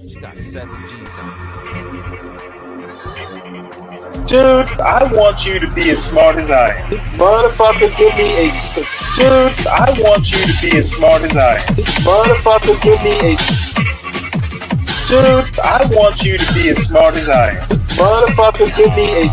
She got 7 G's out Dude, I want you to be as smart as I am. Motherfucker, give me a. Dude, I want you to be as smart as I am. Motherfucker, give me a. Dude, I want you to be as smart as I am. Motherfucker, give me a.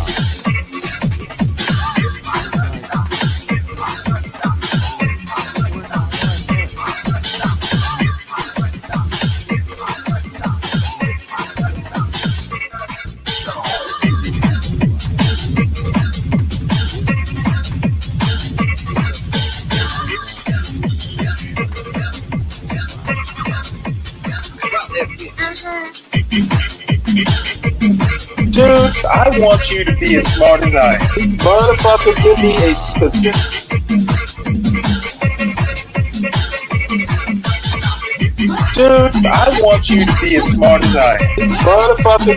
Dude, I want you to be as smart as I am. Motherfucker, give me a specific. Dude, I want you to be as smart as I am. Motherfucker.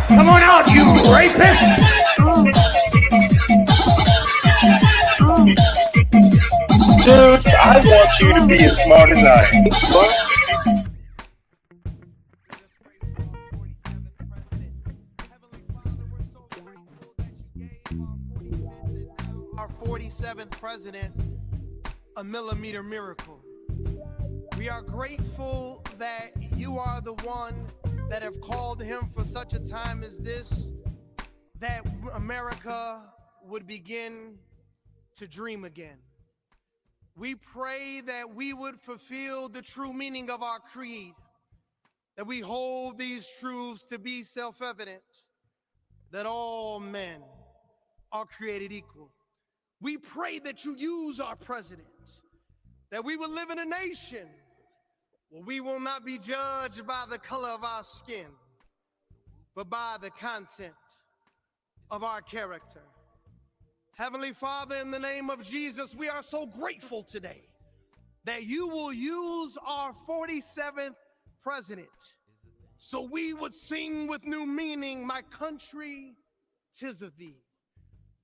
Come on out, you rapist! Dude, I want you to be as smart as I am. Our 47th president, a millimeter miracle. We are grateful that you are the one that have called him for such a time as this, that America would begin to dream again. We pray that we would fulfill the true meaning of our creed, that we hold these truths to be self-evident, that all men are created equal. We pray that you use our president, that we will live in a nation where we will not be judged by the color of our skin, but by the content of our character. Heavenly Father, in the name of Jesus, we are so grateful today that you will use our 47th president so we would sing with new meaning, my country, 'tis of thee.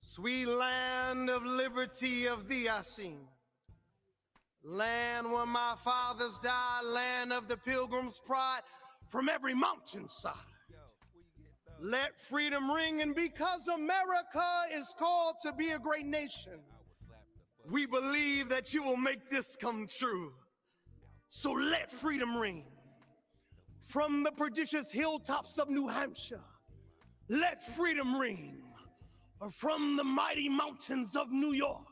Sweet land of liberty, of thee I sing. Land where my fathers died, land of the pilgrim's pride, from every mountainside. Let freedom ring, and because America is called to be a great nation, we believe that you will make this come true. So let freedom ring. From the prodigious hilltops of New Hampshire, let freedom ring. Or from the mighty mountains of New York,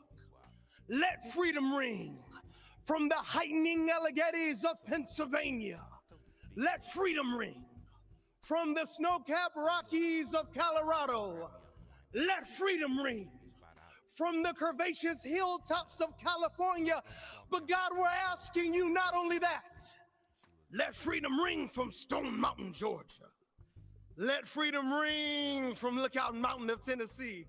let freedom ring. From the heightening Alleghenies of Pennsylvania, let freedom ring. From the snow-capped Rockies of Colorado, let freedom ring. From the curvaceous hilltops of California, but God, we're asking you not only that, let freedom ring from Stone Mountain, Georgia. Let freedom ring from Lookout Mountain of Tennessee.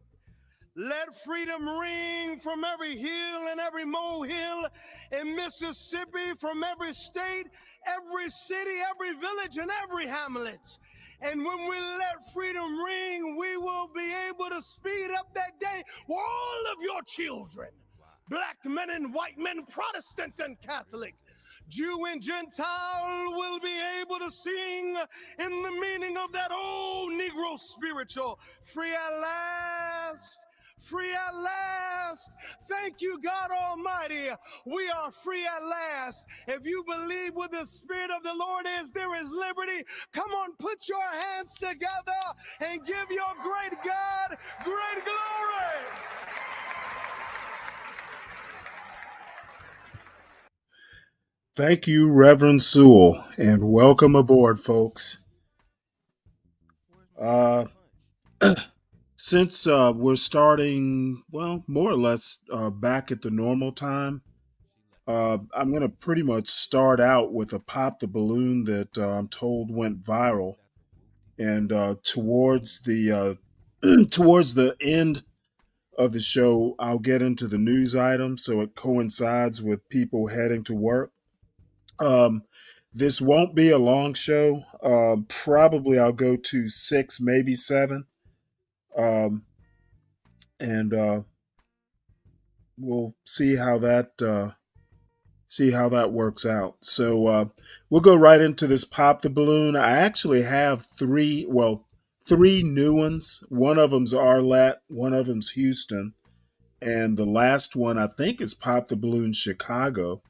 Let freedom ring from every hill and every molehill in Mississippi, from every state, every city, every village, and every hamlet. And when we let freedom ring, we will be able to speed up that day where all of your children, black men and white men, Protestant and Catholic, Jew and Gentile, will be able to sing in the meaning of that old Negro spiritual, free at last. Free at last. Thank you, God Almighty. We are free at last. If you believe where the Spirit of the Lord is, there is liberty. Come on, put your hands together and give your great God great glory. Thank you, Reverend Sewell, and welcome aboard, folks. Since we're starting, well, more or less back at the normal time, I'm going to pretty much start out with a pop the balloon that I'm told went viral, and towards the towards the end of the show, I'll get into the news item so it coincides with people heading to work. Um, this won't be a long show. Probably I'll go to 6, maybe 7. Um, and we'll see how that works out. So we'll go right into this pop the balloon. I actually have three new ones. One of them's Arlette, one of them's Houston, and the last one I think is Pop the Balloon Chicago.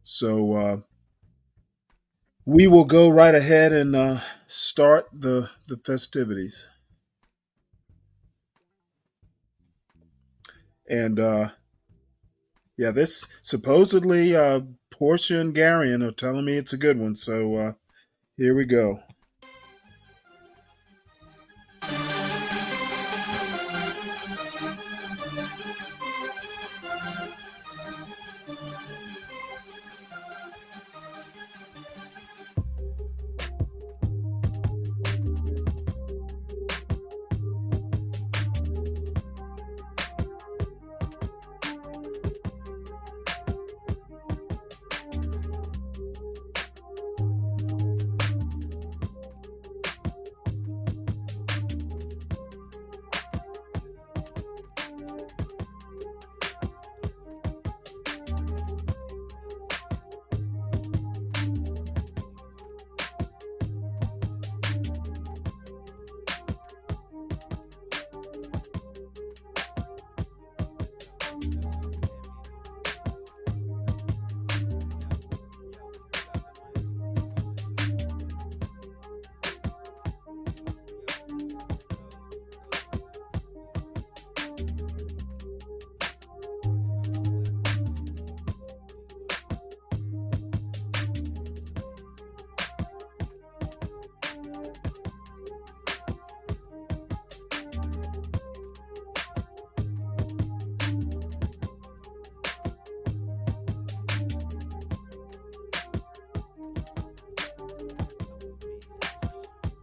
So we will go right ahead and start the festivities. And yeah, this supposedly Portia and Garion are telling me it's a good one. So here we go.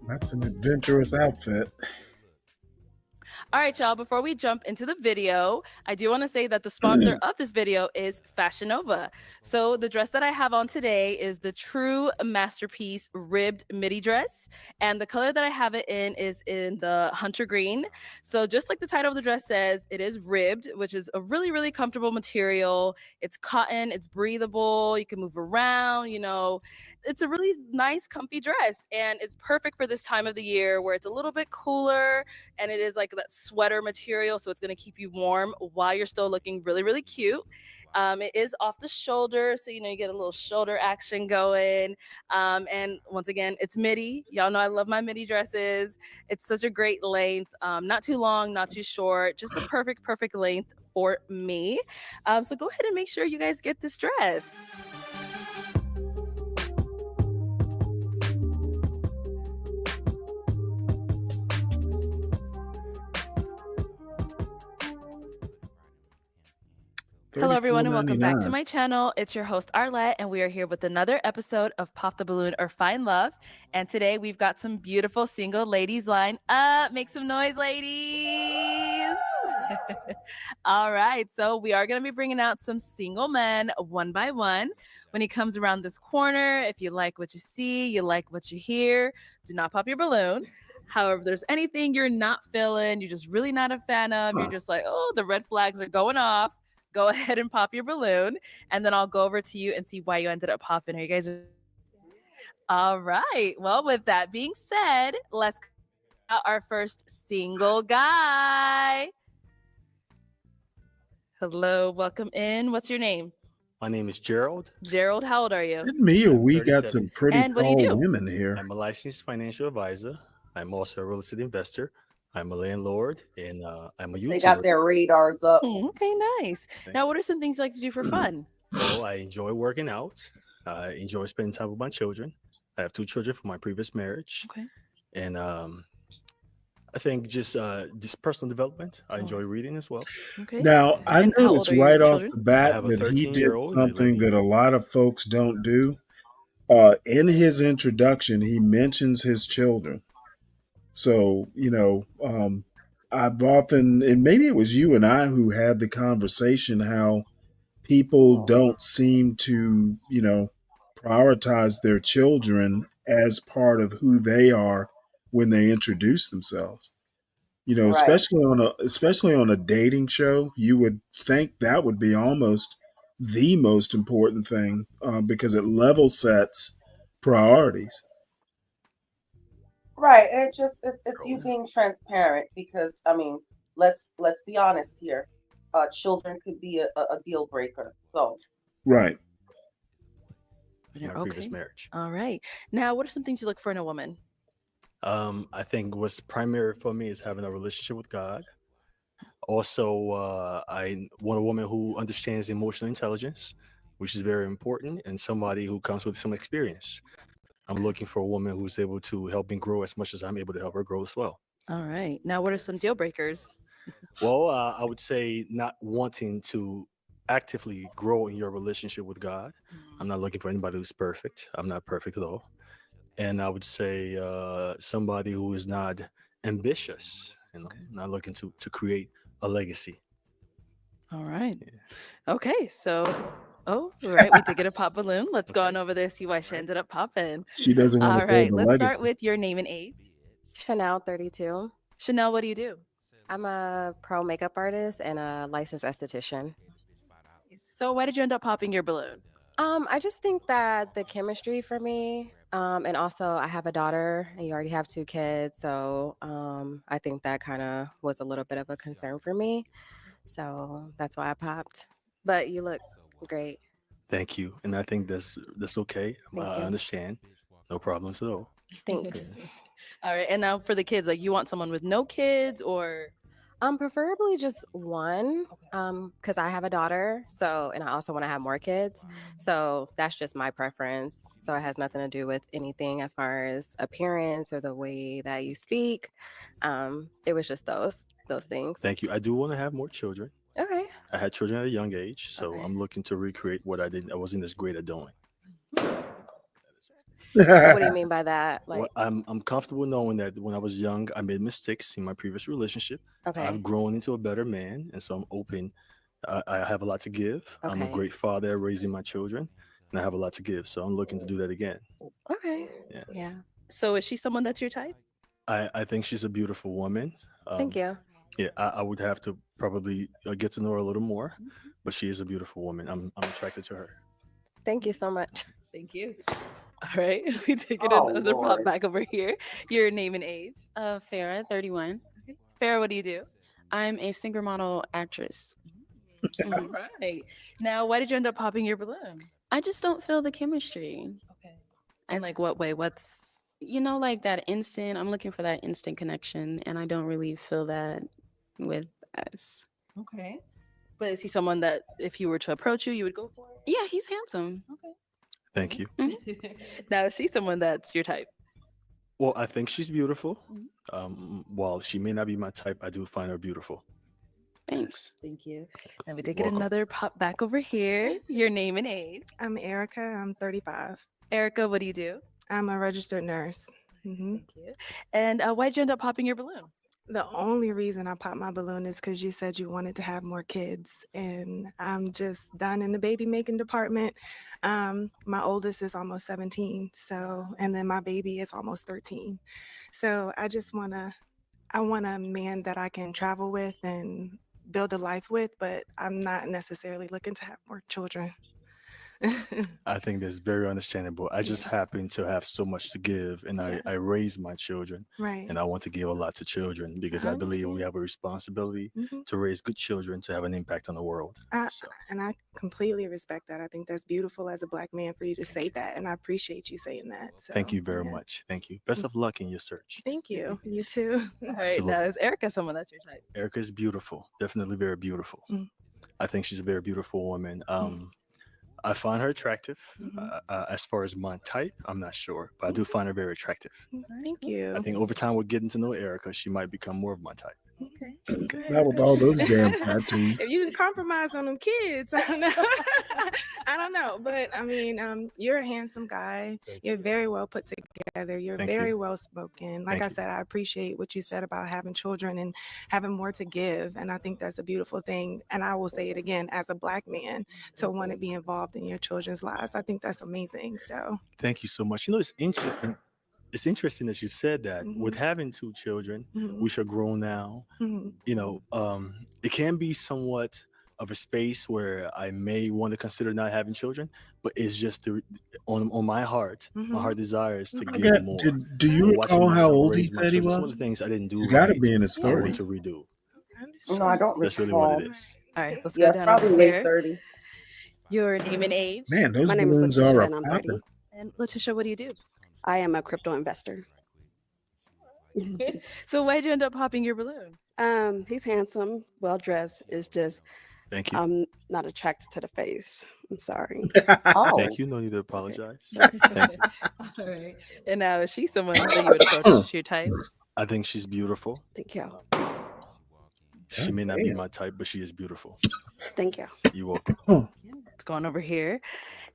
That's an adventurous outfit. All right, y'all, before we jump into the video, I do want to say that the sponsor of this video is Fashion Nova. So the dress that I have on today is the True Masterpiece ribbed midi dress. And the color that I have it in is in the hunter green. So just like the title of the dress says, it is ribbed, which is a really, really comfortable material. It's cotton, it's breathable, you can move around, you know. It's a really nice, comfy dress. And it's perfect for this time of the year where it's a little bit cooler and it is like that sweater material, so it's going to keep you warm while you're still looking really, really cute. It is off the shoulder, so you get a little shoulder action going. And once again, it's midi. Y'all know I love my midi dresses. It's such a great length, not too long, not too short, just a perfect length for me. So go ahead and make sure you guys get this dress. Hello, everyone, and welcome back to my channel. It's your host, Arlette, and we are here with another episode of Pop the Balloon or Find Love. And today we've got some beautiful single ladies line up. Make some noise, ladies. All right, so we are going to be bringing out some single men one by one. When he comes around this corner, if you like what you see, you like what you hear, do not pop your balloon. However, if there's anything you're not feeling, you're just really not a fan of, you're just like, oh, the red flags are going off, go ahead and pop your balloon, and then I'll go over to you and see why you ended up popping. Are you guys? All right. Well, with that being said, let's out our first single guy. Hello, welcome in. What's your name? My name is Gerald. Gerald, how old are you? Me or we got some pretty tall women here. I'm a licensed financial advisor. I'm also a real estate investor. I'm a landlord, and I'm a YouTuber. They got their radars up. Okay, nice. Now, what are some things you like to do for fun? Well, I enjoy working out. I enjoy spending time with my children. I have 2 children from my previous marriage. Okay. And I think just personal development. I enjoy reading as well. Okay. Now, I noticed right off the bat that he did something that a lot of folks don't do. In his introduction, he mentions his children. So, I've often, and maybe it was you and I who had the conversation, how people don't seem to, prioritize their children as part of who they are when they introduce themselves. You know, Right. especially on a dating show, you would think that would be almost the most important thing because it level sets priorities. Right. And it's you being transparent because I mean, let's be honest here. Children could be a deal breaker. So Right. My previous Okay. marriage. All right. Now, what are some things you look for in a woman? I think what's primary for me is having a relationship with God. Also, I want a woman who understands emotional intelligence, which is very important, and somebody who comes with some experience. I'm looking for a woman who's able to help me grow as much as I'm able to help her grow as well. All right. Now, what are some deal breakers? Well, I would say not wanting to actively grow in your relationship with God. I'm not looking for anybody who's perfect. I'm not perfect at all. And I would say somebody who is not ambitious, not looking to create a legacy. All right. Okay. So, oh, right. We did get a pop balloon. Let's go on over there, see why she ended up popping. She doesn't want All to build right. a Let's start legacy. with your name and age. Chanel 32. Chanel, what do you do? I'm a pro makeup artist and a licensed esthetician. So, why did you end up popping your balloon? I just think that the chemistry for me, and also I have a daughter and you already have 2 kids, so I think that kind of was a little bit of a concern for me. So that's why I popped. But you look great. Thank you. And I think that's okay. Thank I you. understand. No problems at all. Thanks. All right. And now for the kids, like you want someone with no kids or Preferably just one, because I have a daughter, so and I also want to have more kids. So that's just my preference. So it has nothing to do with anything as far as appearance or the way that you speak. It was just those things. Thank you. I do want to have more children. Okay. I had children at a young age, so Okay. I'm looking to recreate what I wasn't as great at doing. What do you mean by that? Well, Like, I'm comfortable knowing that when I was young, I made mistakes in my previous relationship. okay. I've grown into a better man, and so I'm open. I have a lot to give. I'm a Okay. great father at raising my children, and I have a lot to give. So I'm looking to do that again. Okay. Yes. Yeah. so is she someone that's your type? I think she's a beautiful woman. Thank you. Yeah, I would have to probably get to know her a little more, but she is a beautiful woman. I'm attracted to her. Thank you so much. Thank you. All right. We take it Oh, another pop Lord. back over here. Your name and age. Farah, 31. Farah, what do you do? I'm a singer model actress. All Mhm. right. Now, why did you end up popping your balloon? I just don't feel the chemistry. Okay. In like what way? What's You know, like that instant, I'm looking for that instant connection, and I don't really feel that with us. okay? But is he someone that if he were to approach you, you would go for it? Yeah, he's handsome. Thank you. Now, is she someone that's your type? Well, I think she's beautiful. While she may not be my type, I do find her beautiful. Thanks. Thank you. And we did get Welcome. another pop back over here. Your name and age. I'm Erica. I'm 35. Erica, what do you do? I'm a registered nurse. Thank you. And why'd you end up popping your balloon? The only reason I popped my balloon is because you said you wanted to have more kids, and I'm just done in the baby making department. My oldest is almost 17, and then my baby is almost 13. So I want a man that I can travel with and build a life with, but I'm not necessarily looking to have more children. I think that's very understandable. I just happen to have so much to give, and I raise my children, Right. and I want to give a lot to children because I believe we understand. have a responsibility Mhm. to raise good children to have an impact on the world. So And I completely respect that. I think that's beautiful as a Black man for you to say that, and I appreciate you saying that. thank So, you very yeah. much. Thank you. Best of luck in your search. Thank you. You too. All right. Absolutely. Now, is Erica someone that's your type? Erica is beautiful, definitely very beautiful. Mm. I think she's a very beautiful woman. I find her attractive. Mhm. As far as my type, I'm not sure, but I do find her very attractive. Thank you. I think over time, we're getting to know Erica. She might become more of my type. Okay. Not with all those damn tattoos. If you compromise on them kids, I don't know. I don't know, but I mean, you're a handsome guy. You're very well put together. You're Thank very you. well spoken. Like Thank I you. said, I appreciate what you said about having children and having more to give, and I think that's a beautiful thing. And I will say it again, as a Black man, to want to be involved in your children's lives, I think that's amazing. So Thank you so much. You know, it's interesting. it's interesting that you've said that. With having 2 children, which are grown now, it can be somewhat of a space where I may want to consider not having children, but it's just on my heart. My heart desires to give Okay. more. Do you And watching recall my how son old he raise my said he children, some of was? the things I didn't do He's got to right, be in his I want to 30s. redo. No, I don't That's really what recall. it is. All right, let's Yeah, go down probably over late here. 30s. Your name and age. Man, those My name is balloons Letitia are and I'm 30. popping. And Letitia, what do you do? I am a crypto investor. So why'd you end up popping your balloon? He's handsome, well dressed. It's just Thank you. I'm not attracted to the face. I'm sorry. Oh, Thank you. No need to apologize. Okay. Thank you. All right. And now is she someone that you would approach to your type? I think she's beautiful. Thank you. She may not be my type, but she is beautiful. Thank you. You're welcome. Let's go on over here.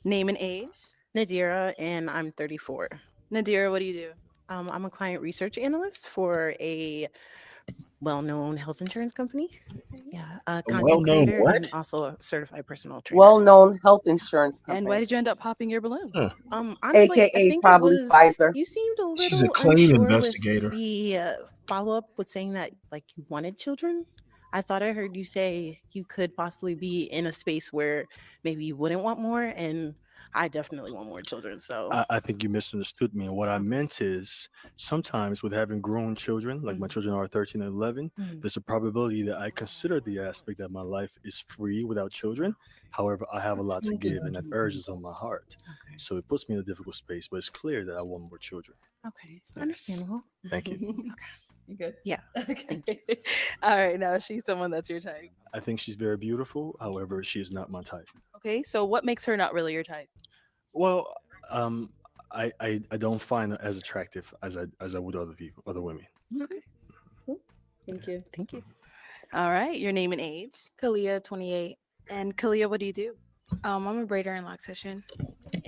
Name and age. Nadira, and I'm 34. Nadira, what do you do? I'm a client research analyst for a well-known health insurance company. Yeah, a content well-known creator what? and also a certified personal trainer. well-known health insurance company. And why did you end up popping your balloon? Honestly, I AKA think probably it was, Pfizer. you seemed a She's a little claim unsure investigator. with the follow-up with saying that like you wanted children. I thought I heard you say you could possibly be in a space where maybe you wouldn't want more, and I definitely want more children. So I think you misunderstood me. And what I meant is sometimes with having grown children, like my children are 13 and 11, there's a probability that I consider the aspect that my life is free without children. However, I have a lot to give, and that urge is on my heart. Okay. So it puts me in a difficult space, but it's clear that I want more children. Okay, understandable. Thank you. You good? Yeah. Okay. All right. Now, is she someone that's your type? I think she's very beautiful. However, she is not my type. Okay. So, what makes her not really your type? Well, I don't find her as attractive as I would other women. Okay. Cool. Thank you. Thank you. All right. Your name and age. Kalia, 28. And Kalia, what do you do? I'm a braider and loctician.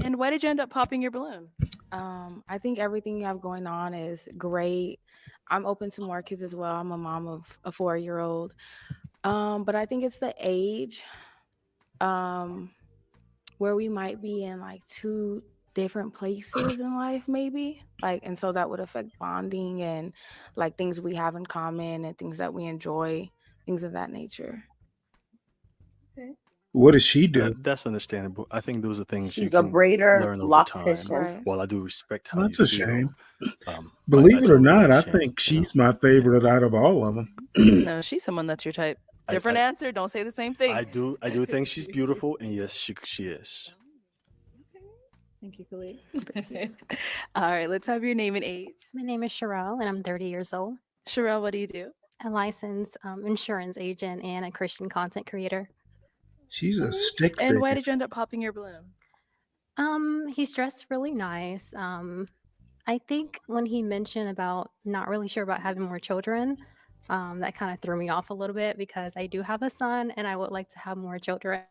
And why did you end up popping your balloon? I think everything you have going on is great. I'm open to more kids as well. I'm a mom of a 4-year-old. But I think it's the age where we might be in like 2 different places in life, maybe. And so that would affect bonding and like things we have in common and things that we enjoy, things of that nature. Okay. What does she do? That's understandable. I think those are things She's you a can braider, learn over time. loctician. Right. While I do respect how That's you a feel, shame. I Believe it or totally not, I understand. think she's my favorite out of all of them. No, she's someone that's your type. I- Different I- answer. Don't say the same thing. I do think she's beautiful, and yes, she is. Thank you, Khalid. All right, let's have your name and age. My name is Sherelle, and I'm 30 years old. Sherelle, what do you do? A licensed insurance agent and a Christian content creator. She's a stick And figure. why did you end up popping your balloon? He's dressed really nice. I think when he mentioned about not really sure about having more children, that kind of threw me off a little bit because I do have a son and I would like to have more children.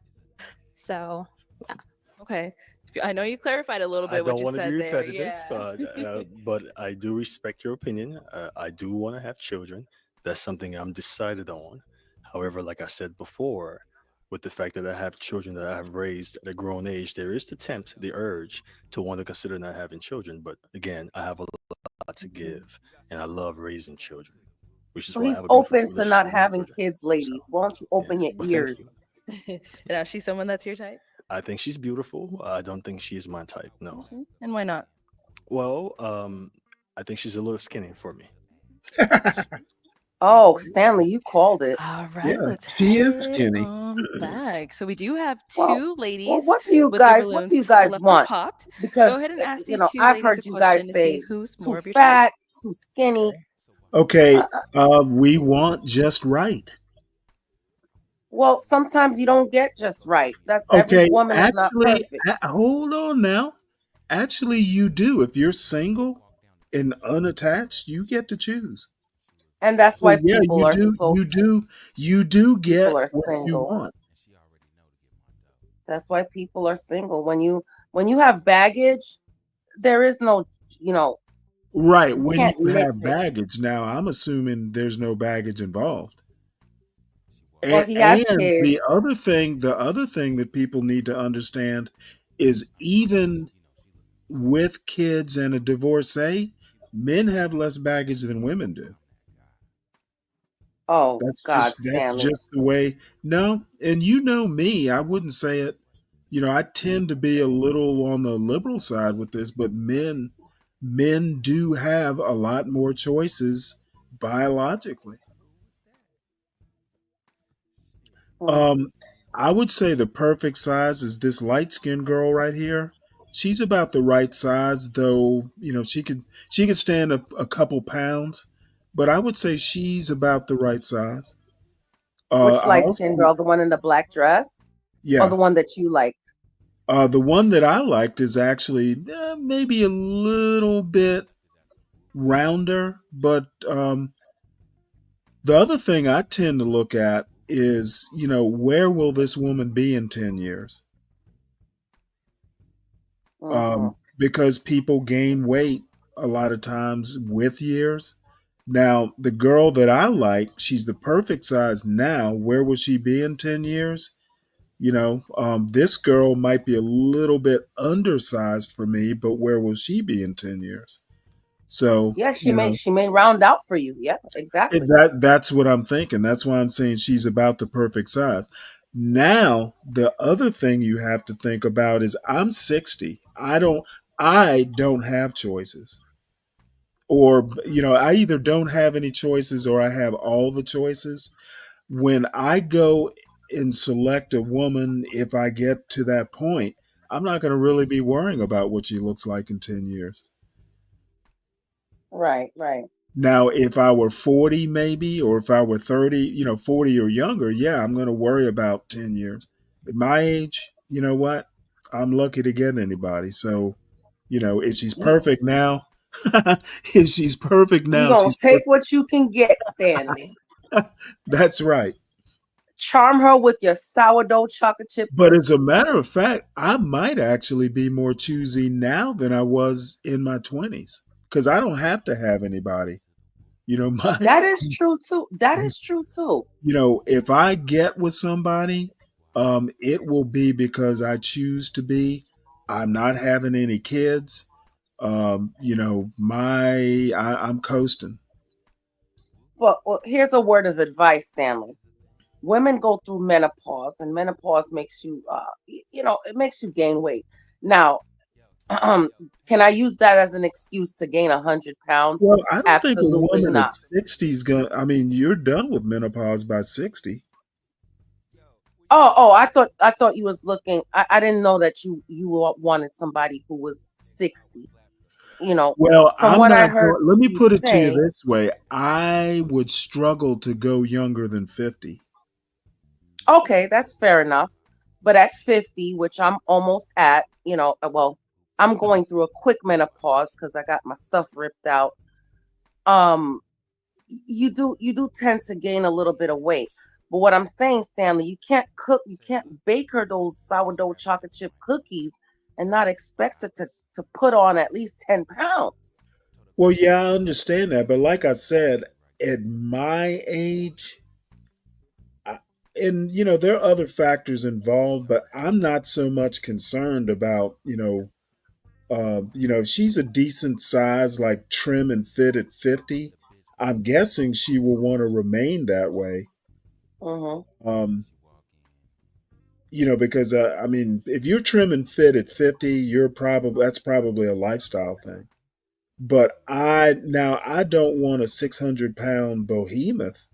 So, yeah. Okay. I know you clarified a little I bit what don't you want to said be there. repetitive, Yeah. but I do respect your opinion. I do want to have children. That's something I'm decided on. However, like I said before, with the fact that I have children that I have raised at a grown age, there is the urge to want to consider not having children. But again, I have a lot to give, and I love raising children, which is So why I he's have a beautiful open to relationship not with my having children. kids, ladies. Why don't you open your Well, thank you. ears? Now, she's someone that's your type? I think she's beautiful. I don't think she is my type. No. Okay. And why not? Well, I think she's a little skinny for me. Oh, Stanley, you called it. All right, Yeah, let's she is head skinny. on back. So we do have two Well, ladies what do you with their guys balloons want? popped. Because Go ahead and ask you these know, two I've ladies heard a you question guys to see say who's too more of your type. fat, too skinny. Okay, we want just right. Well, sometimes you don't get just right. That's every Okay, woman is not actually, perfect. hold on now. Actually, you do. If you're single and unattached, you get to choose. And that's So why yeah, people are so you do get people are what you single. want. That's why people are single. When you have baggage, there is no, Right, you when can't you have nitpick. baggage. Now, I'm assuming there's no baggage involved. Well, he has And kids. the other thing that people need to understand is even with kids and a divorcee, Men have less baggage than women do. Oh That's God, that's Stanley. just the way. No, and you know me, I wouldn't say it. You know, I tend to be a little on the liberal side with this, but men do have a lot more choices biologically. Mm. Um, I would say the perfect size is this light skinned girl right here. She's about the right size, though. You know, she could stand a couple pounds, but I would say she's about the right size. Which I light also, skinned girl? The one in the black dress, or yeah, the one that you liked? the one that I liked is actually maybe a little bit rounder, but the other thing I tend to look at is, you know, where will this woman be in 10 years? Mm-hmm. Because people gain weight a lot of times with years. Now, the girl that I like, she's the perfect size now. Where will she be in 10 years? You know, this girl might be a little bit undersized for me, but where will she be in 10 years? So, Yeah, you know, she may round out for you. Yeah, exactly. that's what I'm thinking. That's why I'm saying she's about the perfect size. Now, the other thing you have to think about is I'm 60. I don't have choices. Or, you know, I either don't have any choices or I have all the choices. When I go and select a woman, if I get to that point, I'm not going to really be worrying about what she looks like in 10 years. Right, right. Now, if I were 40, maybe, or if I were 30, you know, 40 or younger, yeah, I'm going to worry about 10 years. At my age, you know what? I'm lucky to get anybody. So, you know, if she's You perfect now, if she's perfect you now, gonna she's take what you can get, Stanley. perfect. That's right. Charm her with your sourdough chocolate chip But as a cookies. matter of fact, I might actually be more choosy now than I was in my 20s because I don't have to have anybody. You know, That is true too. That is true too. you know, if I get with somebody, it will be because I choose to be. I'm not having any kids. You know, I'm coasting. Well, here's a word of advice, Stanley. Women go through menopause, and menopause makes you, you know, it makes you gain weight. Now, can I use that as an excuse to gain 100 pounds? Well, I don't think a Absolutely woman at not. 60 is gonna. I mean, you're done with menopause by 60. Oh, I thought you was looking. I didn't know that you wanted somebody who was 60. You know, Well, from I'm what I not heard going. Let me you put it to you say. this way: I would struggle to go younger than 50. Okay, that's fair enough. But at 50, which I'm almost at, you know, well, I'm going through a quick menopause because I got my stuff ripped out. Um, you do tend to gain a little bit of weight. But what I'm saying, Stanley, you can't bake her those sourdough chocolate chip cookies and not expect her to put on at least 10 pounds. Well, yeah, I understand that, but like I said, at my age, I, and you know, there are other factors involved, but I'm not so much concerned about, if she's a decent size, like trim and fit at 50, I'm guessing she will want to remain that way. Mm-hmm. Um, because I mean, if you're trim and fit at 50, that's probably a lifestyle thing. But I don't want a 600-pound behemoth.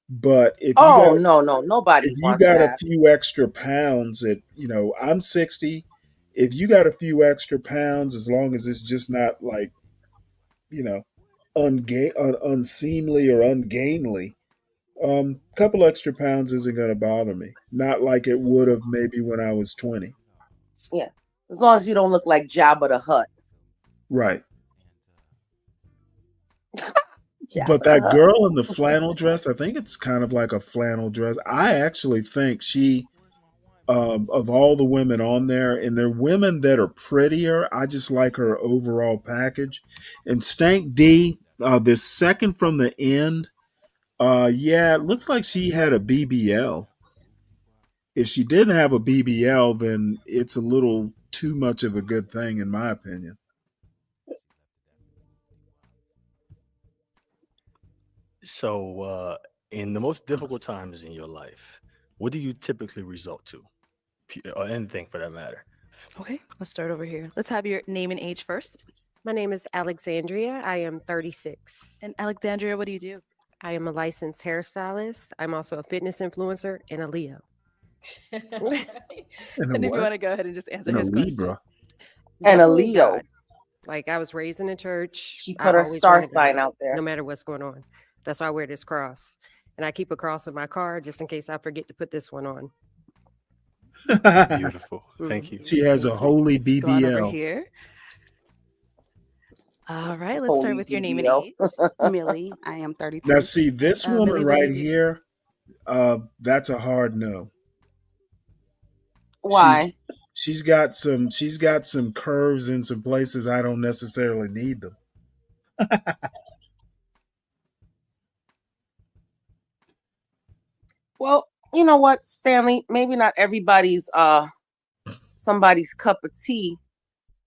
But Oh, no, no, nobody if you wants got a that. few extra pounds I'm 60. If you got a few extra pounds, as long as it's just not like, you know, unseemly or ungainly, couple extra pounds isn't going to bother me. Not like it would have maybe when I was 20. Yeah. As long as you don't look like Jabba the Hutt. Right. Jabba But the that Hutt. girl in the flannel dress, I think it's kind of like a flannel dress. I actually think of all the women on there, and they're women that are prettier. I just like her overall package. And Stank D, the second from the end, yeah, it looks like she had a BBL. If she didn't have a BBL, then it's a little too much of a good thing, in my opinion. So, in the most difficult times in your life, what do you typically resort to, or anything for that matter? Okay, let's start over here. Let's have your name and age first. My name is Alexandria. I am 36. And Alexandria, what do you do? I am a licensed hairstylist. I'm also a fitness influencer and a Leo. And And if you want to go ahead and just answer his question. Libra. And a Definitely Leo. God. Like I was raised in a church. She I put her always star wanted sign God, out there. no matter what's going on. That's why I wear this cross. And I keep a cross in my car just in case I forget to put this one on. Beautiful. Thank you. She has a holy Let's go on over BBL. here. All right, let's start Holy with your name and BBL. age. Millie, I am 33. Now, see, this woman Millie, what do right you do? here, that's a hard no. Why? She's got some curves in some places I don't necessarily need them. Well, you know what, Stanley? Maybe not everybody's somebody's cup of tea,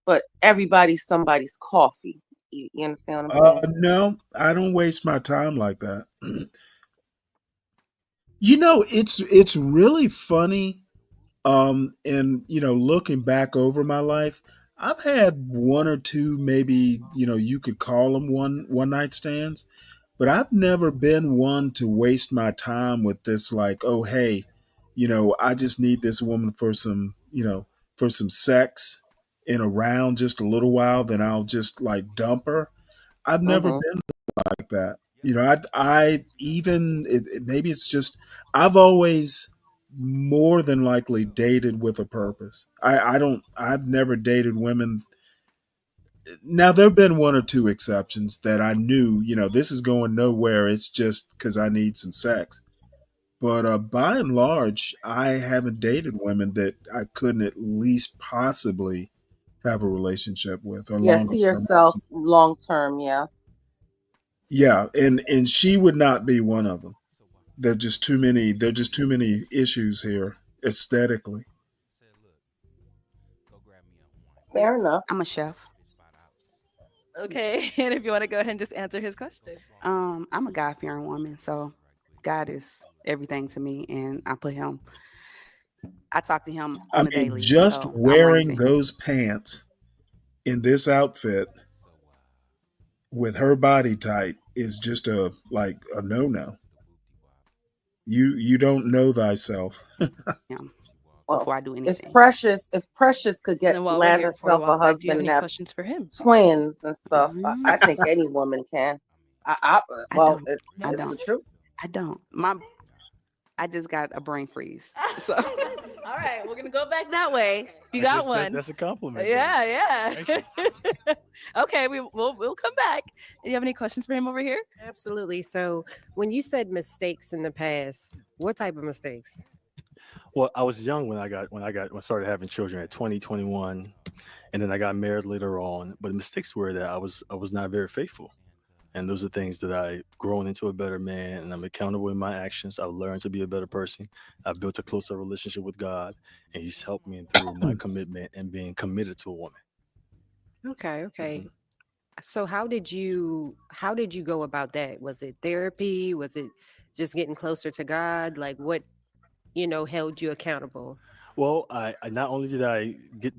but everybody's somebody's coffee. You understand what I'm saying? No, I don't waste my time like that. You know, it's really funny. And looking back over my life, I've had one or two, maybe, you could call them one night stands, but I've never been one to waste my time with this, like, oh, hey, I just need this woman for for some sex in around just a little while, then I'll just like dump her. I've never Mm-hmm. been like that. Maybe it's just, I've always more than likely dated with a purpose. I've never dated women. Now, there have been one or two exceptions that I knew, this is going nowhere. It's just because I need some sex. But by and large, I haven't dated women that I couldn't at least possibly have a relationship with or Yeah, longer see term. yourself long term. Yeah. Yeah, and she would not be one of them. There are just too many. There are just too many issues here aesthetically. Fair enough. I'm a chef. Okay, and if you want to go ahead and just answer his question. I'm a God-fearing woman, so God is everything to me, and I talk to him I on a mean, daily. just So I'm running wearing to him. those pants in this outfit with her body type is just a no-no. You don't know thyself. Well, Before I do if anything. Precious could get And while we're land here, before we herself a walk back, do you have husband any and have questions for him? twins and stuff, Mhm. I think any woman can. I Well, don't. I it's the don't. truth. I don't. I just got a brain freeze. So All right, we're gonna go back that way. You I got guess one. that's a compliment. Yeah, Thank yeah. Okay, we'll come back. Do you have any questions for him over here? Absolutely. So when you said mistakes in the past, what type of mistakes? Well, I was young when I started having children at 20, 21, and then I got married later on. But the mistakes were that I was not very faithful. And those are things that I've grown into a better man, and I'm accountable in my actions. I've learned to be a better person. I've built a closer relationship with God, and He's helped me through my commitment and being committed to a woman. Okay, okay. Mhm. So how did you go about that? Was it therapy? Was it just getting closer to God? Like what, held you accountable? Well, I not only did I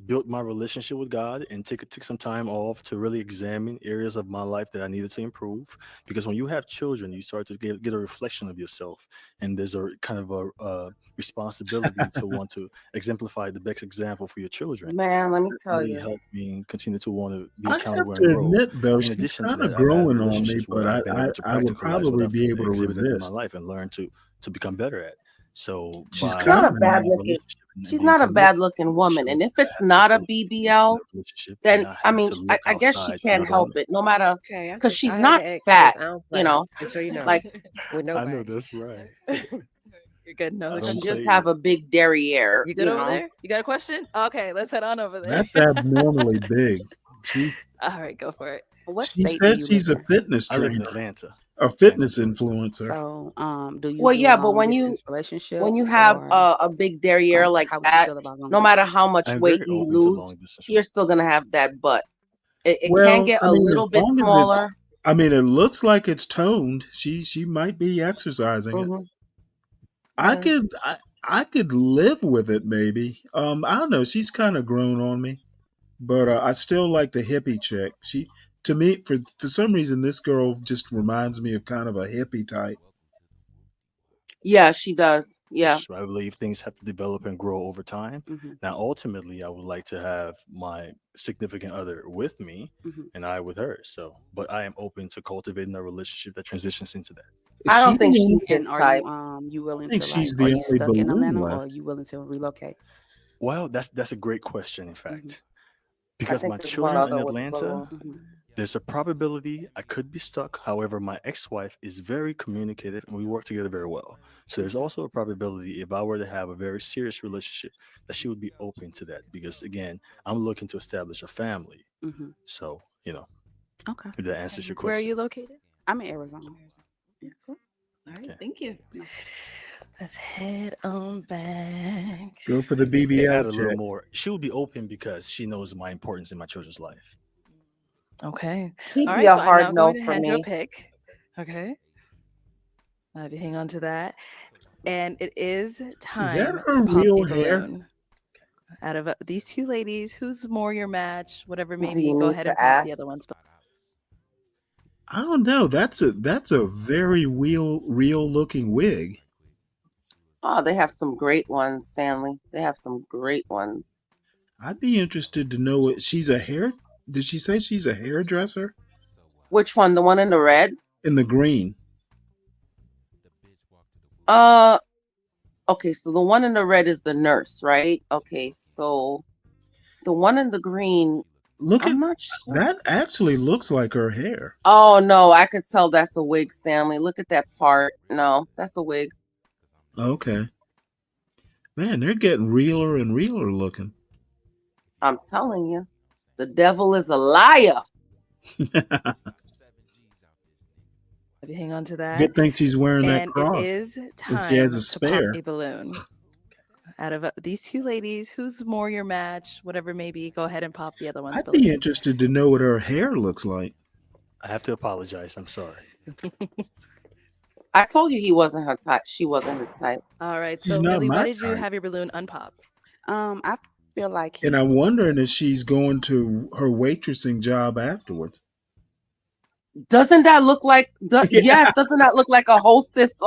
built my relationship with God and took some time off to really examine areas of my life that I needed to improve. Because when you have children, you start to get a reflection of yourself, and there's a kind of a responsibility to want to exemplify the best example for your children. Man, let me That tell really you. helped me continue to want to be I have accountable and to grow. admit, though, In she's addition to kind of that, I've had growing on me, relationships but where I've been able to I would practicalize what probably I've be able to exhibited in my resist. life and learn to become better at. So She's by She's not a kind bad of, looking. relationship and She's being not a committed bad to looking a woman. relationship, And if I it's have not a become BBL, in a relationship, then and I I have mean, to look I guess she outside can't not help only. it, no matter, Okay, because she's I had not to ask fat, because I don't you play, know, just so you know, like with I know nobody. that's right. You're good. No I other don't she questions. just play have a big derriere, You good over know. there? You got a question? Okay, let's head on over there. that's abnormally big. All right, go for it. what She state do says you she's live a in? fitness I live in trainer, Atlanta, a Atlanta, fitness Georgia. influencer. So, do you Well, do yeah, but long when you distance have relationships, or a big derriere like how would you that, feel about long no matter distance? how much I'm weight very you open to lose, long distance you're still gonna have that butt. It can Well, get I a mean, little as bit long as it's smaller, I mean, it looks like it's toned. She might be exercising it. Mhm. I Yeah. could I could live with it maybe. I don't know. She's kind of grown on me, but I still like the hippie chick. She to me for some reason this girl just reminds me of kind of a hippie type. Yeah, she does. Yeah. which I believe things have to develop and grow over time. Mhm. Now, ultimately, I would like to have my significant other with me Mhm. and I with her. So, but I am open to cultivating a relationship that transitions into that. I Is don't she think the only, she's his And are type. you I willing think to she's are the you only stuck in balloon Atlanta or are left. you willing to relocate? Well, that's a great question, in Mhm. fact, I because think my there's one children are in other with the Atlanta. balloon. Mhm. There's a probability I could be stuck. However, my ex-wife is very communicative and we work together very well. So there's also a probability if I were to have a very serious relationship that she would be open to that because again, I'm looking to establish a family. Mhm. So, Okay. if that answers your Where are question. you located? I'm in Arizona. Yes. Cool. All right, Okay. thank you. No. Let's head on back. Go for the To BBL add a little chick. more, she will be open because she knows my importance in my children's life. Okay. He'd All be right, a so I'm hard now no going to for hand you a me. pick. Okay. I'll have you hang on to that. And it is Is that time her to pop real a hair? balloon. Out of these two ladies, who's more your match? Whatever may Do be, you go need ahead to and pop the other ask? ones. I don't know. That's a very real looking wig. Oh, they have some great ones, Stanley. They have some great ones. I'd be interested to know what she's a hair. Did she say she's a hairdresser? Which one? The one in the red? In the green. Okay, so the one in the red is the nurse, right? Okay, so the one in the green, Look at I'm not sure. that. Actually, looks like her hair. Oh no, I could tell that's a wig, Stanley. Look at that part. No, that's a wig. Okay, man, they're getting realer and realer looking. I'm telling you, the devil is a liar. Have you hang on to that. Good thing she's wearing that And it cross. is And time she has a to pop spare. a balloon. Out of these two ladies, who's more your match? Whatever may be, go ahead and pop the other one's I'd be balloon. interested to know what her hair looks like. I have to apologize. I'm sorry. I told you he wasn't her type. She wasn't his type. All right. She's So, not Millie, why my did you type. have your balloon unpop? I feel like And I'm wondering if she's going to her waitressing job afterwards. Doesn't that look like Yeah. yes, doesn't that look like a hostess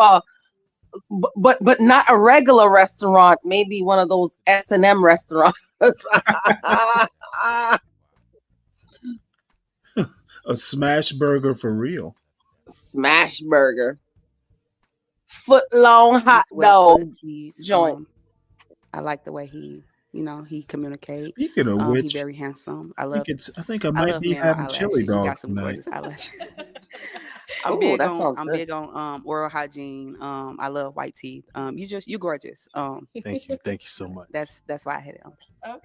but not a regular restaurant, maybe one of those S&M restaurants. A smash burger for real. Smash burger. Foot long hot he's well dog put. He's joint. I like the way he communicates. Speaking of He's which, very handsome. I think I I might love be male having chili eyelashes. He got dogs some tonight. gorgeous eyelashes. Oh, that sounds I'm good. big on oral hygiene. I love white teeth. You gorgeous. Thank you. Thank you so much. That's why I had it on. Okay.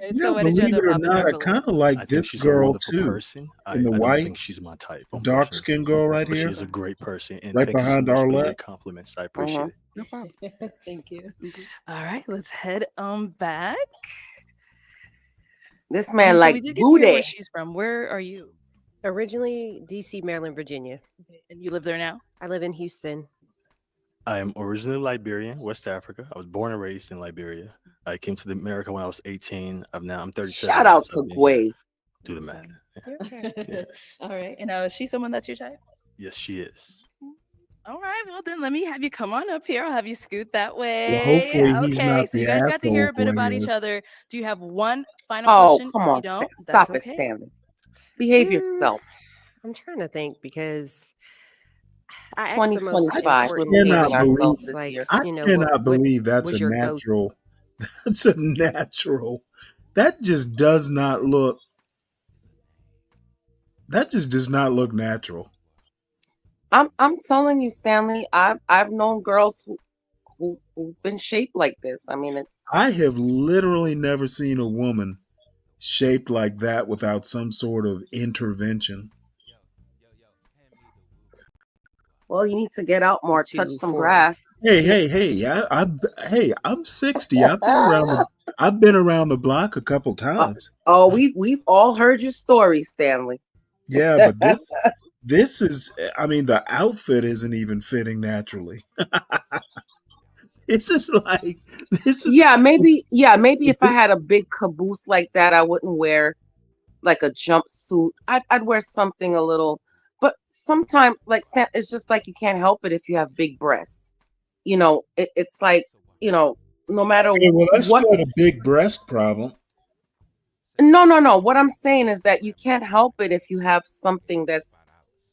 And You so, know, what did you believe end it up or popping her not, I balloon? kind of I like think this she's a girl wonderful too. person. I In the don't white, think she's my type, dark unfortunately. skinned girl right But here, she's a great person. And right thank you so behind much for your Arlette. compliments. I appreciate it. No problem. Thank you. Mhm. All right, let's head on back. This man So we likes did get to hear where booty. she's from. Where are you? Originally, DC, Maryland, Virginia. Okay. And you live there now? I live in Houston. I am originally Liberian, West Africa. I was born and raised in Liberia. I came to America when I was 18. I'm 37 Shout now, out so to I've been here. Gway. Do the math. Yeah. Okay. Yeah. All right. And is she someone that's your type? Yes, she is. All right. Well, then let me have you come on up here. I'll have you scoot that Well, way. hopefully he's Okay. not So you the guys got to hear asshole a bit Gway about each is. other. Do you have one final Oh, question? come If you on. don't, that's Stop it, okay. Stanley. Behave Mm, yourself. I'm trying to think because It's I asked the most 2025. We're important thing behaving Cannot believe ourselves was this like, year. I what cannot believe that's was a your go natural. That's a natural. That just does not look. That just does not look natural. I'm telling you, Stanley, I've known girls who's been shaped like this. I mean, it's I have literally never seen a woman shaped like that without some sort of intervention. well, you need to get out more, touch to some for grass. Hey! I'm 60. I've been around the block a couple times. Oh, we've all heard your story, Stanley. Yeah, but This is, I mean, the outfit isn't even fitting naturally. This is like, this is. Yeah, maybe if I had a big caboose like that, I wouldn't wear like a jumpsuit. I'd wear something a little, but sometimes like it's just like you can't help it if you have big breasts. It's like, no matter Okay, well, that's what. not a big breast problem. No. What I'm saying is that you can't help it if you have something that's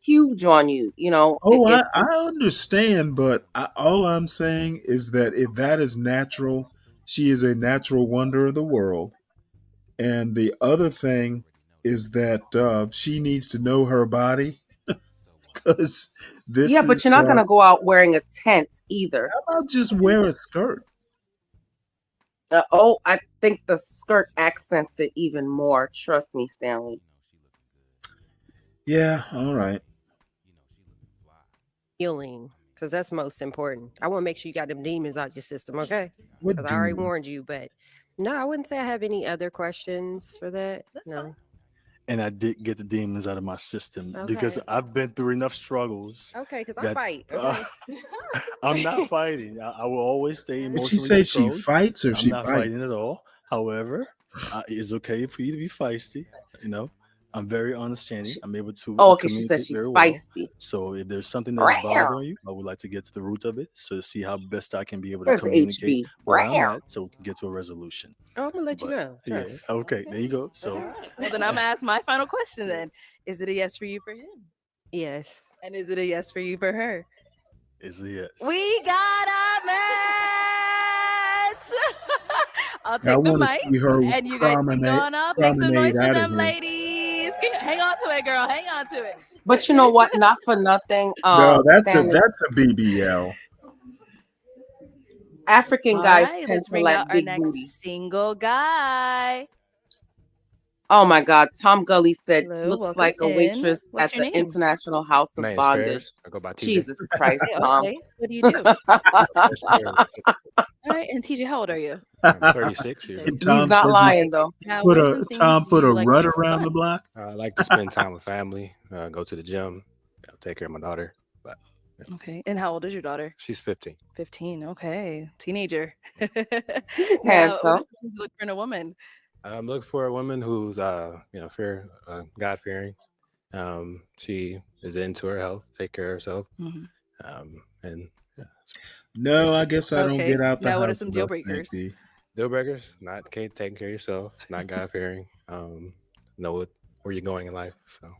huge on you. Oh, I understand, but all I'm saying is that if that is natural, she is a natural wonder of the world. And the other thing is that she needs to know her body because this Yeah, but is. you're not gonna go out wearing a tent either. How about just wear a skirt? I think the skirt accents it even more. Trust me, Stanley. Yeah, all right. Healing, because that's most important. I want to make sure you got them demons out your system, okay? What Because I already demons? warned you, but no, I wouldn't say I have any other questions for that. No. And I did get the demons out of my system because Okay. I've been through enough struggles. Okay, because I that, fight. uh, Okay. I'm not fighting. I will always stay Did she emotionally say she controlled. fights or I'm she not fighting bites? at all. However, it's okay for you to be feisty. I'm very understanding. I'm able to Oh, okay. She said communicate she's very well. feisty. So if there's something that is bothering you, I would like to get to the root of it, so to see how best I can be able to Where's the communicate HB? where I'm at, so we can get to a resolution. Oh, I'm gonna let you know. Yeah. Trust. Okay. There you go. So Well, then I'm gonna ask my final question. Then, is it a yes for you for him? Yes. And is it a yes for you for her? it's a yes. We got a match. I'll I take the want to mic, see her and you guys can go on up. Make some noise promenade for out of them, here. ladies. Hang on to it, girl. Hang on to it. But you know what? Not for nothing. No, that's Stanley, a BBL. African All guys right, tend let's to bring like out our big next booty. single guy. Oh my God. Tom Gully said, Hello, looks welcome like a in. waitress What's at your the name? International House of My name's Bondage. Ferris. I go by TJ. Jesus Christ, Okay, Tom. okay. What do you do? Ferris Ferris. All right, and TJ, how old are you? I'm 36 years Okay. old. Tom He's not says lying though. Now, put what are a some things Tom put you a like to rut do for around the fun? block. I like to spend time with family, go to the gym, take care of my daughter. But Okay, and how old is your daughter? she's 15. 15. Okay, teenager. He's Now, what handsome. are some things you look for in a woman? I'm looking for a woman who's, God fearing. She is into her health, take care of herself, Mhm. and yeah. No, I guess I don't Okay, get out the now what are house some deal enough, Snake breakers? D. Deal breakers: not taking care of yourself, not God fearing. Know where you're going in life. So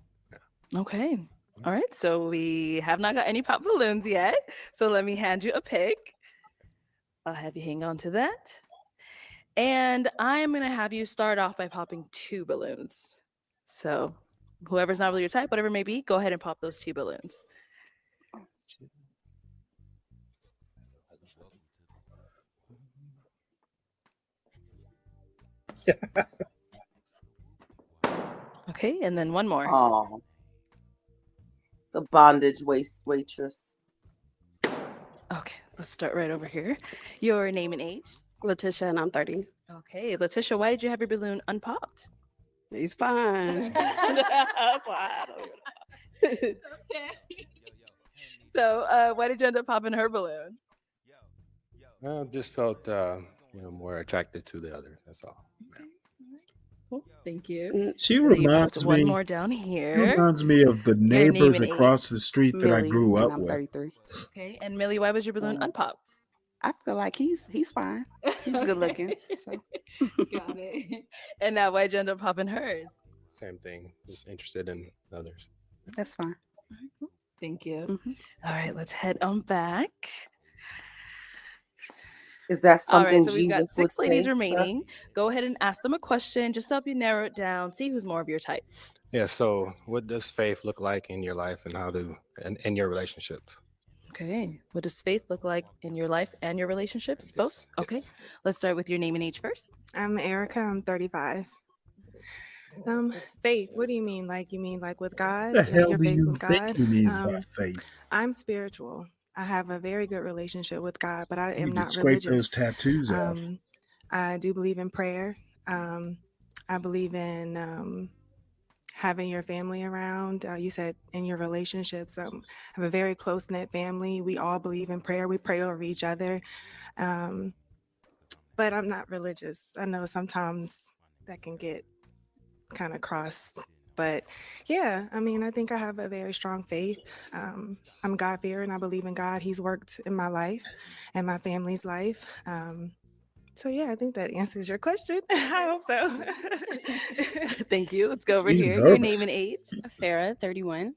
Okay. All right. So we have not got any pop balloons yet. So let me hand you a pick. I'll have you hang on to that. And I am going to have you start off by popping 2 balloons. So whoever's not really your type, whatever it may be, go ahead and pop those 2 balloons. Okay. And then one more. Oh, the bondage waitress. Okay. Let's start right over here. Your name and age. Letitia, and I'm 30. Okay. Letitia, why did you have your balloon unpopped? He's fine. Okay. So why did you end up popping her balloon? I just felt more attracted to the other. That's all. Cool. Thank you. She And then you popped reminds one me. more down She here. reminds me of the Your name neighbors and across age. the street that I Millie, grew and up I'm with. 33. Okay. And Millie, why was your balloon unpopped? I feel like he's fine. He's good looking. So. Got it. And now why'd you end up popping hers? Same thing. Just interested in others. That's fine. Thank you. Mhm. All right, let's head on back. Is that All right, something so we've got Jesus would 6 ladies say, sir? remaining. Go ahead and ask them a question just to help you narrow it down. See who's more of your type. Yeah. So, what does faith look like in your life, and how do in your relationships? Okay. What does faith look like in your life and your relationships? Both? Okay. Let's start with your name and age first. I'm Erica. I'm 35. Faith. What do you mean? Like you mean like with God? The Like hell your do faith you with think God? he means by faith? I'm spiritual. I have a very good relationship with God, but I You am need to not scrape those religious. tattoos off. I do believe in prayer. I believe in having your family around. You said in your relationships, have a very close knit family. We all believe in prayer. We pray over each other. But I'm not religious. I know sometimes that can get kind of crossed. But yeah, I mean, I think I have a very strong faith. I'm God fearing. I believe in God. He's worked in my life and my family's life. So yeah, I think that answers your question. I hope so. Thank you. Let's go over She's here. Your name nervous. and age. Farah, 31.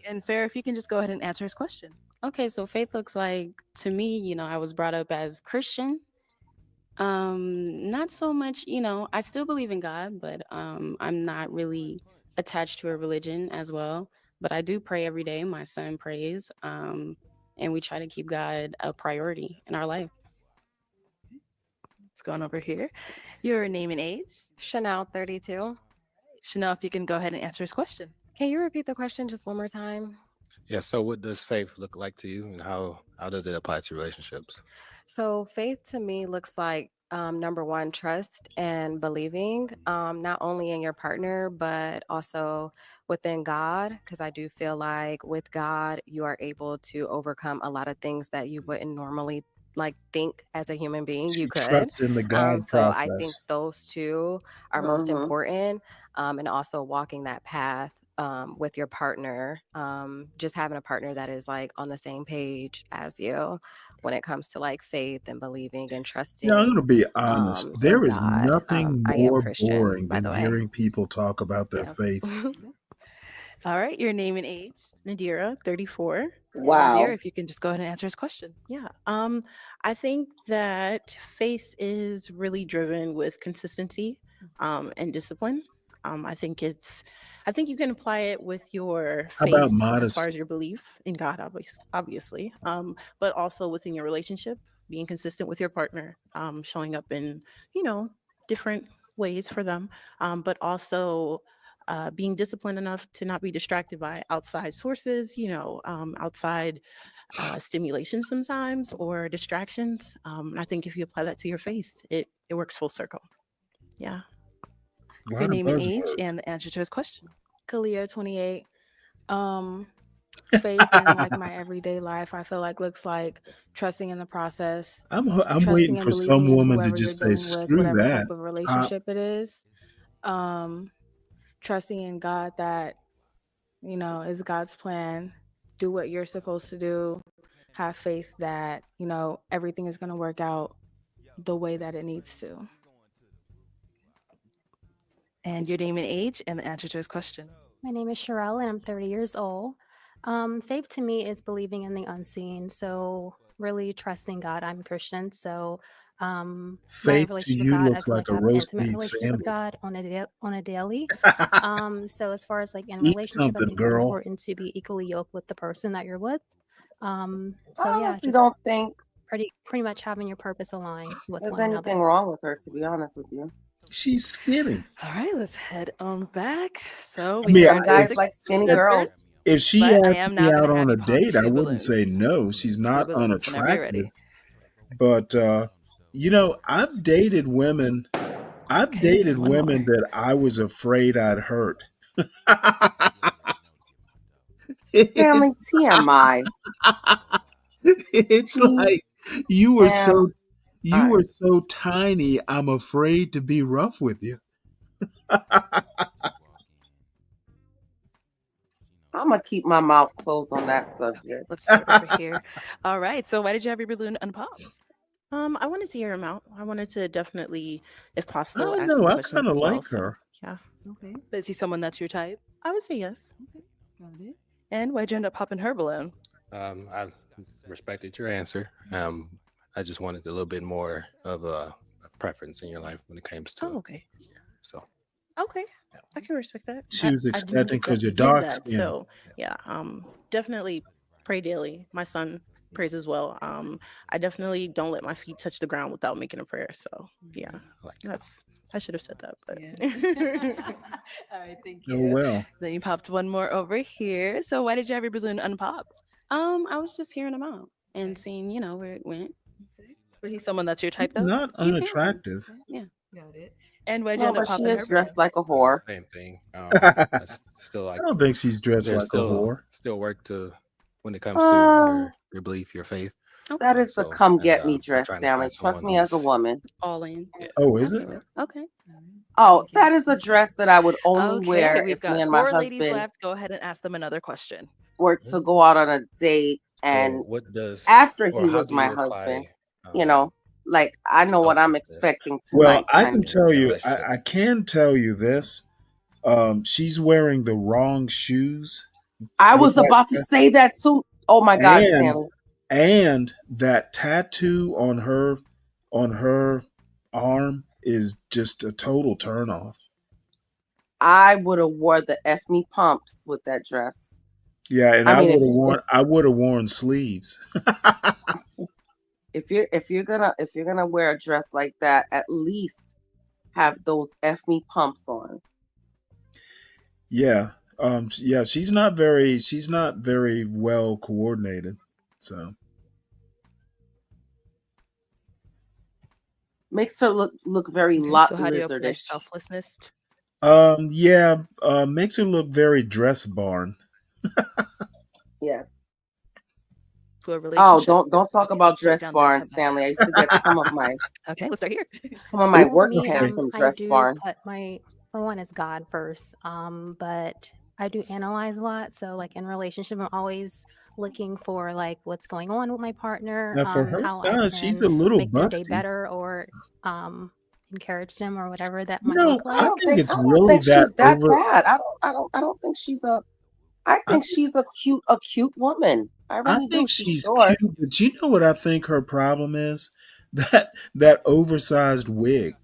And Farah, if you can just go ahead and answer his question. Okay, so faith looks like to me, I was brought up as Christian. Not so much, I still believe in God, but I'm not really attached to a religion as well. But I do pray every day. My son prays. And we try to keep God a priority in our life. What's going over here? Your name and age. Chanel, 32. Chanel, if you can go ahead and answer his question. Can you repeat the question just one more time? Yeah. So, what does faith look like to you, and how does it apply to relationships? So faith to me looks like number one, trust and believing, not only in your partner, but also within God. Because I do feel like with God, you are able to overcome a lot of things that you wouldn't normally like think as a human being She you could. trusts in the God So I think process. those two are most Mhm. important, and also walking that path with your partner, just having a partner that is like on the same page as you when it comes to like faith and believing and I'm trusting going to be honest. in There is God. nothing I am more Christian, boring by than the way. hearing people talk about their Yeah. faith. All right, your name and age. Nadira, 34. And Wow. Nadir, if you can just go ahead and answer his question. Yeah. I think that faith is really driven with consistency and discipline. I think you can apply it with your How about faith as far modesty? as your belief in God, obviously, but also within your relationship, being consistent with your partner, showing up in, different ways for them, but also being disciplined enough to not be distracted by outside sources, outside stimulation sometimes or distractions. And I think if you apply that to your faith, it works full circle. Yeah. A Your lot of name and age buzzwords. and the answer to his question. Kalia, 28. Faith in like my everyday life, I feel like looks like trusting in the process, I'm trusting waiting and for some believing in woman to whoever you're just say, dealing with, "Screw whatever that." type of relationship it is. Trusting in God that, is God's plan. Do what you're supposed to do. Have faith that, everything is going to work out the way that it needs to. And your name and age and the answer to his question. My name is Sherelle and I'm 30 years old. Faith to me is believing in the unseen. So really trusting God. I'm Christian. So my Faith to relationship with you God, I looks feel like like I a have an roast intimate beef relationship with sandwich. God on a daily. So as far as like in a Eat relationship, I something, think it's girl. important to be equally yoked with the person that you're with. So I yeah, honestly just don't think pretty much having your purpose aligned with there's one another. anything wrong with her, to be honest with you. She's skinny. All right, let's head on back. So I we mean, have Some guys if like skinny if, girls. if she but I asked am me now going out to have on you a pop date, I 2 wouldn't say balloons. no. She's 2 not balloons whenever you're unattractive. ready. But I've dated women. I've Okay, dated and one more. women that I was afraid I'd hurt. Stanley, It's, TMI. it's like you were TM. All you were right. so tiny. I'm afraid to be rough with you. I'm gonna keep my mouth closed on that subject. Let's start over here. All right, so why did you have your balloon unpopped? I wanted to hear him out. I wanted to definitely, if I possible, don't ask know. some I questions kind of as well. like So her. yeah, Okay. But is he someone that's your type? I would say yes. Got it. And why'd you end up popping her balloon? I respected your answer. I just wanted a little bit more of a preference in your life when it comes to Oh, okay. so. Okay, I can respect that. She was I do expecting because you're give dark that. skinned. So yeah, definitely pray daily. My son prays as well. I definitely don't let my feet touch the ground without making a prayer. So yeah, I should have said that, but All right, thank Oh you. well. Then you popped one more over here. So why did you have your balloon unpopped? I was just hearing him out and seeing, where it went. Was he someone that's your type though? Not He's handsome. unattractive. Yeah. Got it. And where'd you No, end up but she popping is her dressed like a whore. Same thing. I That's still like don't think she's dressed there's like a whore. still work to when it comes to Uh, your belief, your faith. that is the So come and get me I'm dress, trying to Stanley. find Trust someone me as a who's woman. All in. Oh, is it? Absolutely. Okay. Oh, that is a dress that I would only Okay, wear we've if me got and my 4 ladies husband left. Go ahead and ask them another question. were to go out on a date, So and what does after or he how was do my you husband, apply you know, like I know what I'm selflessness expecting Well, tonight, I kind can of. in tell a you, relationship? I can tell you this. She's wearing the wrong shoes I with was that about to dress, say that too. Oh my God, and Stanley. that tattoo on her arm is just a total turnoff. I would have wore the F me pumps with that dress. Yeah, and I I mean, would have worn sleeves. if you're gonna wear a dress like that, at least have those F me pumps on. Yeah. Yeah, she's not very well coordinated. So Makes her look very Okay, so how do you apply lizardish. selflessness yeah, makes her look very dress barn. Yes. to a Oh, relationship? don't talk Okay, about let's start Dress down there. Barn, Stanley. I used to get some of my Okay, let's start here. It's work Me, pants okay. from I Dress do Barn. put for one is God first. But I do analyze a lot. So like in relationship, I'm always looking for like what's going on with my partner, Now for her how I size, she's can a little make their day busty. better or encourage them or whatever that You might look know, I like. think it's I don't really think that she's that over. bad. I don't think she's a. I I think think she's a cute woman. I I really do. think She's she's short. cute, but you know what I think her problem is? That oversized wig.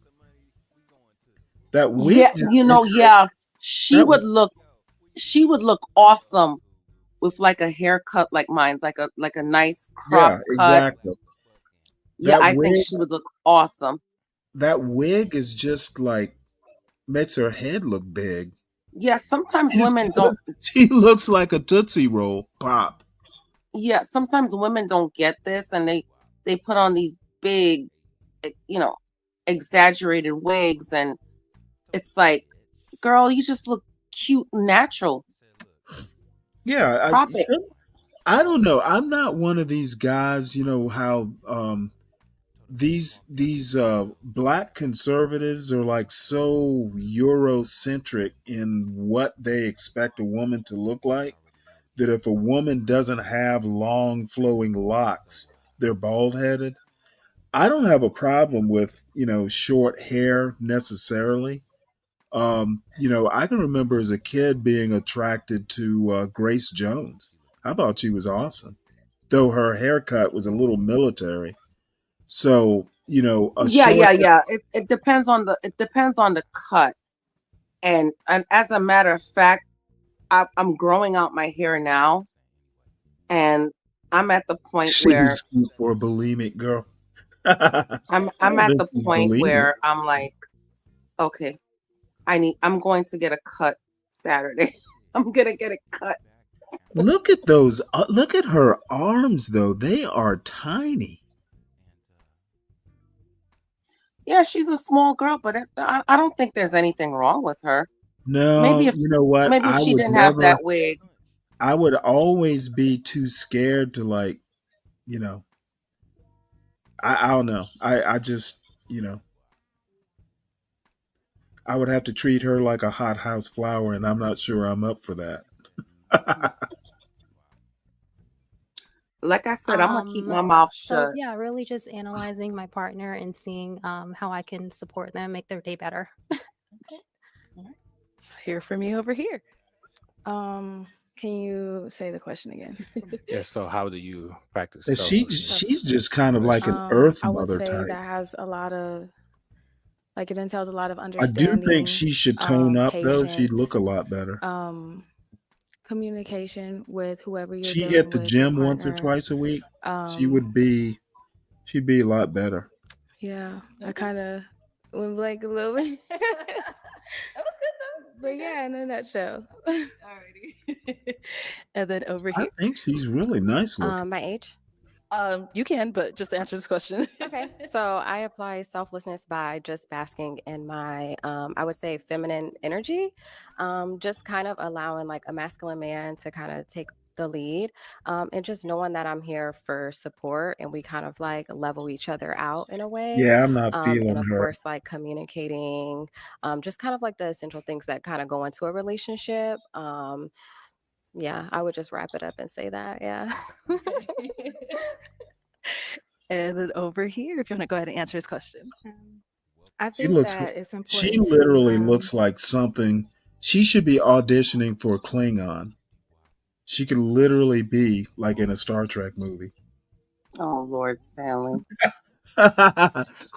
That wig Yeah, just you know, makes her yeah. She that would look awesome with like a haircut like mine, like a nice crop yeah, cut. exactly. Yeah, That I think wig she would look awesome. that wig is just like makes her head look big. Yeah, sometimes She women don't. looks, she looks like a Tootsie Roll pop. Yeah, sometimes women don't get this, and they put on these big, you know, exaggerated wigs, and it's like, girl, you just look cute and natural. Yeah, Crop it. I don't know. I'm not one of these guys, you know how these black conservatives are like so Eurocentric in what they expect a woman to look like that if a woman doesn't have long flowing locks, they're bald headed. I don't have a problem with, you know, short hair necessarily. You know, I can remember as a kid being attracted to Grace Jones. I thought she was awesome, though her haircut was a little military. So, you know, a Yeah, short yeah. It depends on the cut, and as a matter of fact, I'm growing out my hair now, and I'm at the point she's where cute for a bulimic girl. I'm I don't at the think she's point bulimic. where I'm like, okay, I'm going to get a cut Saturday. I'm gonna get it cut. Look at those. Look at her arms, though. They are tiny. Yeah, she's a small girl, but I don't think there's anything wrong with her. No, you know what? Maybe if she didn't have that wig. I would always be too scared to like, you know, I don't know. I just, you know, I would have to treat her like a hot house flower, and I'm not sure I'm up for that. Like I said, I'm gonna keep my mouth So shut. yeah, really just analyzing my partner and seeing how I can support them, make their day better. Let's hear from you over here. Can you say the question again? Yeah. So how do you practice And selflessness? she's just kind of like an relationship? earth I would mother say type. that has a lot of like it entails a lot of I do understanding, think she should tone up though. She'd patience, look a lot better. communication with whoever you're She dealing hit the with, your gym once or partner. twice a week. Um, She'd be a lot better. yeah, I kind of went blank a little bit. That was good though. But yeah, in a nutshell. Alrighty. And then over I here. think she's really nice looking. My age? You can, but just to answer this question. Okay. So I apply selflessness by just basking in my, I would say, feminine energy, just kind of allowing like a masculine man to kind of take the lead, and just knowing that I'm here for support and we kind of like level each other out in a way. Yeah, I'm not And feeling of her. course, like communicating, just kind of like the essential things that kind of go into a relationship. Yeah, I would just wrap it up and say that. Yeah. And then over here, if you want to go ahead and answer his question. I She think looks. that it's She important to literally looks like something. She should be auditioning for Klingon. She could literally be like in a Star Trek movie Oh Lord, Stanley.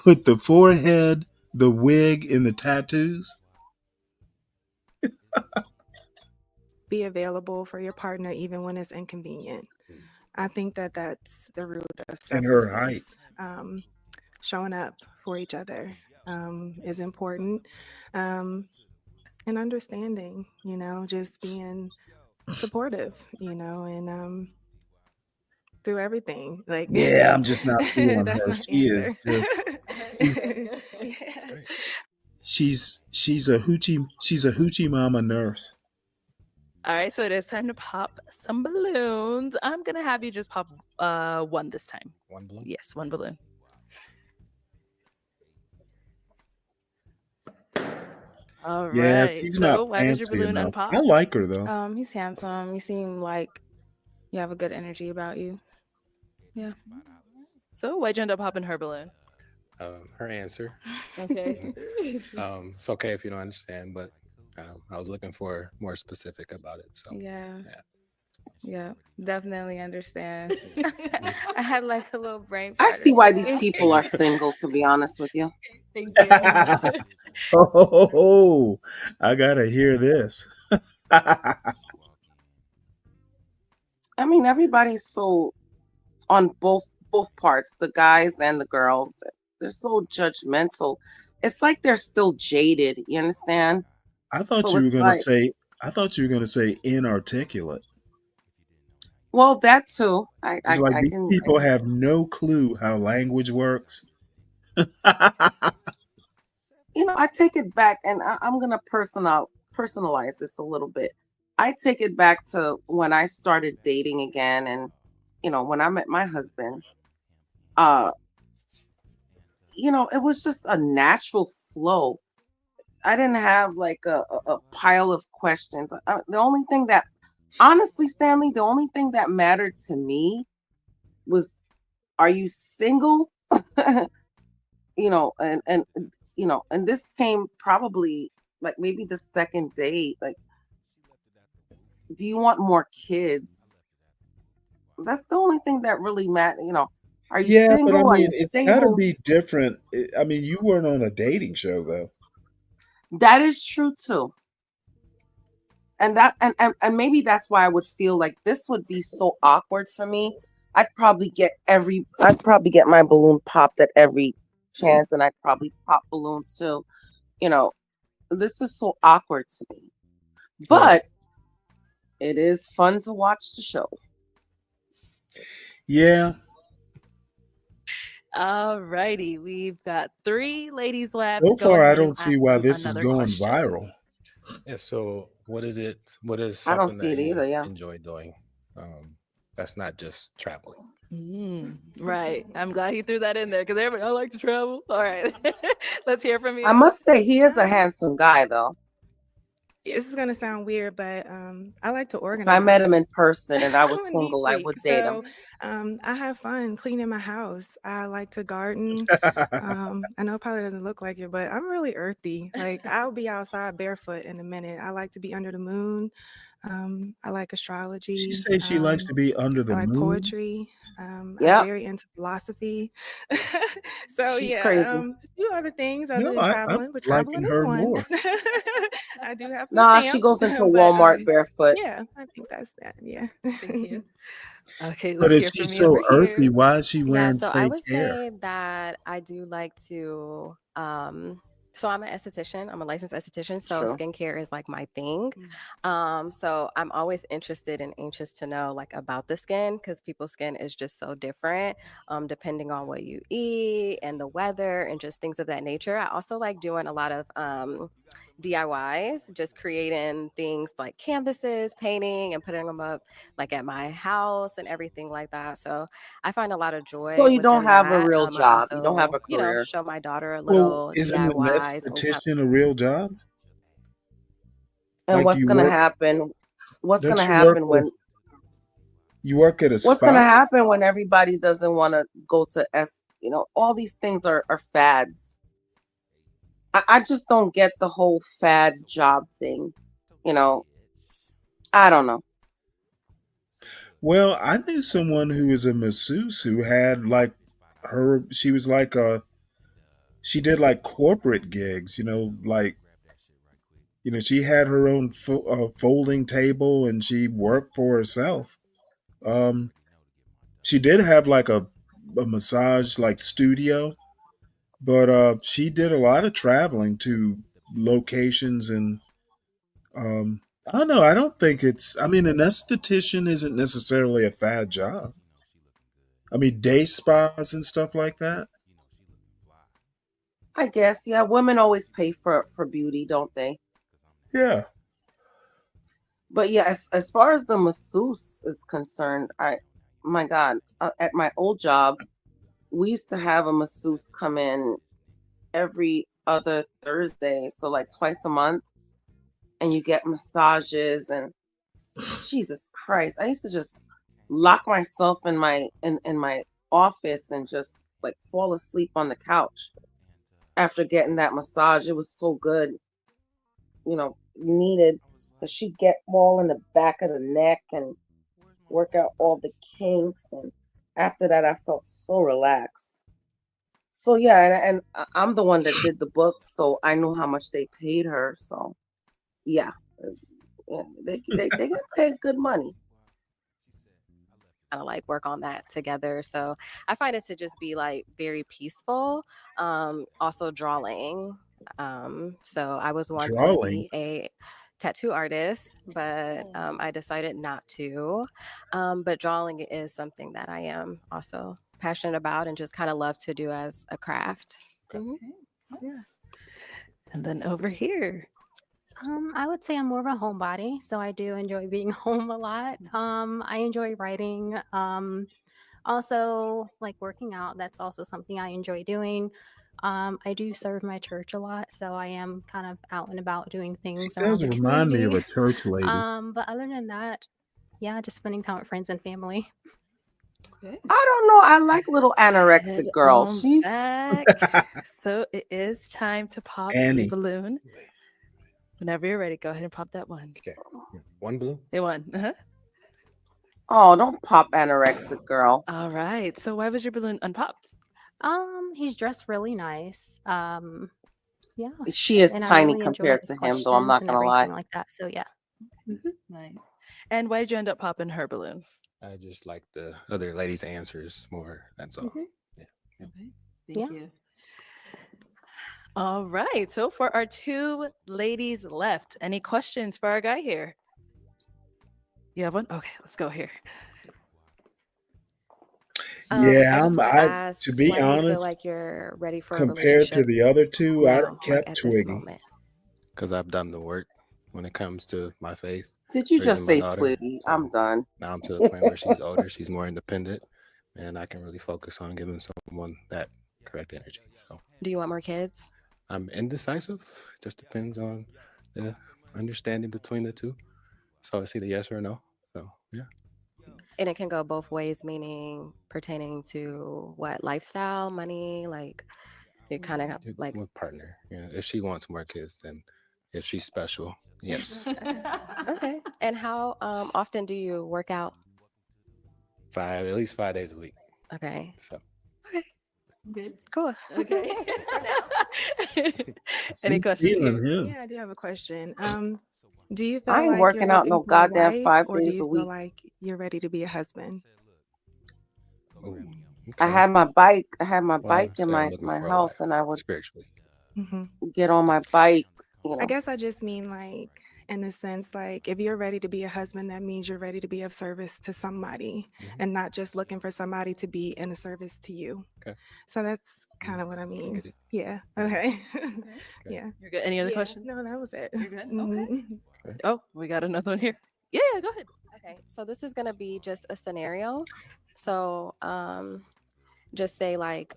with the forehead, the wig, and the tattoos. be available for your partner even when it's inconvenient. I think that that's the root of And her height. selflessness. Showing up for each other is important, and understanding. Just being supportive. And through everything, like Yeah, I'm just not feeling that's her. my She is answer. just. She's a hoochie mama nurse. All right, so it is time to pop some balloons. I'm gonna have you just pop one this time. One balloon? Yes, one balloon. All right. Yeah, she's So not why was your fancy balloon enough. unpopped? I like her though. He's handsome. You seem like you have a good energy about you. Yeah. So why'd you end up popping her balloon? Her answer. Okay. It's okay if you don't understand, but I was looking for more specific about it. So Yeah, definitely understand. I had like a little brain. I fart see or why these something. people are single, to be honest with you. Thank you. Oh, I gotta hear this. I mean, everybody's so on both parts, the guys and the girls. They're so judgmental. It's like they're still jaded. You understand? I thought So you were it's gonna like, say. I thought you were gonna say inarticulate. well, that too. I It's like I these can. people have no clue how language works. I take it back, and I'm gonna personalize this a little bit. I take it back to when I started dating again, and when I met my husband. It was just a natural flow. I didn't have like a pile of questions. The only thing that, honestly, Stanley, the only thing that mattered to me was, are you single? And this came probably like maybe the second date. Like, do you want more kids? That's the only thing that really matters. Are you Yeah, but I single? Are mean, you it's got to stable? be different. I mean, you weren't on a dating show though. That is true too. And that and maybe that's why I would feel like this would be so awkward for me. I'd probably get my balloon popped at every chance, and I'd probably pop balloons too. This is so awkward to me. But it is fun to watch the show. Yeah. All righty, we've got 3 ladies left. So Go far, I ahead and don't see ask why them this is another going question. viral. Yeah. So what is it? What is I don't something see that it you either. Yeah. enjoy doing? That's not just traveling. Right. I'm glad you threw that in there because everybody, I like to travel. All right. Let's hear from you. I must say he is a handsome guy, though. This is gonna sound weird, but I like to If organize. I met him in person and I was I'm a neat single, I freak, would date him. so I have fun cleaning my house. I like to garden. I know it probably doesn't look like it, but I'm really earthy. Like, I'll be outside barefoot in a minute. I like to be under the moon. I like She astrology. says she likes to be under I the like moon. poetry. I'm Yep. very into philosophy. So She's yeah, crazy. a few other things other No, than I'm traveling, but liking traveling is her one. more. I do have some Nah, she stamps, goes into but Walmart barefoot. yeah, I think that's that. Yeah. Thank you. Okay, But let's if hear she's from you so over earthy, here. why is she Yeah, wearing so I fake would hair? say that I do like to So I'm an esthetician. I'm a licensed esthetician. So Sure. skincare is like my thing. So I'm always interested and anxious to know like about the skin because people's skin is just so different, depending on what you eat and the weather and just things of that nature. I also like doing a lot of DIYs, just creating things like canvases, painting, and putting them up like at my house and everything like that. So I find a lot of So joy you don't within have a that. real I job. You don't have also, a career. show my daughter a Well, little isn't an DIYs and kind esthetician a real job? And Like what's you gonna work? happen? What's Don't gonna you work happen for? when? You work at a What's gonna spa? happen when everybody doesn't want to go to S? You know, all these things are fads. I just don't get the whole fad job thing. You know, I don't know. Well, I knew someone who was a masseuse who had like she was like she did like corporate gigs, like, she had her own folding table and she worked for herself. Um, she did have like a massage like studio, but she did a lot of traveling to locations and I don't know. I don't think I mean, an esthetician isn't necessarily a fad job. I mean, day spas and stuff like that. I guess, yeah, women always pay for beauty, don't they? Yeah. But yeah, as far as the masseuse is concerned, my God, at my old job, we used to have a masseuse come in every other Thursday, so like twice a month, and you get massages and Jesus Christ, I used to just lock myself in my office and just like fall asleep on the couch after getting that massage. It was so good, needed. But she'd get all in the back of the neck and work out all the kinks, and after that, I felt so relaxed. So yeah, and I'm the one that did the book, so I knew how much they paid her. So yeah, they get paid good money. kind of like work on that together. So I find it to just be like very peaceful. Also drawing. So I was once going to Drawing. be a tattoo artist, but I decided not to. But drawing is something that I am also passionate about and just kind of love to do as a craft. Yeah. And then over here. I would say I'm more of a homebody, so I do enjoy being home a lot. I enjoy writing. Also like working out. That's also something I enjoy doing. I do serve my church a lot, so I am kind of out and about doing She things around does the remind me of community. a church lady. But other than that, yeah, just spending time with friends and family. I don't know. I like little anorexic Head girl. on She's back. So it is time to pop the Annie. balloon. Whenever you're ready, go ahead and pop that one. Okay. One balloon. It won. Oh, don't pop anorexic girl. All right. So why was your balloon unpopped? He's dressed really nice. Yeah, She is and I tiny really enjoy compared his to him, though. I'm questions not and gonna lie. everything like that. So yeah. Nice. And why did you end up popping her balloon? I just like the other ladies' answers more. That's all. Yeah. Okay. Yeah. Thank you. All right. So for our two ladies left, any questions for our guy here? You have one? Okay, let's go here. I Yeah, just want to ask, to be why do you feel honest, like you're ready for a compared to relationship the other two, I now, like kept at this Twiggy. moment? Because I've done the work when it comes to my faith, Did you just raising my say daughter. Twiggy? I'm So done. now I'm to the point where she's older, she's more independent, and I can really focus on giving someone that correct energy. So Do you want more kids? I'm indecisive. Just depends on the understanding between the two. So it's either yes or no. So yeah. And it can go both ways, meaning pertaining to what lifestyle, money, like you kind of like. With partner. Yeah. If she wants more kids, then if she's special, yes. Okay. And how often do you work out? At least 5 days a week. Okay. So Good. Cool. Okay. Any She's questions feeling here? him. Yeah, I do have a question. Do you feel I ain't like working you're out no looking for a goddamn wife, 5 or do days you a feel week. like you're ready to be a husband? Ooh, I okay. had my bike. I had my Well, bike in say I'm looking my for a house, wife and I would. spiritually. get on my bike. You I know, guess I just mean like in a sense, like if you're ready to be a husband, that means you're ready to be of service to somebody and not just looking for somebody to be in a service to you. Okay. So that's kind of what I mean. get it. Yeah. Okay. Yeah. You're good. Any other Yeah, questions? No, that was it. You're good. Okay. Mhm. Oh, we got another one here. Yeah, go ahead. Okay, so this is gonna be just a scenario. So just say like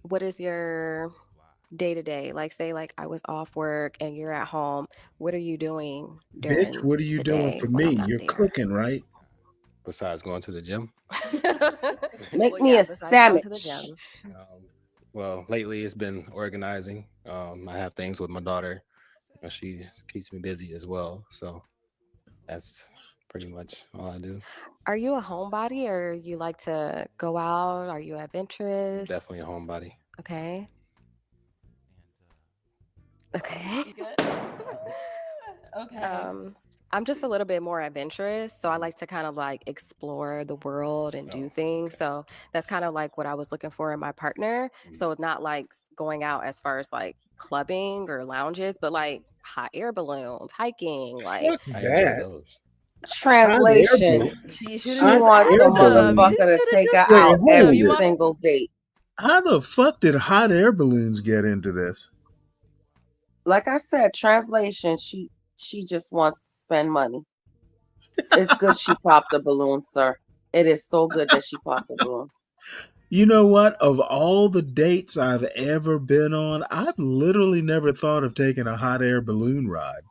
what is your day to day? Like say like I was off work and you're at home. What are you doing Bitch, during what are you the doing day for when I'm me? not You're there? cooking, right? Besides going to the gym. make Well, me yeah, a besides going to the sandwich. gym. Well, lately it's been organizing. I have things with my daughter. She keeps me busy as well. So that's pretty much all I do. Are you a homebody or you like to go out? Are you adventurous? Definitely a homebody. Okay. Okay. You good? Okay. I'm just a little bit more adventurous, so I like to kind of like explore the world and do things. So that's kind of like what I was looking for in my partner. So it's not like going out as far as like clubbing or lounges, but like hot air balloons, hiking, like Fuck I enjoy that. those. Hot air Translation: balloon. She She should have just wants a Air asked him. balloon. You motherfucker to should have take her just Wait, out asked him. hold every You it. want single date. How the fuck did hot air balloons get into this? Like I said, translation: she just wants to spend money. It's good she popped the balloon, sir. It is so good that she popped the balloon. You know what? Of all the dates I've ever been on, I've literally never thought of taking a hot air balloon ride.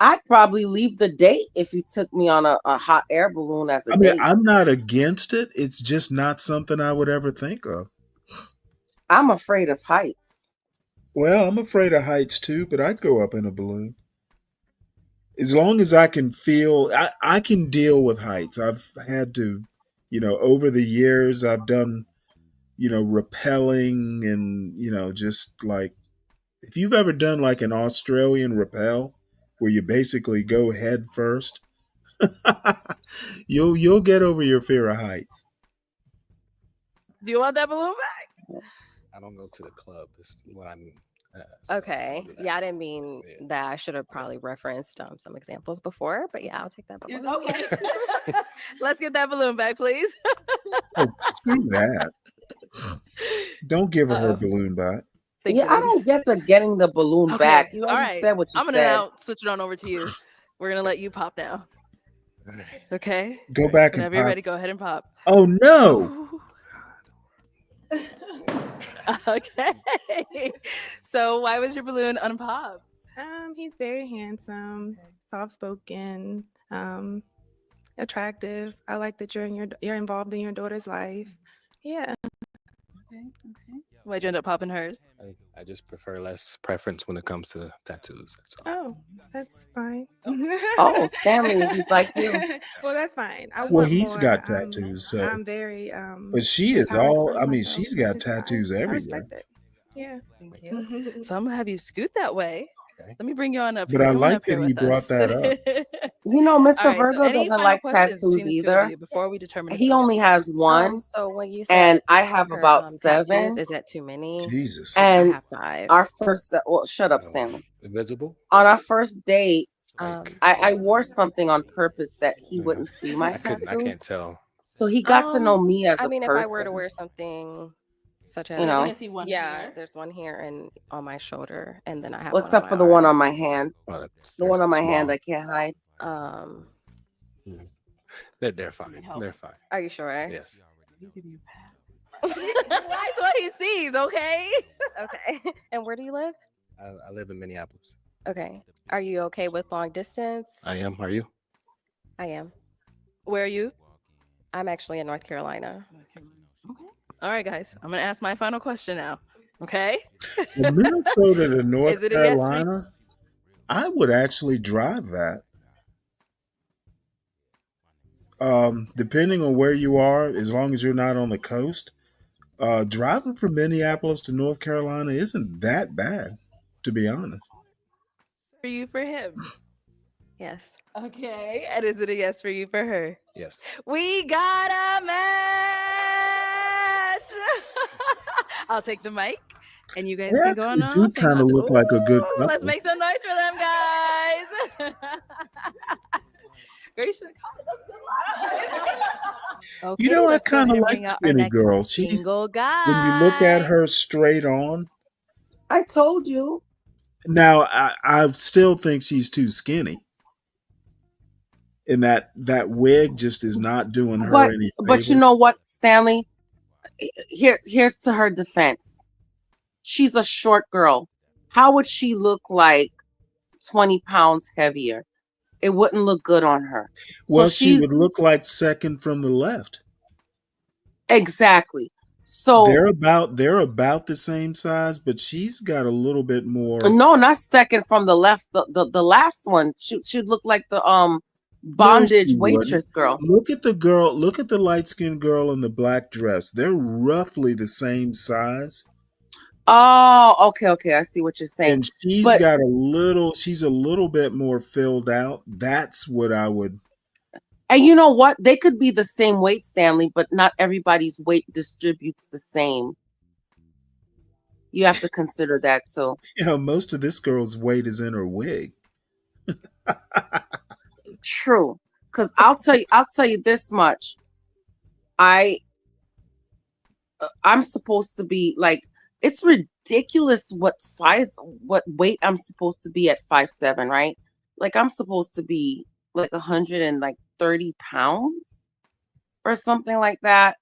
I'd probably leave the date if you took me on a hot air balloon as a I mean, date. I'm not against it. It's just not something I would ever think of. I'm afraid of heights. Well, I'm afraid of heights too, but I'd go up in a balloon. As long as I can feel, I can deal with heights. I've had to, over the years, I've done, rappelling and, just like, if you've ever done like an Australian rappel where you basically go head first, you'll get over your fear of heights. Do you want that balloon back? I don't go to the club. Is what I mean. okay. Yeah, I didn't mean that. I should have probably referenced some examples before, but yeah, I'll take that balloon. Okay. Let's get that balloon back, please. Oh, screw that. Don't give her her balloon back. Thank Yeah, you, I ladies. don't get the getting the balloon back. Okay. You All already right. said what you I'm gonna said. now switch it on over to you. We're gonna let you pop now. Okay. Go back and Whenever you're pop. ready, go ahead and pop. Oh no! Okay. So why was your balloon unpopped? He's very handsome, soft-spoken, attractive. I like that you're involved in your daughter's life. Yeah. Okay. Why'd you end up popping hers? I just prefer less preference when it comes to tattoos. That's all. Oh, that's fine. Oh, Stanley, he's like you. Well, that's fine. I Well, want he's more. got tattoos, so. I'm very But she that's is how I all. express I mean, myself. she's got It's fine. tattoos I everywhere. respect it. Yeah. Thank you. So I'm gonna have you scoot that way. Okay. Let me bring you on up But here. I Come on like up here that he with brought us. that up. Mr. All right, so Virgo any doesn't final like questions tattoos between the two of either. you before we determine? He only has one, So when you and said I have her about tattoos, 7. is that too many? Jesus. I And have 5. our first, well, shut up, Stanley. Invisible? On our first date, Like, I wore something on purpose that he wouldn't see my I can't tattoos. tell. So he got to know me as I a mean, if I were to person. wear something such You as, know. I can see one yeah, here. there's one here and on my shoulder, and then I have Well, one on except my for the one arm. on my hand. Well, The one on my small. hand I can't hide. They're fine. They're fine. Are you sure? Yes. That's what he sees. Okay. Okay. And where do you live? I live in Minneapolis. Okay. Are you okay with long distance? I am. Are you? I am. Where are you? I'm actually in North Carolina. All right, guys. I'm gonna ask my final question now. Okay. From Minnesota to North Is it a yes for you? Carolina, I would actually drive that. Depending on where you are, as long as you're not on the coast, driving from Minneapolis to North Carolina isn't that bad, to be honest. For you, for him. Yes. Okay. And is it a yes for you, for her? Yes. We got a match. I'll take the mic. And you guys They can go on actually do off. kind of look like a good Ooh, let's couple. make some noise for them, guys. Girl, you should have You know, I let's go kind ahead of and like bring out our skinny next girls. She's single when you look at guy. her straight on. I told you. Now, I still think she's too skinny, and that wig just is not doing her But any you favor. know what, Stanley? Here's to her defense. She's a short girl. How would she look like 20 pounds heavier? It wouldn't look good on her. So Well, she would she's look like second from the left. exactly. So They're about the same size, but she's got a little bit more. no, not second from the left. The last one should look like the No, bondage she wouldn't. waitress girl. Look at the girl. Look at the light skinned girl in the black dress. They're roughly the same size. Oh, okay. I see what you're saying. And she's But got she's a little bit more filled out. That's what I would. and you know what? They could be the same weight, Stanley, but not everybody's weight distributes the same. You have to consider that too. You know, most of this girl's weight is in her wig. True. Because I'll tell you this much. I'm supposed to be like, it's ridiculous what weight I'm supposed to be at 5'7", right? Like I'm supposed to be like 130 pounds or something like that.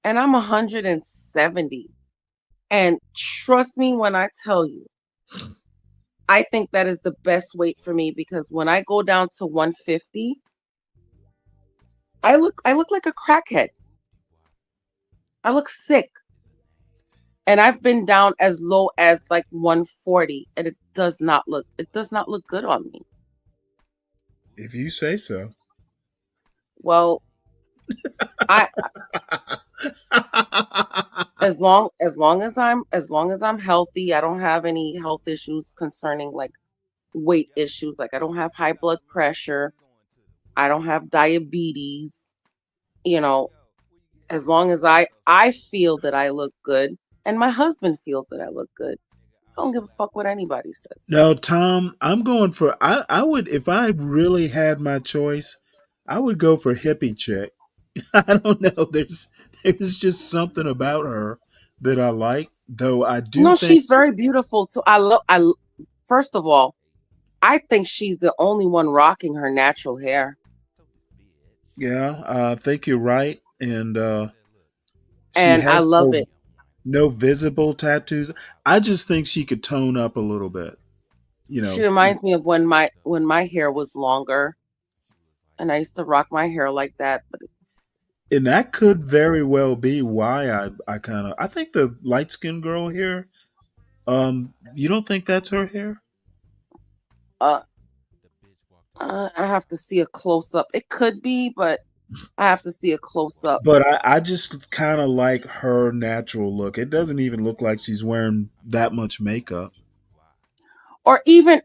And I'm 170. And trust me when I tell you, I think that is the best weight for me because when I go down to 150, I look like a crackhead. I look sick. And I've been down as low as like 140 and it does not look good on me. If you say so. Well, I as long as I'm healthy, I don't have any health issues concerning like weight issues. Like I don't have high blood pressure. I don't have diabetes. You know, as long as I feel that I look good and my husband feels that I look good. I don't give a fuck what anybody says. No, Tom, I'm going for I would if I really had my choice, I would go for hippie chick. I don't know. There's just something about her that I like, though I do No, think she's very beautiful too. First of all, I think she's the only one rocking her natural hair. yeah, I think you're right. And she And has I love it. no visible tattoos. I just think she could tone up a little bit. You She know, reminds me of when my hair was longer and I used to rock my hair like that. But and that could very well be why I think the light skinned girl here, you don't think that's her hair? I have to see a close up. It could be, but I have to see a close up. But I just kind of like her natural look. It doesn't even look like she's wearing that much makeup. Or even,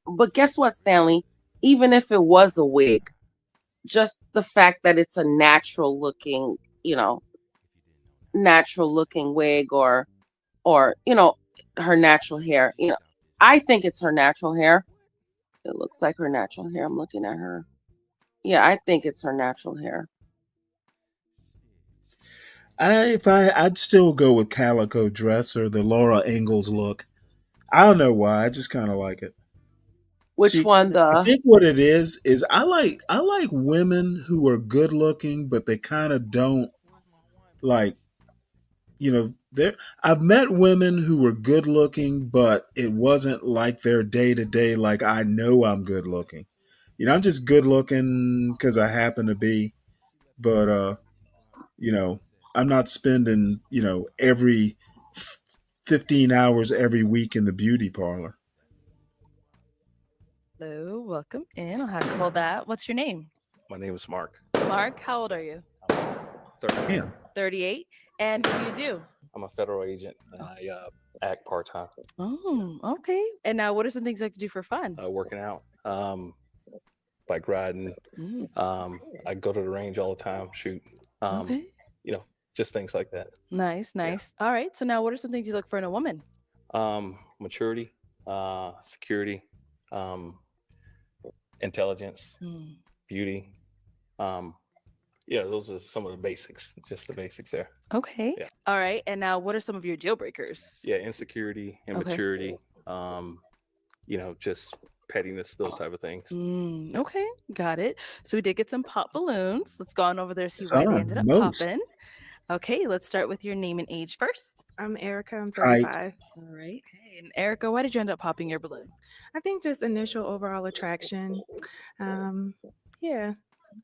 but guess what, Stanley? Even if it was a wig, just the fact that it's a natural looking wig or her natural hair. I think it's her natural hair. It looks like her natural hair. I'm looking at her. Yeah, I think it's her natural hair. I'd still go with calico dress or the Laura Ingalls look. I don't know why. I just kind of like it. Which See, one? I think what it is I like women who are good looking, but they kind of don't like, I've met women who were good looking, but it wasn't like their day to day. Like I know I'm good looking. I'm just good looking because I happen to be, but I'm not spending every 15 hours every week in the beauty parlor. Hello, welcome in. I'll have to hold that. What's your name? My name is Mark. Mark, how old are you? 30. 38. And what do you do? I'm a federal agent and I act part time. Oh, okay. And now what are some things you like to do for fun? Working out, bike riding. I go to the range all the time, shoot. Okay. Just things like that. Nice. All right. So now what are some things you look for in a woman? Maturity, security, intelligence, beauty. Those are some of the basics, just the basics there. Okay. Yeah. All right. And now, what are some of your deal breakers? Yeah, insecurity, immaturity, just pettiness, those type of things. Okay, got it. So we did get some pop balloons. Let's go on over there, see where they ended up most. popping. Okay, let's start with your name and age first. I'm Erica. I'm Height. 35. All right. Okay. And Erica, why did you end up popping your balloon? I think just initial overall attraction. Yeah.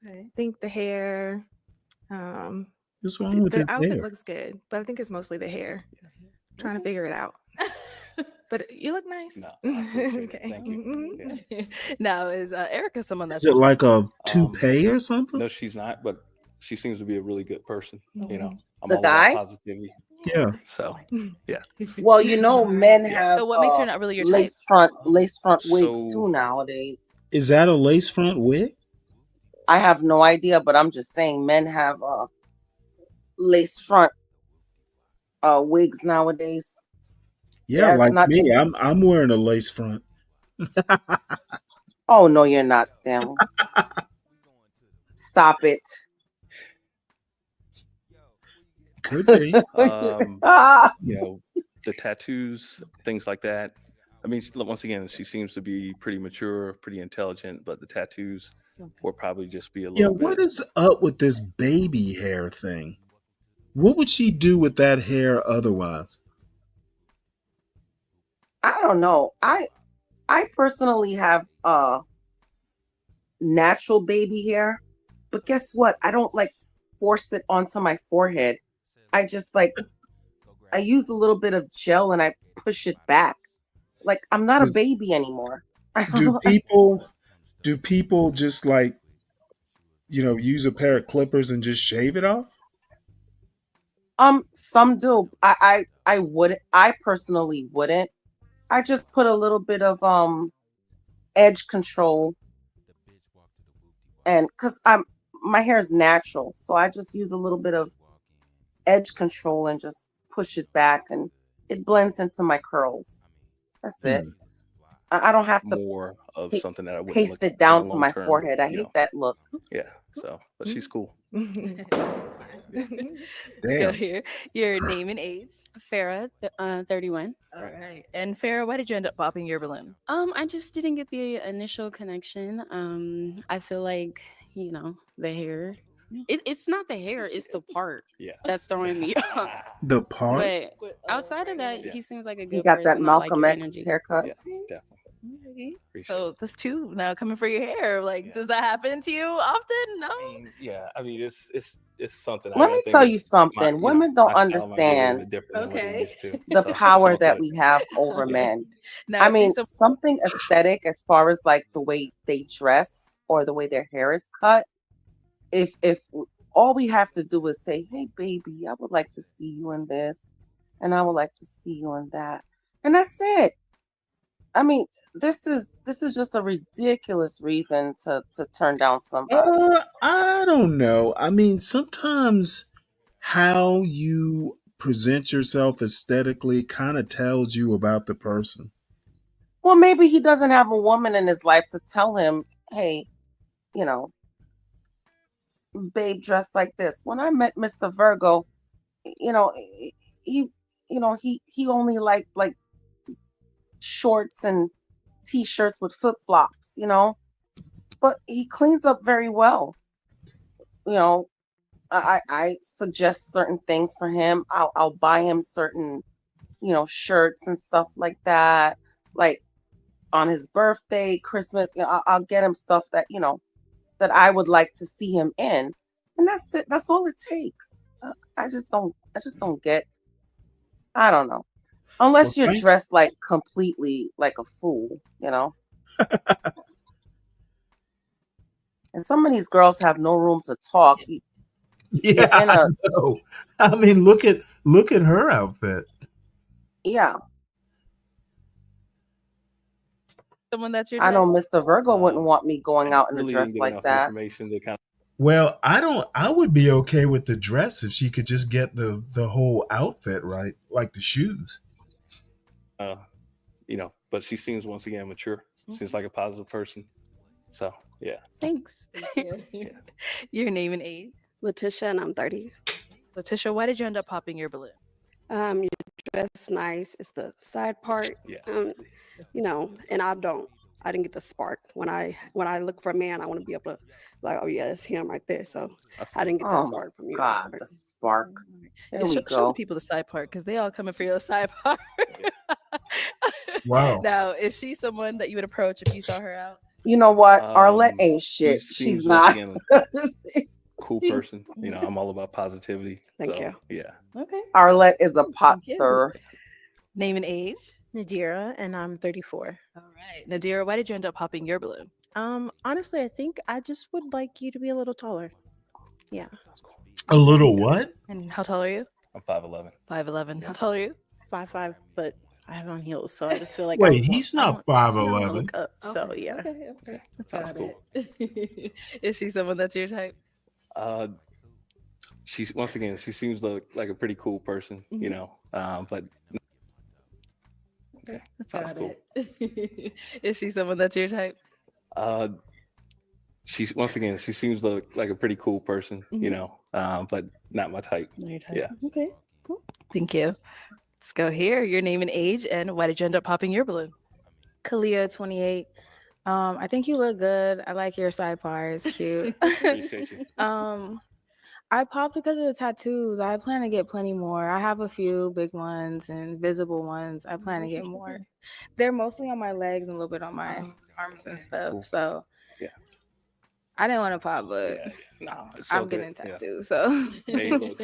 Okay. I think the hair. What's wrong with The his outfit hair? looks good, but I think it's mostly the hair. Trying to figure it out. But you look nice. No, I appreciate it. Okay. Thank you. Yeah. Now, is Erica someone that's Is it like a toupee or something? No, she's not, but she seems to be a really good person. I'm The all about guy? positivity. Yeah. So, yeah. Well, men have So what makes her not really your type? lace front wigs So- too nowadays. Is that a lace front wig? I have no idea, but I'm just saying men have lace front wigs nowadays. Yeah, it's like not me. just- I'm wearing a lace front. Oh no, you're not, Stanley. Stop it. Could be. Ah! The tattoos, things like that. I mean, once again, she seems to be pretty mature, pretty intelligent, but the tattoos will probably just be a Yeah, little what bit. is up with this baby hair thing? What would she do with that hair otherwise? I don't know. I personally have natural baby hair, but guess what? I don't like force it onto my forehead. I just I use a little bit of gel and I push it back. Like I'm not a baby anymore. Do people just use a pair of clippers and just shave it off? Some do. I wouldn't. I personally wouldn't. I just put a little bit of edge control, and because my hair is natural, so I just use a little bit of edge control and just push it back, and it blends into my curls. That's it. I don't have to More of something that I wouldn't paste look it down in the to my long term, forehead. I you hate know. that look. Yeah. So, but she's cool. Let's go here. Your name and age. Farah, 31. All right. And Farah, why did you end up popping your balloon? I just didn't get the initial connection. I feel like, the hair. It's not the hair, it's the part that's throwing me off. The part? But outside of that, he seems like a good You got that person. I like Malcolm your X energy. haircut. Definitely. So that's two now coming for your hair. Like, does that happen to you often? No. Yeah. I mean, it's something. Let me tell you something. Women don't understand Okay. the power that we have over men. Now, I mean, she's something aesthetic as far as like the way they dress or the way their hair is cut. If all we have to do is say, "Hey, baby, I would like to see you in this, and I would like to see you in that," and that's it. I mean, this is just a ridiculous reason to turn down somebody. I don't know. I mean, sometimes how you present yourself aesthetically kind of tells you about the person. Well, maybe he doesn't have a woman in his life to tell him, "Hey, babe, dressed like this." When I met Mr. Virgo, he only liked like shorts and t-shirts with flip-flops, but he cleans up very well. I suggest certain things for him. I'll buy him certain, shirts and stuff like that. Like on his birthday, Christmas, I'll get him stuff that, that I would like to see him in. And that's it. That's all it takes. I just don't get, I don't know. Unless you're dressed like completely like a fool, And some of these girls have no room to talk. Yeah, I know. I mean, look at her outfit. Yeah. someone that's your I know type? Mr. Virgo wouldn't want me going out in a Really dress didn't get like enough that. information to kind Well, I would be okay with the dress if she could just get the whole outfit right, like the shoes. you know, but she seems once again mature. Seems like a positive person. So yeah. Thanks. Your name and age? Letitia, and I'm 30. Letitia, why did you end up popping your balloon? Your dress nice. It's the side part. Yeah. You know, and I didn't get the spark. When I look for a man, I want to be able to like, oh yeah, it's him right there. So I didn't get that Oh my spark from you. God, the spark. There we Show the go. people the side part because they all coming for your side part. Wow. Now, is she someone that you would approach if you saw her out? You know what? Arlette ain't shit. She She's seems not. once again a cool person. You know, I'm all about positivity. Thank so, you. Yeah. Okay. Arlette is a pot Thank you. stirrer. Name and age? Nadira, and I'm 34. All right. Nadira, why did you end up popping your balloon? Honestly, I think I just would like you to be a little taller. Yeah. A little what? And how tall are you? I'm 5'11". 5'11". How tall are you? 5'5", but I have on heels, so I just feel like Wait, he's not I wanna 5'11". look up. So yeah. Okay. That's cool. Is she someone that's your type? She's once again, she seems like a pretty cool person, you know. But okay, that's cool. Is she someone that's your type? She's once again, she seems like a pretty cool person, you know. But not my type. Not your type. Yeah. Okay. Cool. Thank you. Let's go here. Your name and age, and why did you end up popping your balloon? Kalia, 28. I think you look good. I like your side part. It's cute. Appreciate you. I popped because of the tattoos. I plan to get plenty more. I have a few big ones and visible ones. I plan to get more. They're mostly on my legs and a little bit on my arms and stuff. cool. So Yeah. I didn't want to pop, but No, it's all I'm getting good. Yeah. tattoos. So Hey, look,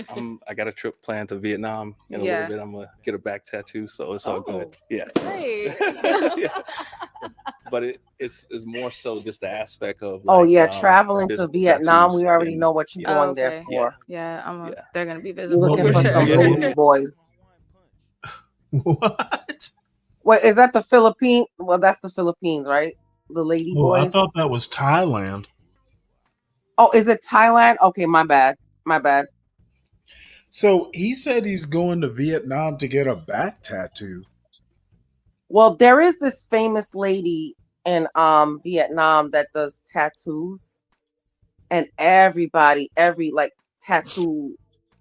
I got a trip planned to Vietnam in a Yeah. little bit. I'm gonna get a back tattoo, so it's all good. Yeah. Hey. Yeah. But it's more so just the aspect of Oh like, yeah, traveling to visible Vietnam. tattoos We already and- know what you're Oh, going there okay. for. Yeah, they're gonna be You're visible. looking for for sure. some baby boys. What? Wait, is that the Philippines? Well, that's the Philippines, right? The lady Oh, I boys. thought that was Thailand. Oh, is it Thailand? Okay, my bad. My bad. So he said he's going to Vietnam to get a back tattoo. Well, there is this famous lady in Vietnam that does tattoos, and every like tattoo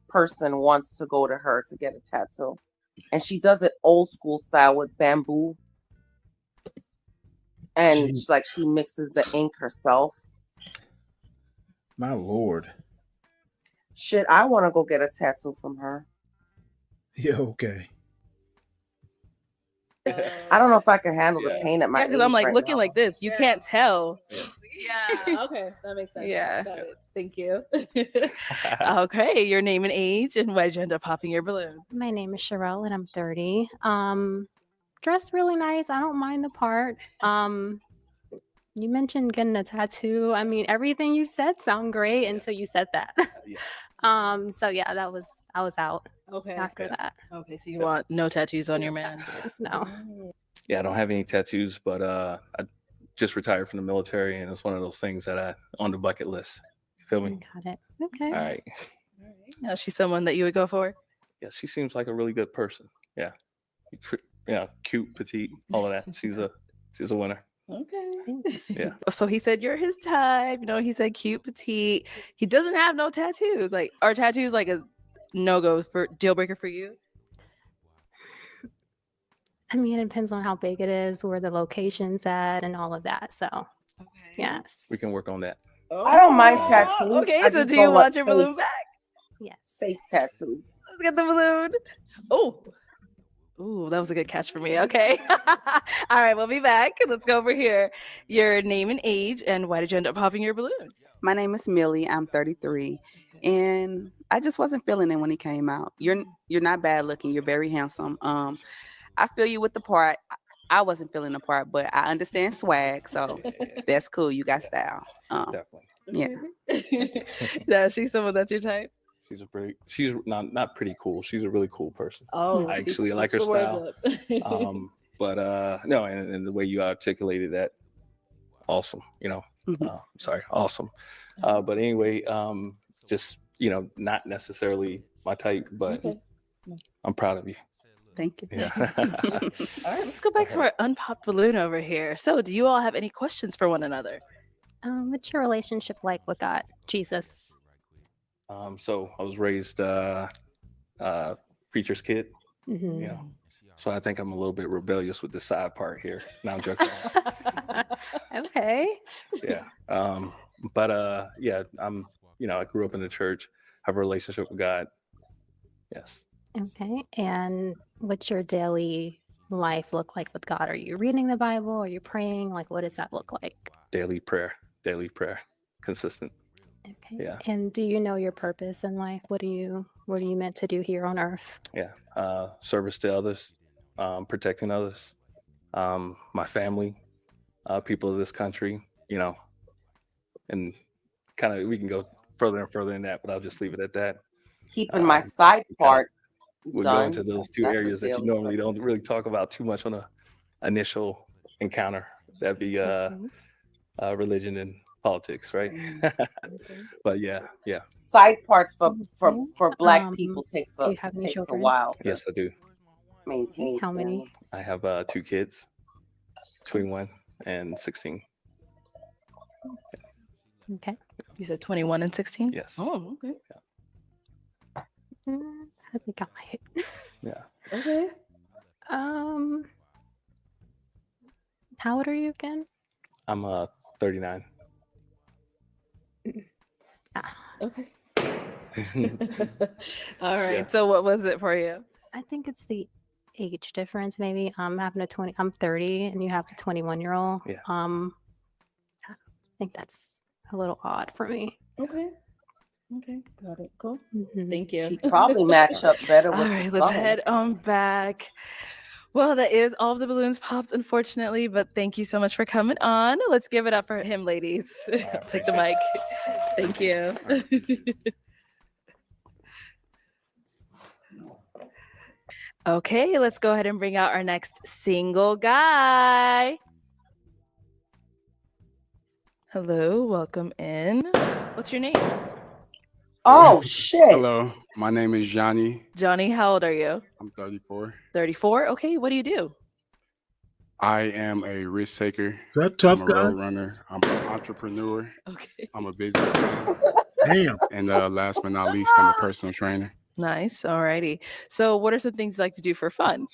person wants to go to her to get a tattoo, and she does it old school style with bamboo, and she mixes the ink herself. My lord. Shit, I want to go get a tattoo from her. Yeah, okay. I don't know if I can handle the pain at my Yeah, because I'm age like right looking now. like this. You can't tell. Yeah. Okay, that makes sense. Yeah. Got it. Thank you. Okay, your name and age, and why did you end up popping your balloon? My name is Sherelle and I'm 30. Dressed really nice. I don't mind the part. You mentioned getting a tattoo. I mean, everything you said sound great until you said that. So yeah, I was out. Okay. After that. Okay, so you want no tattoos on your man? Just no. Yeah, I don't have any tattoos, but I just retired from the military, and it's one of those things that I on the bucket list. You feel me? Got it. Okay. All right. Now she's someone that you would go for? Yeah, she seems like a really good person. Yeah. Yeah, cute, petite, all of that. She's a winner. Okay. Yeah. So he said you're his type. You know, he said cute, petite. He doesn't have no tattoos. Like, are tattoos like a no-go for deal breaker for you? I mean, it depends on how big it is, where the location's at, and all of that. So, yes. We can work on that. I don't mind tattoos. Okay, I so just do don't you want want your balloon face- back? Yes. Face tattoos. Let's get the balloon. Oh. Ooh, that was a good catch for me. Okay. All right, we'll be back. Let's go over here. Your name and age, and why did you end up popping your balloon? My name is Millie. I'm 33, and I just wasn't feeling it when he came out. You're not bad looking. You're very handsome. I feel you with the part. I wasn't feeling the part, but I understand swag, so that's cool. You got style. Definitely. Yeah. Yeah, she's someone that's your type. She's not pretty cool. She's a really cool person. Oh, I actually like her switch the style. words up. But no, and the way you articulated that, awesome. You know, sorry, awesome. But anyway, just not necessarily my type, but Okay. I'm proud of you. Thank you. Yeah. All right, let's go back to our unpopped balloon over here. So, do you all have any questions for one another? What's your relationship like with God, Jesus? So I was raised preacher's kid, Mhm. you know. So I think I'm a little bit rebellious with the side part here. Now I'm joking. Okay. Yeah. But yeah, I grew up in the church, have a relationship with God. Yes. Okay. And what's your daily life look like with God? Are you reading the Bible? Are you praying? Like, what does that look like? Daily prayer, consistent. Okay. Yeah. And do you know your purpose in life? What are you meant to do here on earth? Yeah. Service to others, protecting others, my family, people of this country, and kind of we can go further and further in that, but I'll just leave it at that. Keeping my side part We'll go done. into those two That's a areas that you daily normally purpose. don't really talk about too much on a initial encounter. That'd be religion and politics, right? But yeah. Side parts for Black people takes do a you have any takes a children? while to Yes, I do. maintain. How many? family. I have 2 kids, 21 and 16. Okay. You said 21 and 16? Yes. Oh, okay. I think I might. Yeah. Okay. How old are you again? I'm 39. Okay. All right. Yeah. So, what was it for you? I think it's the age difference. Maybe I'm 30 and you have a 21-year-old. Yeah. I think that's a little odd for me. Okay. Okay. Got it. Cool. Mhm. Thank you. She probably match up better All with right, the let's son. head on back. Well, that is all of the balloons popped, unfortunately, but thank you so much for coming on. Let's give it up for him, ladies. Take the mic. Thank you. Okay, let's go ahead and bring out our next single guy. Hello, welcome in. What's your name? Oh shit. Hello, my name is Johnny. Johnny, how old are you? I'm 34. 34. Okay, what do you do? I am a risk taker. Is that tough I'm a guy? road runner. I'm an entrepreneur. Okay. I'm a businessman. Damn. And last but not least, I'm a personal trainer. Nice. All righty. So, what are some things you like to do for fun?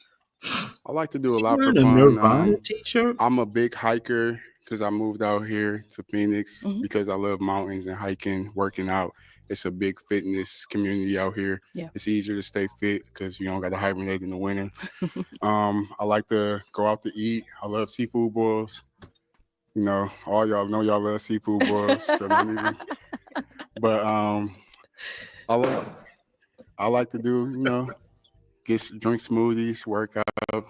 I like to do a She lot for wearing a fun. Nirvana t-shirt? I'm a big hiker because I moved out here to Phoenix Mhm. because I love mountains and hiking, working out. It's a big fitness community out here. Yeah. It's easier to stay fit because you don't got to hibernate in the winter. I like to go out to eat. I love seafood boils. All y'all know y'all love seafood boils. So don't even. But I like to do, drink smoothies, work out.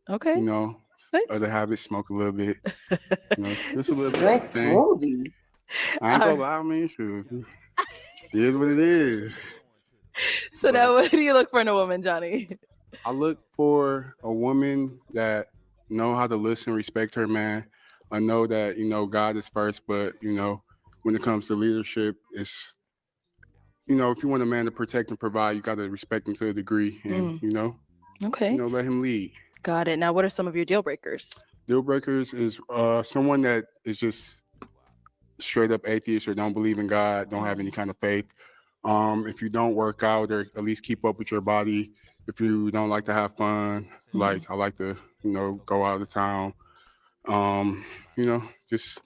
Okay. Nice. Other habits, smoke a little bit. Just a little Drink bit. Thing. smoothie. I ain't gonna lie, I mean, sure. It is what it is. So now, what do you look for in a woman, Johnny? I look for a woman that know how to listen, respect her man. I know that, God is first, but, when it comes to leadership, it's, if you want a man to protect and provide, you got to respect him to a degree and, Okay. let him lead. Got it. Now, what are some of your deal breakers? Deal breakers is someone that is just straight up atheist or don't believe in God, don't have any kind of faith. If you don't work out or at least keep up with your body, if you don't like to have fun, like I like to, go out of town. Just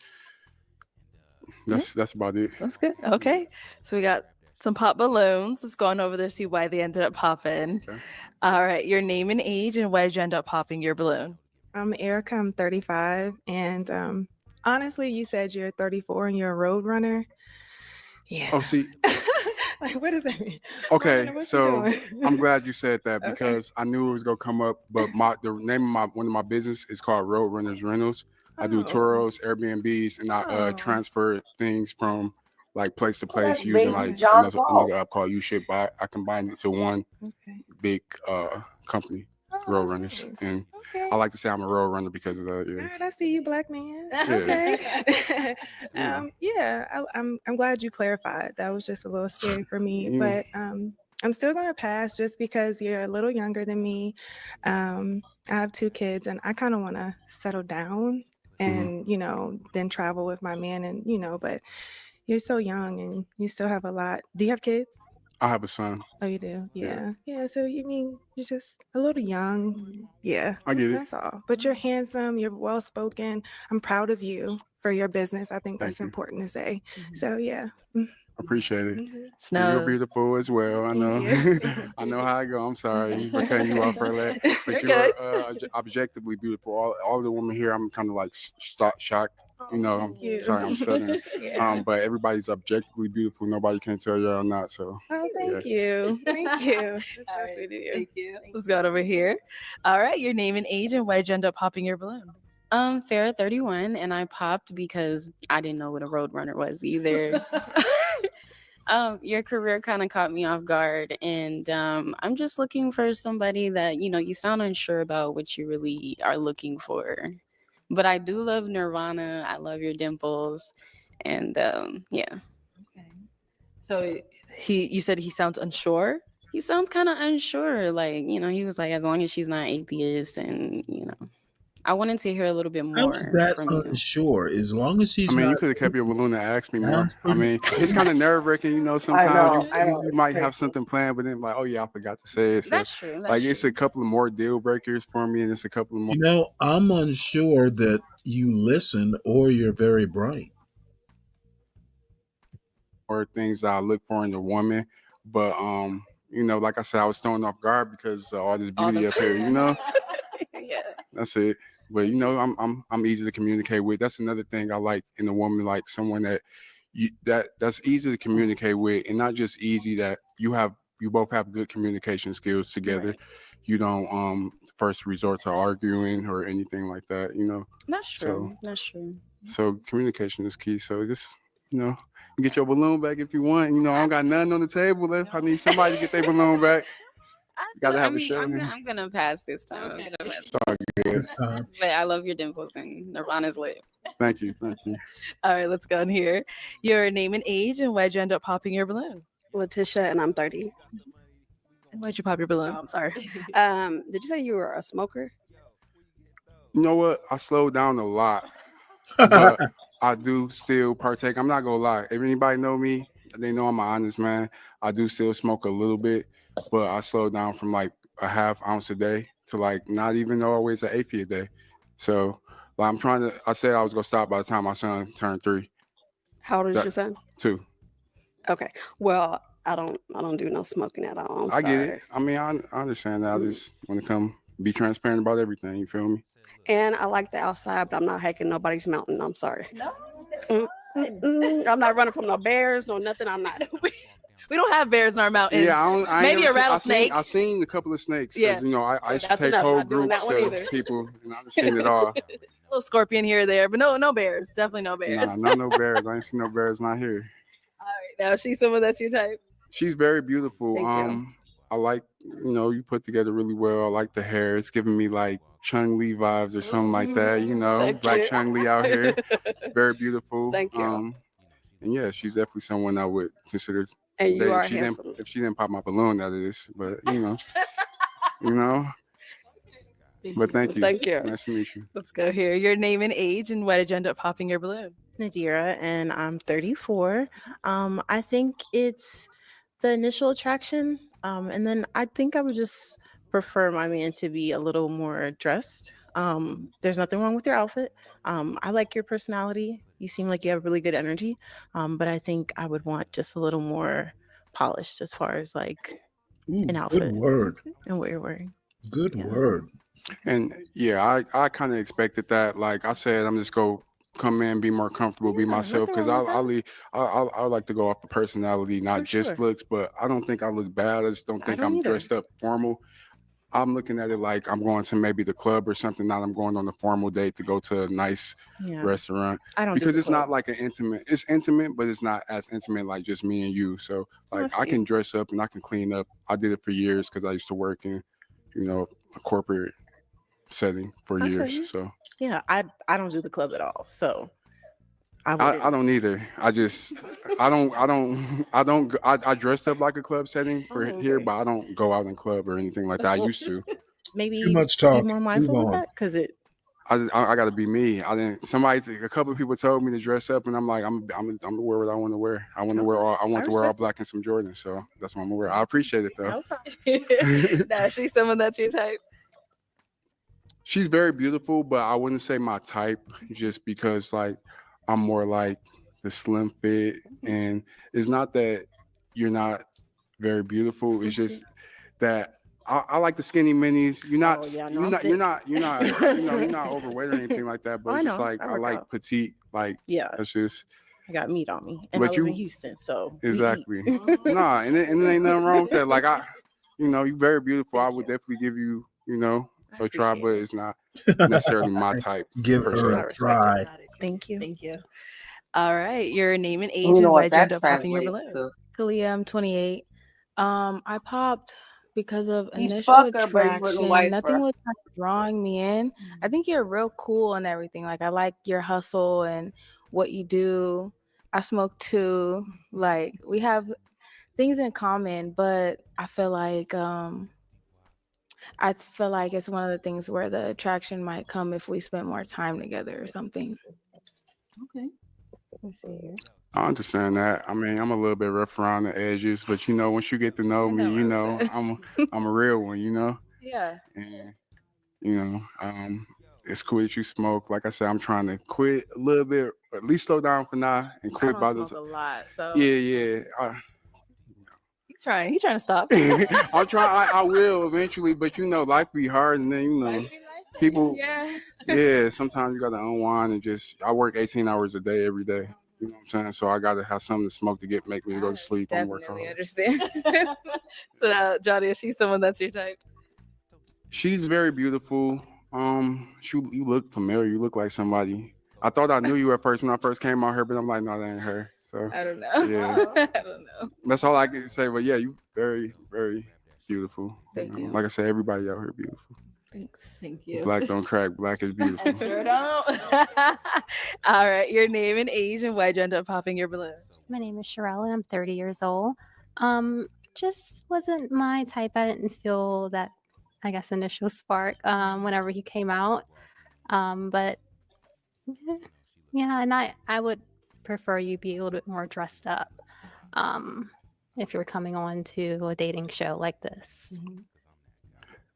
that's about it. That's good. Okay. So we got some pop balloons. Let's go on over there, see why they ended up popping. Okay. All right. Your name and age, and why did you end up popping your balloon? I'm Erica. I'm 35. And honestly, you said you're 34 and you're a road runner. Yeah. Oh, see. Like, what does that mean? Okay, What you so doing? I'm glad you said that Okay. because I knew it was gonna come up. But the name of one of my business is called Road Runners Rentals. I do Oh. tours, Airbnbs, and I Oh. transfer things from like place to Oh, place that's using baby like John another Paul. app called UShip. But I combined it to one Okay. big company, Oh, Road that's Runners, nice. and Okay. I like to say I'm a road runner because of that. All Yeah. right, I see you, black man. Yeah. Okay. Yeah. I'm glad you clarified. That was just a little scary for me. Yeah. But I'm still gonna pass just because you're a little younger than me. I have 2 kids, and I kind of want to settle down and then travel with my man, and but you're so young and you still have a lot. Do you have kids? I have a son. Oh, you do? Yeah. Yeah. So you mean you're just a little young. Yeah. I get it. That's all. But you're handsome, you're well spoken. I'm proud of you for your business. I think that's important to say. So yeah. Appreciate it. Mhm. And Snow. you're beautiful as well. I know. you. I know how I go. I'm sorry for cutting you off for that. But You're you're good. objectively beautiful. All the women here, I'm kind of like shocked. I'm Thank you. sorry, I'm stuttering. Yeah. But everybody's objectively beautiful. Nobody can tell you I'm not. So Oh, yeah. thank you. Thank you. That's so All right, sweet of you. thank you. Let's go on over here. All right, your name and age, and why did you end up popping your balloon? Farrah 31, and I popped because I didn't know what a roadrunner was either. Your career kind of caught me off guard, and I'm just looking for somebody that you sound unsure about what you really are looking for. But I do love Nirvana. I love your dimples, and yeah. So you said he sounds unsure. He sounds kind of unsure. Like, he was like, as long as she's not atheist, and I wanted to hear a little bit How more is that from you. unsure? As long as he's I mean, you not. could have kept your balloon and asked me more. Sounds I mean, it's kind of nerve wracking, sometimes I know. you It's might have crazy. something planned, but then like, oh yeah, I forgot to say it. So That's true. like, That's it's true. a couple of more deal breakers for me, and it's a couple of more. I'm unsure that you listen or you're very bright. Or things that I look for in a woman. But like I said, I was thrown off guard because all this All beauty the- up here, Yeah. That's it. But I'm easy to communicate with. That's another thing I like in a woman, like someone that that's easy to communicate with, and not just easy, that you both have good communication skills together. Right. You don't first resort to arguing or anything like that, That's true. So That's true. so communication is key. So just you get your balloon back if you want. I don't got nothing on the table. If I need somebody to get their balloon back, gotta have a show. I'm gonna pass this time. Okay. I'm gonna pass. Sorry, guys. But I love your dimples, and Nirvana's lit. Thank you. All right, let's go in here. Your name and age, and why did you end up popping your balloon? Letitia, and I'm 30. And why'd you pop your balloon? Oh, I'm sorry. Did you say you were a smoker? You know what? I slowed down a lot, but I do still partake. I'm not gonna lie. If anybody know me, they know I'm an honest man. I do still smoke a little bit, but I slowed down from like a half ounce a day to like not even always an eighth a day. So like I said I was gonna stop by the time my son turned 3. How old is That- your son? 2. Okay. Well, I don't do no smoking at all. I'm I get sorry. it. I mean, I understand that. I just want to come be transparent about everything. You feel me? And I like the outside, but I'm not hiking nobody's mountain. I'm sorry. No, I'm not running from no bears, no nothing. I'm not. we don't have bears in our mountains. Yeah, I ain't Maybe never a rattlesnake. I seen a couple of snakes. Yeah. I used to That's take enough. whole Not doing groups that one of either. people, and I've seen it all. A little scorpion here or there, but no bears. Definitely no bears. No bears. I ain't seen no bears not here. All right, now she's someone that's your type. She's very beautiful. Thank you. I like, you put together really well. I like the hair. It's giving me like Chung Li vibes or something like that. Thank Black you. Chung Li out here. Very beautiful. Thank you. And yeah, she's definitely someone I would consider. And you dating. are If she didn't- handsome. If she didn't pop my balloon out of this, but you know. But thank you. Thank you. Nice to meet you. Let's go here. Your name and age, and why did you end up popping your balloon? Nadira, and I'm 34. I think it's the initial attraction, and then I think I would just prefer my man to be a little more dressed. There's nothing wrong with your outfit. I like your personality. You seem like you have really good energy, but I think I would want just a little more polished as far as like an outfit Good word. and what you're wearing. Good word. And yeah, I kind of expected that. Like I said, I'm just go come in, be more comfortable, be myself, because I like to go off the personality, not just sure. looks. But I don't think I look bad. I just don't think don't I'm either. dressed up formal. I'm looking at it like I'm going to maybe the club or something. Not I'm going on a formal date to go to a nice Yeah. restaurant. I don't do because the it's not club. like an intimate. It's intimate, but it's not as intimate like just me and you. So like I can dress up and I can clean up. I did it for years because I used to work in, a corporate setting for I feel years. you. So Yeah, I don't do the club at all. So I don't either. I dressed up like a club setting for Oh, here, okay. but I don't go out in club or anything like that. I used to. Maybe Too much be talk. more Move mindful with on. that because it. I got to be me. A couple of people told me to dress up, and I'm like, I'm gonna wear what I want to wear. I want to wear all. I want to wear all respect black and some Jordans, so that's what I'm gonna wear. I appreciate it though. No problem. Now she's someone that's your type. She's very beautiful, but I wouldn't say my type just because like I'm more like the slim fit, and it's not that you're not very beautiful. It's just that I like the skinny minis. You're not Oh, yeah, no, you're I'm not thick. you're not you're not you know you're not overweight or anything like that. But I it's just know. like I I work like out. petite. Like Yeah. that's just I got meat on me, and I But live in you- Houston, so we eat. exactly. Nah, and it ain't nothing wrong with that. Like you're very beautiful. I would definitely give you a try, but it's not necessarily my type. Give per her se. a try. Thank you. Thank you. All right, your name and age You and know why what you that end up popping your translates balloon. to? Kalia, I'm 28. I popped because of You initial fuck her, but you wouldn't attraction. wife Nothing her. was kind of drawing me in. I think you're real cool and everything. Like I like your hustle and what you do. I smoke too. Like we have things in common, but I feel like it's one of the things where the attraction might come if we spend more time together or something. Okay. Let's see here. I understand that. I mean, I'm a little bit rough around the edges, but once you get to know me, I'm a real one, Yeah. And it's cool that you smoke. Like I said, I'm trying to quit a little bit, or at least slow down for now and I quit don't by smoke the a lot, so yeah. He's trying to stop. I'm trying. I will eventually, but life be hard, and then people. Yeah. Sometimes you gotta unwind and just. I work 18 hours a day every day. You know what I'm saying? So I gotta have something to smoke to make me go to sleep. I'm working Definitely hard. understand. So now, Johnny, is she someone that's your type? She's very beautiful. You look familiar. You look like somebody. I thought I knew you at first when I first came out here, but I'm like, no, that ain't her. So I don't know. Yeah, I don't know. that's all I can say. But yeah, you very, very beautiful. Thank you. Like I said, everybody out here beautiful. Thanks. Thank you. Black don't crack. Black is beautiful. Sure don't. All right, your name and age and why'd you end up popping your balloon? My name is Sherelle and I'm 30 years old. Just wasn't my type. I didn't feel that, I guess, initial spark whenever he came out. But yeah, and I would prefer you be a little bit more dressed up if you're coming on to a dating show like this.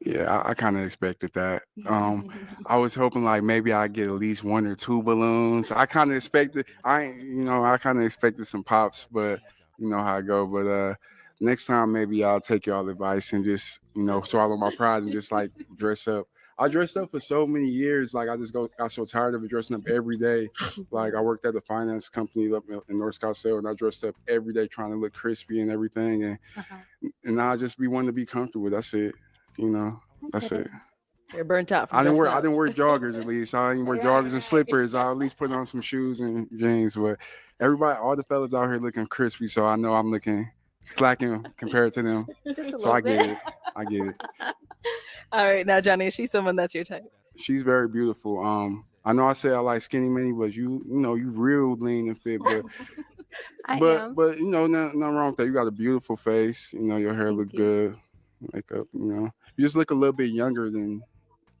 Yeah, I kind of expected that. I was hoping like maybe I'd get at least 1 or 2 balloons. I kind of expected. I kind of expected some pops, but you know how I go. But next time maybe I'll take y'all advice and just swallow my pride and just like dress up. I dressed up for so many years. Like I just got so tired of it dressing up every day. Like I worked at a finance company up in North Scottsdale, and I dressed up every day trying to look crispy and everything. And now I just be wanting to be comfortable. That's it. That's it. You're burnt out. From I didn't dressing wear up. joggers at least. I didn't wear joggers and slippers. I at least put on some shoes and jeans. But all the fellas out here looking crispy, so I know I'm looking slacking compared to them. Just a So I little get bit. it. I get it. All right, now Johnny, is she someone that's your type? She's very beautiful. I know I say I like skinny mini, but you real lean and fit. But I but am. but nothing wrong with that. You got a beautiful face. Your hair look good. Makeup. You just look a little bit younger than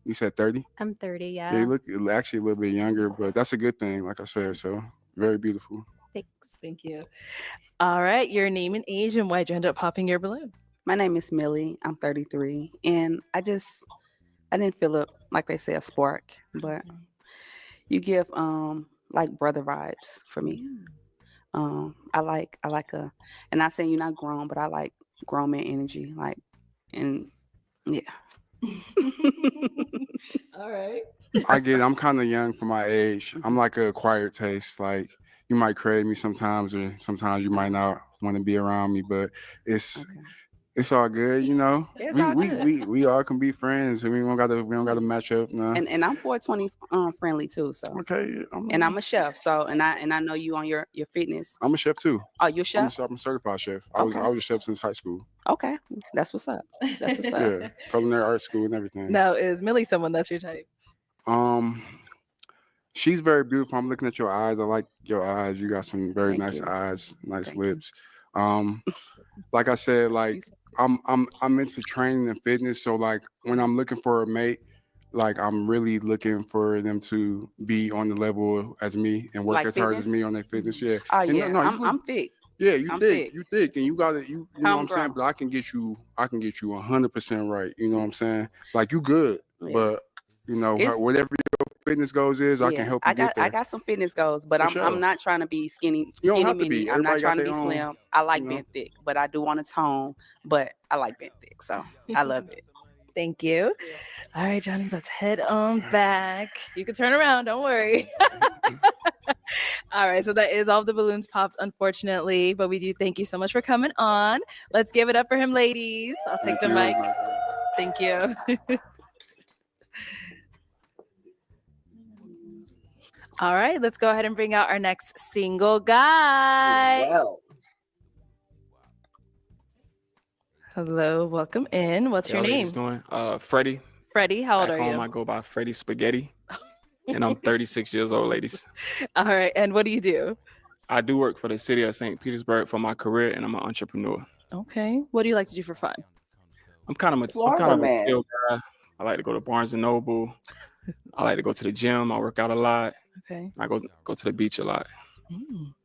you said. 30. I'm 30, Yeah, you yeah. look actually a little bit younger, but that's a good thing. Like I said, so very beautiful. Thanks. Thank you. All right, your name and age and why'd you end up popping your balloon? My name is Millie. I'm 33, and I didn't feel it like they say a spark, but you give like brother vibes for me. I like and not saying you're not grown, but I like grown man energy, like, and yeah. All right. I get it. I'm kind of young for my age. I'm like a acquired taste. Like you might crave me sometimes, or sometimes you might not want to be around me, but it's all good, It's all good. We all can be friends, and we don't gotta match up. No. And I'm 420 friendly too, so Okay, and I'm a chef, so and I know you on your fitness. I'm a chef too. Oh, you're a I'm chef? a certified chef. I was a chef since high school. Okay, that's what's up. That's what's up. Yeah, culinary art school and everything. Now, is Millie someone that's your type? she's very beautiful. I'm looking at your eyes. I like your eyes. You got some very Thank nice you. eyes, nice Thank you. lips. Like I said, like I'm into training and fitness. So like when I'm looking for a mate, like I'm really looking for them to be on the level as me and work Like as hard as fitness? me on their fitness. Yeah. Oh And yeah, you I'm thick. yeah, you I'm thick, thick. you thick, and you got it. You know what I'm saying. Homegrown. But I can get you 100% right. You know what I'm saying. Like you good, Yeah. but you know It's whatever your fitness goals is, I can yeah. help you get I there. got some fitness goals, but For I'm sure. not trying to be You don't skinny have to mini. be. I'm not Everybody got trying to their be own. slim. I like You know. being thick, but I do want to tone. But I like being thick, so I love it. Thank you. All right, Johnny, let's head on back. You can turn around, don't worry. All right, so that is all the balloons popped, unfortunately, but we do thank you so much for coming on. Let's give it up for him, ladies. I'll take the mic. Thank you. All right, let's go ahead and bring out our next single guy. Hello, welcome in. What's How your y'all name? ladies doing? Freddie. Freddie, how old Back are home, you? I go by Freddie Spaghetti, and I'm 36 years old, ladies. All right, and what do you do? I do work for the city of St. Petersburg for my career, and I'm an entrepreneur. Okay, what do you like to do for fun? I'm kind of a chill guy. I like to go to Barnes and Noble. I like to go to the gym. I work out a lot. Okay. I go to the beach a lot.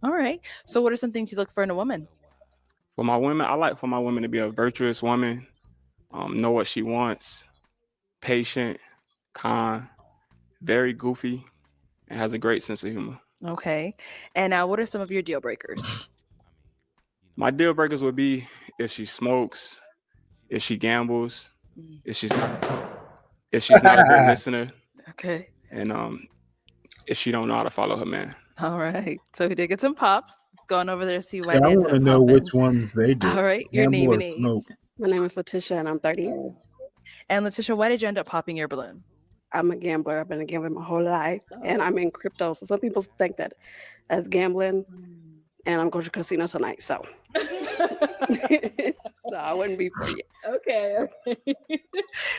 All right, so what are some things you look for in a woman? For my women, I like for my women to be a virtuous woman, know what she wants, patient, kind, very goofy, and has a great sense of humor. Okay, and now what are some of your deal breakers? My deal breakers would be if she smokes, if she gambles, if she's not a good listener, Okay. and if she don't know how to follow her man. All right, so we did get some pops. Let's go on over there, see why See, they I ended want to up know popping. which ones they do. All right, your Gamble name or and age. smoke. My name is Letitia, and I'm 30. And Letitia, why did you end up popping your balloon? I'm a gambler. I've been a gambler my whole life, and I'm in crypto. So some people think that that's gambling, and I'm going to casino tonight. So, so I wouldn't be for you. Okay.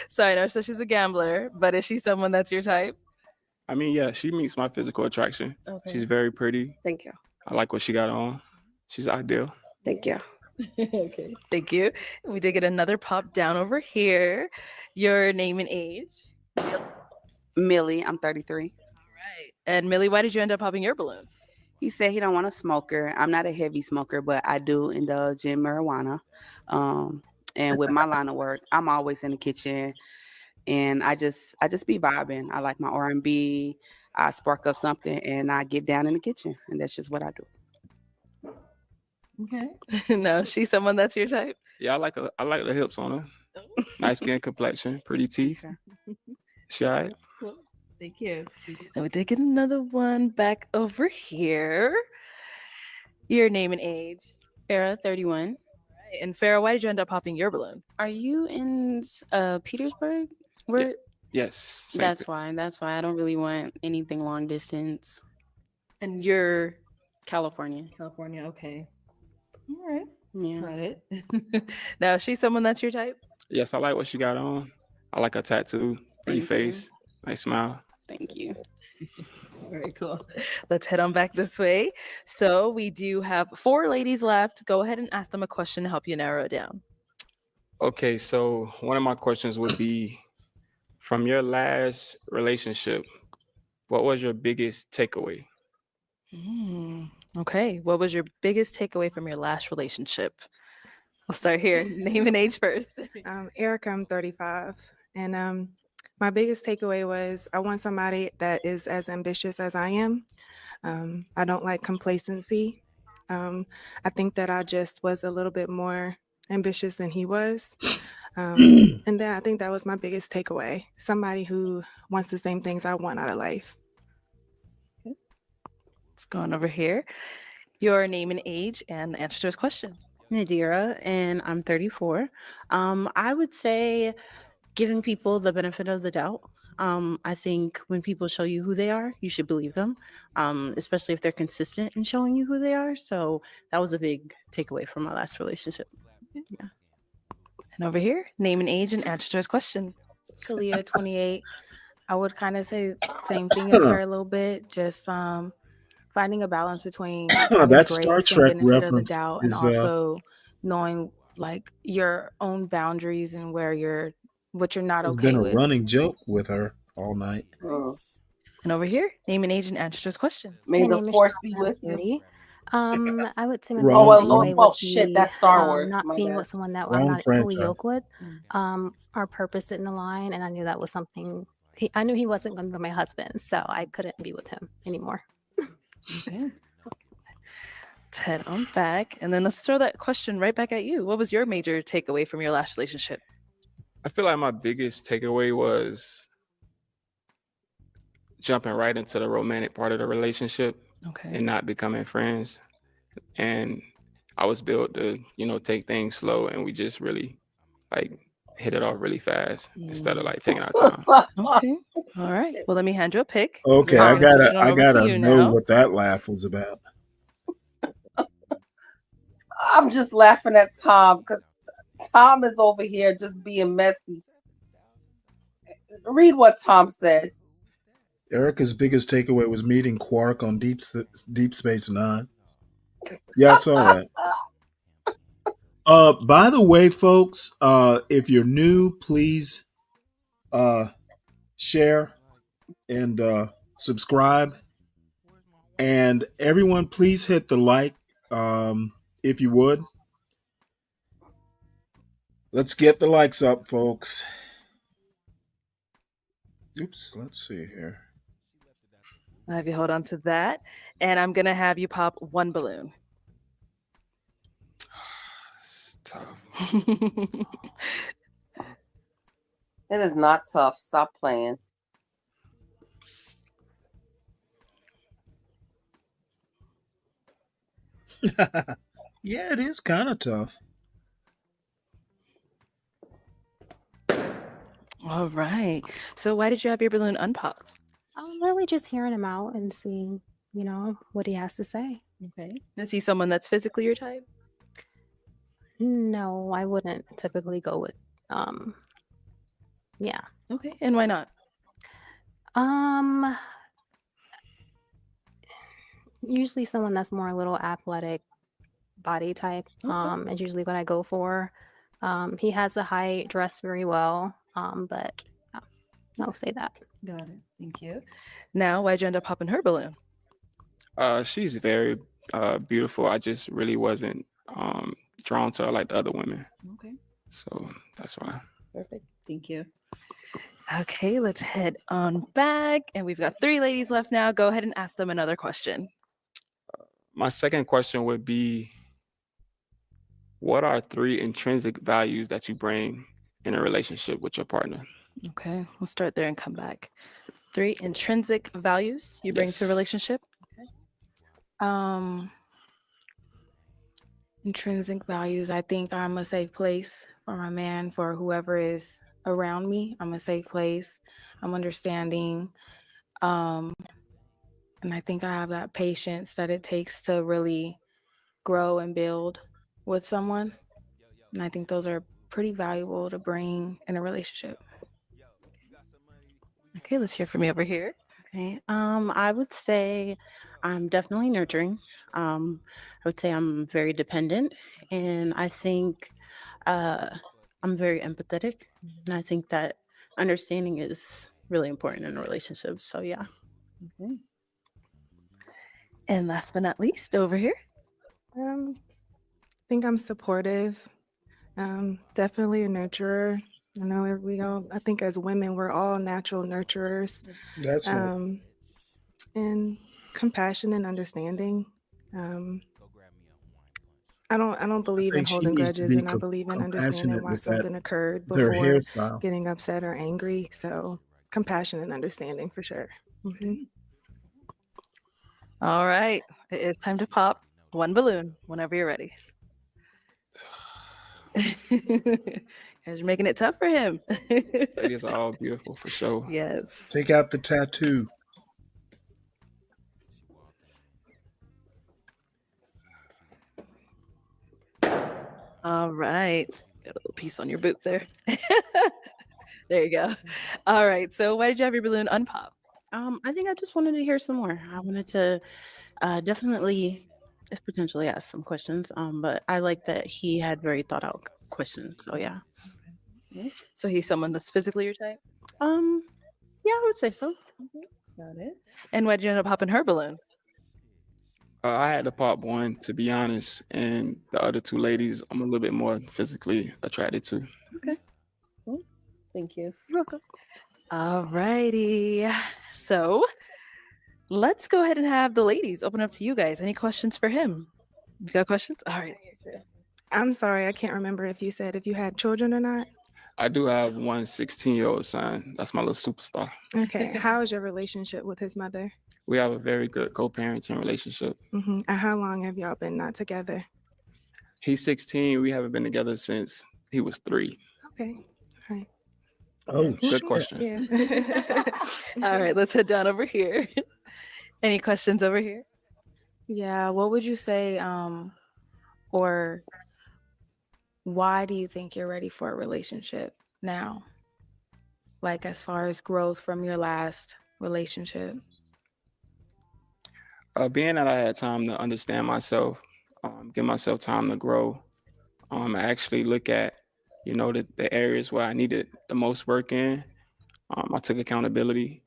So I know, so she's a gambler, but is she someone that's your type? I mean, yeah, she meets my physical attraction. Okay. She's very pretty. Thank you. I like what she got on. She's ideal. Thank you. Okay, thank you. We did get another pop down over here. Your name and age. Millie, I'm 33. Right. And Millie, why did you end up popping your balloon? He said he don't want a smoker. I'm not a heavy smoker, but I do indulge in marijuana. And with my line of work, I'm always in the kitchen, and I just be vibing. I like my R&B. I spark up something, and I get down in the kitchen, and that's just what I do. Okay. No, she's someone that's your type. Yeah, I like the hips on her. Nice skin complexion, pretty teeth. She all right? Cool. Thank you. And we did get another one back over here. Your name and age. Farrah, 31. Right. And Farrah, why did you end up popping your balloon? Are you in Petersburg? Where? Yes. same That's thing. why. That's why I don't really want anything long distance. And you're California. California, okay. All right. Yeah. Got it. Now, is she someone that's your type? Yes, I like what she got on. I like her tattoo, pretty Thank you. face, nice smile. Thank you. Very cool. Let's head on back this way. So we do have 4 ladies left. Go ahead and ask them a question to help you narrow it down. Okay, so one of my questions would be, from your last relationship, what was your biggest takeaway? Okay. What was your biggest takeaway from your last relationship? We'll start here. Name and age first. Erica, I'm 35. And my biggest takeaway was I want somebody that is as ambitious as I am. I don't like complacency. I think that I just was a little bit more ambitious than he was. And then I think that was my biggest takeaway. Somebody who wants the same things I want out of life. Let's go on over here. Your name and age and answer to his question. Nadira, and I'm 34. I would say giving people the benefit of the doubt. I think when people show you who they are, you should believe them, especially if they're consistent in showing you who they are. So that was a big takeaway from my last relationship. Yeah. And over here, name and age and answer to his question. Kalia, 28. I would kind of say same thing as her a little bit. Just finding a balance between having That Star grace and Trek benefit of the reference doubt, and is also knowing like your own boundaries and what you're not has been okay a with. running joke with her all night. And over here, name an age and answer this question. May My the name is force be Shana, I'm with you. 30. I would say my Wrong. biggest Oh, takeaway well, would shit, be that's Star Wars. not My being bad. with someone that I'm Wrong not fully franchise. yoked with. Our purpose didn't align, and I knew that was something. I knew he wasn't going to be my husband, so I couldn't be with him anymore. Okay. Ted, I'm back. And then let's throw that question right back at you. What was your major takeaway from your last relationship? I feel like my biggest takeaway was jumping right into the romantic part of the relationship Okay. and not becoming friends. And I was built to, take things slow, and we just really like hit it off really fast instead of like taking our time. Okay. All right. Well, let me hand you a pick. Okay, So I I'm gonna switch it on gotta over to you know now. what that laugh was about. I'm just laughing at Tom because Tom is over here just being messy. Read what Tom said. Erica's biggest takeaway was meeting Quark on Deep Space Nine. Yeah, I saw that. By the way, folks, if you're new, please share and subscribe. And everyone, please hit the like if you would. Let's get the likes up, folks. Oops, let's see here. I'll have you hold on to that. And I'm going to have you pop one balloon. It's tough. It is not tough. Stop playing. Yeah, it is kind of tough. All right. So why did you have your balloon unpopped? I'm really just hearing him out and seeing, what he has to say. Okay. Is he someone that's physically your type? No, I wouldn't typically go with, yeah. Okay. And why not? Usually someone that's more a little athletic body type. Is usually what I go for. He has a height, dressed very well. But I'll say that. Got it. Thank you. Now, why'd you end up popping her balloon? She's very beautiful. I just really wasn't drawn to her like the other women. Okay. So that's why. Perfect. Thank you. Okay, let's head on back. And we've got 3 ladies left now. Go ahead and ask them another question. My second question would be, what are 3 intrinsic values that you bring in a relationship with your partner? Okay, we'll start there and come back. 3 intrinsic values you bring to a Yes. relationship? Intrinsic values. I think I'm a safe place for my man, for whoever is around me. I'm a safe place. I'm understanding. And I think I have that patience that it takes to really grow and build with someone. And I think those are pretty valuable to bring in a relationship. Okay, let's hear from you over here. Okay. I would say I'm definitely nurturing. I would say I'm very dependent, and I think I'm very empathetic, and I think that understanding is really important in a relationship. So yeah. Okay. And last but not least, over here. I think I'm supportive. Definitely a nurturer. I think as women, we're all natural nurturers. That's right. And compassion and understanding. I don't believe in think she holding needs to grudges, be and I believe in understanding compassionate why with that, something occurred their before hairstyle. getting upset or angry. So compassion and understanding for sure. Mhm. All right, it is time to pop one balloon whenever you're ready. Guys, you're making it tough for him. Ladies are all beautiful for sure. Yes. Take out the tattoo. All right. Got a little piece on your boot there. There you go. All right. So why did you have your balloon unpop? I think I just wanted to hear some more. I wanted to definitely, if potentially, ask some questions. But I like that he had very thought out questions. So yeah. So he's someone that's physically your type? Yeah, I would say so. Got it. And why did you end up popping her balloon? I had to pop one, to be honest, and the other two ladies, I'm a little bit more physically attracted to. Okay. Cool. Thank you. You're welcome. All righty. So let's go ahead and have the ladies open up to you guys. Any questions for him? You got questions? All right. I'm sorry, I can't remember if you said if you had children or not. I do have one 16-year-old son. That's my little superstar. Okay. How is your relationship with his mother? We have a very good co-parenting relationship. And how long have y'all been not together? He's 16. We haven't been together since he was 3. Okay. All right. Oh, Good question. Yeah. All right, let's head down over here. Any questions over here? Yeah, what would you say, or why do you think you're ready for a relationship now? Like as far as growth from your last relationship? Being that I had time to understand myself, give myself time to grow, I actually look at, the areas where I needed the most work in. I took accountability.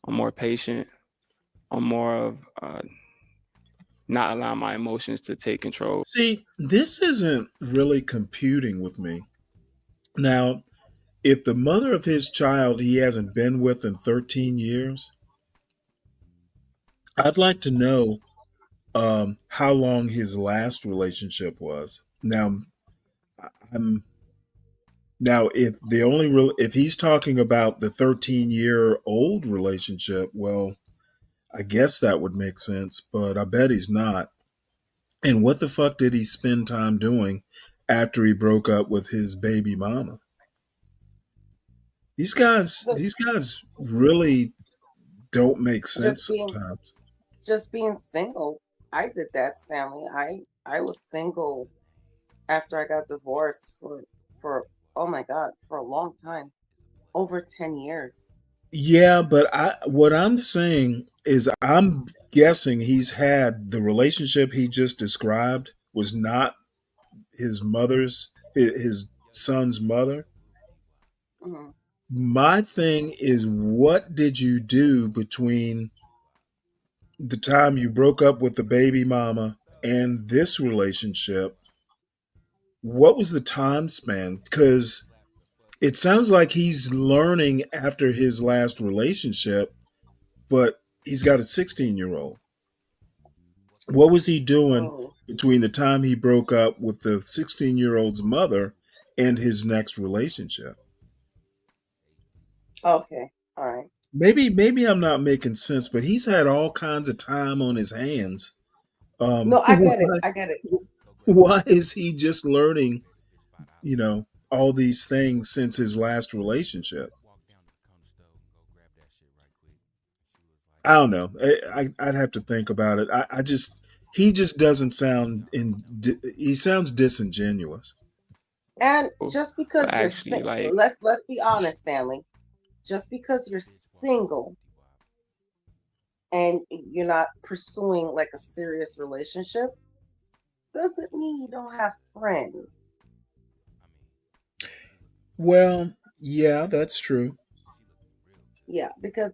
I'm more patient. I'm more of not allowing my emotions to take control. See, this isn't really computing with me. Now, if the mother of his child he hasn't been with in 13 years, I'd like to know how long his last relationship was. Now, if he's talking about the 13-year-old relationship, well, I guess that would make sense, but I bet he's not. And what the fuck did he spend time doing after he broke up with his baby mama? These guys really don't make sense sometimes. Just being single. I did that, Stanley. I was single after I got divorced for oh my God, for a long time. Over 10 years. Yeah, but what I'm saying is I'm guessing he's had the relationship he just described was not his son's mother. Mhm. My thing is, what did you do between the time you broke up with the baby mama and this relationship? What was the time span? Because it sounds like he's learning after his last relationship, but he's got a 16-year-old. What was he doing between the time he broke up with the 16-year-old's mother and his next relationship? Okay. All right. Maybe I'm not making sense, but he's had all kinds of time on his hands. No, I get it. I get it. Why is he just learning, all these things since his last relationship? I don't know. I'd have to think about it. He just doesn't sound he sounds disingenuous. And just because you're Actually, like, let's be honest, Stanley. Just because you're single and you're not pursuing like a serious relationship doesn't mean you don't have friends. Well, yeah, that's true. Yeah, because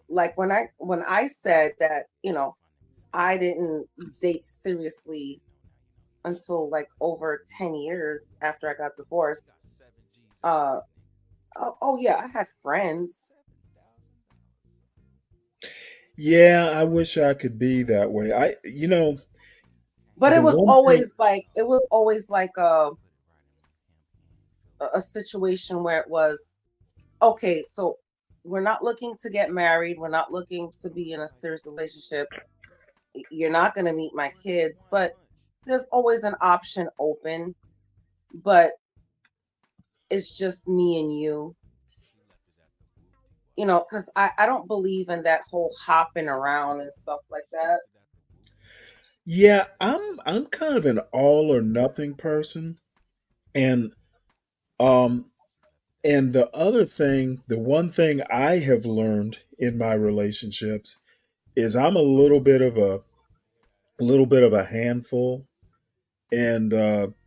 like when I said that, I didn't date seriously until like over 10 years after I got divorced. Oh yeah, I had friends. Yeah, I wish I could be that way. But the it was one thing, always like a situation where it was okay, so we're not looking to get married, we're not looking to be in a serious relationship. You're not going to meet my kids, but there's always an option open. But it's just me and you. Because I don't believe in that whole hopping around and stuff like that. yeah, I'm kind of an all or nothing person, and And the other thing, the one thing I have learned in my relationships is I'm a little bit of a handful, and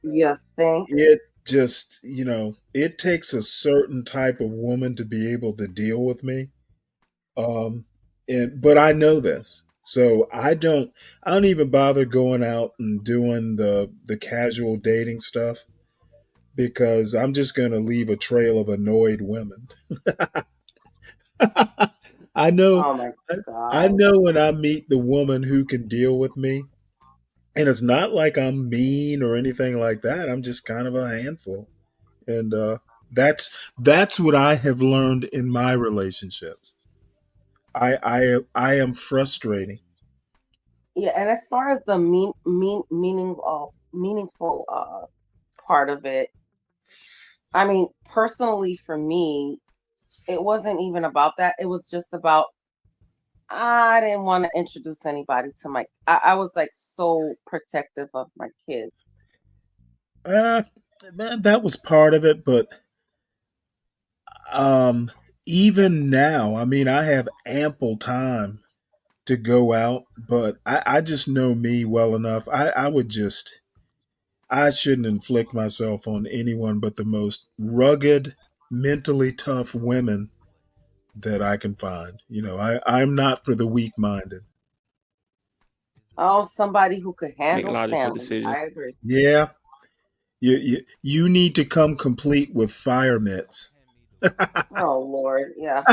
You think? it just, it takes a certain type of woman to be able to deal with me. But I know this. So I don't even bother going out and doing the casual dating stuff because I'm just going to leave a trail of annoyed women. I know Oh my I God. know when I meet the woman who can deal with me, and it's not like I'm mean or anything like that. I'm just kind of a handful. And that's what I have learned in my relationships. I am frustrating. Yeah, and as far as the meaningful part of it, I mean, personally for me, it wasn't even about that. It was just about I didn't want to introduce anybody to I was like so protective of my kids. Uh, that was part of it, but um, even now, I mean, I have ample time to go out, but I just know me well enough. I shouldn't inflict myself on anyone but the most rugged, mentally tough women that I can find. I'm not for the weak minded. Oh, somebody who could Make handle logical Stanley. decisions. I agree. Yeah, you need to come complete with fire mitts. Oh Lord, yeah.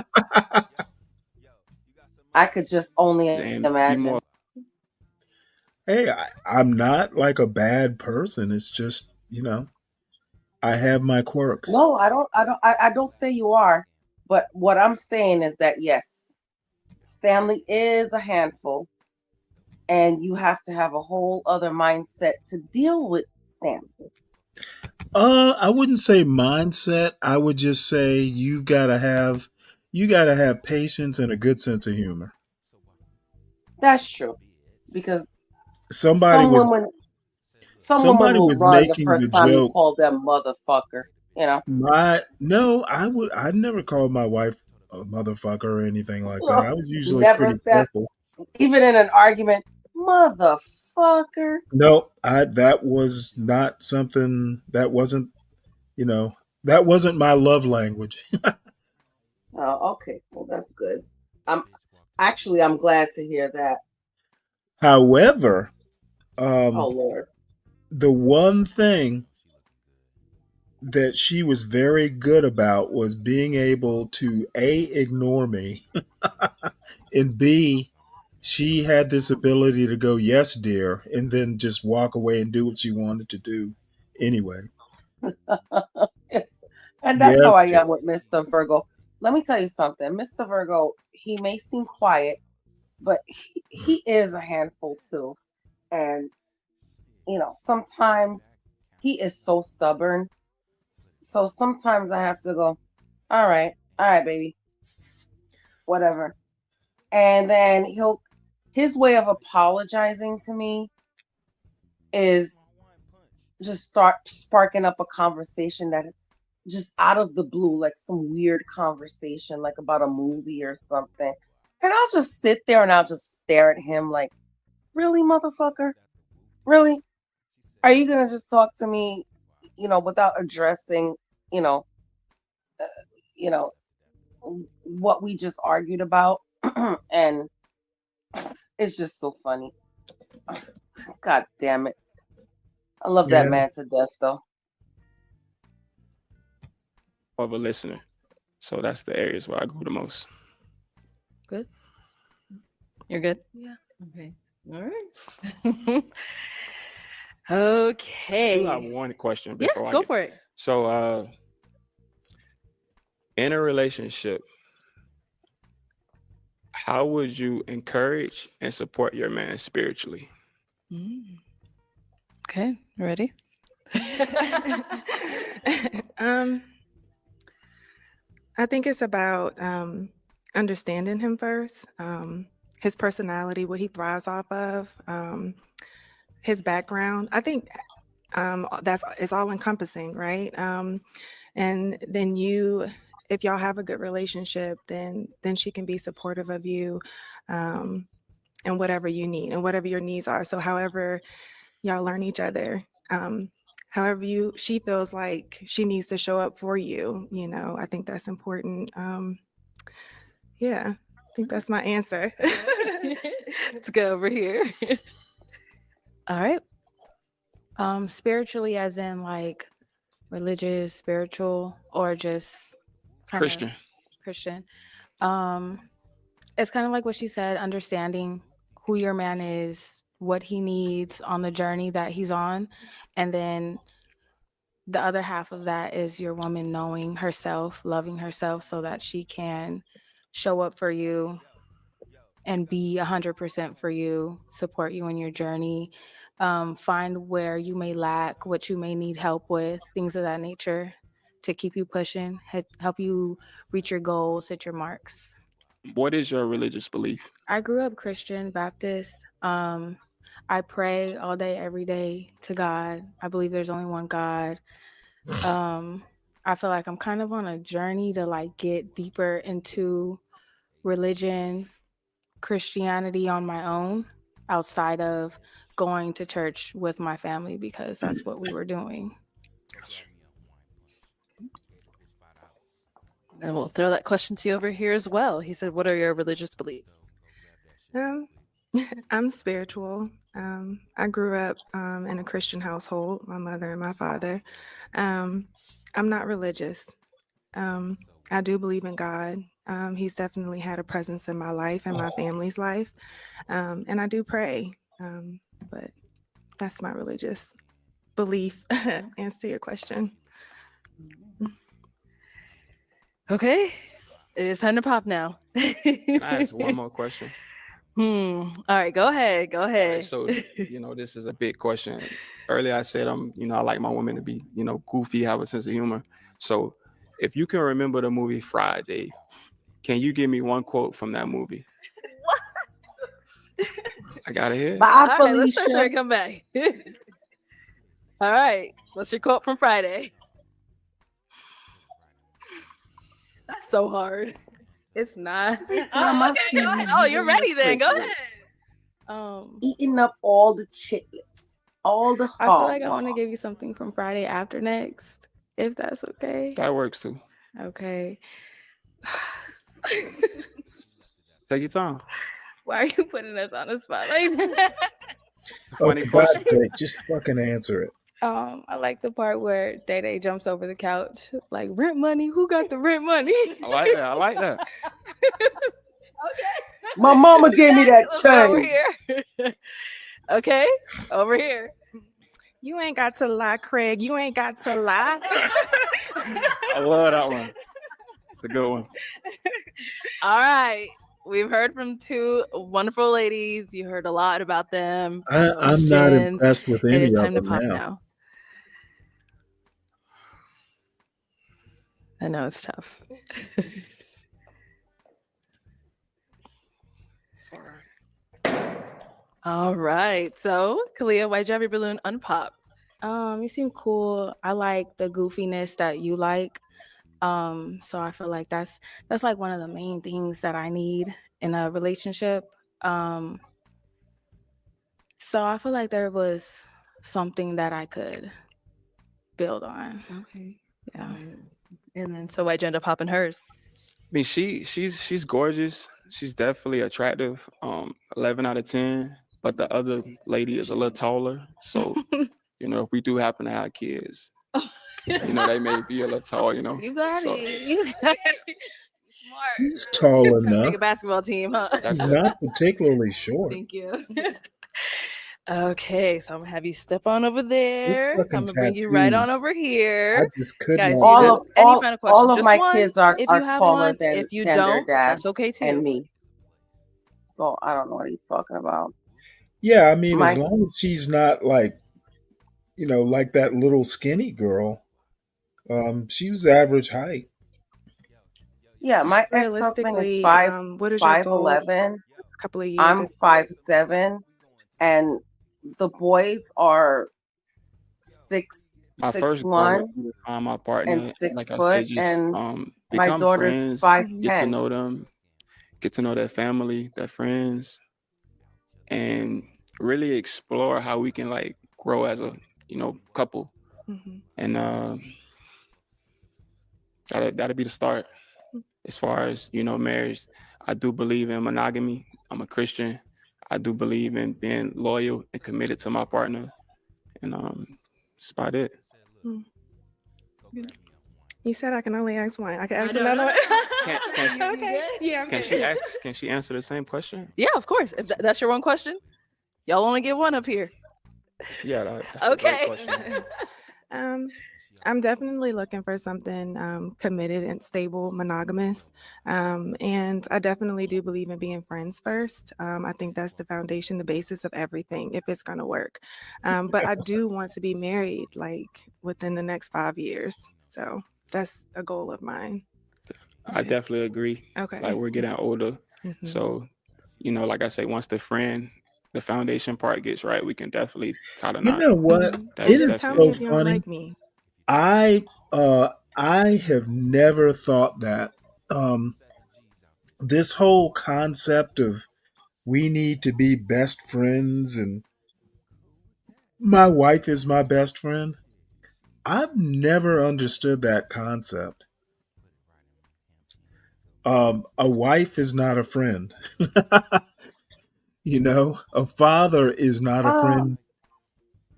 I could just only And be more imagine. Hey, I'm not like a bad person. It's just, I have my quirks. No, I don't say you are, but what I'm saying is that yes, Stanley is a handful, and you have to have a whole other mindset to deal with Stanley. I wouldn't say mindset. I would just say you gotta have patience and a good sense of humor. That's true. Because Somebody some was women some women somebody will was run the making the first time you joke. call them motherfucker, you know. My no, I'd never call my wife a motherfucker or anything like that. I was usually Never pretty said, careful. even in an argument, motherfucker. No, I that was not something you know, that wasn't my love language. Oh, okay. Well, that's good. I'm I'm glad to hear that. However, Oh um, Lord. the one thing that she was very good about was being able to A, ignore me, and B, she had this ability to go, yes, dear, and then just walk away and do what she wanted to do anyway. Yes. And that's how Yes, I dear. am with Mr. Virgo. Let me tell you something. Mr. Virgo, he may seem quiet, but he is a handful too. And sometimes he is so stubborn. So sometimes I have to go, all right, baby, whatever. And then his way of apologizing to me is just start sparking up a conversation that just out of the blue, like some weird conversation, like about a movie or something. And I'll just sit there and I'll just stare at him like, really, motherfucker? Really? Are you gonna just talk to me, without addressing, you know, uh, you know, what we just argued about? And it's just so funny. God damn it. I love that Yeah. man to death though. of a listener. So that's the areas where I go the most. Good. You're good. Yeah. Okay. All right. I do have Okay. one question Yeah, before I go get. for it. So, in a relationship, how would you encourage and support your man spiritually? Okay, ready? I think it's about understanding him first, his personality, what he thrives off of, his background. I think that's it's all encompassing, right? And then if y'all have a good relationship, then she can be supportive of you, and whatever you need and whatever your needs are. So however y'all learn each other, however she feels like she needs to show up for you, I think that's important. Yeah, I think that's my answer. Let's go over here. All right. Spiritually, as in like religious, spiritual, or just kinda Christian. Christian. It's kind of like what she said, understanding who your man is, what he needs on the journey that he's on. And then the other half of that is your woman knowing herself, loving herself so that she can show up for you and be 100% for you, support you in your journey, find where you may lack, what you may need help with, things of that nature to keep you pushing, help you reach your goals, hit your marks. What is your religious belief? I grew up Christian, Baptist. I pray all day, every day to God. I believe there's only one God. I feel like I'm kind of on a journey to like get deeper into religion, Christianity on my own, outside of going to church with my family because that's what we were doing. And we'll throw that question to you over here as well. He said, what are your religious beliefs? I'm spiritual. I grew up in a Christian household, my mother and my father. I'm not religious. I do believe in God. He's definitely had a presence in my life and my family's life. And I do pray. But that's my religious belief. Answer to your question. Okay, it is time to pop now. Can I ask one more question? All right, go ahead. Go ahead. So, this is a big question. Earlier I said I like my women to be, goofy, have a sense of humor. So if you can remember the movie Friday, can you give me one quote from that movie? I got it here. Bye, All right, let's start Felicia. there, come back. All right, what's your quote from Friday? That's so hard. It's not. It's not my okay, go ahead. Oh, you're ready then. Go ahead. Eating up all the chitlins, all the I feel like I want to give you something from Friday after next, if that's okay. That works too. Okay. Take your time. Why are you putting us on the spot like that? It's a Oh, funny for God's question. sake, just fucking answer it. I like the part where Day Day jumps over the couch, like rent money. Who got the rent money? I like that. My mama gave me that Let's go over chain. here. Okay, over here. You ain't got to lie, Craig. You ain't got to lie. I love that one. It's a good one. All right. We've heard from two wonderful ladies. You heard a lot about them. I'm not questions. impressed with It any is of time to them pop now. now. I know it's tough. Sorry. All right. So, Kalia, why'd you have your balloon unpopped? You seem cool. I like the goofiness that you like. So I feel like that's like one of the main things that I need in a relationship. So I feel like there was something that I could build on. Okay. Yeah. And then, so why'd you end up popping hers? I mean, she's gorgeous. She's definitely attractive. 11 out of 10. But the other lady is a little taller. So, if we do happen to have kids, they may be a little tall, You got So it. You got it. He's tall Trying to enough. make a basketball team, huh? He's not particularly short. Thank you. Okay, so I'm gonna have you step on over there. fucking I'm gonna bring you right on tattoos. over I here. just could Guys, not. you All have of any all, final question? all of Just my one, kids are if you have taller one. than If you their don't, dad that's okay too. and me. So I don't know what he's talking about. Yeah, I mean, as My long as she's not like, like that little skinny girl. She was average height. yeah, my ex-husband is Realistically, what is your goal? 5'11". A couple of years. I'm 5'7", and the boys are 6'3", My first goal 6'1" is to find my and partner. 6 Like I foot, said, just and my become daughter's friends, get to 5'10". know them, get to know their family, their friends, and really explore how we can like grow as a couple. Mhm. And that'll be the start. As far as marriage, I do believe in monogamy. I'm a Christian. I do believe in being loyal and committed to my partner, and that's about it. Mm. You said I can only ask one. I can ask No, another no, one. Can Okay. Yeah, I'm can good. she ask? Can she answer the same question? Yeah, of course. If that's your one question, y'all only get one up here. Yeah, that's a great Okay. question. I'm definitely looking for something committed and stable, monogamous. And I definitely do believe in being friends first. I think that's the foundation, the basis of everything, if it's going to work. But I do want to be married like within the next 5 years. So that's a goal of mine. I definitely agree. Okay. Like we're getting older, Mhm. so like I say, once the foundation part gets right, we can definitely tie the You knot. know what? That's It Just is tell definitely me so if you don't funny. like me. I have never thought that this whole concept of we need to be best friends and my wife is my best friend. I've never understood that concept. A wife is not a friend. A father is not a Uh, friend.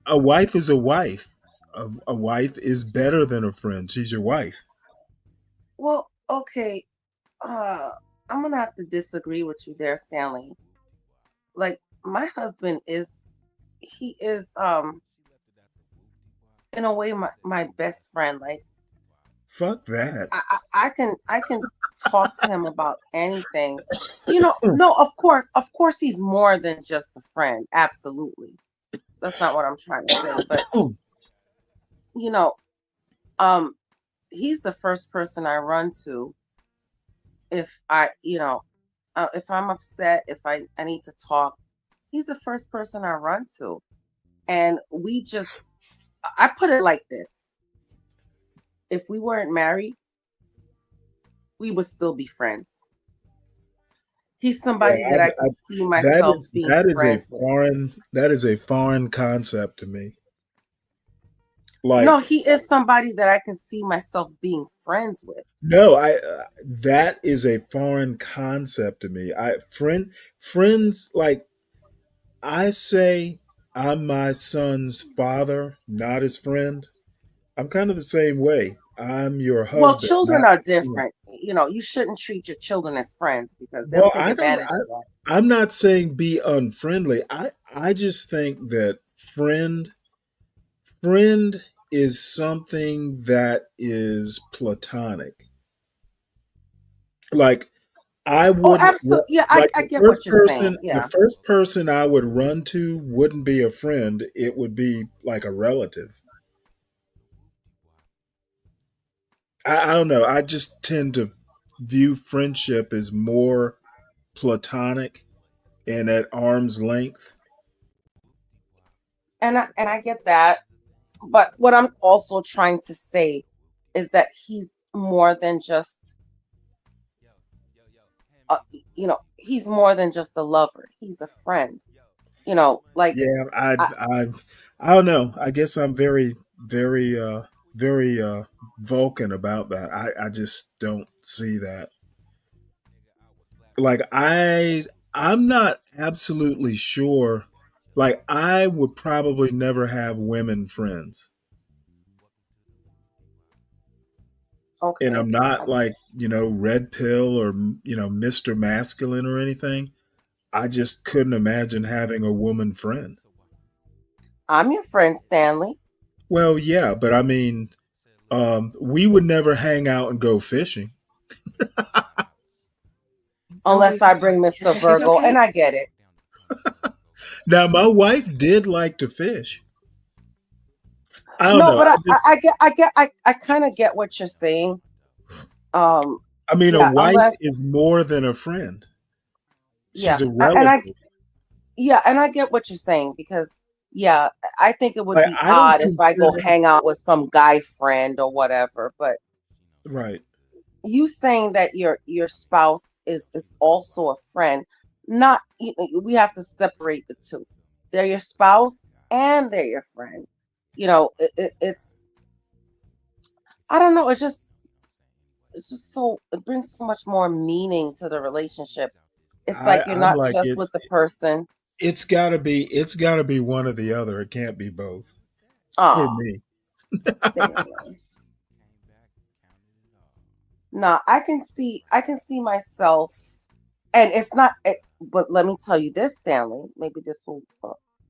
A wife is a wife. A wife is better than a friend. She's your wife. well, okay. I'm gonna have to disagree with you there, Stanley. Like my husband he is in a way my best friend. Like Fuck that. I can talk to him about anything. No, of course he's more than just a friend. Absolutely. That's not what I'm trying to say. But you know, um he's the first person I run to if if I'm upset, if I need to talk. He's the first person I run to. And I put it like this. If we weren't married, we would still be friends. He's somebody that I could see myself being friends with. That is a foreign concept to me. No, he is somebody that I can see myself being friends with. No, that is a foreign concept to me. Friends, like I say I'm my son's father, not his friend. I'm kind of the same way. I'm your Well, husband, children not are different. You shouldn't treat your children as friends because they'll well, take advantage of that. I'm not saying be unfriendly. I just think that friend is something that is platonic. Like I Oh, wouldn't absolutely. Yeah, like I get what you're saying. the Yeah. first person I would run to wouldn't be a friend. It would be like a relative. I don't know. I just tend to view friendship as more platonic and at arm's length. And I get that. But what I'm also trying to say is that he's more than just he's more than just a lover. He's a friend. Like Yeah, I, I don't know. I guess I'm very, very Vulcan about that. I just don't see that. Like I'm not absolutely sure. Like I would probably never have women friends. And okay. I'm not like, red pill or, Mr. Masculine or anything. I just couldn't imagine having a woman friend. I'm your friend, Stanley. Well, yeah, but I mean, we would never hang out and go fishing. Unless I bring Mr. Virgo, and I get it. Now, my wife did like to fish. I don't No, know. but I kind of get what you're saying. I mean, a Yeah, wife unless is more than a friend. yeah, She's a and relative. I get what you're saying because Yeah, I think it would Like, be I don't odd if I go consider hang out with some guy friend or whatever. But right. you saying that your spouse is also a friend, not we have to separate the two. They're your spouse and they're your friend. It's I don't know. It's just so it brings so much more meaning to the relationship. It's like you're I'm not like just with the person. it's gotta be one or the other. It can't be both for Oh, me. Stanley. No, I can see myself, and it's not. But let me tell you this, Stanley. Maybe this will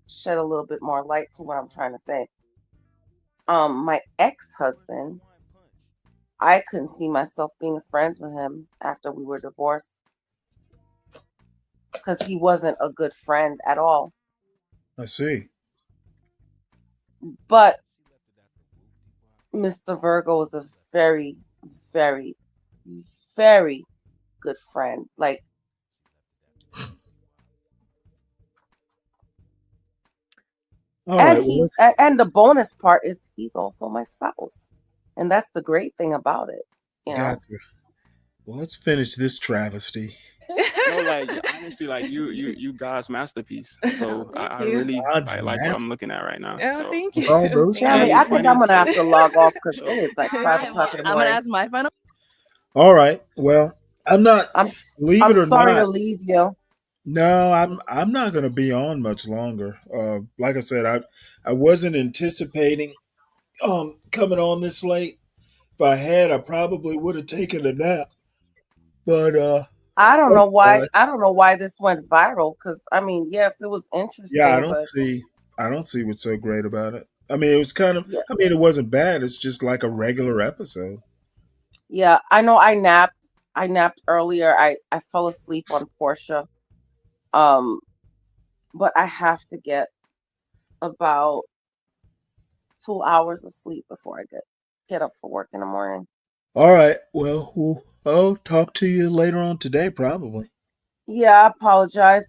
shed a little bit more light to what I'm trying to say. My ex-husband, I couldn't see myself being friends with him after we were divorced because he wasn't a good friend at all. I see. But Mr. Virgo is a very, very, very good friend. Like, All and right. Well, let's and the bonus part is he's also my spouse, and that's the great thing about it. You know. gotcha. Well, let's finish this travesty. No, like honestly, like you God's masterpiece. So I you. really God's like what master I'm looking at right now. Oh, So thank with all you. those Stanley, you I titles. think I'm funny. gonna have to log off because So it is like All 5 o'clock right, in the I'm gonna morning. ask my final. All right. Well, I'm not. Believe I'm it or sorry to not. leave you. No, I'm not going to be on much longer. Like I said, I wasn't anticipating coming on this late. If I had, I probably would have taken a nap. But I don't know that's why. fine. I don't know why this went viral. Because I mean, yes, it was Yeah, interesting, but I don't see what's so great about it. I mean, it was kind of. yeah, I mean, it wasn't bad. It's just like a regular episode. yeah. I know. I napped. I napped earlier. I fell asleep on Portia. Um, but I have to get about 2 hours of sleep before I get up for work in the morning. All right. Well, I'll talk to you later on today, probably. Yeah, I apologize.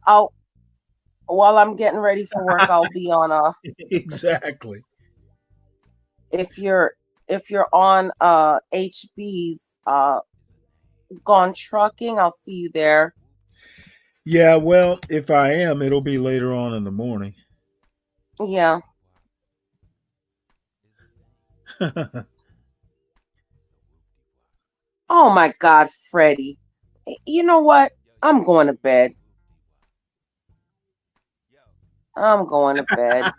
While I'm getting ready for work, I'll be on Exactly. if you're on HB's Gone Trucking, I'll see you there. Yeah. Well, if I am, it'll be later on in the morning. Yeah. Oh my God, Freddie. You know what? I'm going to bed. I'm going to bed.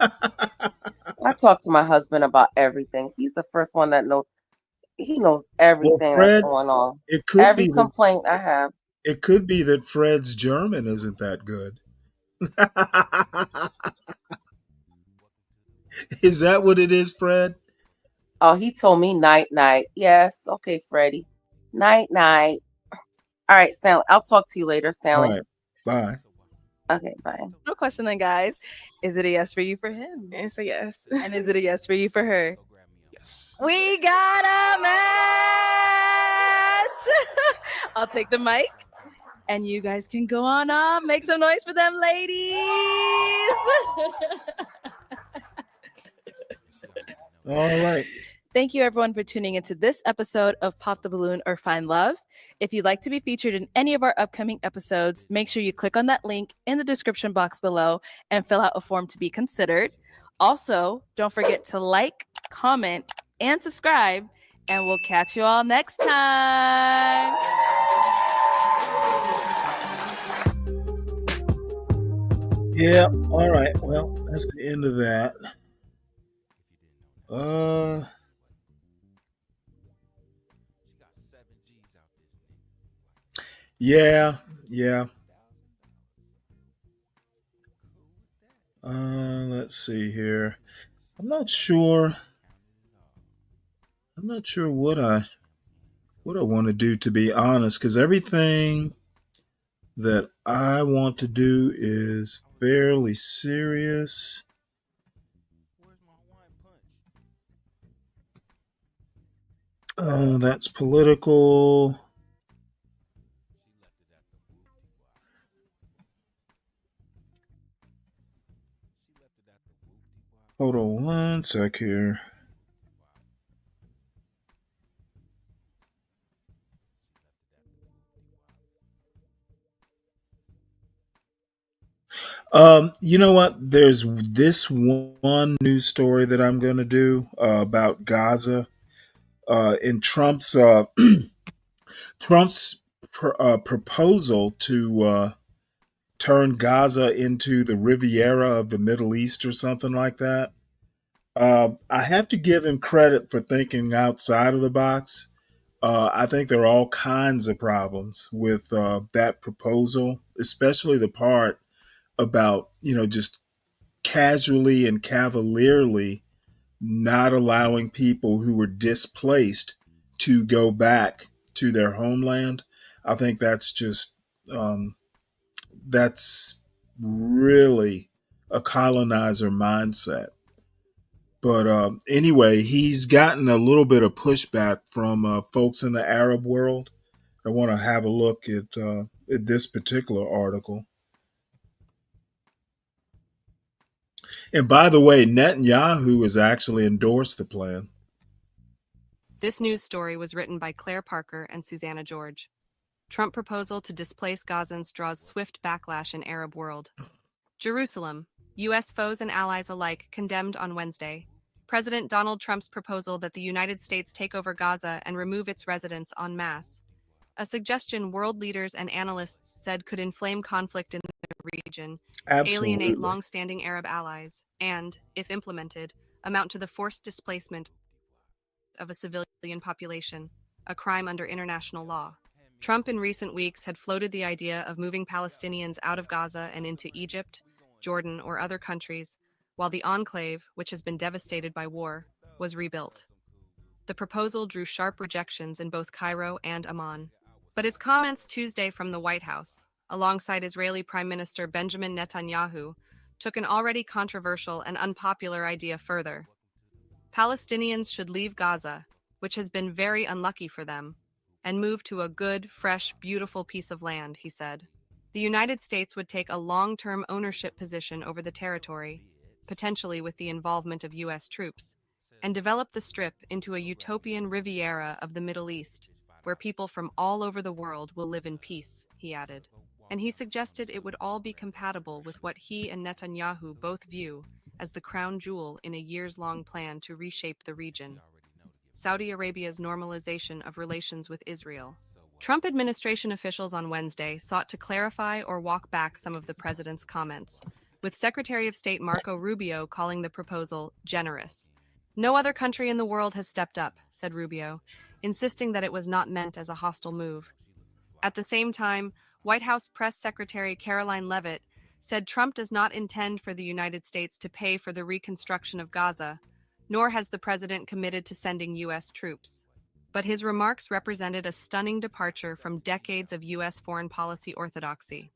I talk to my husband about everything. He's the first one that knows. He knows Well, everything that's Fred, going on. it could Every be that complaint I have. it could be that Fred's German isn't that good. Is that what it is, Fred? Oh, he told me night night. Yes, okay, Freddie. Night night. All right, Stanley. I'll talk to you later, All Stanley. right. Bye. Okay, bye. No question then, guys. Is it a yes for you for him? It's a yes. And is it a yes for you for her? Yes. We got a match. I'll take the mic, and you guys can go on up. Make some noise for them, ladies. All right. Thank you, everyone, for tuning into this episode of Pop the Balloon or Find Love. If you'd like to be featured in any of our upcoming episodes, make sure you click on that link in the description box below and fill out a form to be considered. Also, don't forget to like, comment, and subscribe, and we'll catch you all next time. Yeah. All right. Well, that's the end of that. Yeah. Yeah. Let's see here. I'm not sure what I want to do, to be honest, because everything that I want to do is fairly serious. That's political. Hold on one sec here. You know what? There's this one news story that I'm going to do about Gaza. In Trump's proposal to turn Gaza into the Riviera of the Middle East or something like that. I have to give him credit for thinking outside of the box. I think there are all kinds of problems with that proposal, especially the part about, just casually and cavalierly not allowing people who were displaced to go back to their homeland. I think that's really a colonizer mindset. But anyway, he's gotten a little bit of pushback from folks in the Arab world. I want to have a look at this particular article. And by the way, Netanyahu has actually endorsed the plan. This news story was written by Claire Parker and Susanna George. Trump proposal to displace Gazans draws swift backlash in Arab world. Jerusalem. U.S. foes and allies alike condemned on Wednesday President Donald Trump's proposal that the United States take over Gaza and remove its residents en masse, a suggestion world leaders and analysts said could inflame conflict in the region, alienate Absolutely. long-standing Arab allies, and, if implemented, amount to the forced displacement of a civilian population, a crime under international law. Trump in recent weeks had floated the idea of moving Palestinians out of Gaza and into Egypt, Jordan, or other countries, while the enclave, which has been devastated by war, was rebuilt. The proposal drew sharp rejections in both Cairo and Amman. But his comments Tuesday from the White House, alongside Israeli Prime Minister Benjamin Netanyahu, took an already controversial and unpopular idea further. Palestinians should leave Gaza, which has been very unlucky for them, and move to a good, fresh, beautiful piece of land, he said. The United States would take a long-term ownership position over the territory, potentially with the involvement of U.S. troops, and develop the Strip into a utopian Riviera of the Middle East, where people from all over the world will live in peace, he added. And he suggested it would all be compatible with what he and Netanyahu both view as the crown jewel in a years-long plan to reshape the region: Saudi Arabia's normalization of relations with Israel. Trump administration officials on Wednesday sought to clarify or walk back some of the president's comments, with Secretary of State Marco Rubio calling the proposal generous. No other country in the world has stepped up, said Rubio, insisting that it was not meant as a hostile move. At the same time, White House Press Secretary Caroline Leavitt said Trump does not intend for the United States to pay for the reconstruction of Gaza, nor has the president committed to sending U.S. troops. But his remarks represented a stunning departure from decades of U.S. foreign policy orthodoxy.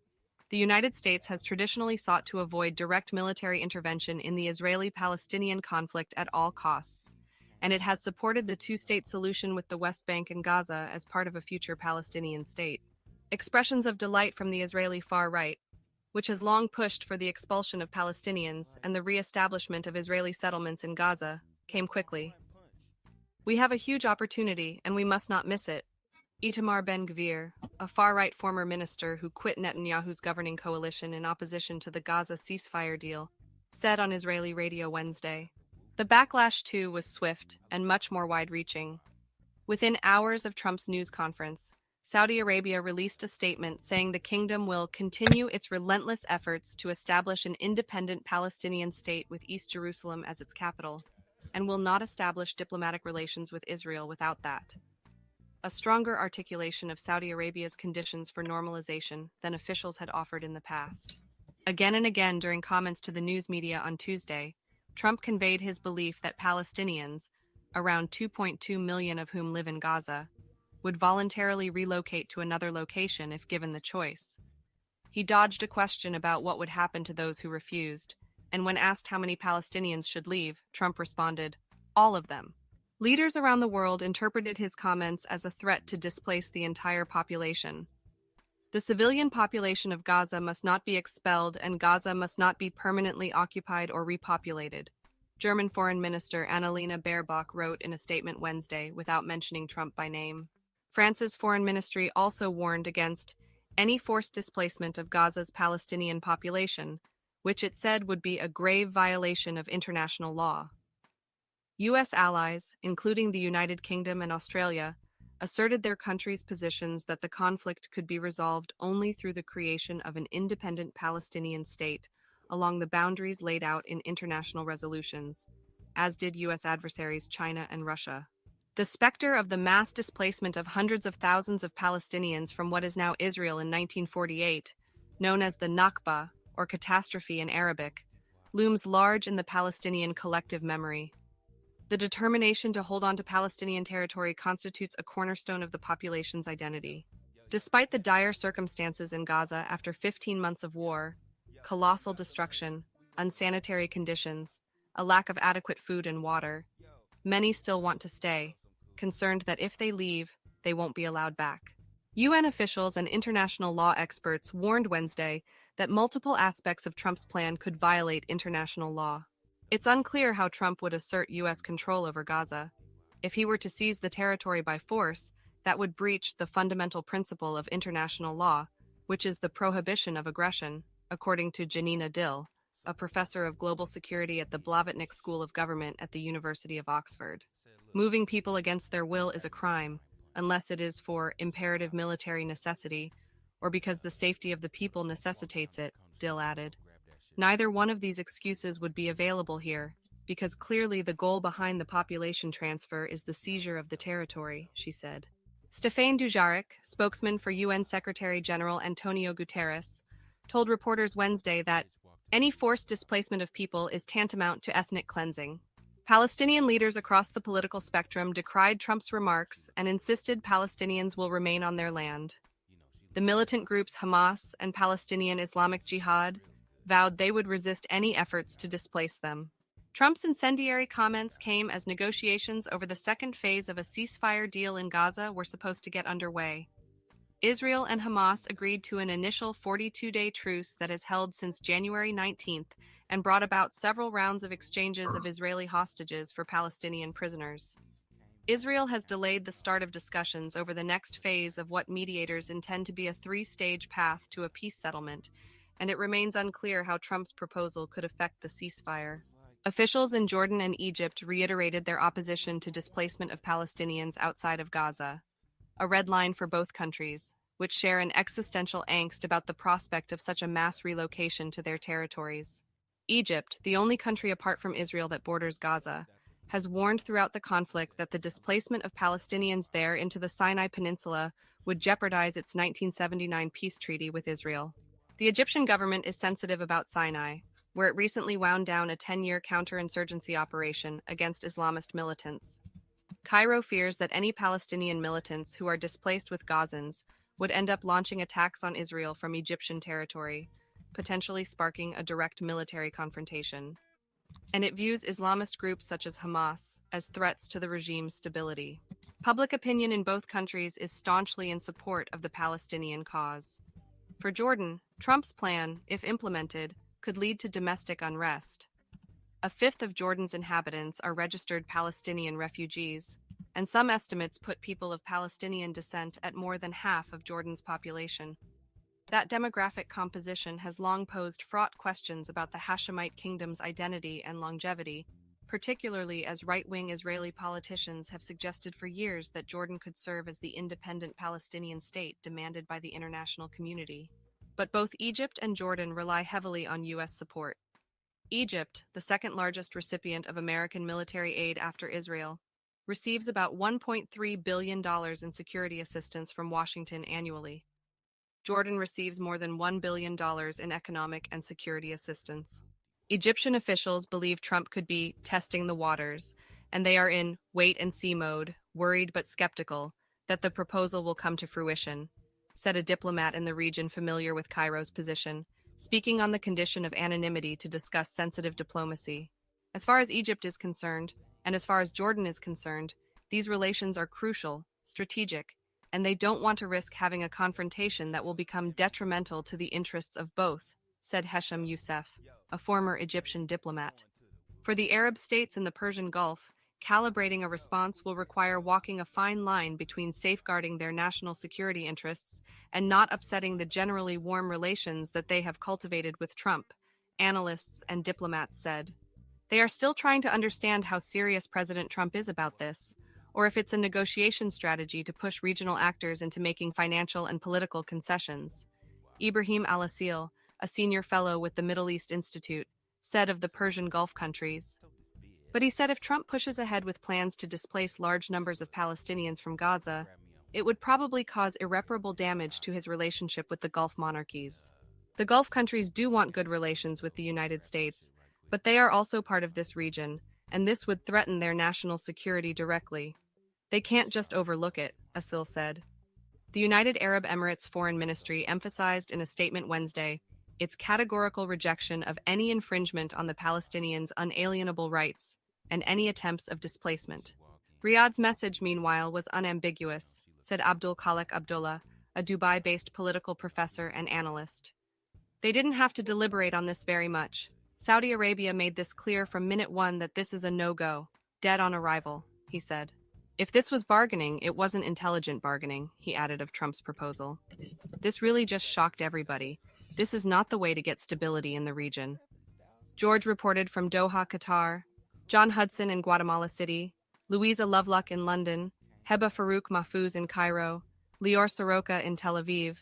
The United States has traditionally sought to avoid direct military intervention in the Israeli-Palestinian conflict at all costs, and it has supported the two-state solution with the West Bank and Gaza as part of a future Palestinian state. Expressions of delight from the Israeli far right, which has long pushed for the expulsion of Palestinians and the re-establishment of Israeli settlements in Gaza, came quickly. We have a huge opportunity, and we must not miss it, Itamar Ben-Gvir, a far-right former minister who quit Netanyahu's governing coalition in opposition to the Gaza ceasefire deal, said on Israeli radio Wednesday. The backlash, too, was swift and much more wide-reaching. Within hours of Trump's news conference, Saudi Arabia released a statement saying the kingdom will continue its relentless efforts to establish an independent Palestinian state with East Jerusalem as its capital, and will not establish diplomatic relations with Israel without that. A stronger articulation of Saudi Arabia's conditions for normalization than officials had offered in the past. Again and again during comments to the news media on Tuesday, Trump conveyed his belief that Palestinians, around 2.2 million of whom live in Gaza, would voluntarily relocate to another location if given the choice. He dodged a question about what would happen to those who refused, and when asked how many Palestinians should leave, Trump responded, "All of them." Leaders around the world interpreted his comments as a threat to displace the entire population. The civilian population of Gaza must not be expelled, and Gaza must not be permanently occupied or repopulated, German Foreign Minister Annalena Baerbock wrote in a statement Wednesday without mentioning Trump by name. France's foreign ministry also warned against any forced displacement of Gaza's Palestinian population, which it said would be a grave violation of international law. U.S. allies, including the United Kingdom and Australia, asserted their countries' positions that the conflict could be resolved only through the creation of an independent Palestinian state along the boundaries laid out in international resolutions, as did U.S. adversaries China and Russia. The specter of the mass displacement of hundreds of thousands of Palestinians from what is now Israel in 1948, known as the Nakba, or catastrophe in Arabic, looms large in the Palestinian collective memory. The determination to hold on to Palestinian territory constitutes a cornerstone of the population's identity. Despite the dire circumstances in Gaza after 15 months of war, colossal destruction, unsanitary conditions, a lack of adequate food and water, many still want to stay, concerned that if they leave, they won't be allowed back. UN officials and international law experts warned Wednesday that multiple aspects of Trump's plan could violate international law. It's unclear how Trump would assert U.S. control over Gaza. If he were to seize the territory by force, that would breach the fundamental principle of international law, which is the prohibition of aggression, according to Janina Dill, a professor of global security at the Blavatnik School of Government at the University of Oxford. Moving people against their will is a crime, unless it is for imperative military necessity, or because the safety of the people necessitates it, Dill added. Neither one of these excuses would be available here, because clearly the goal behind the population transfer is the seizure of the territory, she said. Stéphane Dujarric, spokesman for UN Secretary-General Antonio Guterres, told reporters Wednesday that any forced displacement of people is tantamount to ethnic cleansing. Palestinian leaders across the political spectrum decried Trump's remarks and insisted Palestinians will remain on their land. The militant groups Hamas and Palestinian Islamic Jihad vowed they would resist any efforts to displace them. Trump's incendiary comments came as negotiations over the second phase of a ceasefire deal in Gaza were supposed to get underway. Israel and Hamas agreed to an initial 42-day truce that has held since January 19th and brought about several rounds of exchanges of Israeli hostages for Palestinian prisoners. Israel has delayed the start of discussions over the next phase of what mediators intend to be a three-stage path to a peace settlement, and it remains unclear how Trump's proposal could affect the ceasefire. Officials in Jordan and Egypt reiterated their opposition to displacement of Palestinians outside of Gaza, a red line for both countries, which share an existential angst about the prospect of such a mass relocation to their territories. Egypt, the only country apart from Israel that borders Gaza, has warned throughout the conflict that the displacement of Palestinians there into the Sinai Peninsula would jeopardize its 1979 peace treaty with Israel. The Egyptian government is sensitive about Sinai, where it recently wound down a 10-year counterinsurgency operation against Islamist militants. Cairo fears that any Palestinian militants who are displaced with Gazans would end up launching attacks on Israel from Egyptian territory, potentially sparking a direct military confrontation. And it views Islamist groups such as Hamas as threats to the regime's stability. Public opinion in both countries is staunchly in support of the Palestinian cause. For Jordan, Trump's plan, if implemented, could lead to domestic unrest. A fifth of Jordan's inhabitants are registered Palestinian refugees, and some estimates put people of Palestinian descent at more than half of Jordan's population. That demographic composition has long posed fraught questions about the Hashemite kingdom's identity and longevity, particularly as right-wing Israeli politicians have suggested for years that Jordan could serve as the independent Palestinian state demanded by the international community. But both Egypt and Jordan rely heavily on U.S. support. Egypt, the second largest recipient of American military aid after Israel, receives about $1.3 billion in security assistance from Washington annually. Jordan receives more than $1 billion in economic and security assistance. Egyptian officials believe Trump could be testing the waters, and they are in wait-and-see mode, worried but skeptical that the proposal will come to fruition, said a diplomat in the region familiar with Cairo's position, speaking on the condition of anonymity to discuss sensitive diplomacy. As far as Egypt is concerned, and as far as Jordan is concerned, these relations are crucial, strategic, and they don't want to risk having a confrontation that will become detrimental to the interests of both, said Hesham Youssef, a former Egyptian diplomat. For the Arab states in the Persian Gulf, calibrating a response will require walking a fine line between safeguarding their national security interests and not upsetting the generally warm relations that they have cultivated with Trump, analysts and diplomats said. They are still trying to understand how serious President Trump is about this, or if it's a negotiation strategy to push regional actors into making financial and political concessions. Ibrahim Al-Asil, a senior fellow with the Middle East Institute, said of the Persian Gulf countries. But he said if Trump pushes ahead with plans to displace large numbers of Palestinians from Gaza, it would probably cause irreparable damage to his relationship with the Gulf monarchies. The Gulf countries do want good relations with the United States, but they are also part of this region, and this would threaten their national security directly. They can't just overlook it, Asil said. The United Arab Emirates Foreign Ministry emphasized in a statement Wednesday its categorical rejection of any infringement on the Palestinians' unalienable rights and any attempts of displacement. Riyadh's message, meanwhile, was unambiguous, said Abdul Khalik Abdullah, a Dubai-based political professor and analyst. They didn't have to deliberate on this very much. Saudi Arabia made this clear from minute one that this is a no-go, dead on arrival, he said. If this was bargaining, it wasn't intelligent bargaining, he added of Trump's proposal. This really just shocked everybody. This is not the way to get stability in the region. George reported from Doha, Qatar, John Hudson in Guatemala City, Louisa Lovelock in London, Heba Farouk Mahfouz in Cairo, Lior Soroka in Tel Aviv,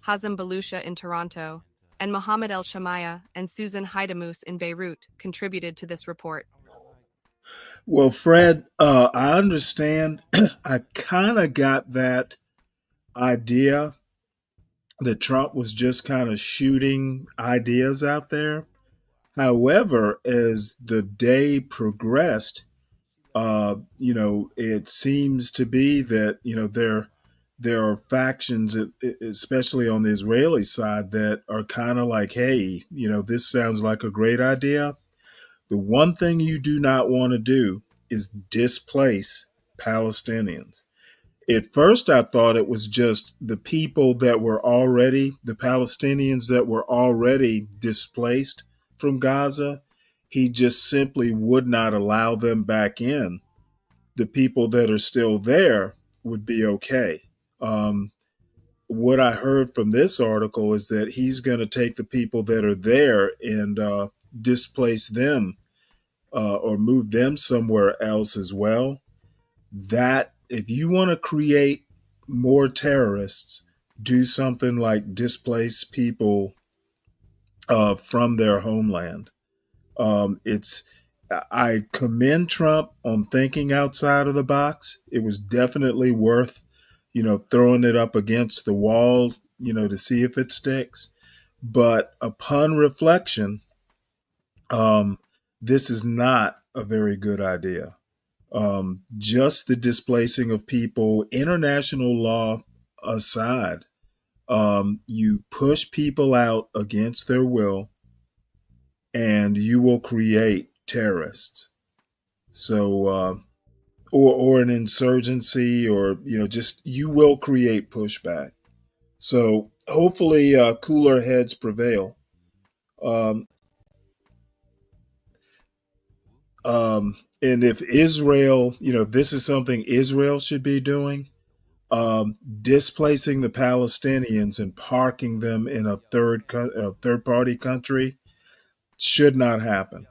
Hazem Balusha in Toronto, and Mohammed El Shamaya and Susan Haidamous in Beirut contributed to this report. Well, Fred, I understand. I kind of got that idea that Trump was just kind of shooting ideas out there. However, as the day progressed, it seems to be that, there are factions, especially on the Israeli side, that are kind of like, hey, this sounds like a great idea. The one thing you do not want to do is displace Palestinians. At first, I thought it was just the people that were already, the Palestinians that were already displaced from Gaza. He just simply would not allow them back in. The people that are still there would be okay. What I heard from this article is that he's going to take the people that are there and displace them or move them somewhere else as well. That if you want to create more terrorists, do something like displace people from their homeland. I commend Trump on thinking outside of the box. It was definitely worth, throwing it up against the wall, to see if it sticks. But upon reflection, this is not a very good idea. Just the displacing of people, international law aside, you push people out against their will and you will create terrorists. So, or an insurgency, or, just you will create pushback. So hopefully cooler heads prevail. And if Israel, this is something Israel should be doing, displacing the Palestinians and parking them in a third-party country should not happen.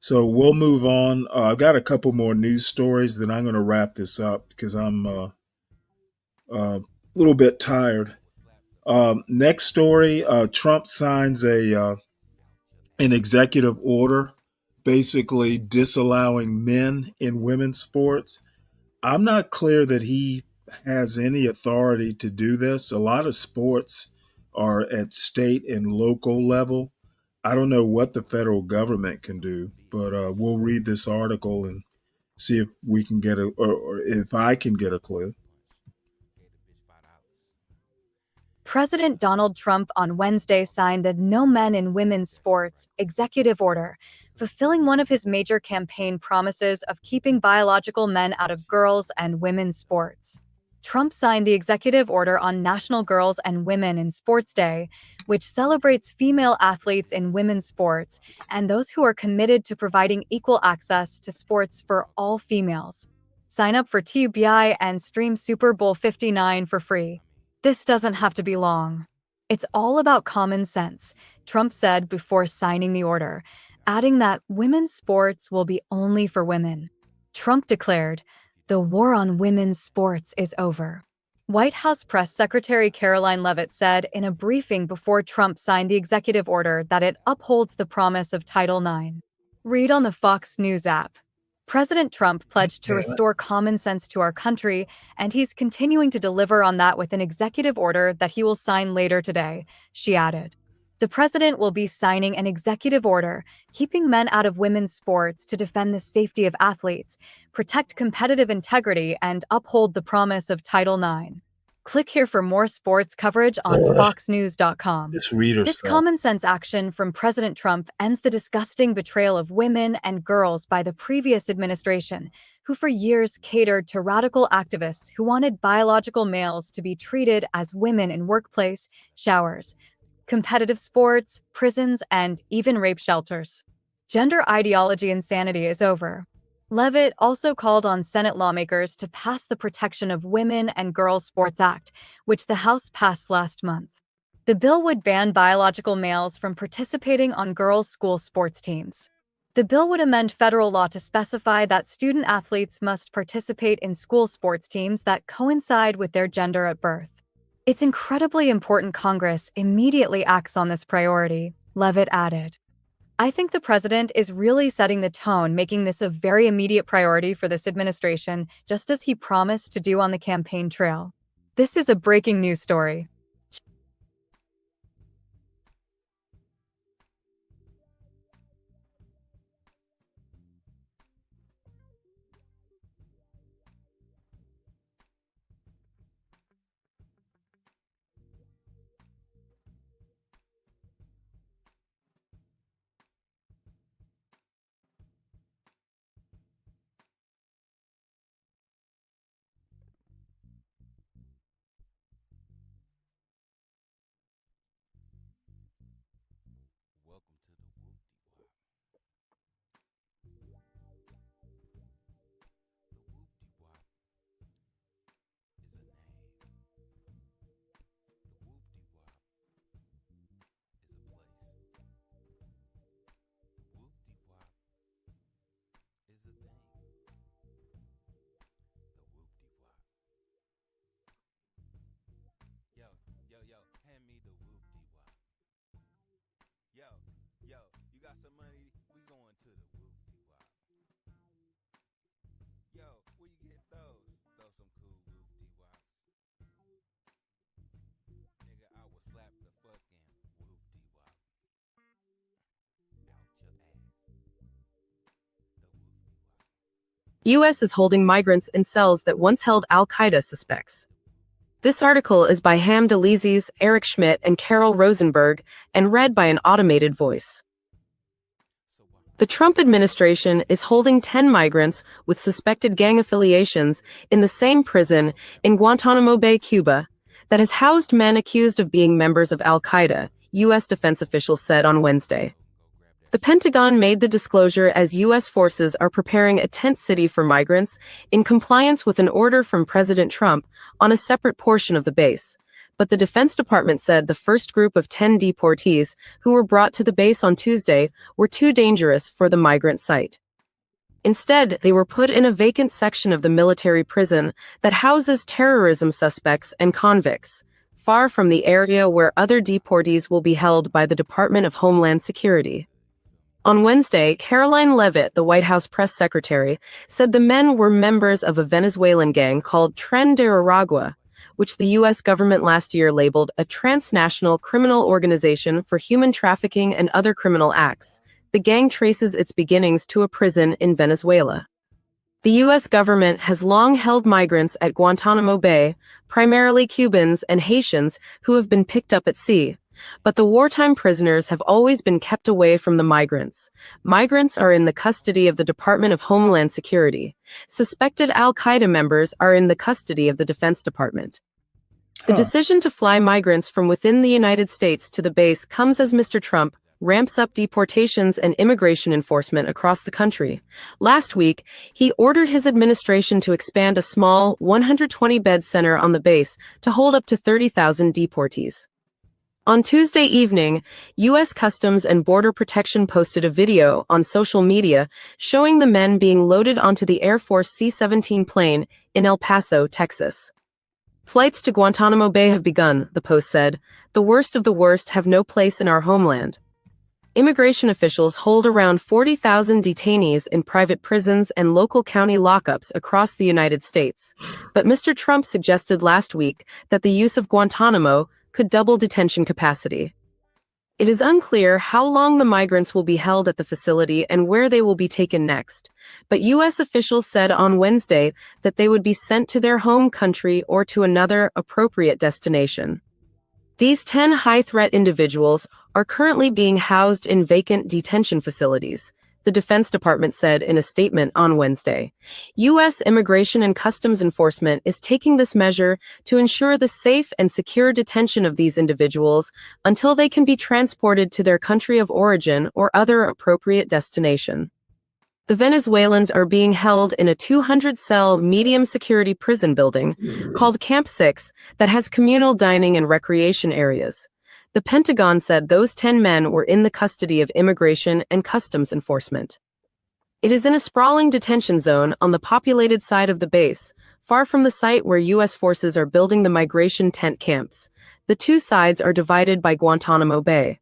So we'll move on. I've got a couple more news stories, then I'm going to wrap this up because I'm a little bit tired. Next story, Trump signs an executive order basically disallowing men in women's sports. I'm not clear that he has any authority to do this. A lot of sports are at state and local level. I don't know what the federal government can do, but we'll read this article and see if we can get or if I can get a clue. President Donald Trump on Wednesday signed the No Men in Women's Sports executive order, fulfilling one of his major campaign promises of keeping biological men out of girls' and women's sports. Trump signed the executive order on National Girls and Women in Sports Day, which celebrates female athletes in women's sports and those who are committed to providing equal access to sports for all females. Sign up for TUBI and stream Super Bowl 59 for free. This doesn't have to be long. It's all about common sense, Trump said before signing the order, adding that women's sports will be only for women. Trump declared, "The war on women's sports is over." White House Press Secretary Caroline Leavitt said in a briefing before Trump signed the executive order that it upholds the promise of Title IX. Read on the Fox News app. President Trump pledged to restore common sense to our country, and he's continuing to deliver on that with an executive order that he will sign later today, she added. The president will be signing an executive order keeping men out of women's sports to defend the safety of athletes, protect competitive integrity, and uphold the promise of Title IX. Click here for more sports coverage on foxnews.com. This common sense action from President Trump ends the disgusting betrayal of women and girls by the previous administration, who for years catered to radical activists who wanted biological males to be treated as women in workplace, showers, competitive sports, prisons, and even rape shelters. Gender ideology insanity is over. Leavitt also called on Senate lawmakers to pass the Protection of Women and Girls Sports Act, which the House passed last month. The bill would ban biological males from participating on girls' school sports teams. The bill would amend federal law to specify that student athletes must participate in school sports teams that coincide with their gender at birth. It's incredibly important Congress immediately acts on this priority, Leavitt added. I think the president is really setting the tone, making this a very immediate priority for this administration, just as he promised to do on the campaign trail. This is a breaking news story. U.S. is holding migrants in cells that once held al-Qaeda suspects. This article is by Ham DeLizes, Eric Schmidt, and Carol Rosenberg, and read by an automated voice. The Trump administration is holding 10 migrants with suspected gang affiliations in the same prison in Guantanamo Bay, Cuba, that has housed men accused of being members of al-Qaeda, U.S. defense officials said on Wednesday. The Pentagon made the disclosure as U.S. forces are preparing a tent city for migrants in compliance with an order from President Trump on a separate portion of the base. But the Defense Department said the first group of 10 deportees who were brought to the base on Tuesday were too dangerous for the migrant site. Instead, they were put in a vacant section of the military prison that houses terrorism suspects and convicts, far from the area where other deportees will be held by the Department of Homeland Security. On Wednesday, Caroline Leavitt, the White House press secretary, said the men were members of a Venezuelan gang called Tren de Aragua, which the U.S. government last year labeled a transnational criminal organization for human trafficking and other criminal acts. The gang traces its beginnings to a prison in Venezuela. The U.S. government has long held migrants at Guantanamo Bay, primarily Cubans and Haitians who have been picked up at sea, but the wartime prisoners have always been kept away from the migrants. Migrants are in the custody of the Department of Homeland Security. Suspected al-Qaeda members are in the custody of the Defense Department. The decision to fly migrants from within the United States to the base comes as Mr. Trump ramps up deportations and immigration enforcement across the country. Last week, he ordered his administration to expand a small 120-bed center on the base to hold up to 30,000 deportees. On Tuesday evening, U.S. Customs and Border Protection posted a video on social media showing the men being loaded onto the Air Force C-17 plane in El Paso, Texas. Flights to Guantanamo Bay have begun, the post said. The worst of the worst have no place in our homeland. Immigration officials hold around 40,000 detainees in private prisons and local county lockups across the United States. But Mr. Trump suggested last week that the use of Guantanamo could double detention capacity. It is unclear how long the migrants will be held at the facility and where they will be taken next, but U.S. officials said on Wednesday that they would be sent to their home country or to another appropriate destination. These 10 high-threat individuals are currently being housed in vacant detention facilities, the Defense Department said in a statement on Wednesday. U.S. Immigration and Customs Enforcement is taking this measure to ensure the safe and secure detention of these individuals until they can be transported to their country of origin or other appropriate destination. The Venezuelans are being held in a 200-cell medium-security prison building called Camp 6 that has communal dining and recreation areas. The Pentagon said those 10 men were in the custody of Immigration and Customs Enforcement. It is in a sprawling detention zone on the populated side of the base, far from the site where U.S. forces are building the migration tent camps. The two sides are divided by Guantanamo Bay.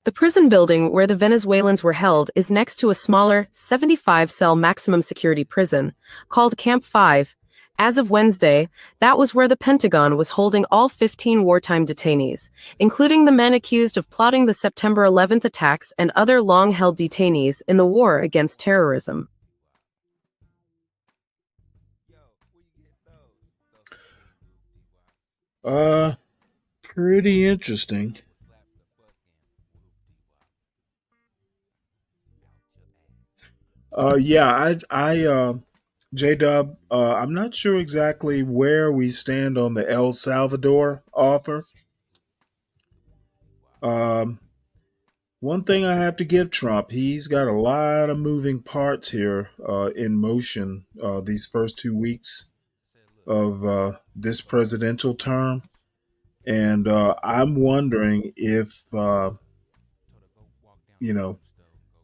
The prison building where the Venezuelans were held is next to a smaller 75-cell maximum security prison called Camp 5. As of Wednesday, that was where the Pentagon was holding all 15 wartime detainees, including the men accused of plotting the September 11th attacks and other long-held detainees in the war against terrorism. Pretty interesting. J-Dub, I'm not sure exactly where we stand on the El Salvador offer. One thing I have to give Trump, he's got a lot of moving parts here in motion these first 2 weeks of this presidential term. And I'm wondering if,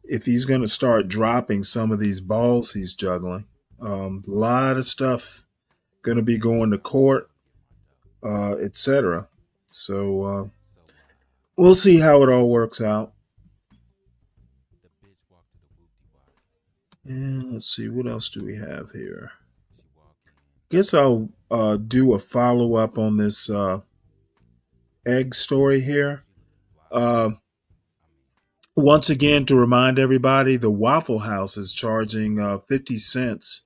if he's going to start dropping some of these balls he's juggling. A lot of stuff going to be going to court, etc. So we'll see how it all works out. And let's see, what else do we have here? Guess I'll do a follow-up on this egg story here. Once again, to remind everybody, the Waffle House is charging 50 cents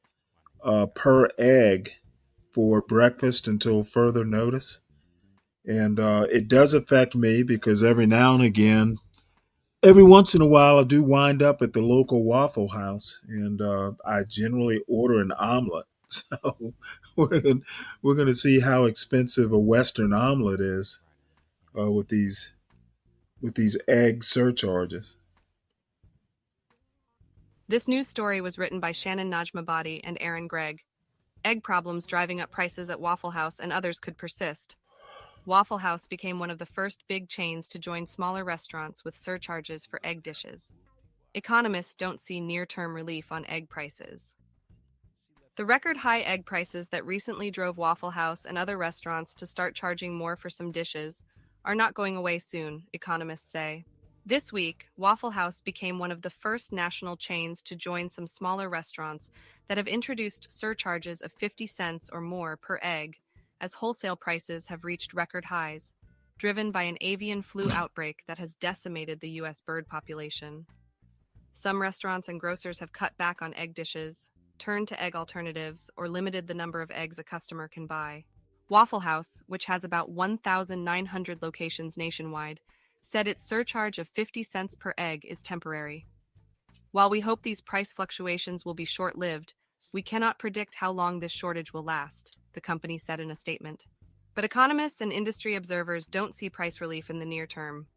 per egg for breakfast until further notice. And it does affect me because every now and again, every once in a while, I do wind up at the local Waffle House, and I generally order an omelet. So we're going to see how expensive a Western omelet is with these egg surcharges. This news story was written by Shannon Najmabadi and Aaron Gregg. Egg problems driving up prices at Waffle House and others could persist. Waffle House became one of the first big chains to join smaller restaurants with surcharges for egg dishes. Economists don't see near-term relief on egg prices. The record high egg prices that recently drove Waffle House and other restaurants to start charging more for some dishes are not going away soon, economists say. This week, Waffle House became one of the first national chains to join some smaller restaurants that have introduced surcharges of 50 cents or more per egg, as wholesale prices have reached record highs, driven by an avian flu outbreak that has decimated the U.S. bird population. Some restaurants and grocers have cut back on egg dishes, turned to egg alternatives, or limited the number of eggs a customer can buy. Waffle House, which has about 1,900 locations nationwide, said its surcharge of 50 cents per egg is temporary. While we hope these price fluctuations will be short-lived, we cannot predict how long this shortage will last, the company said in a statement. But economists and industry observers don't see price relief in the near term.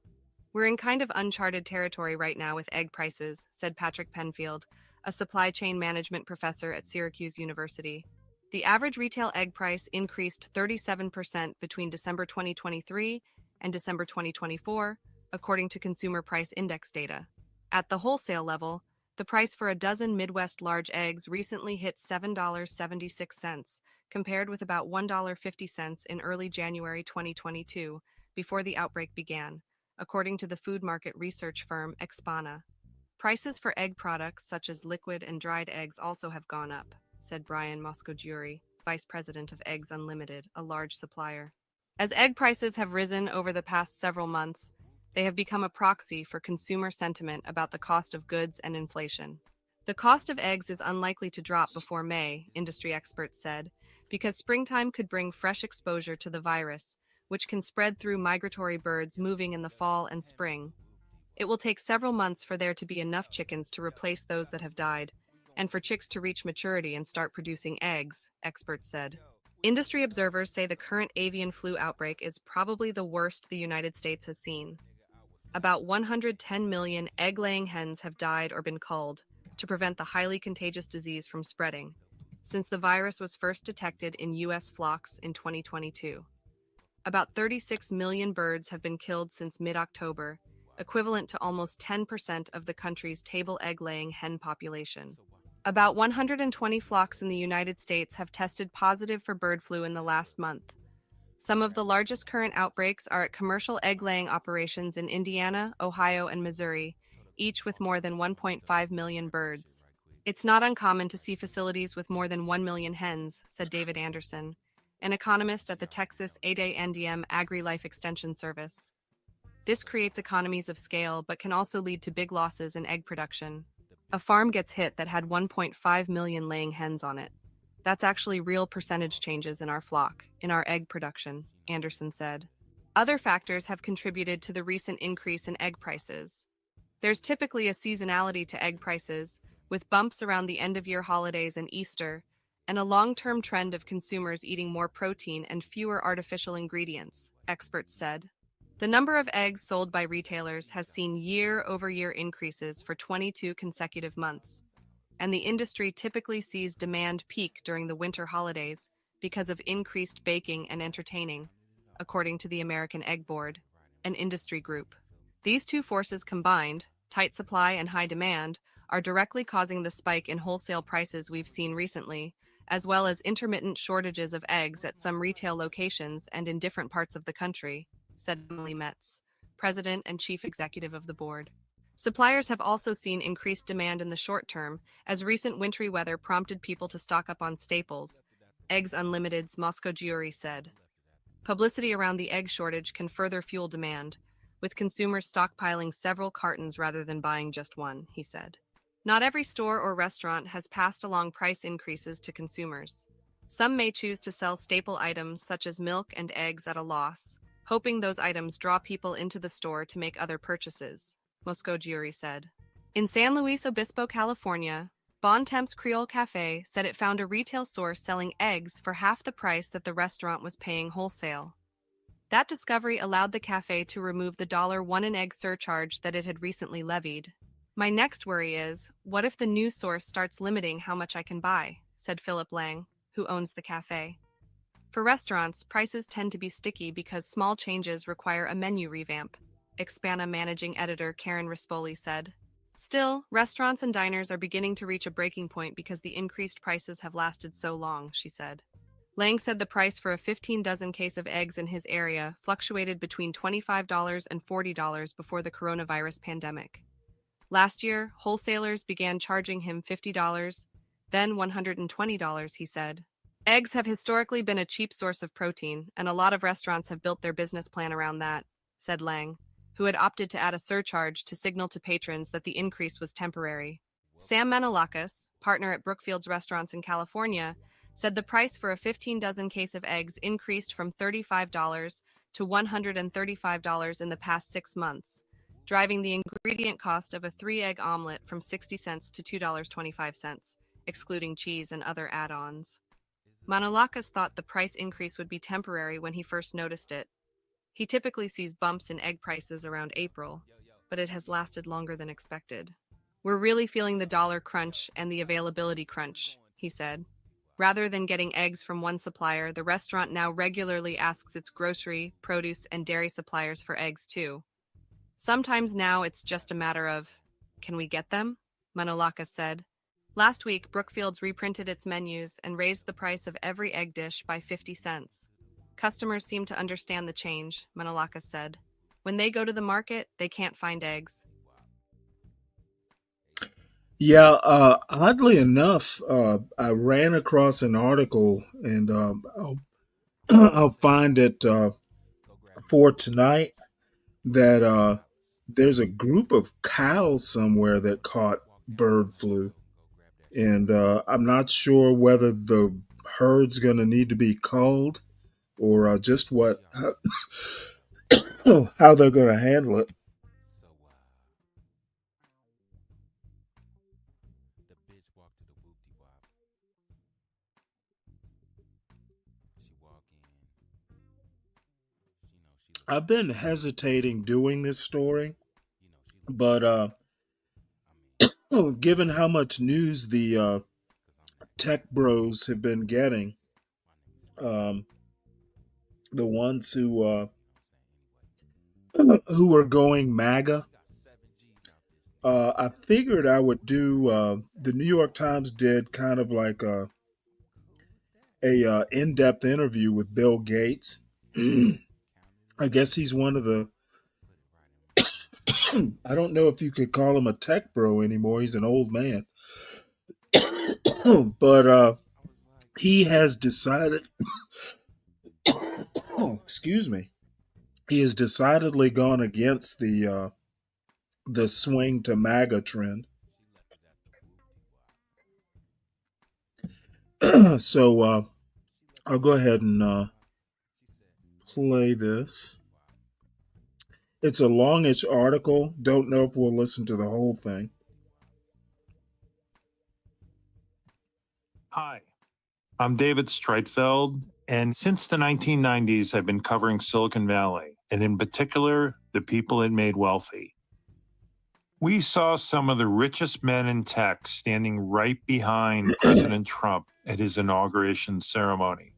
We're in kind of uncharted territory right now with egg prices, said Patrick Penfield, a supply chain management professor at Syracuse University. The average retail egg price increased 37% between December 2023 and December 2024, according to Consumer Price Index data. At the wholesale level, the price for a dozen Midwest large eggs recently hit $7.76, compared with about $1.50 in early January 2022, before the outbreak began, according to the food market research firm Expana. Prices for egg products such as liquid and dried eggs also have gone up, said Brian Moscogiuri, vice president of Eggs Unlimited, a large supplier. As egg prices have risen over the past several months, they have become a proxy for consumer sentiment about the cost of goods and inflation. The cost of eggs is unlikely to drop before May, industry experts said, because springtime could bring fresh exposure to the virus, which can spread through migratory birds moving in the fall and spring. It will take several months for there to be enough chickens to replace those that have died, and for chicks to reach maturity and start producing eggs, experts said. Industry observers say the current avian flu outbreak is probably the worst the United States has seen. About 110 million egg-laying hens have died or been culled to prevent the highly contagious disease from spreading, since the virus was first detected in U.S. flocks in 2022. About 36 million birds have been killed since mid-October, equivalent to almost 10% of the country's table egg-laying hen population. About 120 flocks in the United States have tested positive for bird flu in the last month. Some of the largest current outbreaks are at commercial egg-laying operations in Indiana, Ohio, and Missouri, each with more than 1.5 million birds. It's not uncommon to see facilities with more than 1 million hens, said David Anderson, an economist at the Texas A&M Agri-Life Extension Service. This creates economies of scale but can also lead to big losses in egg production. A farm gets hit that had 1.5 million laying hens on it. That's actually real percentage changes in our flock, in our egg production, Anderson said. Other factors have contributed to the recent increase in egg prices. There's typically a seasonality to egg prices, with bumps around the end-of-year holidays and Easter, and a long-term trend of consumers eating more protein and fewer artificial ingredients, experts said. The number of eggs sold by retailers has seen year-over-year increases for 22 consecutive months, and the industry typically sees demand peak during the winter holidays because of increased baking and entertaining, according to the American Egg Board, an industry group. These two forces combined, tight supply and high demand, are directly causing the spike in wholesale prices we've seen recently, as well as intermittent shortages of eggs at some retail locations and in different parts of the country, said Emily Metz, president and chief executive of the board. Suppliers have also seen increased demand in the short term, as recent wintry weather prompted people to stock up on staples, Eggs Unlimited's Moscogiuri said. Publicity around the egg shortage can further fuel demand, with consumers stockpiling several cartons rather than buying just one, he said. Not every store or restaurant has passed along price increases to consumers. Some may choose to sell staple items such as milk and eggs at a loss, hoping those items draw people into the store to make other purchases, Moscogiuri said. In San Luis Obispo, California, Bon Temps Creole Cafe said it found a retail source selling eggs for half the price that the restaurant was paying wholesale. That discovery allowed the cafe to remove the $1 an egg surcharge that it had recently levied. My next worry is, what if the new source starts limiting how much I can buy, said Philip Lang, who owns the cafe. For restaurants, prices tend to be sticky because small changes require a menu revamp, Expana managing editor Karen Rispoli said. Still, restaurants and diners are beginning to reach a breaking point because the increased prices have lasted so long, she said. Lang said the price for a 15-dozen case of eggs in his area fluctuated between $25 and $40 before the coronavirus pandemic. Last year, wholesalers began charging him $50, then $120, he said. Eggs have historically been a cheap source of protein, and a lot of restaurants have built their business plan around that, said Lang, who had opted to add a surcharge to signal to patrons that the increase was temporary. Sam Menelakis, partner at Brookfield's Restaurants in California, said the price for a 15 dozen case of eggs increased from $35 to $135 in the past 6 months, driving the ingredient cost of a 3-egg omelet from 60 cents to $2.25, excluding cheese and other add-ons. Manolakas thought the price increase would be temporary when he first noticed it. He typically sees bumps in egg prices around April, but it has lasted longer than expected. We're really feeling the dollar crunch and the availability crunch, he said. Rather than getting eggs from one supplier, the restaurant now regularly asks its grocery, produce, and dairy suppliers for eggs too. Sometimes now it's just a matter of, can we get them? Manolakas said. Last week, Brookfield's reprinted its menus and raised the price of every egg dish by 50 cents. Customers seem to understand the change, Manolakas said. When they go to the market, they can't find eggs. Yeah, oddly enough, I ran across an article, and I'll find it for tonight, that there's a group of cows somewhere that caught bird flu. And I'm not sure whether the herd's going to need to be culled, or just how they're going to handle it. I've been hesitating doing this story, but given how much news the tech bros have been getting, the ones who are going MAGA, I figured I would do. The New York Times did kind of like a in-depth interview with Bill Gates. I guess he's one of the. I don't know if you could call him a tech bro anymore. He's an old man, but he has decided. Excuse me. He has decidedly gone against the swing to MAGA trend. So I'll go ahead and play this. It's a longish article. Don't know if we'll listen to the whole thing. Hi, I'm David Streitfeld, and since the 1990s, I've been covering Silicon Valley, and in particular, the people it made wealthy. We saw some of the richest men in tech standing right behind President Trump at his inauguration ceremony.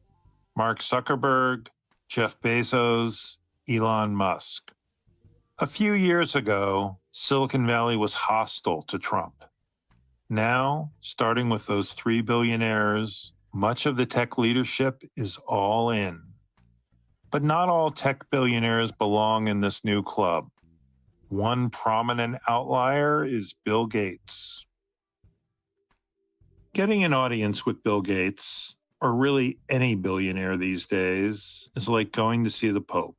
Mark Zuckerberg, Jeff Bezos, Elon Musk. A few years ago, Silicon Valley was hostile to Trump. Now, starting with those 3 billionaires, much of the tech leadership is all in. But not all tech billionaires belong in this new club. One prominent outlier is Bill Gates. Getting an audience with Bill Gates, or really any billionaire these days, is like going to see the Pope.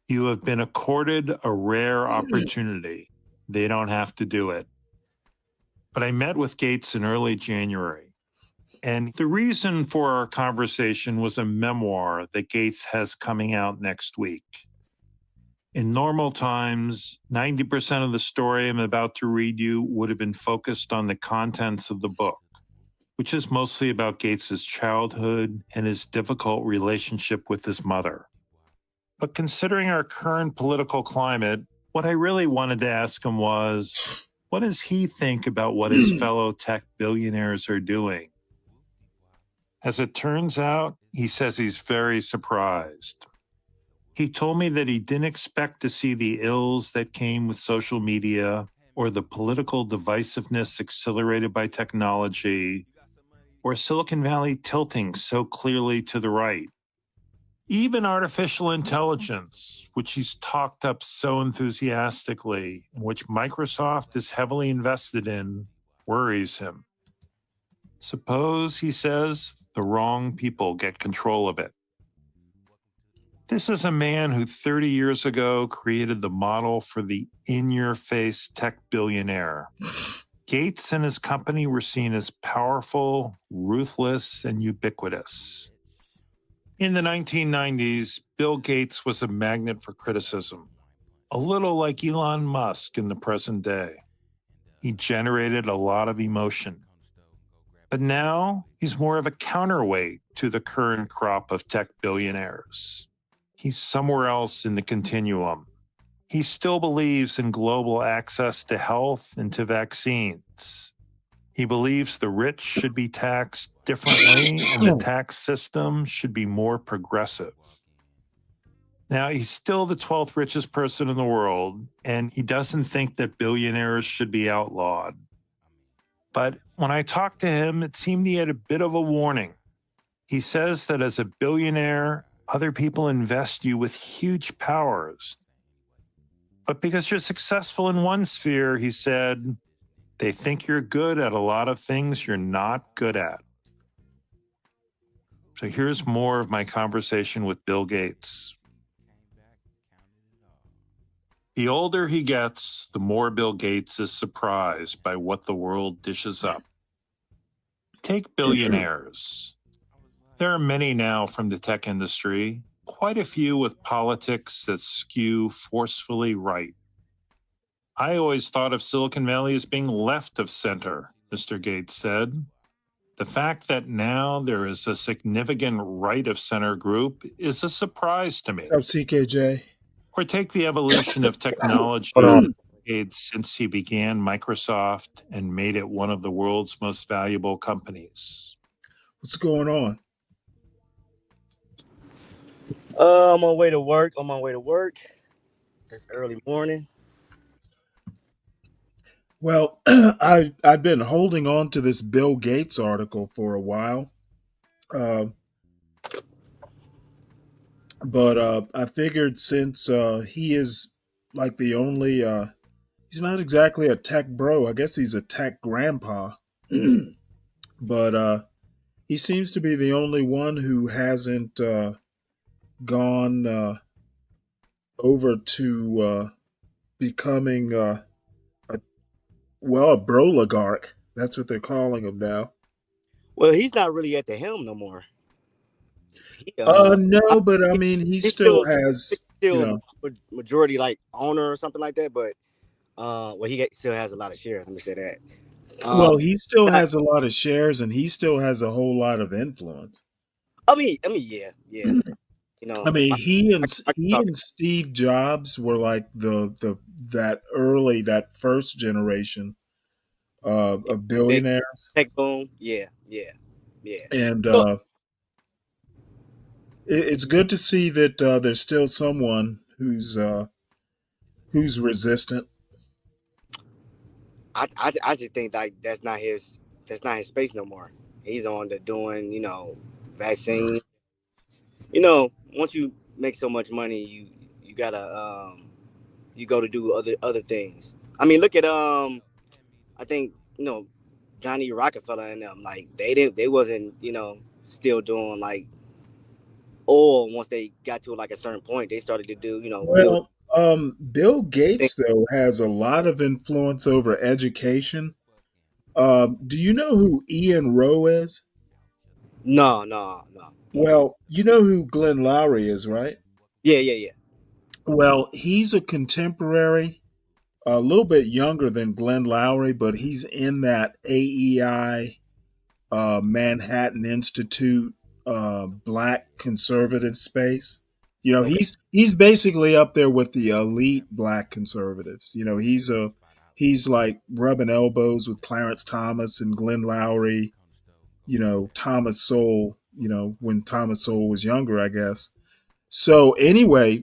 You have been accorded a rare opportunity. They don't have to do it. But I met with Gates in early January, and the reason for our conversation was a memoir that Gates has coming out next week. In normal times, 90% of the story I'm about to read you would have been focused on the contents of the book, which is mostly about Gates's childhood and his difficult relationship with his mother. But considering our current political climate, what I really wanted to ask him was, what does he think about what his fellow tech billionaires are doing? As it turns out, he says he's very surprised. He told me that he didn't expect to see the ills that came with social media, or the political divisiveness accelerated by technology, or Silicon Valley tilting so clearly to the right. Even artificial intelligence, which he's talked up so enthusiastically, and which Microsoft is heavily invested in, worries him. Suppose, he says, the wrong people get control of it. This is a man who 30 years ago created the model for the in-your-face tech billionaire. Gates and his company were seen as powerful, ruthless, and ubiquitous. In the 1990s, Bill Gates was a magnet for criticism, a little like Elon Musk in the present day. He generated a lot of emotion. But now he's more of a counterweight to the current crop of tech billionaires. He's somewhere else in the continuum. He still believes in global access to health and to vaccines. He believes the rich should be taxed differently and the tax system should be more progressive. Now, he's still the 12th richest person in the world, and he doesn't think that billionaires should be outlawed. But when I talked to him, it seemed he had a bit of a warning. He says that as a billionaire, other people invest you with huge powers. But because you're successful in one sphere, he said, they think you're good at a lot of things you're not good at. So here's more of my conversation with Bill Gates. The older he gets, the more Bill Gates is surprised by what the world dishes up. Take billionaires. There are many now from the tech industry, quite a few with politics that skew forcefully right. I always thought of Silicon Valley as being left of center, Mr. Gates said. The fact that now there is a significant right of center group is a surprise to me. What's up, CKJ? Or take the evolution of technology since he began Microsoft and made it one of the world's most valuable companies. What's going on? On my way to work. It's early morning. Well, I've been holding on to this Bill Gates article for a while. But I figured since he is like the only, he's not exactly a tech bro. I guess he's a tech grandpa. But he seems to be the only one who hasn't gone over to becoming a broligarch. That's what they're calling him now. Well, he's not really at the helm no more. No, but I mean, he still has, majority like owner or something like that. But still has a lot of shares. Let me say that. Well, he still has a lot of shares, and he still has a whole lot of influence. I mean, yeah. I mean, he and Steve Jobs were like that first generation of billionaires. Tech boom, yeah. And it's good to see that there's still someone who's resistant. I just think like that's not his space no more. He's on to doing vaccines. Once you make so much money, you gotta you go to do other things. I mean, look at I think Johnny Rockefeller and them, like they wasn't still doing like oil. Once they got to like a certain point, they started to do Bill Gates though has a lot of influence over education. Do you know who Ian Rowe is? No. Well, you know who Glenn Lowry is, right? Yeah. Well, he's a contemporary, a little bit younger than Glenn Lowry, but he's in that AEI, Manhattan Institute, black conservative space. He's basically up there with the elite black conservatives. He's like rubbing elbows with Clarence Thomas and Glenn Lowry. Thomas Sowell. When Thomas Sowell was younger, I guess. So anyway,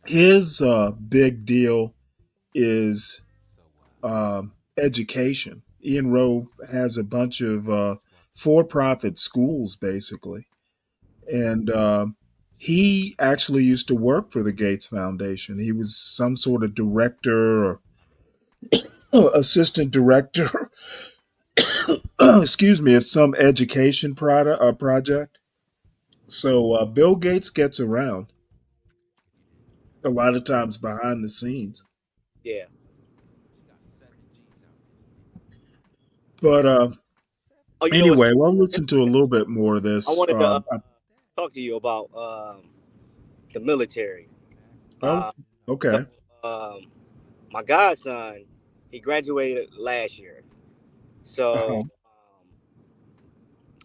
his big deal is education. Ian Rowe has a bunch of for-profit schools, basically. And he actually used to work for the Gates Foundation. He was some sort of director or assistant director, excuse me, of some education project. So Bill Gates gets around a lot of times behind the scenes. Yeah. But Oh, you know what's anyway, we'll listen to a little bit more of I this. wanted to talk to you about the military. Oh, okay. My godson, he graduated last year, so Uh-huh.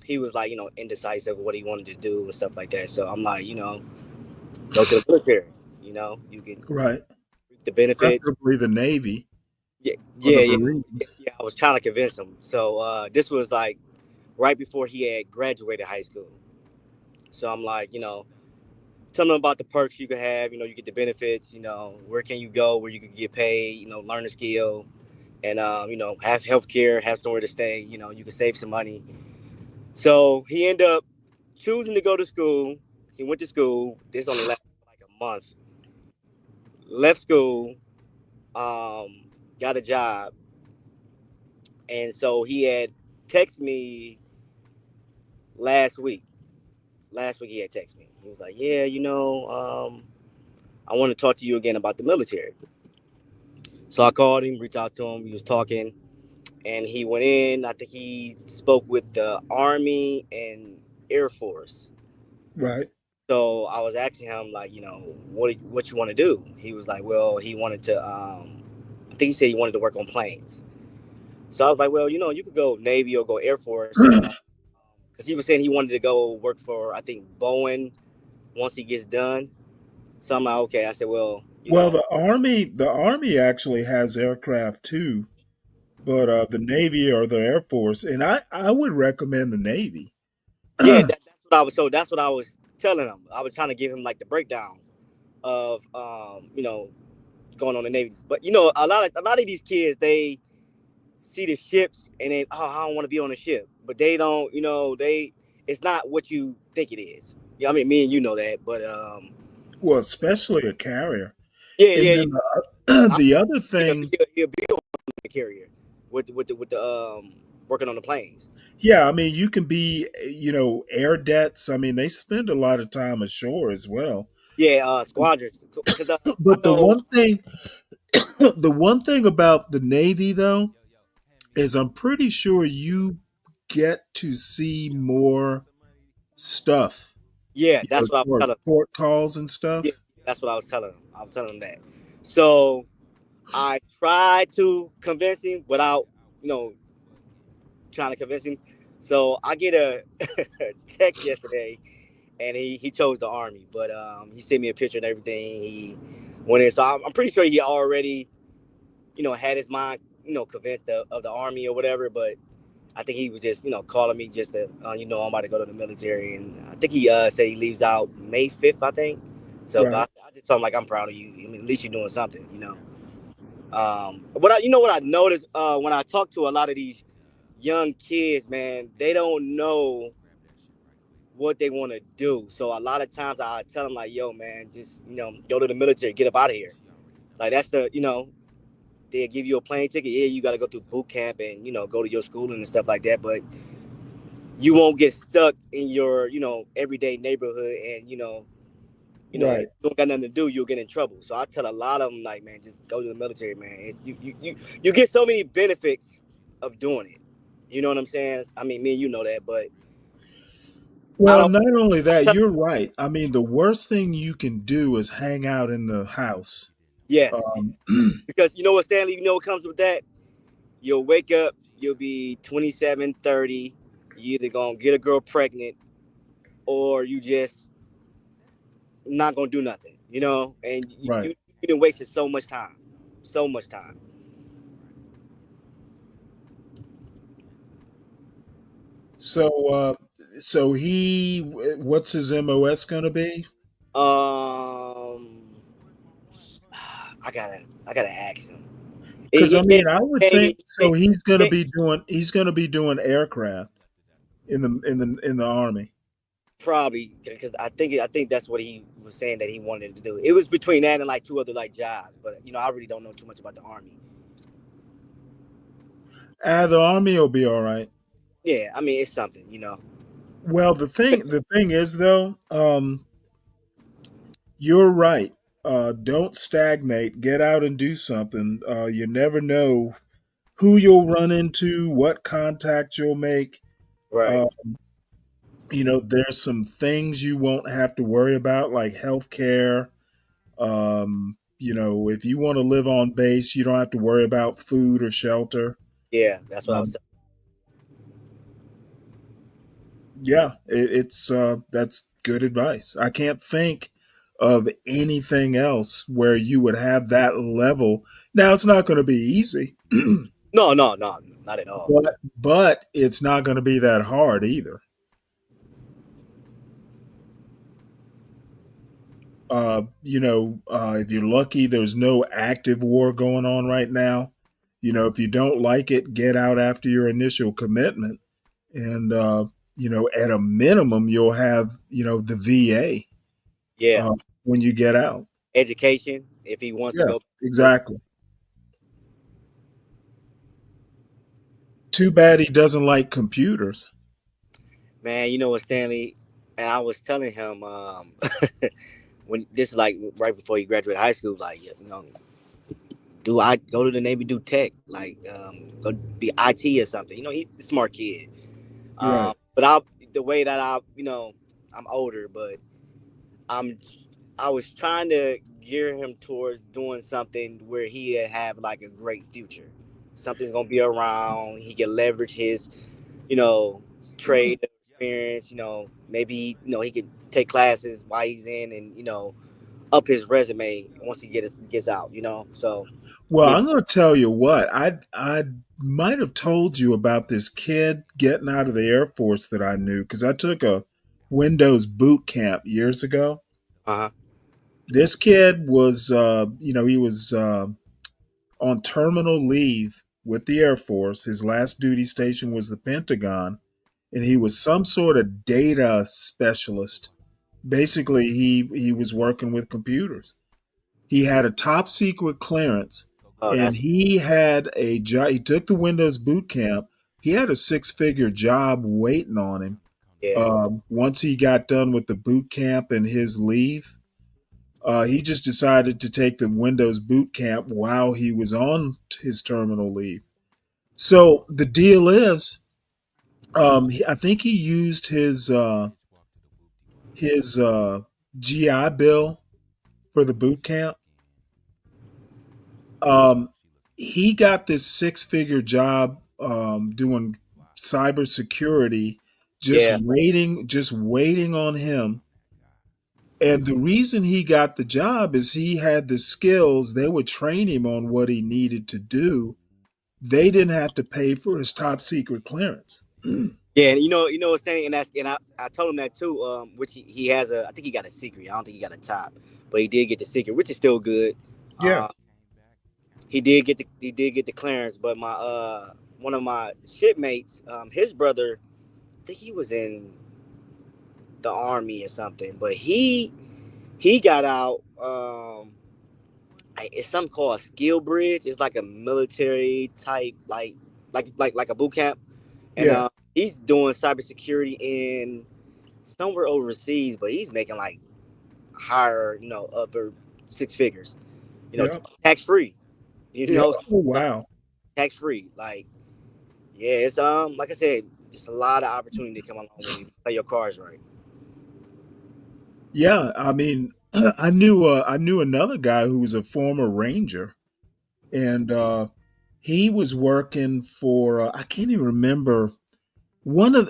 he was like, indecisive what he wanted to do and stuff like that. So I'm like, go to the military. You can Right. reap the benefits. Preferably the Navy Yeah, or the yeah, yeah, Marines. yeah. I was trying to convince him. So this was like right before he had graduated high school. So I'm like, tell them about the perks you can have. You get the benefits. Where can you go where you can get paid. Learn a skill, and have health care, have somewhere to stay. You can save some money. So he ended up choosing to go to school. He went to school. This only lasted like a month. Left school, got a job, and so he had texted me last week. Last week he had texted me. He was like, "Yeah, I want to talk to you again about the military." So I called him, reached out to him. He was talking, and he went in. I think he spoke with the Army and Air Force. Right. So I was asking him, like, what you want to do? He was like, well, he wanted to. I think he said he wanted to work on planes. So I was like, well, you could go Navy or go Air Force, because he was saying he wanted to go work for, I think, Boeing once he gets done. So I'm like, okay. I said, well, Well, the Army actually has aircraft too, but the Navy or the Air Force, and I would recommend the Navy. yeah, that's what I was telling him. I was trying to give him like the breakdown of going on the Navy. But a lot of these kids, they see the ships and then, oh, I don't want to be on a ship. But they don't, it's not what you think it is. Yeah, I mean, me and you know that, but Well, especially a carrier. yeah, And yeah, then I the other he'll, thing, he'll be on the carrier with the working on the planes. yeah, I mean, you can be, air debts. I mean, they spend a lot of time ashore as well. Yeah, squadrons. Because I But the know, one thing, the one thing about the Navy though is I'm pretty sure you get to see more stuff, yeah, as that's what I was far as telling. port calls and Yeah, stuff. that's what I was telling him. I was telling him that. So I tried to convince him without, you know, trying to convince him. So I get a text yesterday, and he chose the Army, but he sent me a picture and everything. He went in, so I'm pretty sure he already, had his mind, convinced of the Army or whatever. But I think he was just, calling me just to, I'm about to go to the military, and I think he said he leaves out May 5th, I think. So, Right. but I just told him like, I'm proud of you. I mean, at least you're doing something. What I noticed when I talk to a lot of these young kids, man, they don't know what they want to do. So a lot of times I tell them like, yo, man, just go to the military, get up out of here. Like that's they'll give you a plane ticket. Yeah, you got to go through boot camp and go to your schooling and stuff like that. But you won't get stuck in your everyday neighborhood, and if Right. you don't got nothing to do, you'll get in trouble. So I tell a lot of them like, man, just go to the military, man. You get so many benefits of doing it. You know what I'm saying? I mean, me and you know that, but I Well, don't. not only I that, tell, you're right. I mean, the worst thing you can do is hang out in the house. yes, Um, because you know what, Stanley. You know what comes with that? You'll wake up. You'll be 27, 30. You either gonna get a girl pregnant, or you just not gonna do nothing. And right. you've been wasting so much time, so much time. So, so what's his MOS going to be? Um, I gotta ask him. Because He I can't, mean, I would think so. He's going to be doing aircraft in the Army. probably because I think that's what he was saying that he wanted to do. It was between that and like two other like jobs, but I really don't know too much about the Army. The Army will be all right. Yeah, I mean it's something. Well, the thing is though, you're right. Don't stagnate. Get out and do something. You never know who you'll run into, what contact you'll make. Right. There's some things you won't have to worry about, like healthcare. If you want to live on base, you don't have to worry about food or shelter. Yeah, that's what I was saying. Yeah, it's that's good advice. I can't think of anything else where you would have that level. Now, it's not going to be easy, No, not at all. but it's not going to be that hard either. If you're lucky, there's no active war going on right now. If you don't like it, get out after your initial commitment. And, at a minimum, you'll have, the VA Yeah. when you get out. Education, if he wants to Yeah, go. exactly. Too bad he doesn't like computers. Man, you know what, Stanley? And I was telling him when this is like right before he graduated high school, like, do I go to the Navy, do tech, like go be IT or something? He's a smart kid. Right. But the way that I'm older, but I was trying to gear him towards doing something where he have like a great future. Something's gonna be around. He can leverage his, trade experience. Maybe he could take classes while he's in, and up his resume once he gets out. So. Well, I'm going to tell you what, I might have told you about this kid getting out of the Air Force that I knew, because I took a Windows boot camp years ago. Uh-huh. This kid was, he was on terminal leave with the Air Force. His last duty station was the Pentagon, and he was some sort of data specialist. Basically, he was working with computers. He had a top secret clearance, and he had a job. He took the Windows boot camp. He had a 6-figure job waiting on him. Yeah. Once he got done with the boot camp and his leave, he just decided to take the Windows boot camp while he was on his terminal leave. So the deal is, I think he used his GI Bill for the boot camp. He got this 6-figure job doing cybersecurity, just waiting on him. And the reason he got the job is he had the skills. They would train him on what he needed to do. They didn't have to pay for his top secret clearance. Yeah, and what's saying, and I told him that too. Which he has I think he got a secret. I don't think he got a top, but he did get the secret, which is still good. Yeah. He did get the clearance, but my one of my shipmates, his brother, I think he was in the Army or something, but he got out. It's something called a skill bridge. It's like a military type, like a boot camp, and he's doing cybersecurity in somewhere overseas, but he's making like higher, upper 6 figures, tax free. Oh, wow. Tax free. Like, yeah, it's like I said, it's a lot of opportunity to come along when you play your cards right. Yeah, I mean, I knew another guy who was a former Ranger, and he was working for I can't even remember one of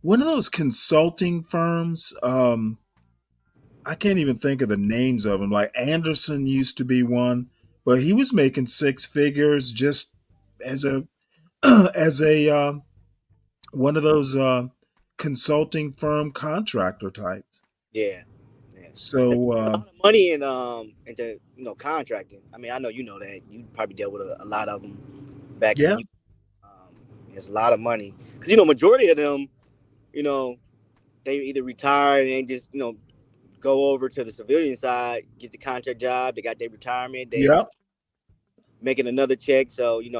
one of those consulting firms. I can't even think of the names of them. Like Anderson used to be one, but he was making 6 figures just as a one of those consulting firm contractor types. Yeah. So money into contracting. I mean, I know you know that you probably dealt with a lot of them back then. It's a lot of money because majority of them, they either retire and they just go over to the civilian side, get the contract job. They got their retirement. They making another check. So you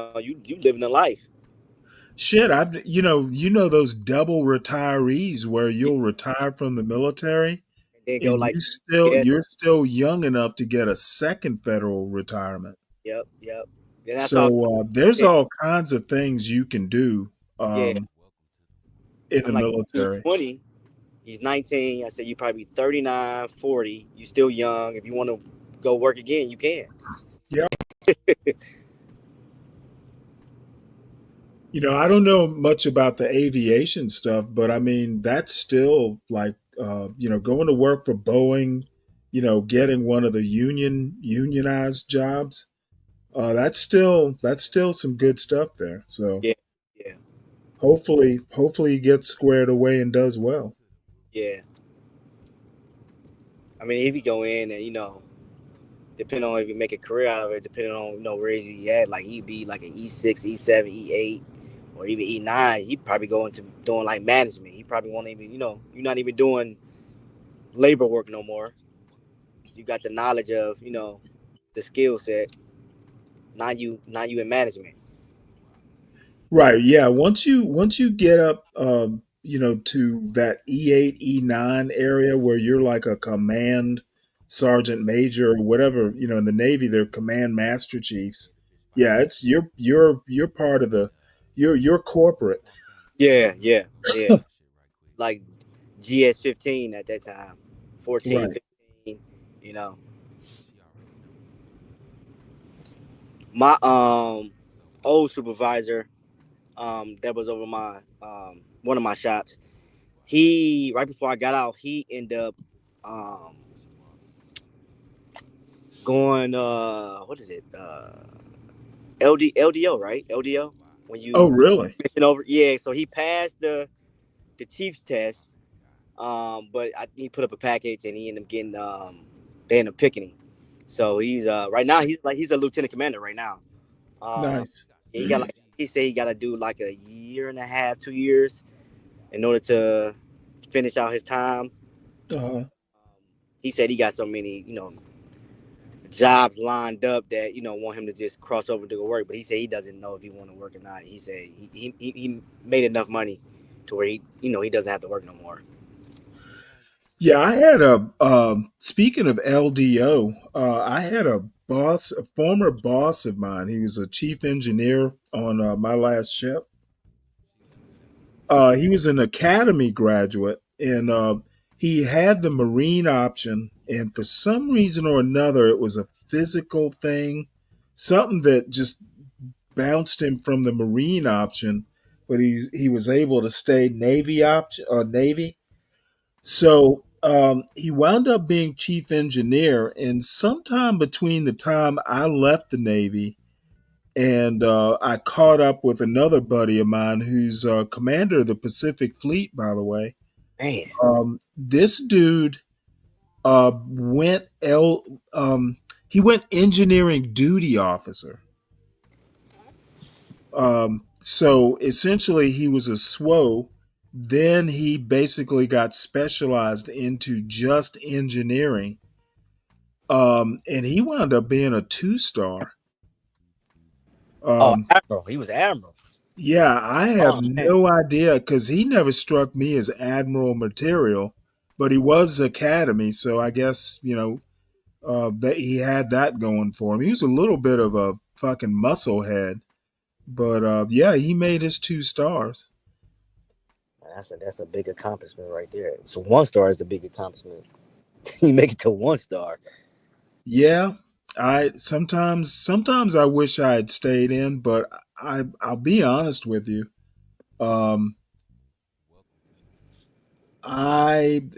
living a life. Shit, those double retirees where you'll retire from the military then go And like, yeah, you're still young enough to get a second federal retirement. yep, yep. Then that's also, So there's yeah, all kinds of things you can do yeah. in the I'm like, he's military. 20, he's 19. I said, you probably 39, 40. You still young. If you want to go work again, you can. Yeah. I don't know much about the aviation stuff, but I mean, that's still like, going to work for Boeing, getting one of the unionized jobs. That's still some good stuff there. So Yeah, yeah, hopefully he gets squared away and does well. yeah. I mean, if you go in and, depending on if you make a career out of it, depending on, where is he at, like he'd be like an E6, E7, E8, or even E9, he'd probably go into doing like management. He probably won't even, you're not even doing labor work no more. You got the knowledge of, the skill set. Now you in management. Right. Yeah. Once you get up, to that E8, E9 area where you're like a command sergeant major or whatever, in the Navy, they're command master chiefs. Yeah, it's you're part of you're corporate. Yeah, yeah, yeah. Like GS-15 at that time, 14, Right. 15, My old supervisor, that was over my one of my shops. He, right before I got out, he ended up going what is it? LDO, right? LDO, when Oh, you really? mission over. Yeah, so he passed the chief's test. But he put up a package and he ended up getting they ended up picking him. So he's right now he's a lieutenant commander right now. Nice. He got he said he got to do like a year and a half, 2 years in order to finish out his time. Uh-huh. He said he got so many, jobs lined up that, want him to just cross over to go work. But he said he doesn't know if he want to work or not. He said he made enough money to where he doesn't have to work no more. Yeah, I had speaking of LDO, I had a former boss of mine. He was a chief engineer on my last ship. He was an academy graduate, and he had the Marine option. And for some reason or another, it was a physical thing, something that just bounced him from the Marine option. But he was able to stay Navy. So he wound up being chief engineer, and sometime between the time I left the Navy and I caught up with another buddy of mine who's commander of the Pacific Fleet, by the way. Man, this dude went he went engineering duty officer. So essentially, he was a SWO. Then he basically got specialized into just engineering. And he wound up being a 2-star. Admiral. He was admiral. Yeah, I have Oh, man. no idea because he never struck me as admiral material, but he was academy, so I guess that he had that going for him. He was a little bit of a fucking musclehead, but yeah, he made his 2 stars. That's a big accomplishment right there. So 1 star is the big accomplishment. You make it to 1 star. Yeah, I sometimes I wish I had stayed in, but I'll be honest with you.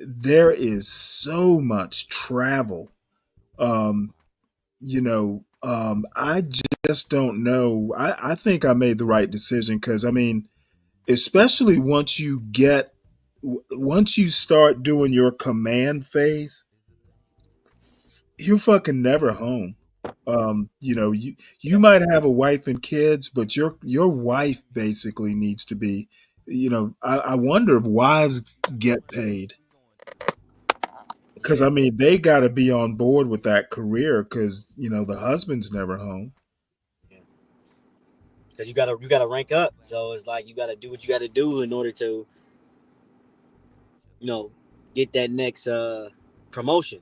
There is so much travel. I just don't know. I think I made the right decision because I mean, especially once you start doing your command phase, you're fucking never home. You might have a wife and kids, but your wife basically needs to be, I wonder if wives get paid. Because I mean, they got to be on board with that career because the husband's never home. Because you gotta rank up. So it's like you gotta do what you gotta do in order to, get that next promotion.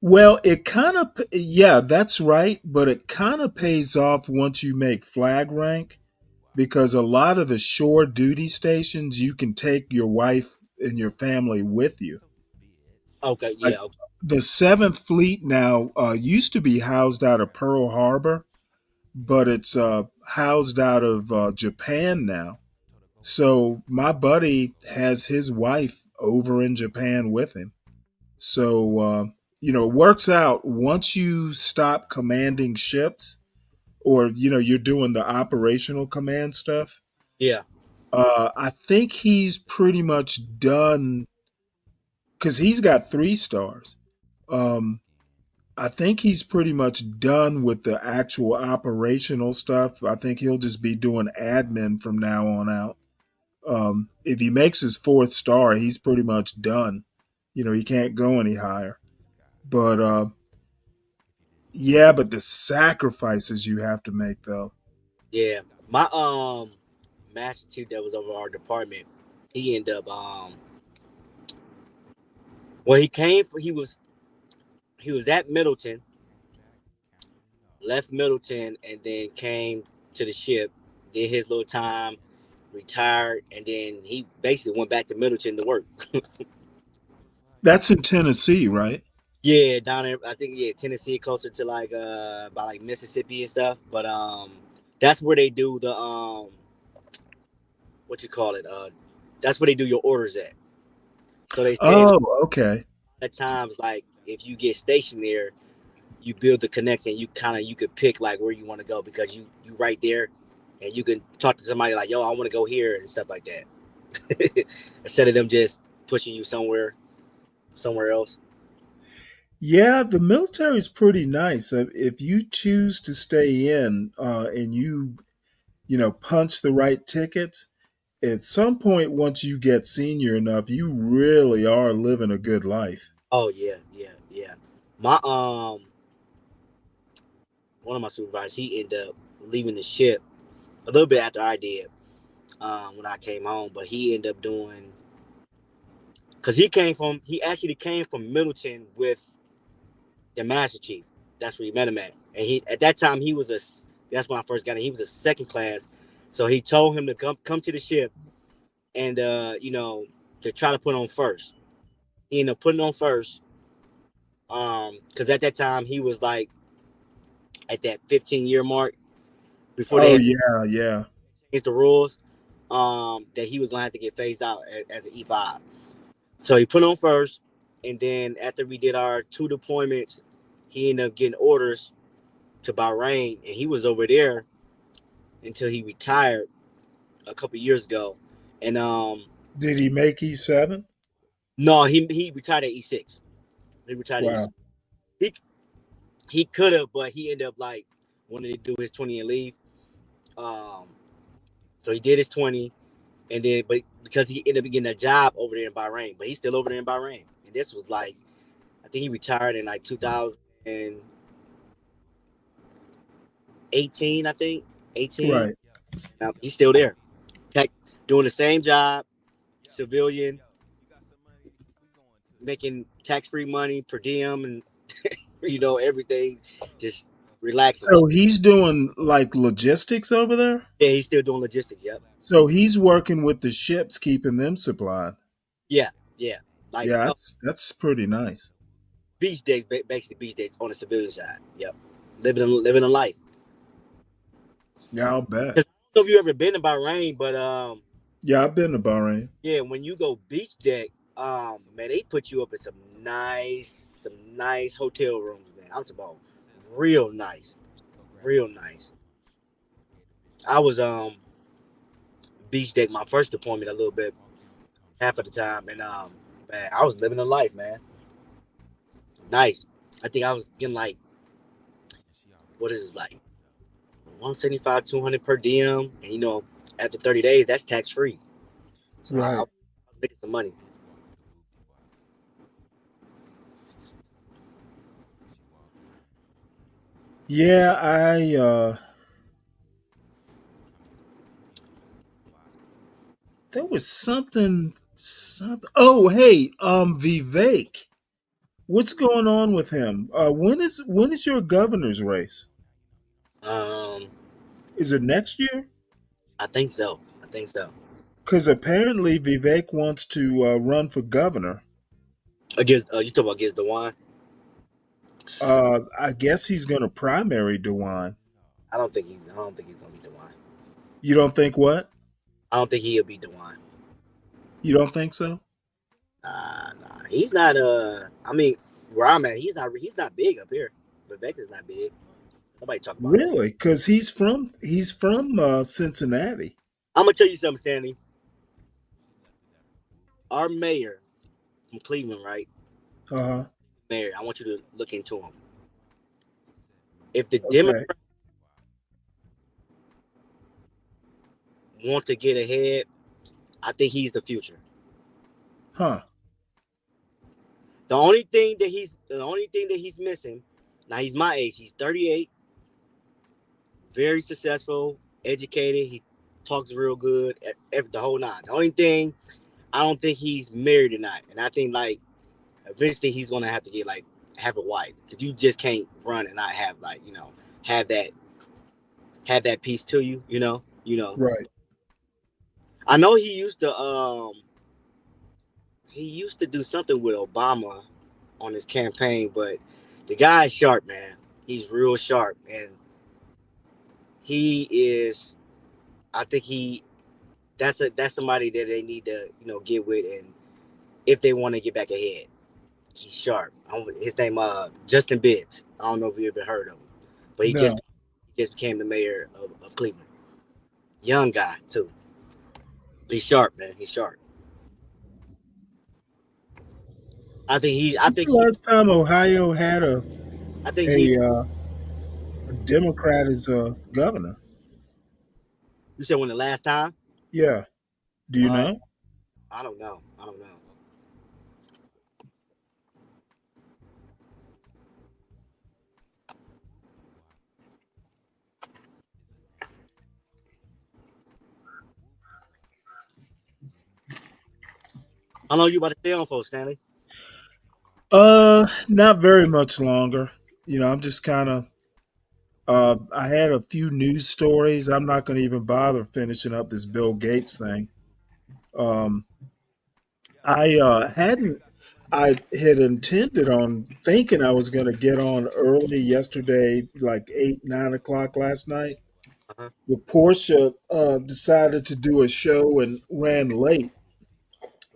Well, it kind of, yeah, that's right, but it kind of pays off once you make flag rank because a lot of the shore duty stations, you can take your wife and your family with you. Okay, Like yeah, okay. the Seventh Fleet now used to be housed out of Pearl Harbor, but it's housed out of Japan now. So my buddy has his wife over in Japan with him. So, it works out once you stop commanding ships or, you're doing the operational command stuff. Yeah. I think he's pretty much done because he's got 3 stars. Um, I think he's pretty much done with the actual operational stuff. I think he'll just be doing admin from now on out. If he makes his 4th star, he's pretty much done. He can't go any higher. But yeah, but the sacrifices you have to make though. Yeah. My master chief that was over our department, he ended up well he was at Middleton, left Middleton, and then came to the ship, did his little time, retired, and then he basically went back to Middleton to work. That's in Tennessee, right? Yeah, down there, I think Tennessee, closer to like by like Mississippi and stuff. But that's where they do the what you call it? That's where they do your orders at. So they say Oh, okay. at times, like if you get stationed there, you build the connection. You could pick like where you want to go because you right there, and you can talk to somebody like, yo, I want to go here and stuff like that. Instead of them just pushing you somewhere else. Yeah, the military is pretty nice. If you choose to stay in and punch the right tickets, at some point, once you get senior enough, you really are living a good life. Oh yeah. My one of my supervisors, he ended up leaving the ship a little bit after I did when I came home, but he ended up doing because he actually came from Middleton with the Master Chief. That's where he met him at, and he at that time that's when I first got him. He was a 2nd class, so he told him to come to the ship and to try to put on first. He ended up putting on first because at that time he was like at that 15-year mark before they Oh had yeah. changed the rules that he was gonna have to get phased out as an E5. So he put on first, and then after we did our 2 deployments, he ended up getting orders to Bahrain, and he was over there until he retired a couple years ago. And Did he make E7? no, he retired at E6. He retired at Wow. E6. He could have, but he ended up like wanting to do his 20 and leave. So he did his 20, and then but because he ended up getting a job over there in Bahrain, but he's still over there in Bahrain. And this was like, I think he retired in like 2018. I think 18. Right. He's still there, doing the same job, civilian, making tax-free money per diem, and everything, just relaxing. So he's doing like logistics over there? Yeah, he's still doing logistics. Yep. So he's working with the ships, keeping them supplied. Yeah. Like Yeah, that's pretty nice. beach days, basically beach days on the civilian side. Yep. Living a life. Yeah, I'll bet. I don't know if you ever been to Bahrain, but Yeah, I've been to Bahrain. yeah, when you go beach deck, man, they put you up in some nice hotel rooms, man. I'm talking about real nice. I was beach deck my first deployment a little bit, half of the time, and man, I was living a life, man. Nice. I think I was getting like, what is this, like 175, 200 per diem, and after 30 days, that's tax free. So I Right. was making some money. Yeah, there was something. Oh, hey, Vivek. What's going on with him? When is your governor's race? Um, Is it next year? I think so. I think so. Because apparently Vivek wants to run for governor. Against you talk about against Dewan? I guess he's going to primary Dewan. I don't think he's gonna be Dewan. You don't think what? I don't think he'll be Dewan. You don't think so? Nah. He's not. I mean, where I'm at, he's not big up here. Vivek is not big. Nobody talk about him. Really? Because he's from Cincinnati. I'm gonna tell you something, Stanley. Our mayor from Cleveland, right? Uh-huh. Mayor, I want you to look into him. If the Okay. Democrats want to get ahead, I think he's the future. Huh. The only thing that he's missing, now he's my age, he's 38, very successful, educated, he talks real good, the whole nine. The only thing, I don't think he's married or not. And I think like eventually he's gonna have to get like have a wife. Because you just can't run and not have like, have that piece to you, Right. I know he used to do something with Obama on his campaign, but the guy's sharp, man. He's real sharp, and he is. I think that's somebody that they need to get with, and if they want to get back ahead, he's sharp. His name Justin Bibbs. I don't know if you ever heard of him, but he No. just became the mayor of Cleveland. Young guy too. He's sharp, man. He's sharp. I think When's the last time Ohio had a he's. Democrat as a governor? You said when the last time? Yeah. Do you know? I don't know. How long you about to stay on for, Stanley? Not very much longer. I'm just kind of. I had a few news stories. I'm not going to even bother finishing up this Bill Gates thing. I had intended on thinking I was going to get on early yesterday, like 8, 9 o'clock last night. Uh-huh. But Portia decided to do a show and ran late.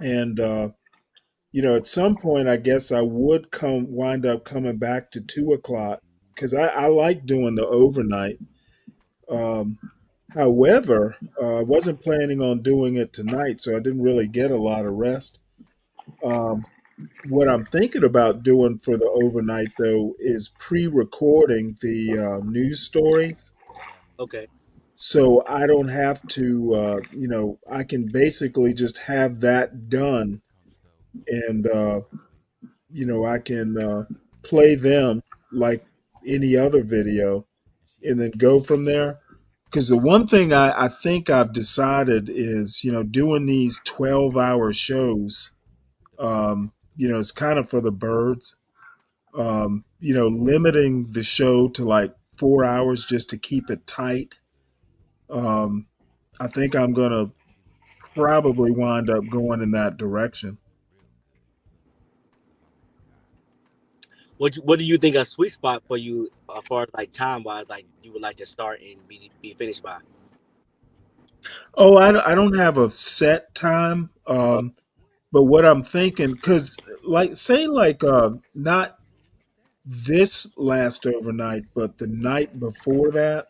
And, at some point, I guess I would wind up coming back to 2 o'clock because I like doing the overnight. However, I wasn't planning on doing it tonight, so I didn't really get a lot of rest. What I'm thinking about doing for the overnight, though, is pre-recording the news stories. Okay. So I don't have to, I can basically just have that done and, I can play them like any other video and then go from there. Because the one thing I think I've decided is, doing these 12-hour shows, it's kind of for the birds. Limiting the show to like 4 hours just to keep it tight. I think I'm going to probably wind up going in that direction. What do you think a sweet spot for you as far as like time wise, like you would like to start and be finished by? Oh, I don't have a set time. But what I'm thinking, because not this last overnight, but the night before that,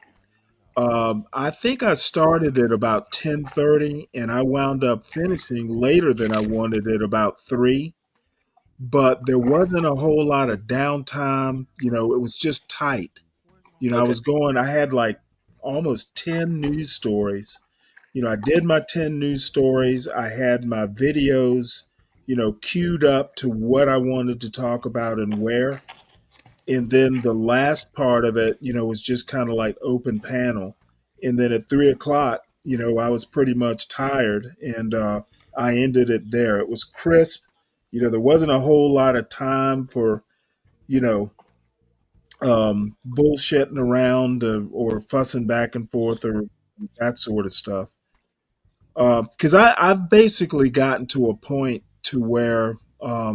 I think I started at about 10:30 and I wound up finishing later than I wanted at about 3. But there wasn't a whole lot of downtime. It was just tight. I had like almost 10 news stories. I did my 10 news stories. I had my videos, queued up to what I wanted to talk about and where. And then the last part of it, was just kind of like open panel. And then at 3 o'clock, I was pretty much tired and I ended it there. It was crisp. There wasn't a whole lot of time for, you know, bullshitting around or fussing back and forth or that sort of stuff. Because I've basically gotten to a point to where, I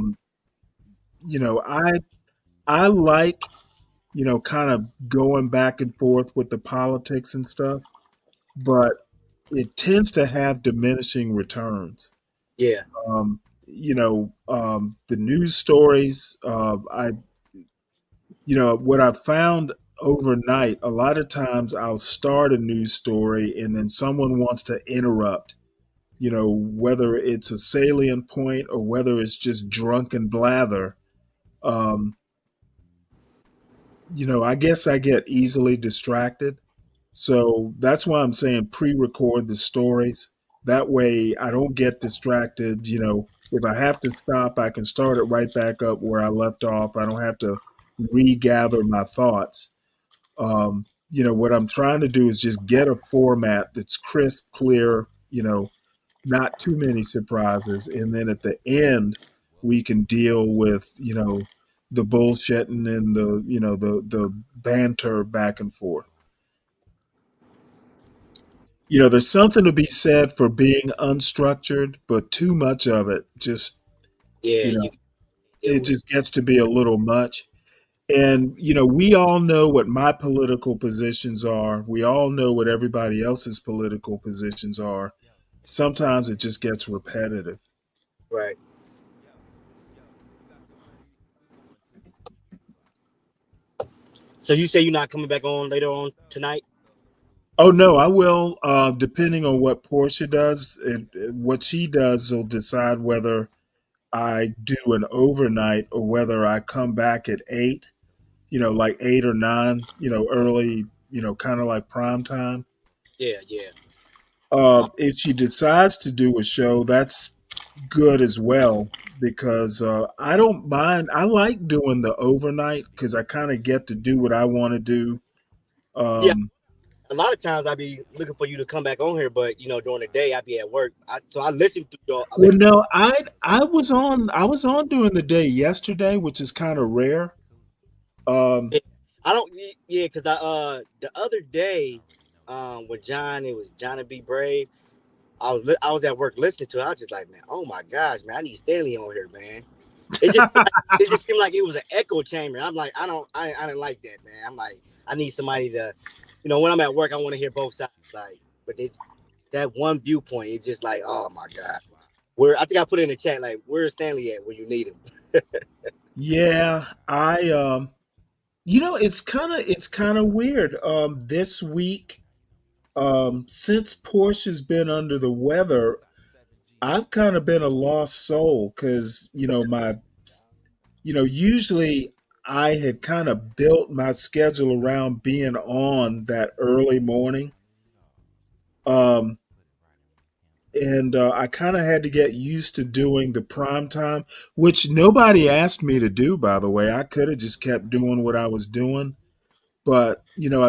like, kind of going back and forth with the politics and stuff, but it tends to have diminishing returns. Yeah. The news stories, what I've found overnight, a lot of times I'll start a news story and then someone wants to interrupt, whether it's a salient point or whether it's just drunken blather. I guess I get easily distracted. So that's why I'm saying pre-record the stories. That way I don't get distracted. If I have to stop, I can start it right back up where I left off. I don't have to regather my thoughts. What I'm trying to do is just get a format that's crisp, clear, not too many surprises. And then at the end, we can deal with, the bullshitting and the banter back and forth. There's something to be said for being unstructured, but too much of it just, it just gets to be a little much. And, we all know what my political positions are. We all know what everybody else's political positions are. Sometimes it just gets repetitive. Right. So you say you're not coming back on later on tonight? Oh, no, I will. Depending on what Portia does, what she does will decide whether I do an overnight or whether I come back at 8, like 8 or 9, early, kind of like prime time. Yeah. If she decides to do a show, that's good as well, because I don't mind. I like doing the overnight because I kind of get to do what I want to do. Yeah. A lot of times I be looking for you to come back on here, but during the day I be at work. So I listen to y'all. Well, no, I was on during the day yesterday, which is kind of rare. I don't. Yeah, because the other day, with John, it was John and Be Brave. I was at work listening to it. I was just like, man, oh my gosh, man, I need Stanley on here, man. It just seemed like it was an echo chamber. I'm like, I didn't like that, man. I'm like, I need somebody to, when I'm at work, I want to hear both sides. Like, but it's that one viewpoint. It's just like, oh my god, I think I put it in the chat, like, where's Stanley at when you need him? Yeah, it's kind of weird. This week, since Portia's been under the weather, I've kind of been a lost soul because, usually I had kind of built my schedule around being on that early morning. And I kind of had to get used to doing the prime time, which nobody asked me to do, by the way. I could have just kept doing what I was doing. But,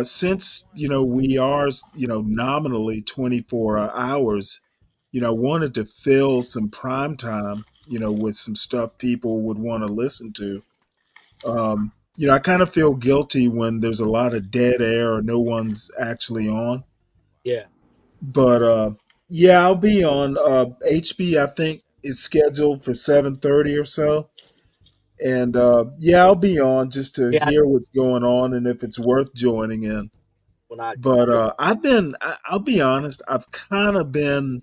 since, we are, nominally 24 hours, I wanted to fill some prime time, with some stuff people would want to listen to. I kind of feel guilty when there's a lot of dead air or no one's actually on. Yeah. But, yeah, I'll be on. HB, I think, is scheduled for 7:30 or so. And yeah, I'll be on just to hear what's going on and if it's worth joining in. But I'll be honest, I've kind of been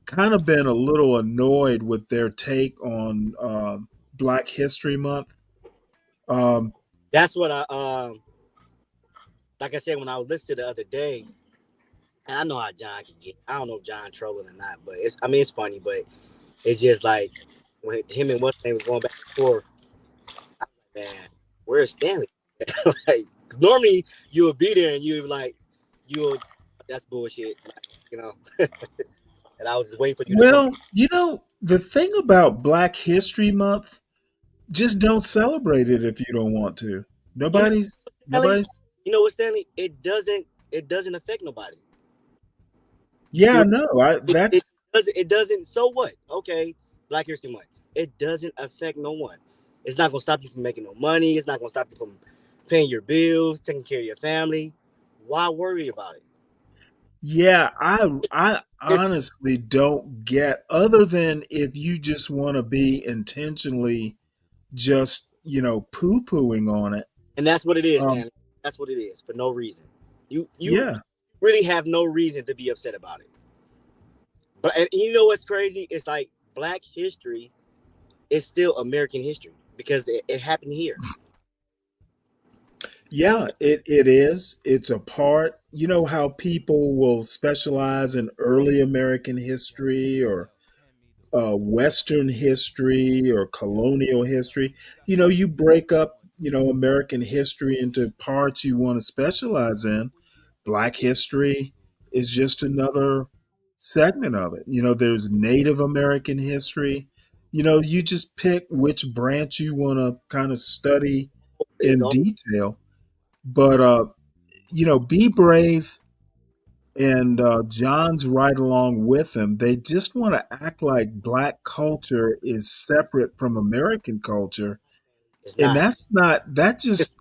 a little annoyed with their take on Black History Month. That's what like I said, when I was listening the other day, and I know how John can get. I don't know if John trolling or not, but it's funny, but it's just like when him and what's name was going back and forth. Man, where's Stanley? Like, 'cause normally you would be there and you would be like, that's bullshit, like, and I was just waiting for you. Well, the thing about Black History Month, just don't celebrate it if you don't want to. Nobody's. You know what, Stanley? It doesn't affect nobody. Yeah, no, it doesn't. So what? Okay, Black History Month. it doesn't affect no one. It's not gonna stop you from making no money. It's not gonna stop you from paying your bills, taking care of your family. Why worry about it? Yeah, I It's honestly don't get, other than if you just want to be intentionally just, poo-pooing on it. and that's what it is, Um, Stanley. That's what it is for no reason. You yeah. really have no reason to be upset about it. But and you know what's crazy? It's like Black history is still American history because it happened here. Yeah, it is. It's a part. You know how people will specialize in early American history or Western history or colonial history. You break up, American history into parts you want to specialize in. Black history is just another segment of it. There's Native American history. You just pick which branch you want to kind of study It's in all detail. But be brave, and John's right along with him. They just want to act like Black culture is separate from American culture, it's and not. that's not. That just,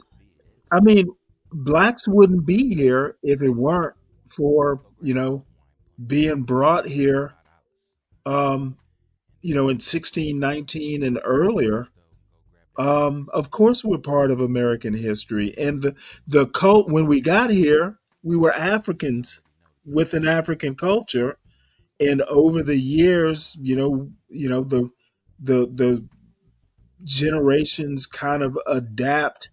I mean, Blacks wouldn't be here if it weren't for being brought here, um, in 1619 and earlier. Of course, we're part of American history, and the cult. When we got here, we were Africans with an African culture, and over the years, the generations kind of adapt,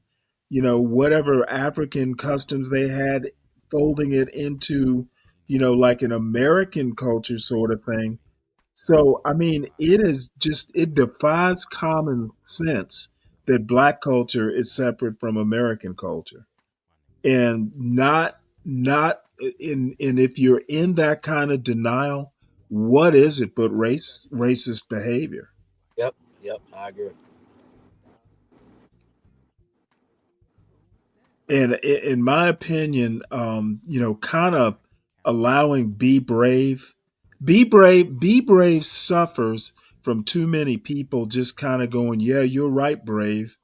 whatever African customs they had, folding it into, like an American culture sort of thing. So, I mean, it defies common sense that Black culture is separate from American culture, and not and if you're in that kind of denial, what is it but racist behavior? Yep, yep, I agree. And in my opinion, kind of allowing Be Brave suffers from too many people just kind of going, yeah, you're right, Brave.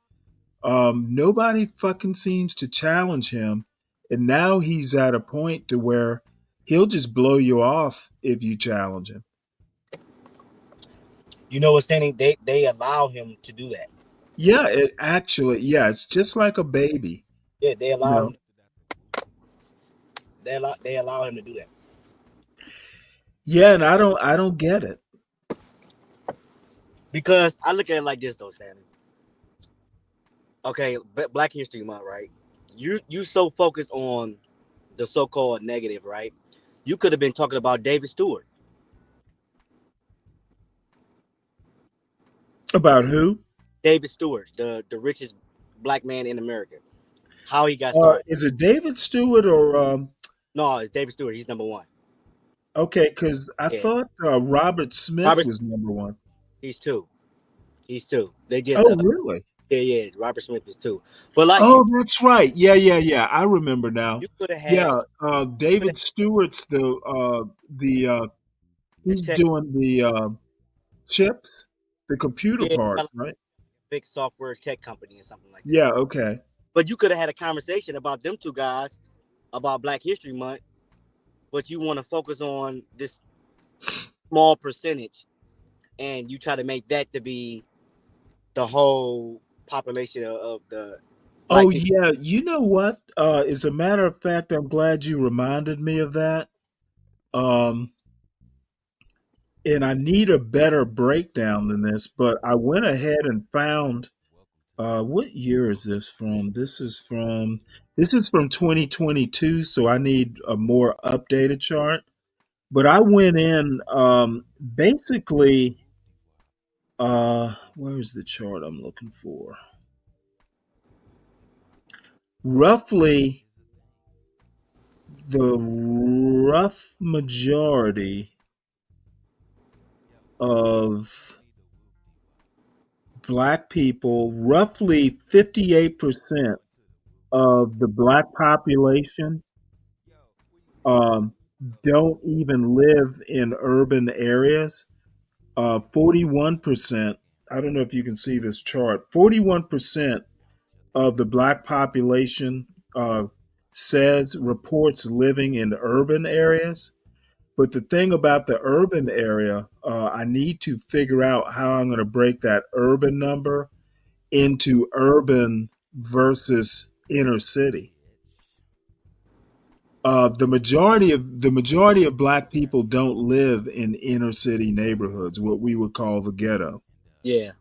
Nobody fucking seems to challenge him, and now he's at a point to where he'll just blow you off if you challenge him. You know what's standing? They allow him to do that. Yeah, it's just like a baby. Yeah, they You allow know, him. They allow him to do that. yeah, and I don't get it. Because I look at it like this though, Stanley. Okay, Black History Month, right? You so focused on the so-called negative, right? You could have been talking about David Stewart. About who? David Stewart, the richest Black man in America. How he got started. Is it David Stewart or No, it's David Stewart. He's number one. okay? Because I Yeah. thought Robert Smith Robert, was number one. he's two. He's two. They just Oh, really? yeah. Robert Smith is two. But like Oh, that's right. Yeah. I remember now. you could have had Yeah, David Stewart's he's tech, doing the chips, the computer yeah, parts, right? big software tech company or something like that. Yeah. Okay. But you could have had a conversation about them two guys about Black History Month, but you want to focus on this small percentage, and you try to make that to be the whole population of the Black Oh, people. yeah. You know what? As a matter of fact, I'm glad you reminded me of that. Um, and I need a better breakdown than this, but I went ahead and found what year is this from? This is from 2022, so I need a more updated chart. But I went in basically where's the chart I'm looking for? Roughly the rough majority of Black people, roughly 58% of the Black population, um, don't even live in urban areas. 41%, I don't know if you can see this chart. 41% of the black population reports living in urban areas. But the thing about the urban area, I need to figure out how I'm going to break that urban number into urban versus inner city. The majority of black people don't live in inner city neighborhoods, what we would call the ghetto. Yeah.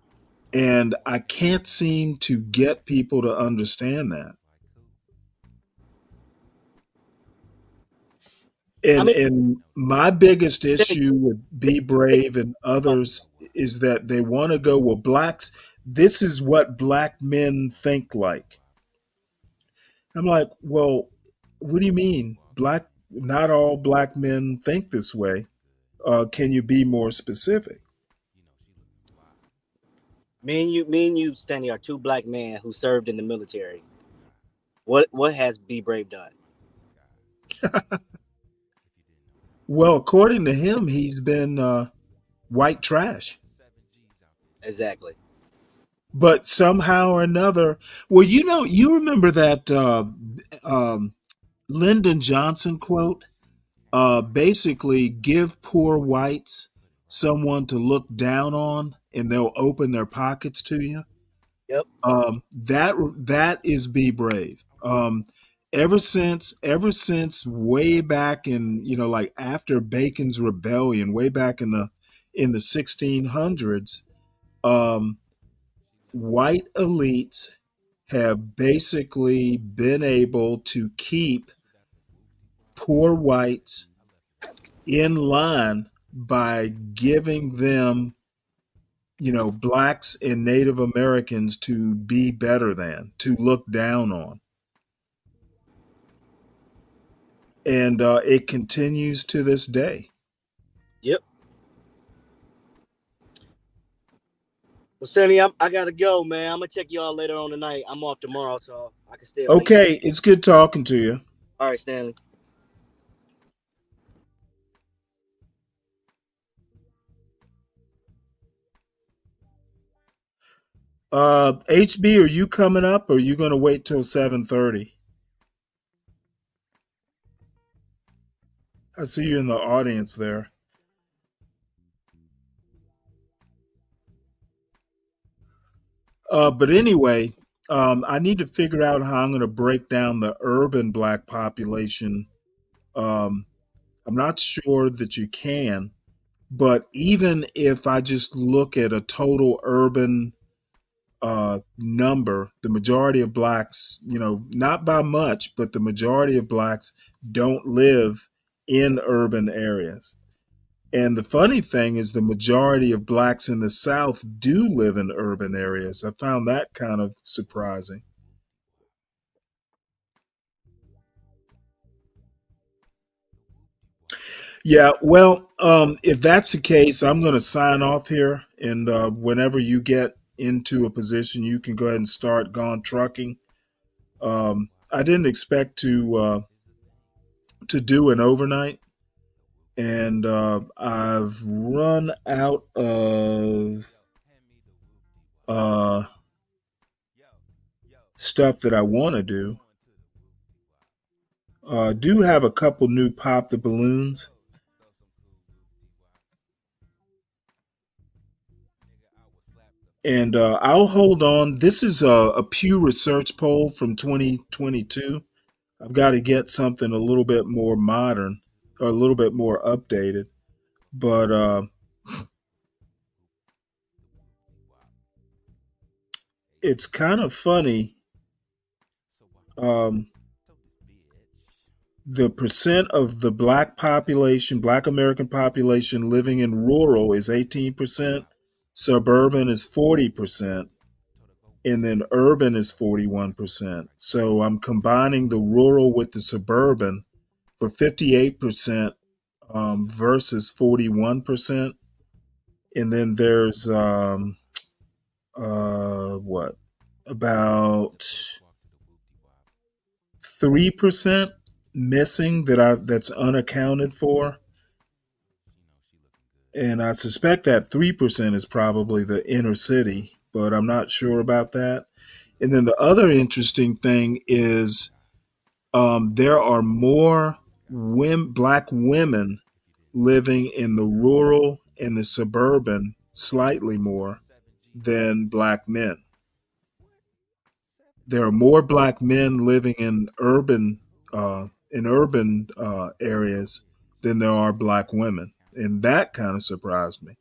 And I can't seem to get people to understand that. And my biggest issue with Be Brave and others is that they want to go, well, blacks, this is what black men think like. I'm like, well, what do you mean? Not all black men think this way. Can you be more specific? Me and you, Stanley, are two black men who served in the military. What has Be Brave done? Well, according to him, he's been white trash. Exactly. But somehow or another, well, you remember that Lyndon Johnson quote? Basically, give poor whites someone to look down on, and they'll open their pockets to you. Yep. That is Be Brave. Ever since way back in, like after Bacon's Rebellion, way back in the 1600s, white elites have basically been able to keep poor whites in line by giving them, blacks and Native Americans to be better than, to look down on. And it continues to this day. Yep. Well, Stanley, I gotta go, man. I'm gonna check y'all later on tonight. I'm off tomorrow, so I can stay awake. Okay, it's good talking to you. All right, Stanley. HB, are you coming up, or are you going to wait till 7:30? I see you in the audience there. But anyway, I need to figure out how I'm going to break down the urban black population. I'm not sure that you can, but even if I just look at a total urban number, the majority of blacks, not by much, but the majority of blacks don't live in urban areas. And the funny thing is, the majority of blacks in the South do live in urban areas. I found that kind of surprising. Yeah, well, if that's the case, I'm going to sign off here. And whenever you get into a position, you can go ahead and start Gone Trucking. I didn't expect to do an overnight, and I've run out of stuff that I want to do. Do have a couple new Pop the Balloons. And I'll hold on. This is a Pew Research poll from 2022. I've got to get something a little bit more modern or a little bit more updated. But it's kind of funny. The percent of the black American population living in rural is 18%. Suburban is 40%, and then urban is 41%. So I'm combining the rural with the suburban for 58% versus 41%. And then there's about 3% missing that's unaccounted for. And I suspect that 3% is probably the inner city, but I'm not sure about that. And then the other interesting thing is there are more black women living in the rural and the suburban, slightly more than black men. There are more black men living in urban areas than there are black women, and that kind of surprised me.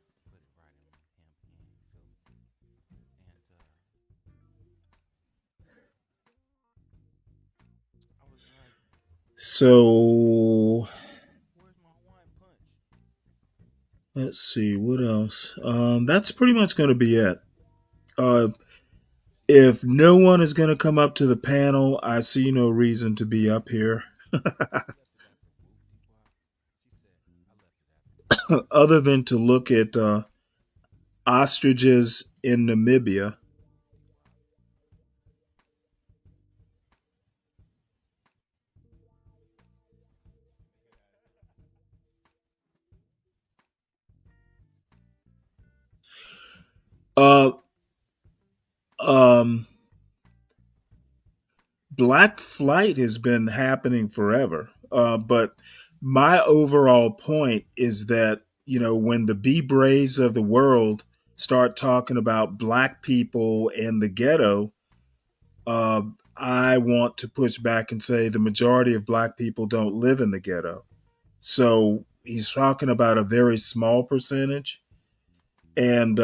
So let's see what else. That's pretty much going to be it. If no one is going to come up to the panel, I see no reason to be up here. Other than to look at ostriches in Namibia. Uh, um, Black flight has been happening forever. But my overall point is that, when the Be Braves of the world start talking about black people and the ghetto, I want to push back and say the majority of black people don't live in the ghetto. So he's talking about a very small percentage. And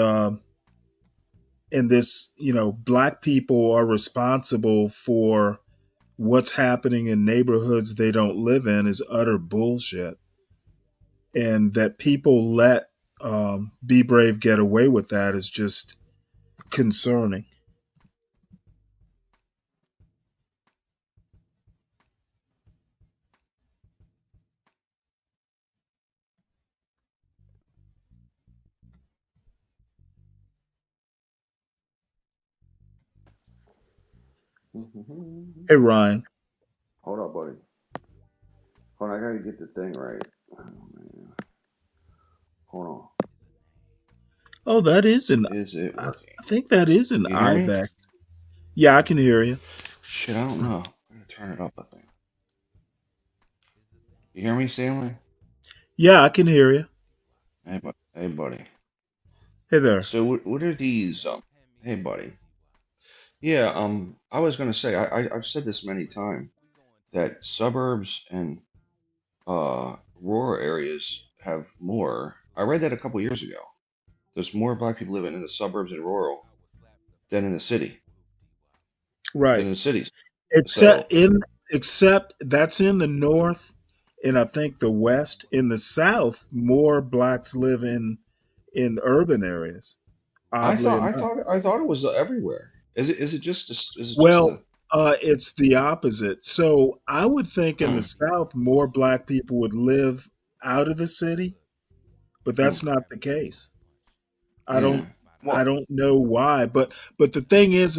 this, black people are responsible for what's happening in neighborhoods they don't live in is utter bullshit. And that people let Be Brave get away with that is just concerning. Hey, Ryan. Hold up, buddy. Hold on, I gotta get the thing right. Oh, man. Hold on. Oh, that is an. Is it I working? think that is an You hear me? IBEX. Yeah, I can hear you. Shit, I don't know. I'm gonna turn it up, I think. You hear me, Stanley? Yeah, I can hear you. Hey, buddy. Hey there. So, what are these? Hey, buddy. Yeah, I was gonna say, I've said this many times that suburbs and rural areas have more. I read that a couple years ago. There's more black people living in the suburbs and rural than in the city, than Right. in the cities. So, Except that's in the north and I think the west. In the south, more blacks live in urban areas. Oddly enough. I thought it was everywhere. Is it just Well, it's the opposite. So I would think in the Hmm. South, more black people would live out of the city, but that's not the case. I Yeah. don't know why, but the thing is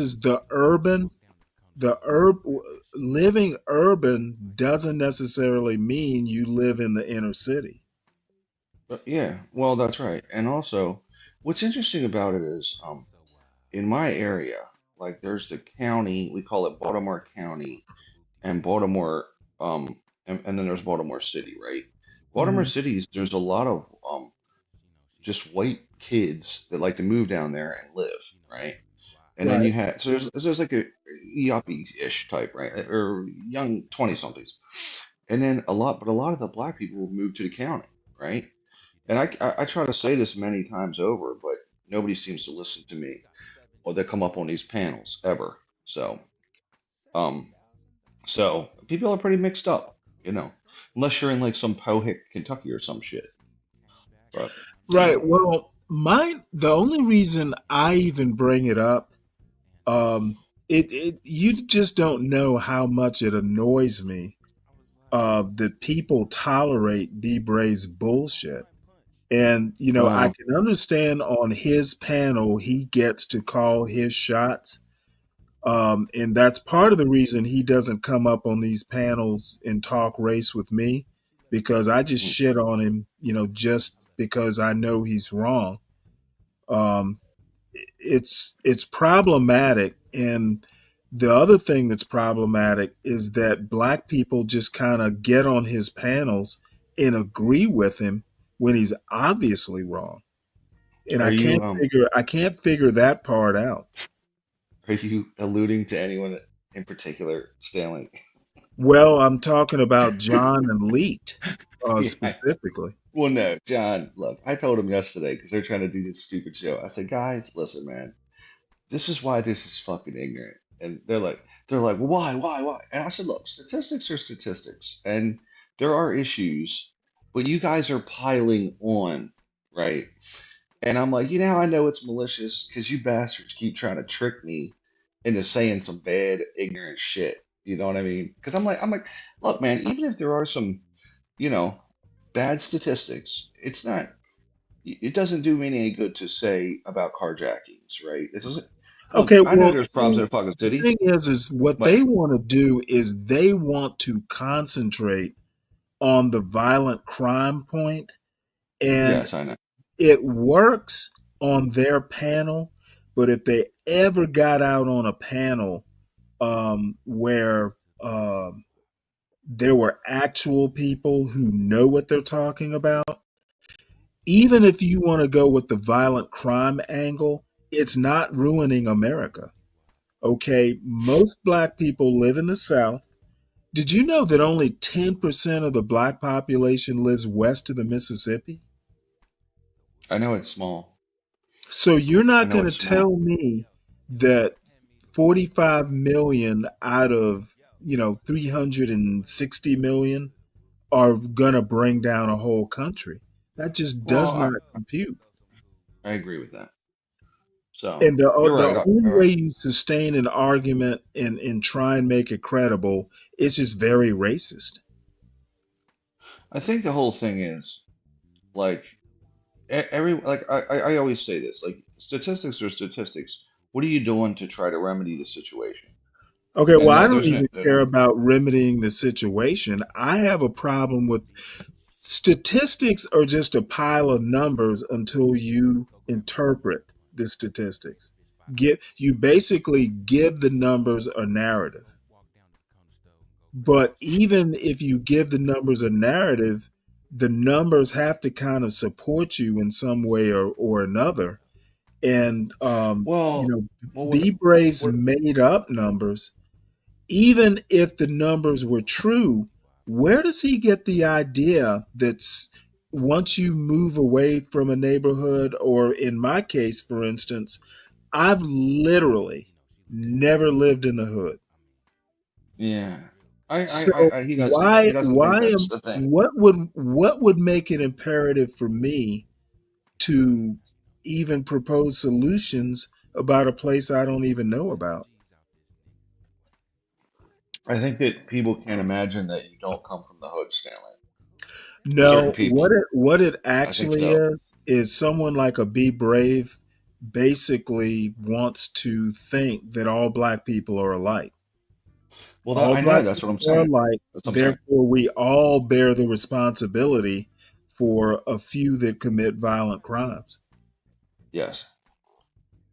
living urban doesn't necessarily mean you live in the inner city. Yeah, well, that's right. And also, what's interesting about it is, in my area, like there's the county, we call it Baltimore County, and Baltimore, and then there's Baltimore City, right? Baltimore Mhm. Cities, there's a lot of just white kids that like to move down there and live, right? And then Right. you have there's like a yuppie-ish type, right? Or young 20 somethings. And then a lot of the black people will move to the county, right? And I try to say this many times over, but nobody seems to listen to me or they come up on these panels ever. So, um, so people are pretty mixed up, unless you're in like some Pohick, Kentucky or some shit. But Right. Well, the only reason I even bring it up, you just don't know how much it annoys me that people tolerate B Brave's bullshit. And I well, can understand on his panel he gets to call his shots. And that's part of the reason he doesn't come up on these panels and talk race with me, because I just shit on him, just because I know he's wrong. Um, it's problematic, and the other thing that's problematic is that black people just kind of get on his panels and agree with him when he's obviously wrong. And Are you I can't figure that part out. are you alluding to anyone in particular, Stanley? Well, I'm talking about John and Leet Yeah. specifically. Well, no, John. Look, I told him yesterday because they're trying to do this stupid show. I said, guys, listen, man. This is why this is fucking ignorant. And they're like, well, why? And I said, look, statistics are statistics, and there are issues, but you guys are piling on, right? And I'm like, I know it's malicious because you bastards keep trying to trick me into saying some bad, ignorant shit. You know what I mean? Because I'm like, look, man, even if there are some, you know, bad statistics, it doesn't do me any good to say about carjackings, right? It doesn't. Look, Okay, I know well, there's problems in fucking the city, thing is what but they want to do is they want to concentrate on the violent crime point, and yes, I know. it works on their panel. But if they ever got out on a panel where there were actual people who know what they're talking about, even if you want to go with the violent crime angle, it's not ruining America. Okay, most black people live in the South. Did you know that only 10% of the black population lives west of the Mississippi? I know it's small. So you're I not know going to it's small. tell me that 45 million out of, 360 million are going to bring down a whole country. That just does Well, not compute. I agree with that. So And you're the right. only way you sustain an argument and try and make it credible is just very racist. I think the whole thing is like every like I always say this, like statistics are statistics. What are you doing to try to remedy the situation? Okay, And well, I no, don't there's no, even care about remedying the situation. I have a problem with statistics are just a pile of numbers until you interpret the statistics. You basically give the numbers a narrative. But even if you give the numbers a narrative, the numbers have to kind of support you in some way or another. And well, well, B Braves made up numbers. Even if the numbers were true, where does he get the idea that once you move away from a neighborhood, or in my case, for instance, I've literally never lived in the hood. yeah. So He doesn't think that's the thing. what would make it imperative for me to even propose solutions about a place I don't even know about? I think that people can't imagine that you don't come from the hood, Stanley. Certain No, people. what it I think actually so. is someone like a Be Brave basically wants to think that all black people are alike. Well, All I know black that's what I'm people are saying. alike, That's what I'm saying. therefore we all bear the responsibility for a few that commit violent crimes. Yes,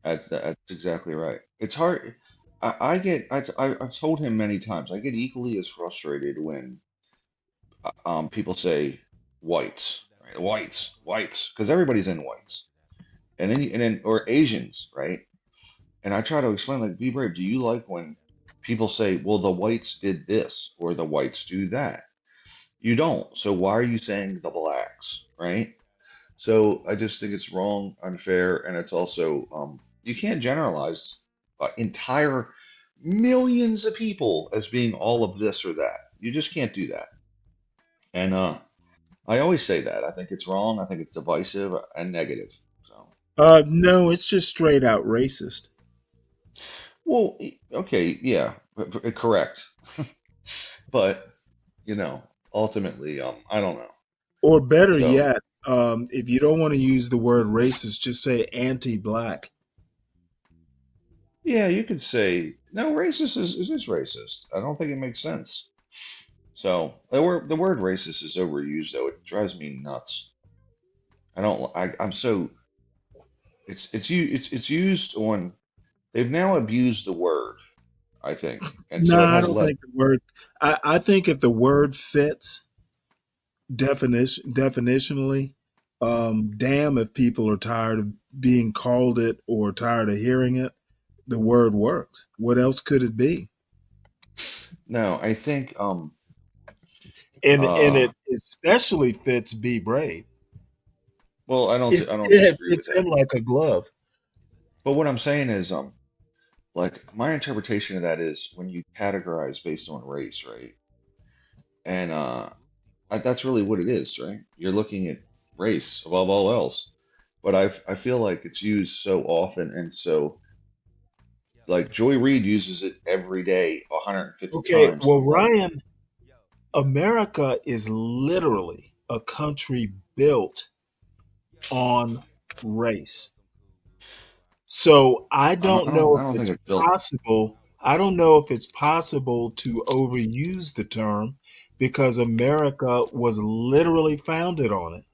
that's exactly right. It's hard. I've told him many times. I get equally as frustrated when people say whites, right? Whites, because everybody's in whites, and then or Asians, right? And I try to explain, like, be brave. Do you like when people say, well, the whites did this or the whites do that? You don't. So why are you saying the blacks, right? So I just think it's wrong, unfair, and it's also you can't generalize entire millions of people as being all of this or that. You just can't do that. And I always say that. I think it's wrong. I think it's divisive and negative. So No, it's just straight out racist. well, okay, yeah, correct. But ultimately, I don't know. Or better So yet, if you don't want to use the word racist, just say anti-black. yeah, you could say no. Racist is just racist. I don't think it makes sense. So the word racist is overused, though. It drives me nuts. I don't. I'm so. It's used on. They've now abused the word, I think, and No, so it I has don't led. think the word. I think if the word fits definitionally, damn if people are tired of being called it or tired of hearing it. The word works. What else could it be? No, I think And uh it especially fits Be Brave. well, It, I don't it disagree with fits him that. like a glove. But what I'm saying is like my interpretation of that is when you categorize based on race, right? And that's really what it is, right? You're looking at race above all else. But I feel like it's used so often, and so like Joy Reid uses it every day 150 Okay, times. well, I'm like, Ryan, America is literally a country built on race. So I don't know I if don't think it's it's built. possible. I don't know if it's possible to overuse the term because America was literally founded on it.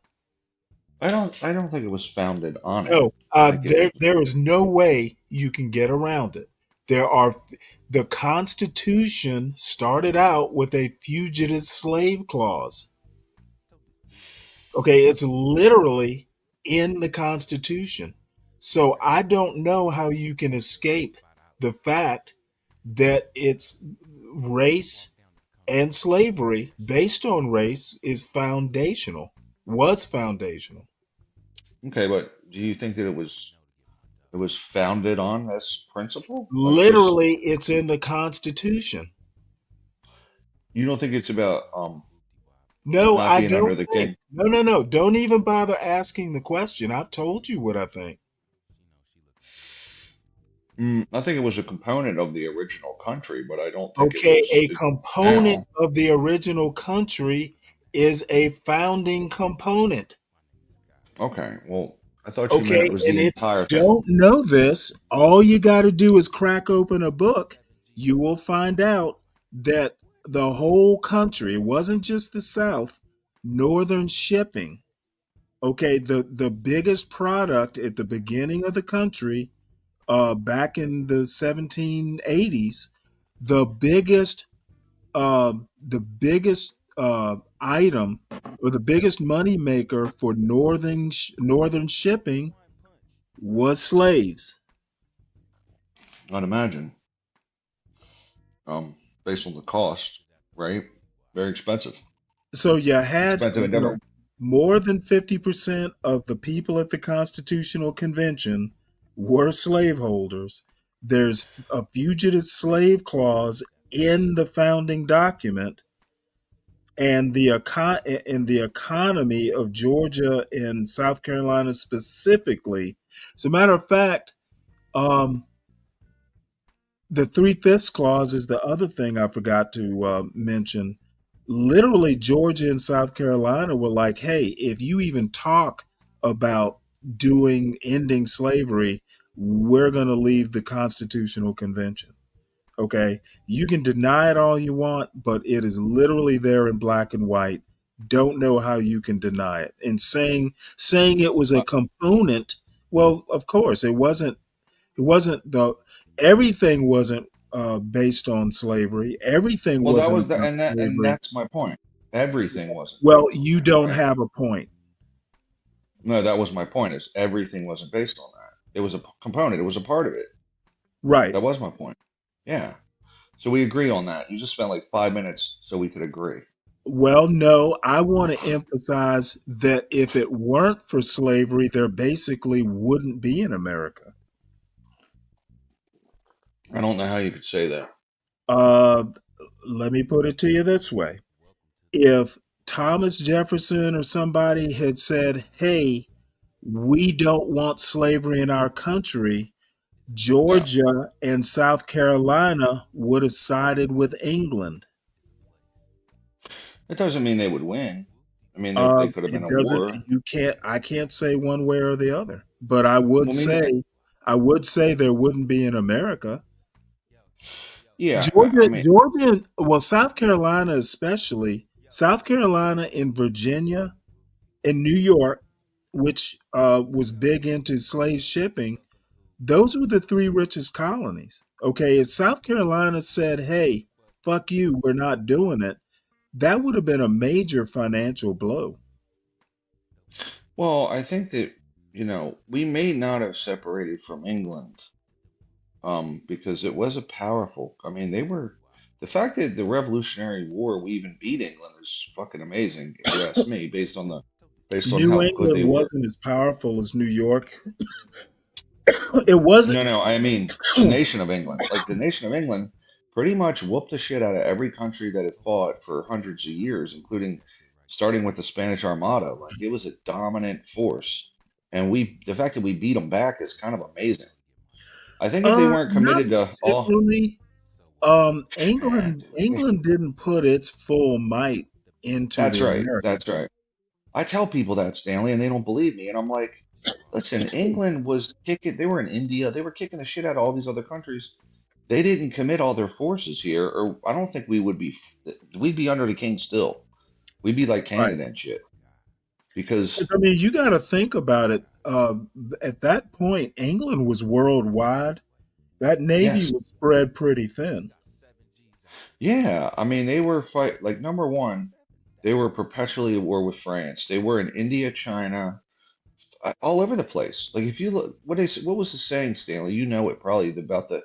I don't think it was founded on it. No, I think it was. there is no way you can get around it. There are the Constitution started out with a fugitive slave clause. Okay, it's literally in the Constitution. So I don't know how you can escape the fact that it's race and slavery based on race is foundational, was foundational. Okay, but do you think that it was founded on this principle? Like just Literally, it's in the Constitution. you don't think it's about No, not I being under don't the think. king? No, no, no. Don't even bother asking the question. I've told you what I think. I think it was a component of the original country, but I don't think it Okay, was a it, component now. of the original country is a founding component. Okay, well, I thought you meant Okay, it was and the if entire you thing. don't know this, all you got to do is crack open a book. You will find out that the whole country, it wasn't just the South, Northern shipping. Okay, the biggest product at the beginning of the country, back in the 1780s, the biggest item or the biggest money maker for northern shipping was slaves. I'd imagine, um, based on the cost, right? Very expensive, So you had expensive endeavor. more than 50% of the people at the Constitutional Convention were slaveholders. There's a fugitive slave clause in the founding document, and the economy of Georgia and South Carolina specifically. As a matter of fact, um, the 3/5 clause is the other thing I forgot to mention. Literally, Georgia and South Carolina were like, "Hey, if you even talk about doing ending slavery, we're going to leave the Constitutional Convention." Okay, you can deny it all you want, but it is literally there in black and white. Don't know how you can deny it. And saying it was a component, well, of course, it wasn't. It wasn't the everything wasn't based on slavery. Everything Well, that wasn't was the about and slavery. that's my point. Everything wasn't, Well, you don't right? have a point. No, that was my point. Is everything wasn't based on that. It was a component. It was a part of it. Right. That was my point. Yeah. So we agree on that. You just spent like 5 minutes so we could agree. Well, no, I want to emphasize that if it weren't for slavery, there basically wouldn't be an America. I don't know how you could say that. Uh, Let me put it to you this way. If Thomas Jefferson or somebody had said, "Hey, we don't want slavery in our country," Yeah. Georgia and South Carolina would have sided with England. It doesn't mean they would win. I mean, they could have been It a doesn't. war. I can't say one way or the other. But I would Well, me, say there wouldn't be an America. yeah. I Georgia, mean, Georgia, well, South Carolina especially, South Carolina and Virginia and New York, which was big into slave shipping, those were the three richest colonies. Okay, if South Carolina said, hey, fuck you, we're not doing it, that would have been a major financial blow. Well, I think that, we may not have separated from England, because it was a powerful, I mean, the fact that the Revolutionary War, we even beat England is fucking amazing, if you ask me, based on New how good England they were. wasn't as powerful as New York. It wasn't. No, I mean the nation of England. Like the nation of England pretty much whooped the shit out of every country that had fought for hundreds of years, including starting with the Spanish Armada. Like it was a dominant force. And the fact that we beat them back is kind of amazing. I think if they weren't Not committed to all, particularly. man, England didn't put its full might into that's the right. Americas. That's right. I tell people that, Stanley, and they don't believe me. And I'm like, listen, England was kicking, they were in India, they were kicking the shit out of all these other countries. They didn't commit all their forces here, or I don't think we'd be under the king still. We'd be like Right. Canada and shit. Because, I mean, you got to think about it. At that point, England was worldwide. That navy yes, was spread pretty thin. yeah, I mean, they were like number one, they were perpetually at war with France. They were in India, China, all over the place. Like if you look, what was the saying, Stanley? You know it probably about the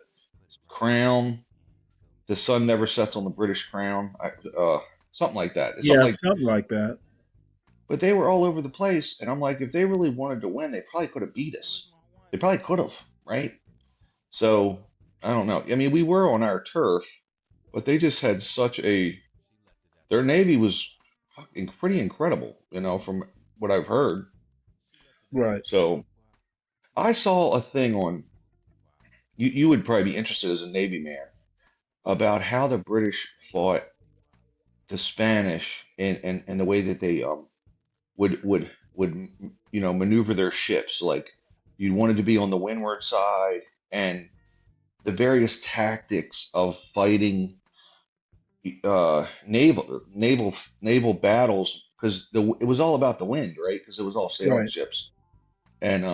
crown. The sun never sets on the British crown. Something like that. It's something Yeah, like, something like that. but they were all over the place. And I'm like, if they really wanted to win, they probably could have beat us. They probably could have, right? So I don't know. I mean, we were on our turf, but they just had their navy was fucking pretty incredible, from what I've heard. Right. So I saw a thing on, you would probably be interested as a Navy man about how the British fought the Spanish and the way that they would maneuver their ships. Like you wanted to be on the windward side, and the various tactics of fighting naval battles, because it was all about the wind, right? Because it was all sailing Right. ships, and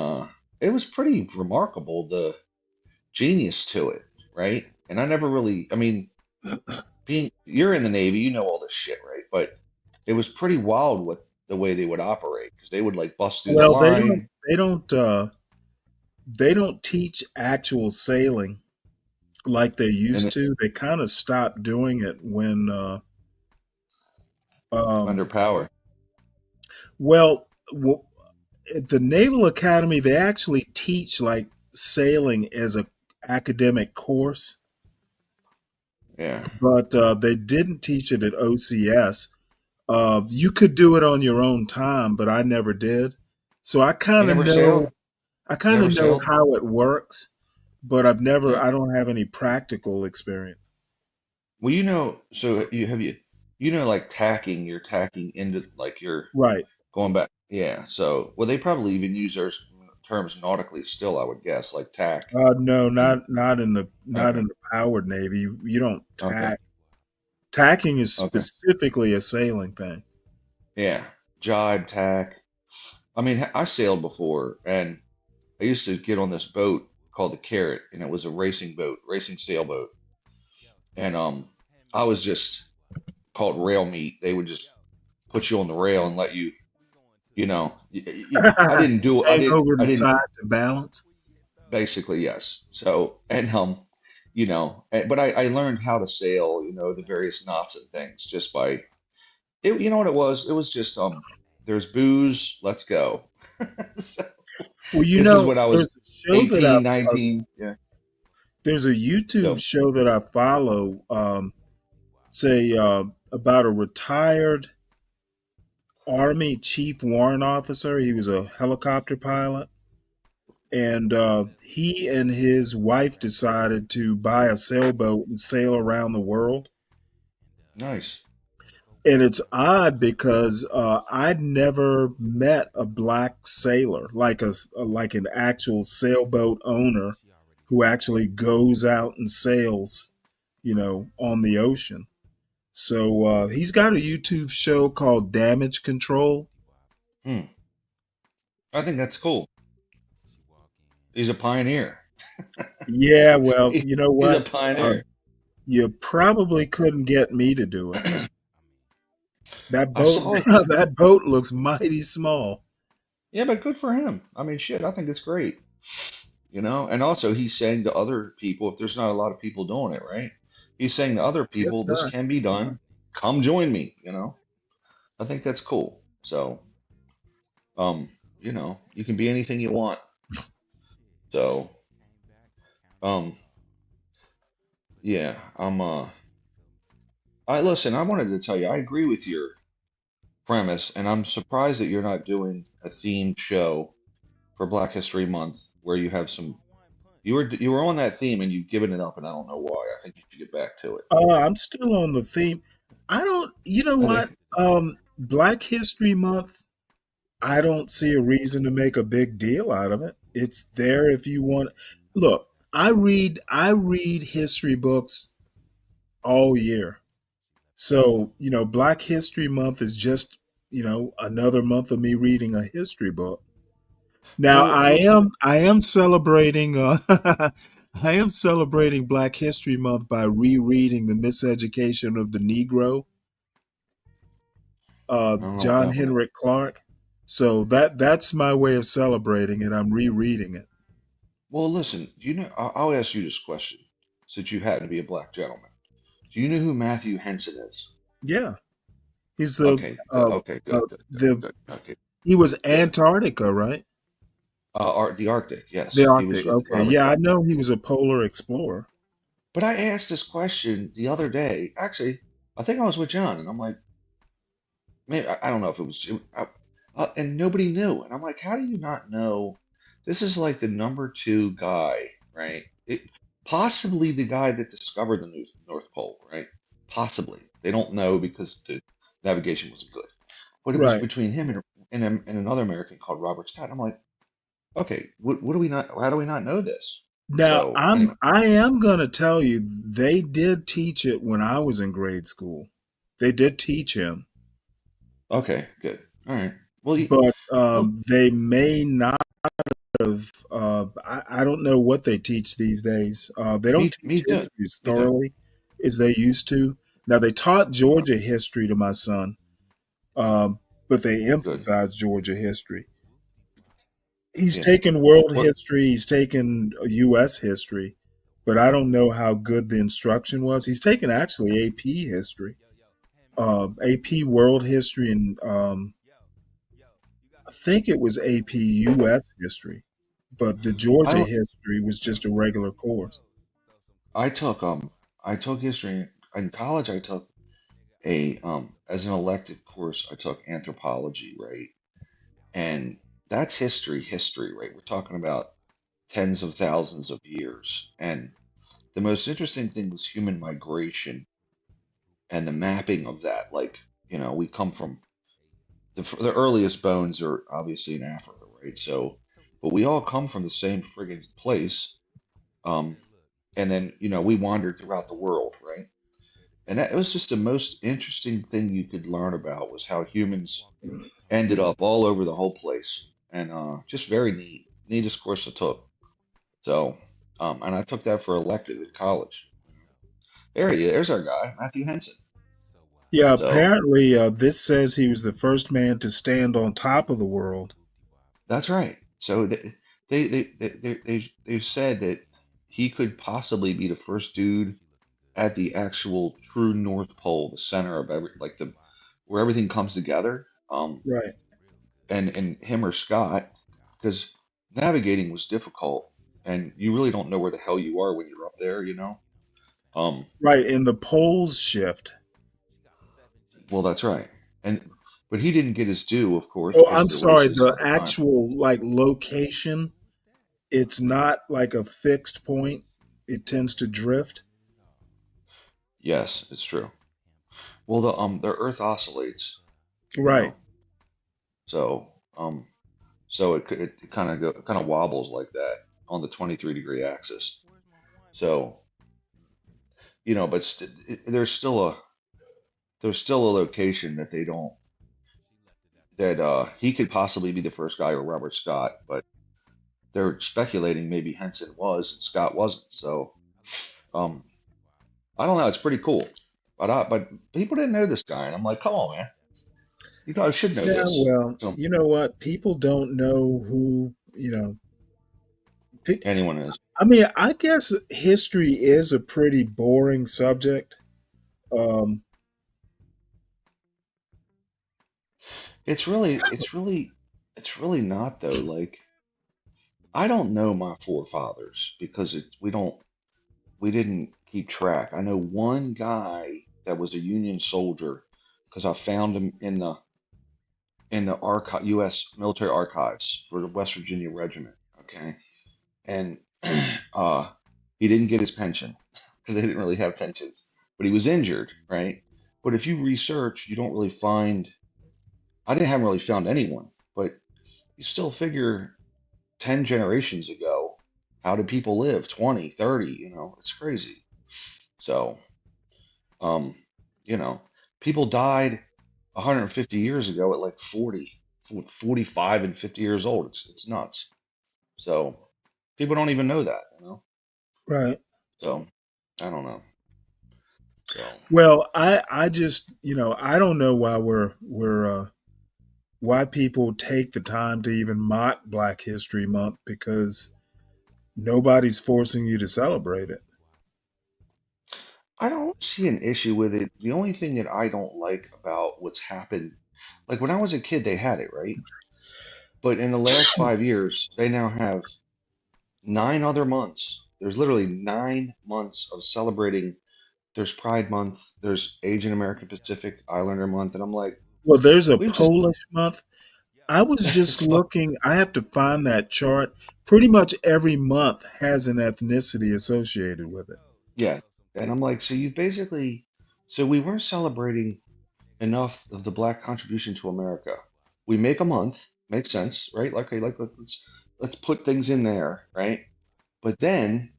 it was pretty remarkable, the genius to it, right? And I never really, I mean, you're in the Navy, you know all this shit, right? But it was pretty wild what the way they would operate, because they would like bust through the Well, line. they don't teach actual sailing like they used And to. They kind of stopped doing it when under power. well, at the Naval Academy, they actually teach like sailing as a academic course, Yeah. but they didn't teach it at OCS. You could do it on your own time, but I never did. So I You kind of never know sailed? I kind Never of know sailed? how it works, but Yeah. I don't have any practical experience. Well, so like tacking, you're tacking into, like you're Right. going back. Yeah. So, well, they probably even use those terms nautically still, I would guess, like tack. No, And not in the okay, powered Navy. You don't okay, tack. Tacking is okay. specifically a sailing thing. Yeah. Jibe, tack. I mean, I sailed before, and I used to get on this boat called the Carrot, and it was a racing boat, racing sailboat. And I was just called rail meat. They would just put you on the rail and let you, I didn't do, Hang over I the didn't, side to balance. basically, yes. So, and but I learned how to sail, the various knots and things just by it. You know what it was? It was just there's booze, let's go. So, Well, this is when I was there's a show that 18, 19. Yeah. there's a YouTube So, show that I follow. Say about a retired Army chief warrant officer. He was a helicopter pilot, and he and his wife decided to buy a sailboat and sail around the world. nice. And it's odd because I'd never met a black sailor, like like an actual sailboat owner who actually goes out and sails, on the ocean. So he's got a YouTube show called Damage Control. Hmm. I think that's cool. He's a pioneer. Yeah, well, He- you know He's a what? pioneer. You probably couldn't get me to do it. That I boat, saw it. that boat looks mighty small. Yeah, but good for him. I mean, shit, I think it's great. And also he's saying to other people, if there's not a lot of people doing it, right? He's saying to other Yes, people, this sir. can be done. Come join me, I think that's cool. So, you can be anything you want. So, um, yeah, I wanted to tell you, I agree with your premise, and I'm surprised that you're not doing a themed show for Black History Month where you have some. You were on that theme and you've given it up, and I don't know why. I think you should get back to it. I'm still on the theme. You know I what? think Black History Month, I don't see a reason to make a big deal out of it. It's there if you want. Look, I read history books all year. So, Black History Month is just, another month of me reading a history book. Now, I am celebrating I am celebrating Black History Month by rereading The Miseducation of the Negro, I don't know what John that one is. Henrik Clark. So that's my way of celebrating it. I'm rereading it. Well, listen, I'll ask you this question, since you happen to be a black gentleman. Do you know who Matthew Henson is? Yeah, he's Okay, okay, good. Okay, he was good. Antarctica, right? The Arctic, yes. The He was Arctic. with Okay, Robert yeah, I Clark. know he was a polar explorer. But I asked this question the other day. Actually, I think I was with John, and I'm like, maybe I don't know if it was, and nobody knew. And I'm like, how do you not know? This is like the #2 guy, right? Possibly the guy that discovered the North Pole, right? Possibly. They don't know because the navigation wasn't good. But it was Right. between him and another American called Robert Scott. I'm like, okay, what do we not? How do we not know this? Now, So anyway, I am going to tell you they did teach it when I was in grade school. They did teach him, okay, good, all right. Well, but well, they may not have. I don't know what they teach these days. They don't me teach too. history as Me too. thoroughly as they used to. Now, they taught Georgia history to my son, but they Good. emphasized Georgia history. He's Yeah. taken world What? history, he's taken U.S. history, but I don't know how good the instruction was. He's taken actually AP history, AP world history, and I think it was AP U.S. history, but the Georgia I history was just a regular course. I took history in college. I took as an elective course. I took anthropology, right? And that's history, right? We're talking about tens of thousands of years. And the most interesting thing was human migration and the mapping of that. Like, we come from the earliest bones are obviously in Africa, right? So, but we all come from the same friggin' place. Um, and then, we wandered throughout the world, right? And that it was just the most interesting thing you could learn about was how humans ended up all over the whole place. And just very neatest course I took. So, and I took that for elective at college. There's our guy, Matthew Henson. Yeah, So apparently this says he was the first man to stand on top of the world. that's right. So they've said that he could possibly be the first dude at the actual true North Pole, the center of where everything comes together. Right. And him or Scott, because navigating was difficult, and you really don't know where the hell you are when you're up there, Right, and the poles shift. Well, that's right. But he didn't get his due, of course, Oh, because I'm there sorry, was this the other time. actual location, it's not like a fixed point. It tends to drift. Yes, it's true. Well, the Earth oscillates, Right. so it kind of wobbles like that on the 23-degree axis. So but there's still a location that that he could possibly be the first guy or Robert Scott, but they're speculating maybe Henson was and Scott wasn't. So um, I don't know. It's pretty cool, but people didn't know this guy, and I'm like, come on, man, you guys should know Yeah, this. well, So you know what? People don't know who, anyone is. I mean, I guess history is a pretty boring subject. Um, It's really not though. Like I don't know my forefathers because we didn't keep track. I know one guy that was a Union soldier because I found him in the U.S. military archives for the West Virginia Regiment. Okay, and he didn't get his pension because they didn't really have pensions, but he was injured, right? But if you research, you don't really find. Haven't really found anyone, but you still figure 10 generations ago, how did people live? 20, 30, it's crazy. So, um, you know, people died 150 years ago at like 45 and 50 years old. It's nuts. So people don't even know that. right. So I don't know. So Well, I just, I don't know why why people take the time to even mock Black History Month because nobody's forcing you to celebrate it. I don't see an issue with it. The only thing that I don't like about what's happened, like when I was a kid, they had it, right? But in the last 5 years, they now have 9 other months. There's literally 9 months of celebrating. There's Pride Month, there's Asian American Pacific Islander Month, and I'm like, Well, there's a we've just Polish month. I was just looking, I have to find that chart. Pretty much every month has an ethnicity associated with it. yeah. And I'm like, so we weren't celebrating enough of the Black contribution to America. We make a month, makes sense, right? Like, okay, like let's put things in there, right? But then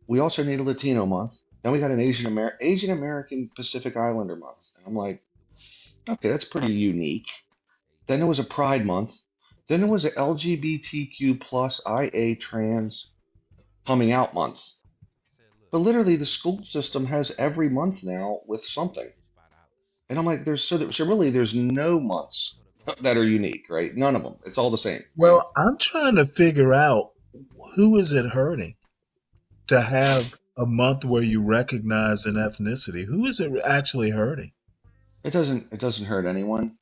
we also need a Latino month. Then we got an Asian American Pacific Islander month, and I'm like, okay, that's pretty unique. Then there was a Pride month. Then there was a LGBTQ plus IA trans coming out month. But literally, the school system has every month now with something, and I'm like, so really, there's no months that are unique, right? None of them. It's all the same, right? Well, I'm trying to figure out who is it hurting to have a month where you recognize an ethnicity. Who is it actually hurting? It doesn't hurt anyone.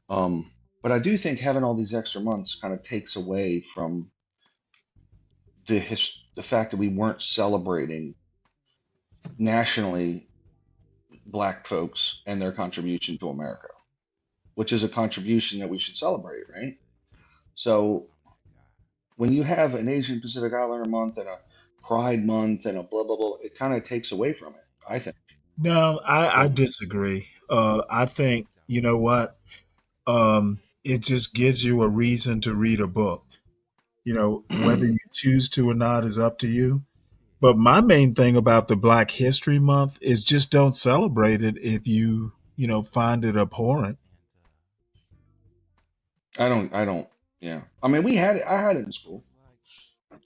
But I do think having all these extra months kind of takes away from the fact that we weren't celebrating nationally Black folks and their contribution to America, which is a contribution that we should celebrate, right? So when you have an Asian Pacific Islander month and a Pride month and a blah blah blah, it kind of takes away from it, I think. No, I disagree. I think, you know what? It just gives you a reason to read a book. Whether you choose to or not is up to you. But my main thing about the Black History Month is just don't celebrate it if you find it abhorrent. I don't. Yeah. I mean, I had it in school,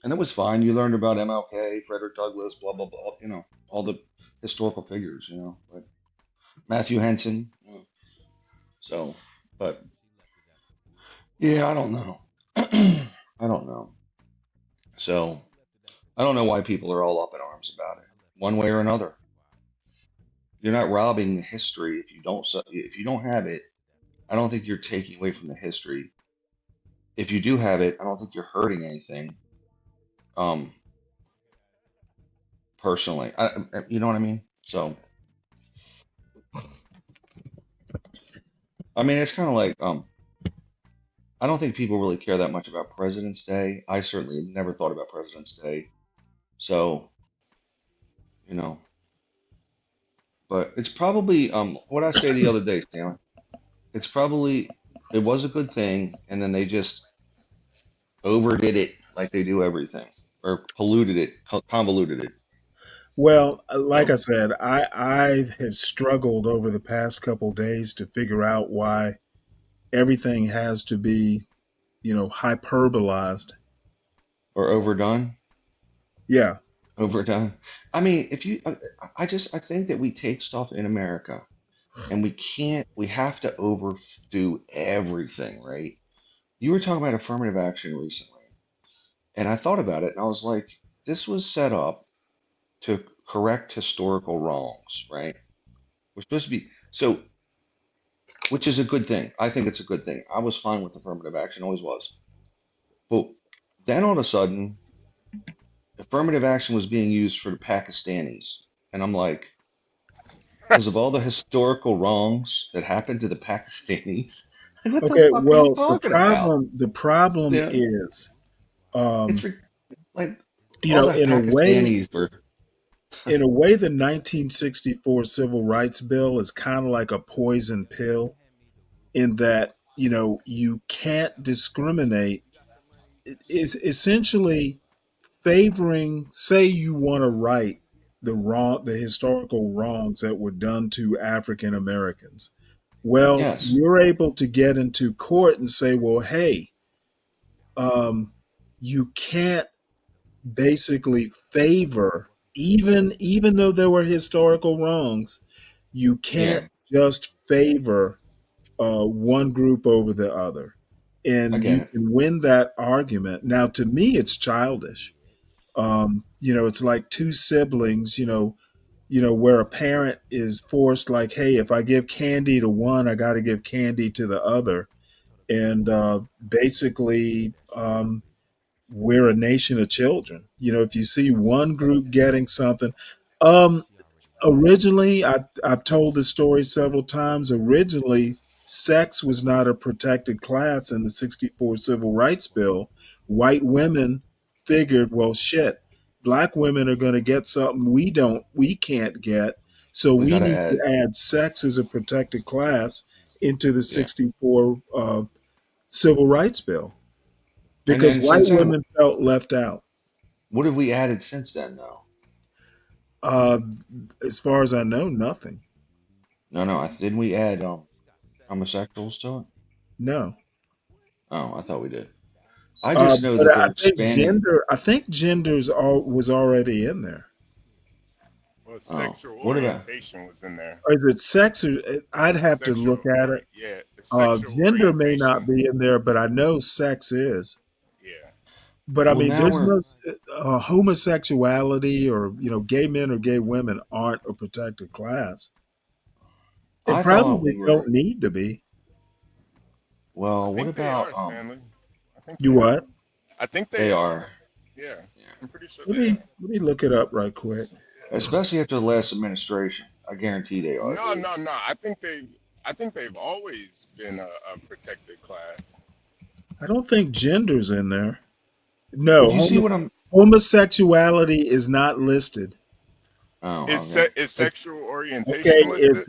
and it was fine. You learned about MLK, Frederick Douglass, blah blah blah. All the historical figures. But Matthew Henson. So, but yeah, I don't know. I don't know. So, I don't know why people are all up in arms about it, one way or another. You're not robbing the history if you don't have it. I don't think you're taking away from the history. If you do have it, I don't think you're hurting anything. Personally, you know what I mean. So, I mean, it's kind of like I don't think people really care that much about President's Day. I certainly never thought about President's Day. So, you know, but it's probably what I say the other day, Stanley. It was a good thing, and then they just overdid it like they do everything, or polluted it, convoluted it. Well, like I said, I have struggled over the past couple days to figure out why everything has to be, hyperbolized. Or overdone. Yeah. Overdone. I mean, if you, I think that we take stuff in America and we have to overdo everything, right? You were talking about affirmative action recently, and I thought about it and I was like, this was set up to correct historical wrongs, right? We're supposed to be, so, which is a good thing. I think it's a good thing. I was fine with affirmative action, always was. But then all of a sudden, affirmative action was being used for the Pakistanis. And I'm like, because of all the historical wrongs that happened to the Pakistanis, like, what the Okay, fuck are you well, talking about? the problem Yeah. is, It's like you all know, the Pakistanis were. in a way, the 1964 Civil Rights Bill is kind of like a poison pill in that, you can't discriminate. It is essentially favoring, say you want to right the historical wrongs that were done to African Americans. Well, Yes. you're able to get into court and say, well, hey, you can't basically favor, even though there were historical wrongs, you can't just favor one group over the other, I and get you it. can win that argument. Now, to me, it's childish. It's like two siblings, where a parent is forced, like, hey, if I give candy to one, I got to give candy to the other. And basically, we're a nation of children. If you see one group getting something, um, originally, I've told this story several times. Originally, sex was not a protected class in the 64 Civil Rights Bill. White women figured, well, shit, black women are going to get something we can't get. So We we gotta need add. to add sex as a protected class into the Yeah. 64 Civil Rights Bill And because then white since then, women felt left out. what have we added since then, though? Uh, as far as I know, nothing. No. Didn't we add homosexuals to it? No. Oh, I thought we did. I just know But that I they're think expanding. genders was already in there. Well, Oh, sexual what about? orientation was in there. Or is it sex? Or I'd have to look at it. Yeah, the sexual Gender may not orientation. be in there, but I know sex is. Yeah. But I Well, mean, now there's we're. no homosexuality or gay men or gay women aren't a protected class. They I thought probably we were. don't need to be. Well, I what think they are, about Stanley. I think You they are. what? I think they they are. are, Yeah, I'm pretty sure Let they me are. let me look it up right quick. especially after the last administration. I guarantee they are, No, dude. no, no. I think they've always been a protected class. I don't think gender's in there. But No, you see what I'm? homosexuality is not listed. Oh, Is okay. is sexual Okay, orientation listed?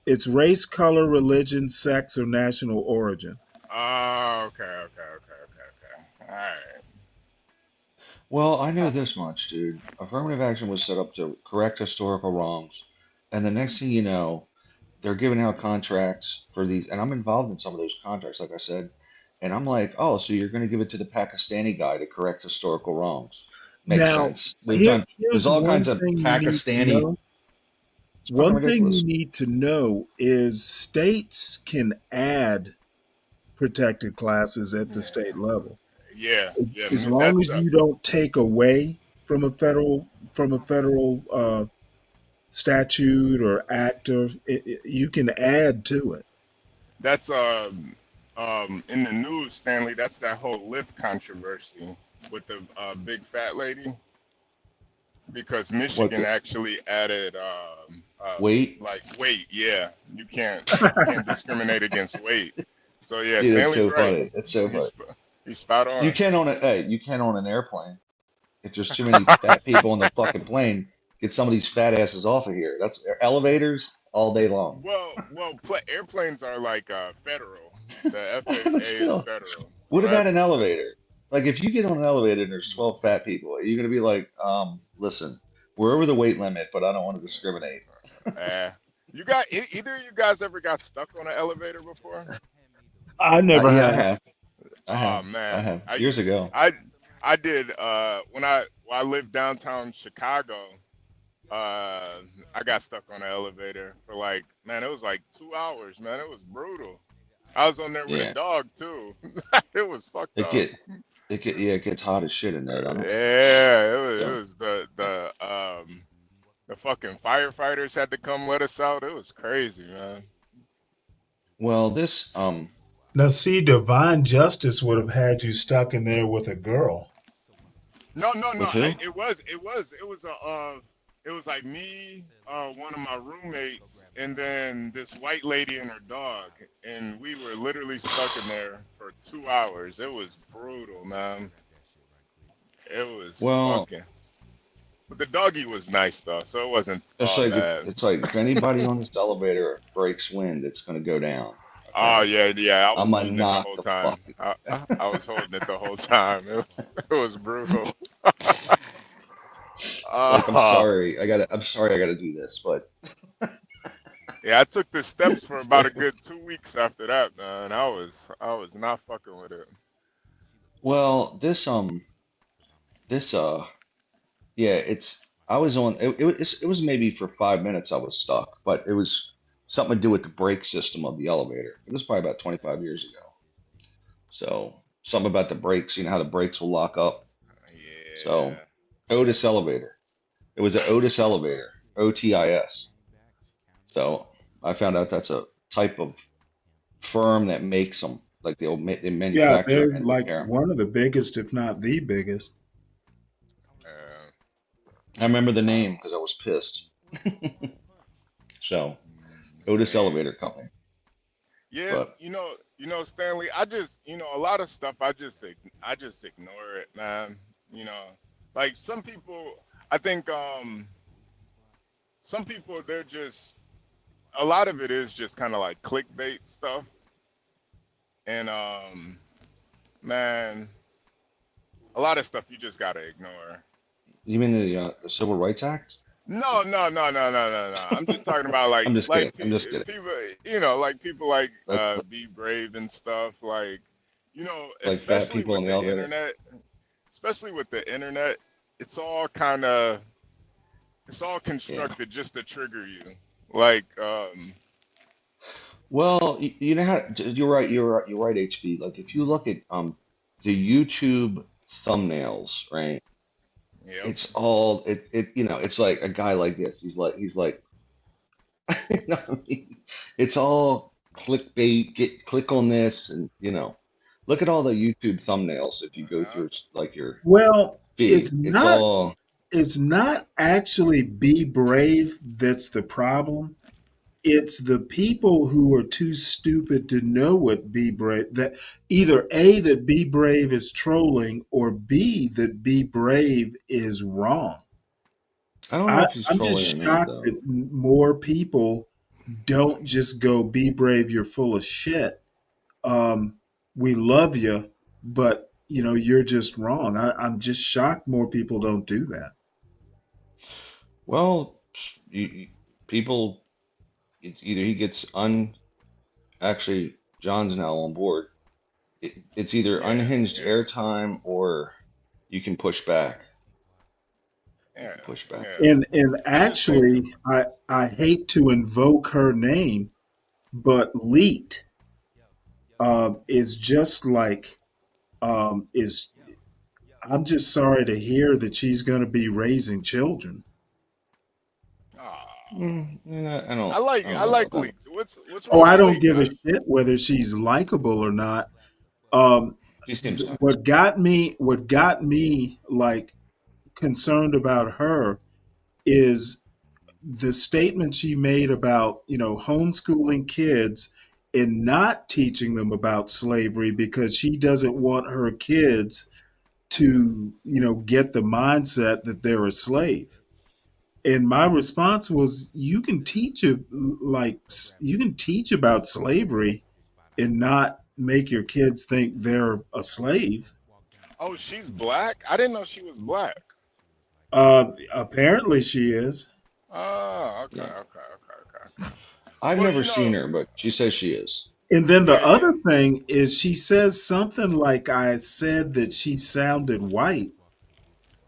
it's race, color, religion, sex, or national origin. Oh, okay. All right. Well, I know this much, dude. Affirmative action was set up to correct historical wrongs, and the next thing you know, they're giving out contracts for these, and I'm involved in some of those contracts, like I said. And I'm like, oh, so you're going to give it to the Pakistani guy to correct historical wrongs? Makes Now, sense. There's here's all one kinds of thing you need to Pakistani. know. It's fucking One thing you ridiculous. need to know is states can add protected classes at the state level. Yeah. As long That's as you don't take away from a federal statute or act, you can add to it. that's in the news, Stanley. That's that whole Lyft controversy with the big fat lady, because What Michigan the actually added weight? like weight. Yeah, you can't discriminate against weight. So yeah, Dude, it's Stanley's so right. funny. It's so funny. He's spot You on. can't own a hey, you can't own an airplane. If there's too many fat people on the fucking plane, get some of these fat asses off of here. That's elevators all day long. Well, airplanes are like federal. The FAA But is still, federal. what So about that's an elevator? Like if you get on an elevator and there's 12 fat people, are you gonna be like, listen, we're over the weight limit, but I don't want to discriminate. you got either of you guys ever got stuck on an elevator before? I never Yeah, I have. have. I Oh have. I man, have years ago. I did when I lived downtown Chicago. I got stuck on an elevator for like, man, it was like 2 hours, man. It was brutal. I was on there with a Yeah, dog too. It was fucked it up. get yeah, it gets hot as shit in there, don't it? Yeah, it So was the fucking firefighters had to come let us out. It was crazy, man. well, this Now, see, divine justice would have had you stuck in there with a girl. No, no, no. with who? It was like me, one of my roommates, and then this white lady and her dog, and we were literally stuck in there for 2 hours. It was brutal, man. It was Well, fucking. But the doggy was nice though, so it wasn't it's all like bad. if anybody on this elevator breaks wind, it's gonna go down. Oh Okay, yeah, yeah. I was I'm gonna holding it the knock whole the time. fuck. I was holding it the whole time. It was brutal. Like, I'm Uh, sorry, I'm sorry I gotta do this, but yeah, I took the steps for about a so, good 2 weeks after that, man. I was not fucking with it. well, this yeah, I was on it was maybe for 5 minutes I was stuck, but it was something to do with the brake system of the elevator. It was probably about 25 years ago. So something about the brakes, you know how the brakes will lock up. So Yeah. Otis elevator. It was an Otis elevator, OTIS. So I found out that's a type of firm that makes them, like they Yeah, manufacture they're and like repair 'em. one of the biggest, if not the biggest. I remember the name because I was pissed. So Otis Man. Elevator Company. Yeah, But Stanley, I just, a lot of stuff I just ignore it, man. You know, like some people, I think some people they're just a lot of it is just kind of like clickbait stuff. And man, a lot of stuff you just gotta ignore. you mean the Civil Rights Act? No, no, no, no, no, no, no. I'm just talking about I'm just kidding. I'm just kidding. people, like people like Like Be Brave and stuff. Like, like fat especially people with in the the elevator. internet, it's all it's all Yeah. constructed just to trigger you. Like, Well, you know how you're right. You're right, HB. Like if you look at the YouTube thumbnails, right? yep. It's all it's like a guy like this. He's like you know what I mean? It's all clickbait. Click on this, and look at all the YouTube thumbnails. If you go through like your Well, feed, it's all it's not actually Be Brave that's the problem. It's the people who are too stupid to know what Be Brave, that either A, that Be Brave is trolling, or B, that Be Brave is wrong. I don't know if he's I'm trolling just or not shocked though. that more people don't just go, Be Brave, you're full of shit. We love you, but you're just wrong. I'm just shocked more people don't do that. Well, people, either he gets actually John's now on board. It's either Yeah, unhinged yeah, airtime or you can push back. You yeah, can push back. yeah. And I just think, actually, I hate to invoke her name, but Leet is just like is. I'm just sorry to hear that she's going to be raising children. ah, I I don't like know about that. Leak. What's Oh, wrong I with don't Leak, give a man? shit whether she's likable or not. Um, She seems nice. what got me like concerned about her is the statement she made about homeschooling kids and not teaching them about slavery because she doesn't want her kids to get the mindset that they're a slave. And my response was, you can teach about slavery and not make your kids think they're a slave. Oh, she's black? I didn't know she was black. Apparently she is. Oh, okay, Yeah. okay, okay, okay. I've Well, never seen her, but she says she is. And then the Yeah, yeah. other thing is she says something like I said that she sounded white.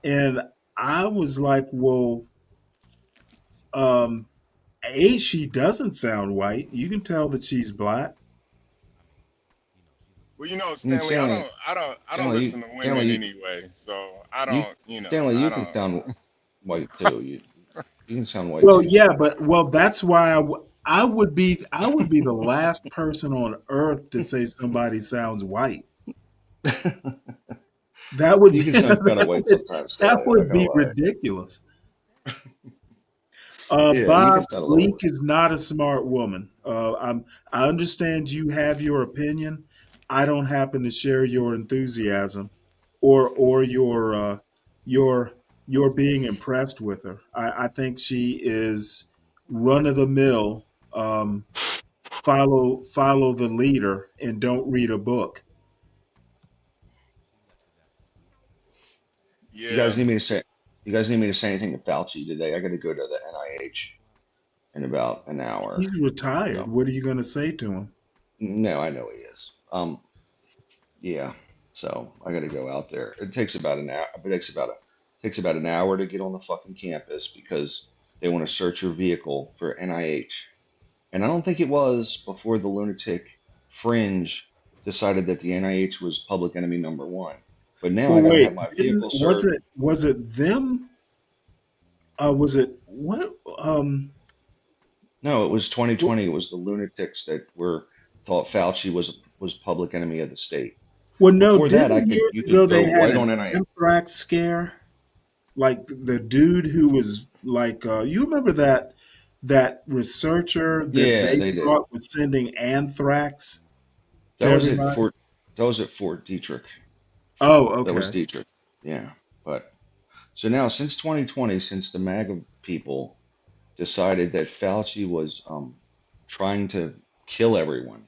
And I was like, well, um, A, she doesn't sound white. You can tell that she's black. Well, you know, I mean, Stanley, I don't listen to women Stanley, anyway, so I you, don't, you know, Stanley, I you can don't. sound white too. You can sound white Well, too, yeah, Stanley. that's why I would be the last person on earth to say somebody sounds white. That would You be can sound kind of white sometimes, that Stanley. I'm not would gonna be lie. ridiculous. Yeah, you can Bob, sound a little Leak white. is not a smart woman. I understand you have your opinion. I don't happen to share your enthusiasm or your your being impressed with her. I think she is run of the mill. Follow the leader and don't read a book. You Yeah. guys need me to say? You guys need me to say anything to Fauci today? I got to go to the NIH in about an hour. He's retired. So What are you going to say to him? no, I know he is. Yeah. So I got to go out there. It takes about an hour. Takes about an hour to get on the fucking campus because they want to search your vehicle for NIH. And I don't think it was before the lunatic fringe decided that the NIH was public enemy number one. But now I Well, got to wait, have my didn't vehicle searched. was it them? Was it what? No, it was Well, 2020. It was the lunatics that were thought Fauci was public enemy of the state. no, Before that, didn't years you could ago go they had right an on NIH. anthrax scare? Like the dude who was like, you remember that researcher that Yeah, they they did. thought was sending anthrax to That was at everybody? Fort. That was at Fort Detrick. Oh, That was okay. Dietrich. Yeah, but so now since 2020, since the MAGA people decided that Fauci was trying to kill everyone,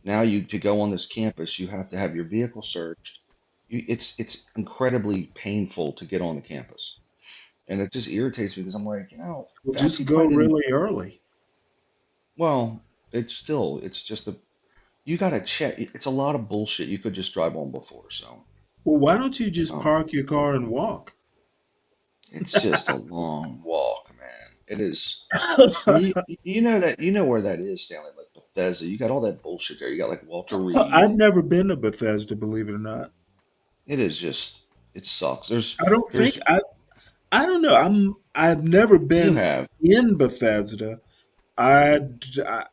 now you to go on this campus, you have to have your vehicle searched. It's incredibly painful to get on the campus, and it just irritates me because I'm like, Well, just Fauci go probably didn't. really early. Well, it's just you got to check. It's a lot of bullshit. You could just drive on before, so Well, why don't you just um, park your car and walk? it's just a long walk, man. It is. You know where that is, Stanley, like Bethesda. You got all that bullshit there. You got like Walter I've Reed. never been to Bethesda, believe it or not. It is just it sucks. I don't think There's I don't know. I've never you been have in Bethesda. I, d- I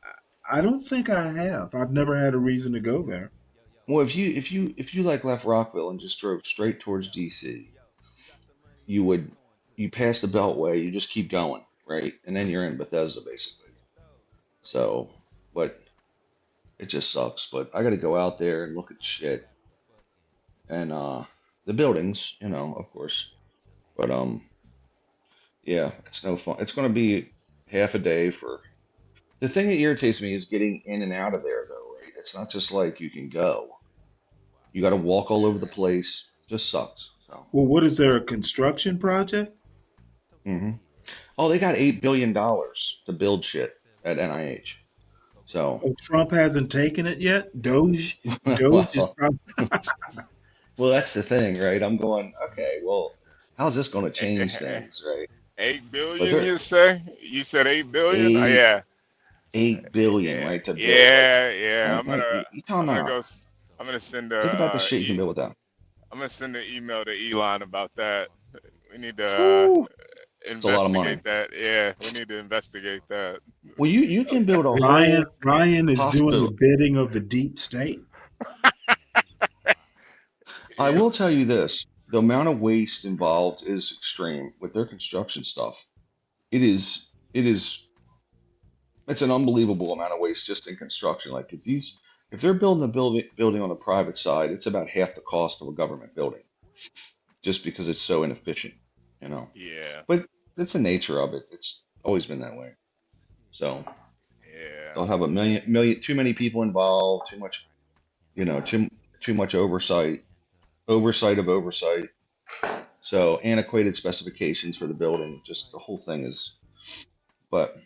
I don't think I have. I've never had a reason to go there. well if you like left Rockville and just drove straight towards DC, you would you pass the Beltway, you just keep going, right? And then you're in Bethesda basically. So, but it just sucks. But I got to go out there and look at shit and the buildings, of course. But yeah, it's no fun. It's going to be half a day for. The thing that irritates me is getting in and out of there, though, right? It's not just like you can go. You got to walk all over the place. Just sucks. So, Well, what is there, a construction project? hmm oh, they got $8 billion to build shit at NIH. So, Oh, Trump hasn't taken it yet. Doge is well, probably. well, that's the thing, right? I'm going, okay, well, how's this going to change things, right? 8 billion, But they're you say? You said 8 billion? Oh, eight yeah. 8 billion, right, to build. Like, Yeah, yeah. you talking I'm gonna about? I'm gonna send Think about the shit you can build with that. I'm gonna send an email to Elon about that. We need to Whew, it's a lot of money. investigate that. Yeah, we need to investigate that. Well, you can build a Ryan whole Ryan is doing the hospital. bidding of the deep state. I will tell you this: the amount of waste involved is extreme with their construction stuff. It is it's an unbelievable amount of waste just in construction. Like if they're building a building on the private side, it's about half the cost of a government building, just because it's so inefficient, you know. Yeah, But that's the nature of it. It's always been that way. So yeah. they'll have a million too many people involved, too much, too much oversight of oversight. So antiquated specifications for the building, just the whole thing is, but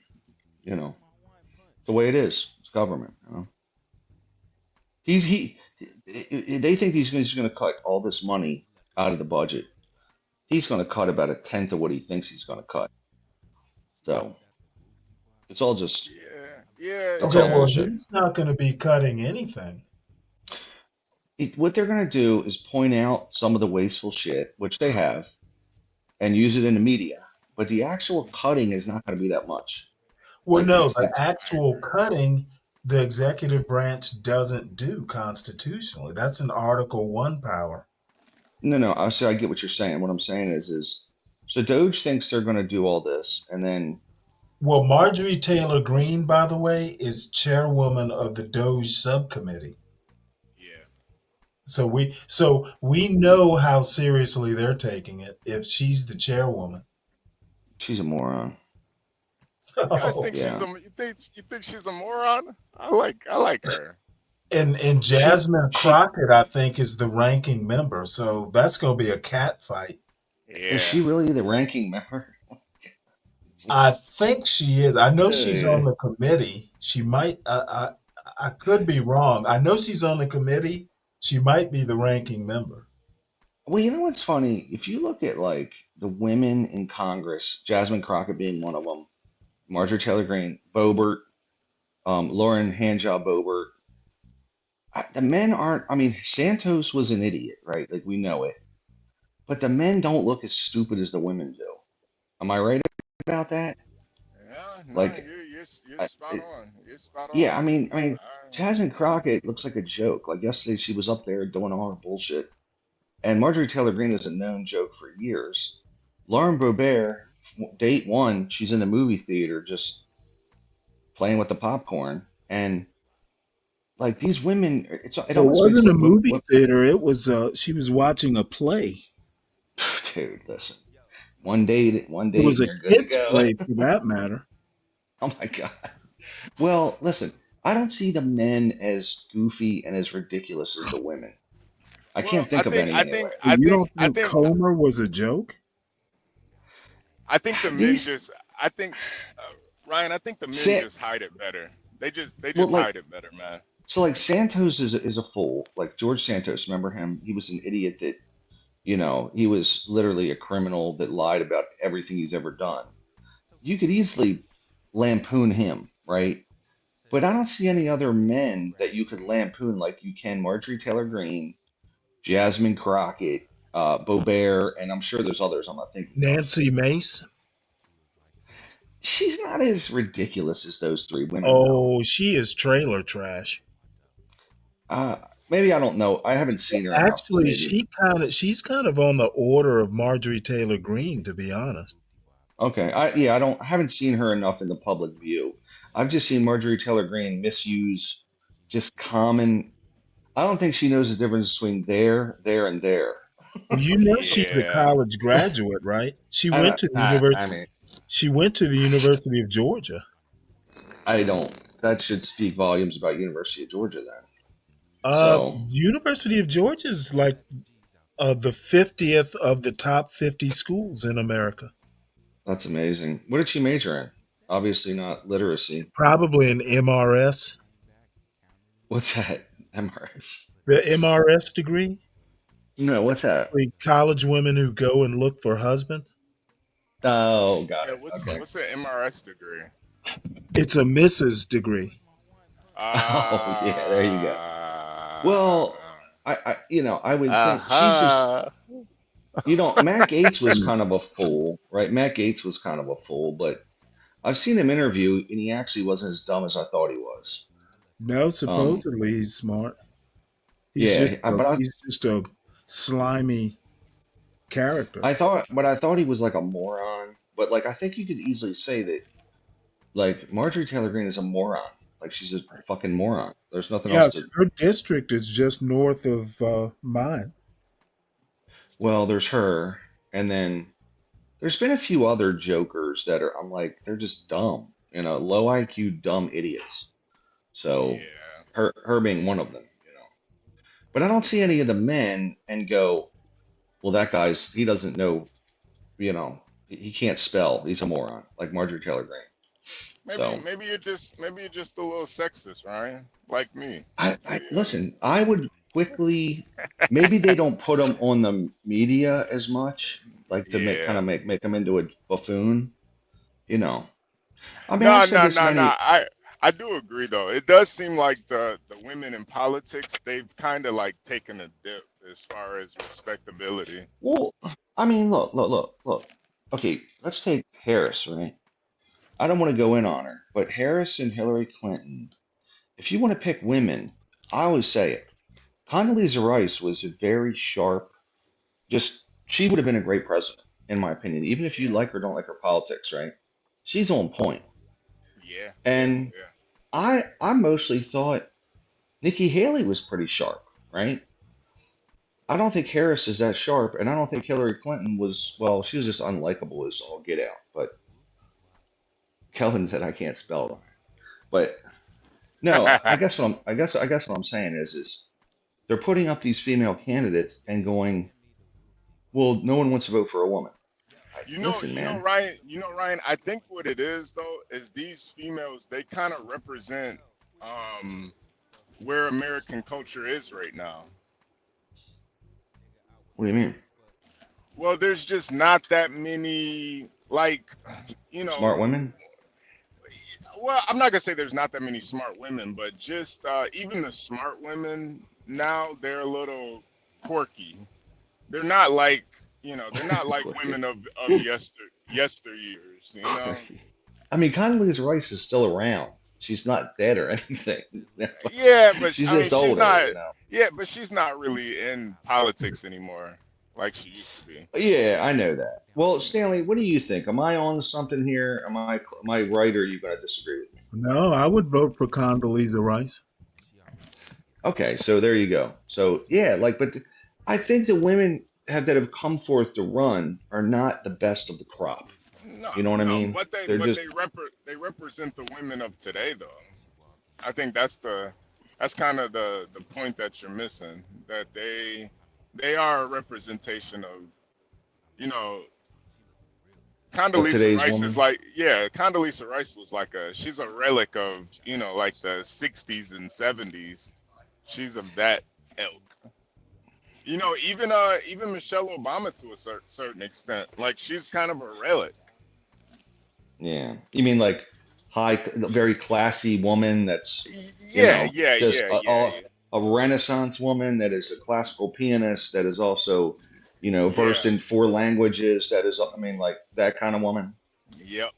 you know, the way it is, it's government. They think he's going to cut all this money out of the budget. He's going to cut about a tenth of what he thinks he's going to cut. So it's all just Yeah, it's Okay, all yeah. well, bullshit. he's not going to be cutting anything. What they're going to do is point out some of the wasteful shit, which they have, and use it in the media. But the actual cutting is not going to be that much. Well, Like no, it's the it's actual cutting, the executive branch doesn't do constitutionally. That's an Article 1 power. no. I get what you're saying. What I'm saying is so Doge thinks they're going to do all this, and then Well, Marjorie Taylor Greene, by the way, is chairwoman of the Doge subcommittee. Yeah. So we know how seriously they're taking it if she's the chairwoman. she's a moron. You guys Oh. think Yeah. she's a you think she's a moron? I like her. And She Jasmine she Crockett, I think, is the ranking member. So that's going to be a cat fight. is she Yeah. really the ranking member? I think she is. I know she's on Uh, the committee. She might. I could be wrong. I know she's on the committee. She might be the ranking member. Well, you know what's funny? If you look at like the women in Congress, Jasmine Crockett being one of them, Marjorie Taylor Greene, Boebert, Lauren Handjob Boebert, the men aren't. I mean, Santos was an idiot, right? Like we know it, but the men don't look as stupid as the women do. Am I right about that? Yeah, no, Like, you're I, spot on. You're spot yeah, on. I mean, Jasmine Crockett looks like a joke. Like yesterday, she was up there doing all her bullshit, and Marjorie Taylor Greene is a known joke for years. Lauren Boebert, date one, she's in the movie theater just playing with the popcorn, and like these women, it It almost makes wasn't a movie look theater. It was. She was watching a play. dude, listen, one date, It was and a you're good to kids' go. play, for that matter. Oh my God. Well, listen, I don't see the men as goofy and as ridiculous as the women. I Well, can't think of any anyway. You don't I think think Comer was a joke? the men These, just I think Ryan, I think the men Sa- just hide it better. They well, just like, hide it better, man. so like Santos is a fool. Like George Santos, remember him? He was an idiot that, he was literally a criminal that lied about everything he's ever done. You could easily lampoon him, right? But I don't see any other men that you could lampoon like you can Marjorie Taylor Greene, Jasmine Crockett, Boebert, and I'm sure there's others I'm not thinking of. Nancy Mace? She's not as ridiculous as those three women, though. Oh, she is trailer trash. Maybe I don't know. I haven't seen her enough to Actually, maybe. she's kind of on the order of Marjorie Taylor Greene, to be honest. Okay, I haven't seen her enough in the public view. I've just seen Marjorie Taylor Greene misuse just common. I don't think she knows the difference between there, and there. Well, you know she's a Yeah. college graduate, right? She I, went to the I mean, University of Georgia. I don't. That should speak volumes about University of Georgia then. So University of Georgia is like the 50th of the top 50 schools in America. that's amazing. What did she major in? Obviously not literacy. Probably an MRS, What's that? MRS? the MRS degree. No, what's that? Like college women who go and look for husbands. Oh, got Yeah, it. what's Okay. what's an MRS degree? It's a Mrs. degree. Oh, yeah, there you go. Well, I would think Uh-huh. she's just, Matt Gaetz was kind of a fool, right? Matt Gaetz was kind of a fool, but I've seen him interview, and he actually wasn't as dumb as I thought he was. No, supposedly he's smart. Yeah, He's just a slimy character. I thought he was like a moron, but like I think you could easily say that like Marjorie Taylor Greene is a moron. Like she's a fucking moron. There's nothing Yeah, else to. her district is just north of mine. Well, there's her, and then there's been a few other jokers that are. I'm like, they're just dumb, low IQ, dumb idiots. So Yeah. her being one of them, But I don't see any of the men and go, well, he doesn't know, he can't spell. He's a moron, like Marjorie Taylor Greene. So maybe you're just a little sexist, Ryan, like me. I listen. I would quickly. Maybe they don't put him on the media as much, like to make kind Yeah. of make him into a buffoon. You know. I mean, I've No, said no, this no, no. many. I do agree though. It does seem like the women in politics, they've kind of like taken a dip as far as respectability. Well, I mean, look. Okay, let's take Harris, right? I don't want to go in on her, but Harris and Hillary Clinton. If you want to pick women, I always say it. Condoleezza Rice was a very sharp. Just she would have been a great president, in my opinion. Even if you like or don't like her politics, right? She's on point. Yeah, And I mostly thought Nikki Haley was pretty sharp, right? I don't think Harris is that sharp, and I don't think Hillary Clinton was, well, she was just unlikable as all get out. But Kelvin said I can't spell it. But no, I guess what I'm saying is they're putting up these female candidates and going, well, no one wants to vote for a woman. Listen, man. Ryan, I think what it is though is these females, they kind of represent where American culture is right now. What do you mean? Well, there's just not that many, like, Smart women? well, I'm not gonna say there's not that many smart women, but just even the smart women now, they're a little quirky. They're not like, they're not like women of yesteryears, I mean, Condoleezza Rice is still around. She's not dead or anything. Yeah, but She's I mean, just older, not. Yeah, but she's not really in politics anymore like she used to be. Yeah, I know that. Well, Stanley, what do you think? Am I on to something here? Am I right, or are you going to disagree with me? No, I would vote for Condoleezza Rice. Okay, so there you go. So yeah, but I think the women that have come forth to run are not the best of the crop. No, You know what I mean? but They're just they represent the women of today, though. I think that's kind of the point that you're missing. That they are a representation of, you know, Condoleezza today's Rice woman. is like, yeah, Condoleezza Rice was like she's a relic of, like the 60s and 70s. She's of that ilk. Even Michelle Obama to a certain extent, like she's kind of a relic. Yeah. You mean like very classy woman that's, Yeah, just yeah. a Renaissance woman that is a classical pianist that is also, versed in 4 languages. That is, I mean, like that kind of woman. Yep.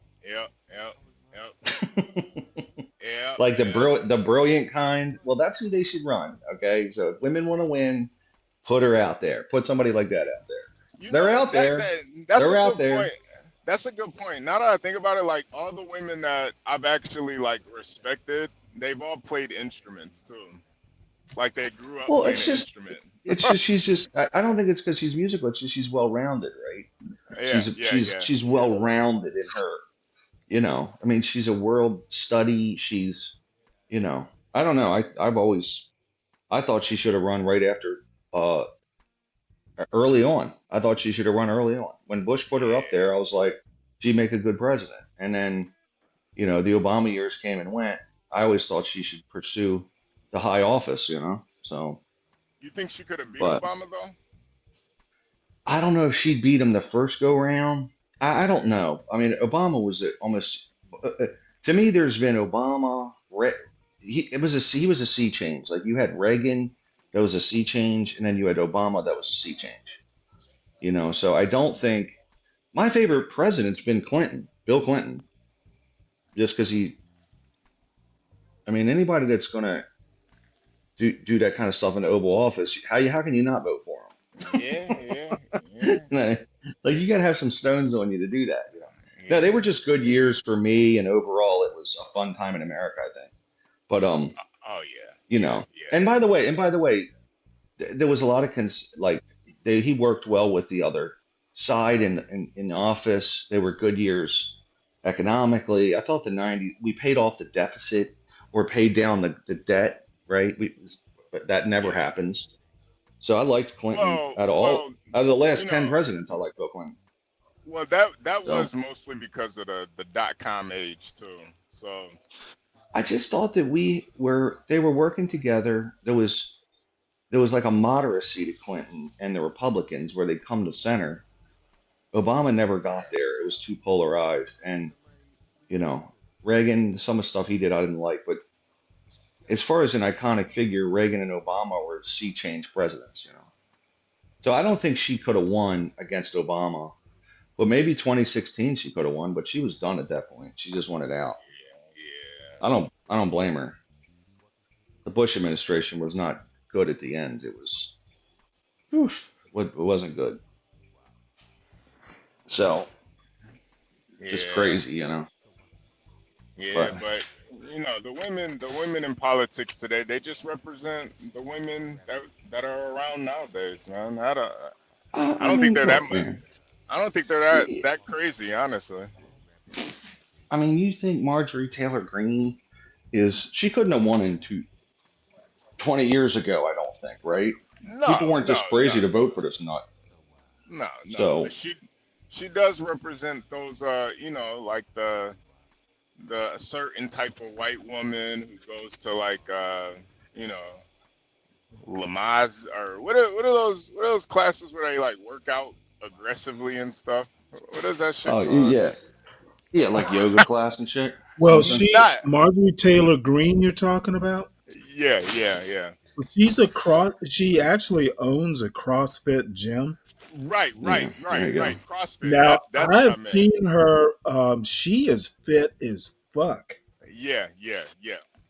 Like the brilliant kind. Well, that's who they should run. Okay. So if women want to win, put her out there. Put somebody like that out there. They're out there. That's They're a out good there. point. That's a good point. Now that I think about it, like all the women that I've actually like respected, they've all played instruments too. Like they grew up Well, playing it's an just, instrument. she's just, I don't think it's because she's musical. It's just she's well rounded, right? Yeah. She's well rounded in her, I mean, she's a world study. She's, I don't know. I thought she should have run right after, early on. I thought she should have run early on. When Bush put her up there, I was like, she'd make a good president. And then, the Obama years came and went. I always thought she should pursue the high office, So, You think she could have beat but Obama though? I don't know if she'd beat him the first go round. I don't know. I mean, Obama was almost, to me, there's been Obama, he was a sea change. Like you had Reagan, that was a sea change, and then you had Obama, that was a sea change. So I don't think my favorite president's been Bill Clinton, just because anybody that's gonna do that kind of stuff in the Oval Office, how can you not vote for him? Yeah. Like you gotta have some stones on you to do that. No, they were just good years for me, and overall, it was a fun time in America, I think. But Oh yeah. and by the way, there was a lot of he worked well with the other side in office. They were good years economically. I thought the 90s, we paid off the deficit or paid down the debt, right? But that never happens. So I liked Clinton Well, out of the last 10 presidents. I liked Bill Clinton. Well, that So was mostly because of the .com age too. So I just thought that they were working together. There was like a moderacy to Clinton and the Republicans where they'd come to center. Obama never got there. It was too polarized. And, you know, Reagan, some of the stuff he did I didn't like. But as far as an iconic figure, Reagan and Obama were sea change presidents, you know. So I don't think she could have won against Obama. But maybe 2016 she could have won, but she was done at that point. She just wanted out. I don't blame her. The Bush administration was not good at the end. It was it wasn't good. So just yeah, crazy, you know. yeah, But but the women in politics today, they just represent the women that are around nowadays, man. I I don't think mean, they're that look, much. man. I don't think they're that crazy, honestly. I mean, you think Marjorie Taylor Greene she couldn't have won in 20 years ago, I don't think, right? People No, weren't no, this crazy to vote for this nut. no. So, But she does represent those, like the certain type of white woman who goes to like, you know, Lamaze or what are those classes where they like work out aggressively and stuff? What is that shit oh, called? yeah. Yeah, like yoga class and shit, Well, something. Not. Marjorie Taylor Greene, you're talking about? Yeah. She actually owns a CrossFit gym. Right. Yeah, there you go. CrossFit. Now, That's what I I've meant. seen her. She is fit as fuck. Yeah.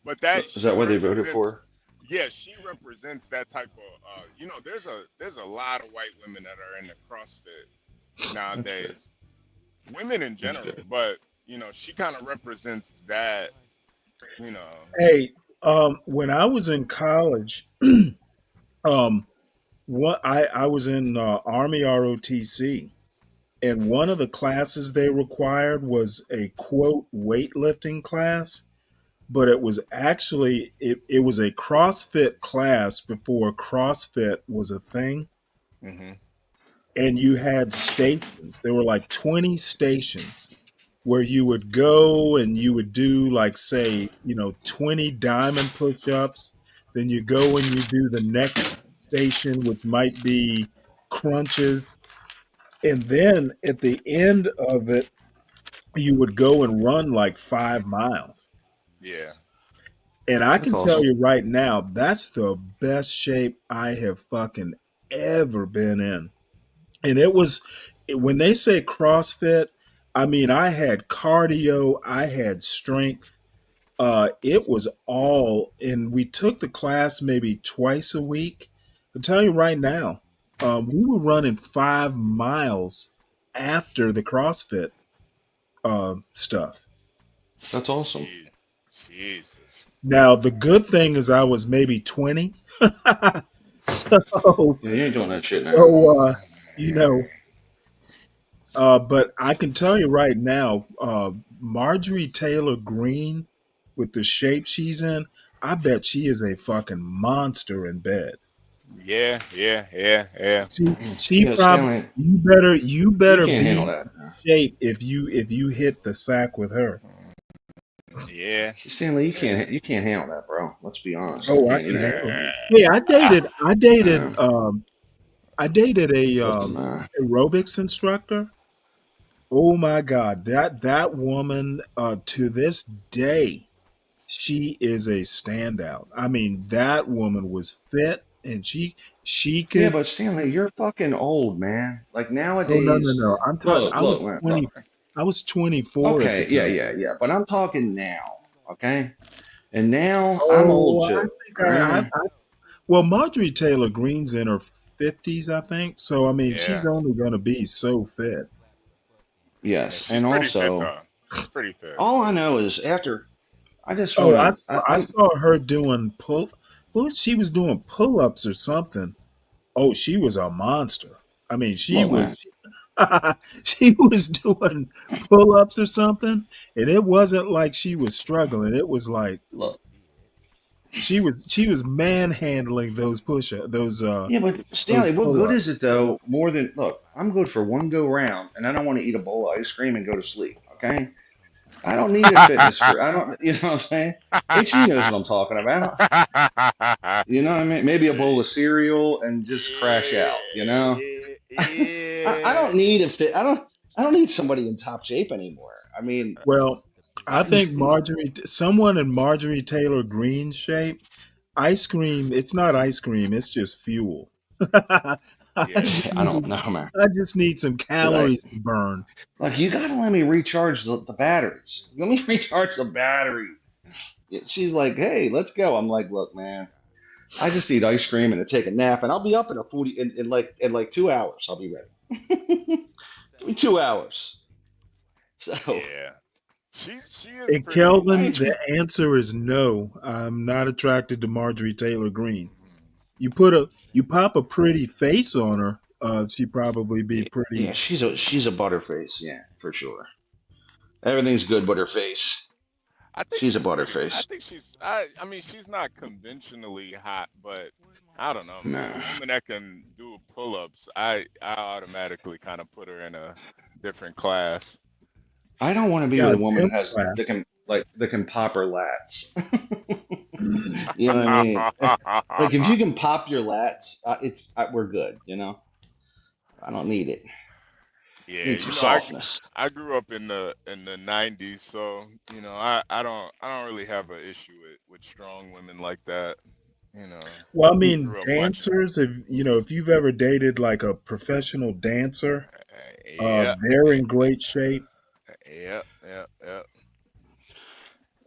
But Is that what they voted for? yeah, she represents that type of there's a lot of white women that are in the CrossFit That's good. nowadays. Women in That's general, good. but she kind of represents that, you know. Hey, when I was in college, um, I was in Army ROTC, and one of the classes they required was a quote weightlifting class, but it was actually it was a CrossFit class before CrossFit was a thing, Hmm. and you had stations. There were like 20 stations where you would go and you would do like say 20 diamond push-ups, then you go and you do the next station, which might be crunches, and then at the end of it you would go and run like 5 miles. Yeah. And I That's can tell awesome. you right now, that's the best shape I have fucking ever been in. And it was when they say CrossFit, I mean, I had cardio, I had strength. It was all, and we took the class maybe twice a week. I'll tell you right now, we were running 5 miles after the CrossFit stuff. That's awesome. Jesus. Now, the good thing is I was maybe 20. so, Yeah, you ain't doing that shit now. so you know, but I can tell you right now, Marjorie Taylor Greene, with the shape she's in, I bet she is a fucking monster in bed. Yeah. She Yeah, probably Stanley, you you better can't handle be that. in shape if you hit the sack with her. Yeah. Stanley, you can't handle that, bro. Let's be honest. You Oh, I can't can either. handle it. Hey, I dated a Listen, aerobics instructor. Oh my God, that woman to this day, she is a standout. I mean, that woman was fit and she yeah, could. but Stanley, you're fucking old, man. Like Oh no, no, nowadays, no. I'm talking. look, man, look. I was 24 at the Okay, time. yeah. But I'm talking now, okay? And now I'm old Oh, I Joe. think All right? well, Marjorie Taylor Greene's in her 50s, I think. So I mean, she's Yeah. only going to be so fit. Yeah, Yes, she's and pretty fit also, though. She's pretty fit. all I know is I just Oh, want to. I saw her doing she was doing pull-ups or something. Oh, she was a monster. I mean, Look, man. she was doing pull-ups or something, and it wasn't like she was struggling. It was like, Look, She was manhandling those Yeah, but those Stanley, what good is pull-ups. it though? More than look, I'm good for one go round, and I don't want to eat a bowl of ice cream and go to sleep. Okay, I don't need a fitness for. I don't. You know what I'm saying? HE knows what I'm talking about. You know what I mean? Maybe a bowl of cereal and just crash out. You know, I don't need a fit. I don't need somebody in top shape anymore. I mean, Well, I think someone in Marjorie Taylor Greene's shape, ice cream, it's not ice cream, it's just fuel. I I don't know, man. just need some Like, calories to burn. like you gotta let me recharge the batteries. Let me recharge the batteries. She's like, hey, let's go. I'm like, look, man, I just need ice cream and to take a nap, and I'll be up in a 40 in like 2 hours. I'll be ready. Give me 2 hours. So Yeah, she is And pretty. I Kelvin, ain't. the answer is no. I'm not attracted to Marjorie Taylor Greene. You pop a pretty face on her, she'd probably be Yeah, pretty. she's a butterface. Yeah, for sure. Everything's good but her face. I think She's a she's pretty. I butterface. think she's. I mean, she's not conventionally hot, but I don't know, man. No, A woman that can do pull-ups, I automatically kind of put her in a different class. I don't want to be Yeah, with a woman gym that class. can pop her lats. You know what I mean? Like if you can pop your lats, we're good. You know, I don't need it. Yeah, Need some I softness. I grew up in the '90s, so I don't really have an issue with strong women like that. You know, Well, I mean, grew up watching. dancers, if you've ever dated like a professional dancer, Yeah, they're in great shape. yeah, yeah, yeah.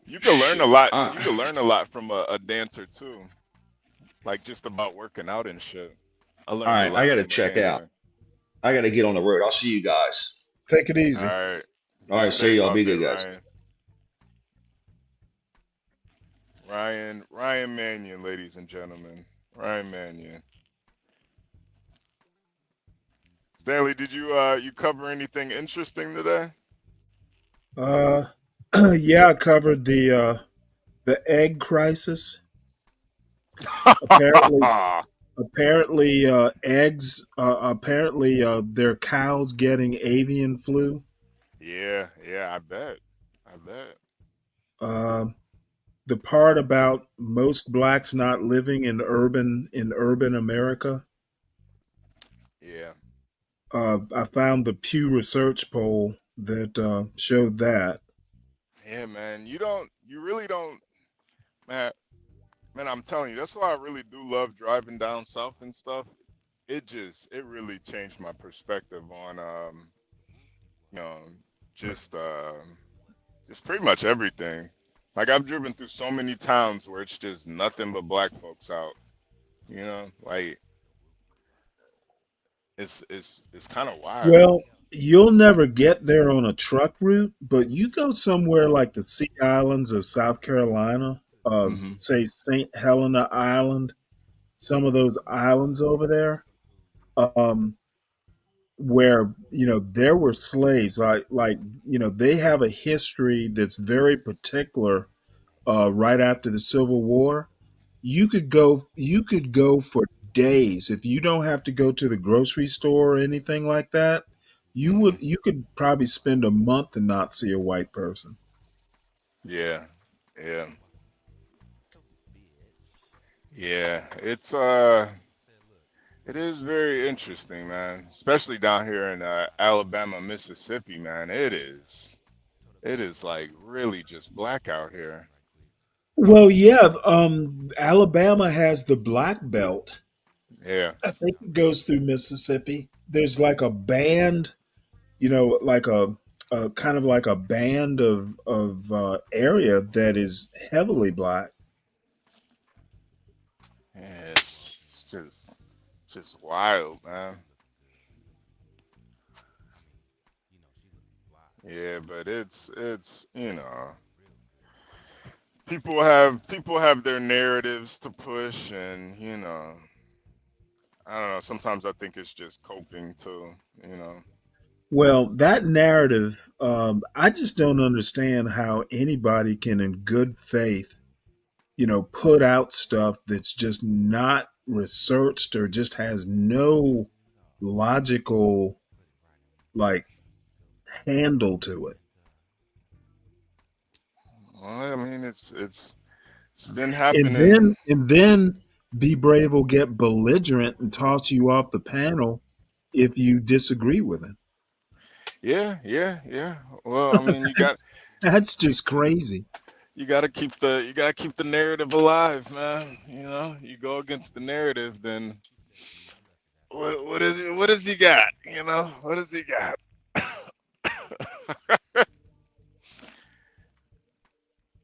You can learn a Shoot. lot. You can learn a lot from a dancer too, like just about working out and shit. I All learned a right, I lot got to from a check out. dancer. I got to get on the road. I'll see you guys. Take it All easy. right, All be right, see safe y'all. out Be there, good, guys. Ryan. Ryan Mannion, ladies and gentlemen. Ryan Mannion. Stanley, did you cover anything interesting today? Uh, yeah, I covered the egg crisis. Apparently, eggs. Apparently, there are cows getting avian flu. Yeah, yeah, I bet. I bet. Um, the part about most blacks not living in urban America. Yeah. I found the Pew Research poll that showed that. Yeah, man. You really don't, man. Man, I'm telling you, that's why I really do love driving down south and stuff. It really changed my perspective on, you know, just, just pretty much everything. Like I've driven through so many towns where it's just nothing but black folks out. Like it's kind of wild. Well, you'll never get there on a truck route, but you go somewhere like the Sea Islands of South Carolina, Hmm. say St. Helena Island, some of those islands over there, um, where there were slaves. They have a history that's very particular. Right after the Civil War, you could go for days if you don't have to go to the grocery store or anything like that. Hmm. You could probably spend a month and not see a white person. Yeah, yeah, yeah. It is very interesting, man. Especially down here in Alabama, Mississippi, man. It is like really just black out here. Well, yeah, Alabama has the Black Belt. Yeah. I think it goes through Mississippi. There's like a band, like a kind of like a band of area that is heavily black. Yeah, it's just wild, man. Yeah, but it's people have their narratives to push, and I don't know. Sometimes I think it's just coping too. You know. Well, that narrative, I just don't understand how anybody can, in good faith, put out stuff that's just not researched or just has no logical like handle to it. Well, I mean, it's been And happening. then Be Brave will get belligerent and toss you off the panel if you disagree with him. Yeah, yeah, yeah. Well, I mean, That's just crazy. you gotta keep the narrative alive, man. You go against the narrative, then what has he got? What has he got?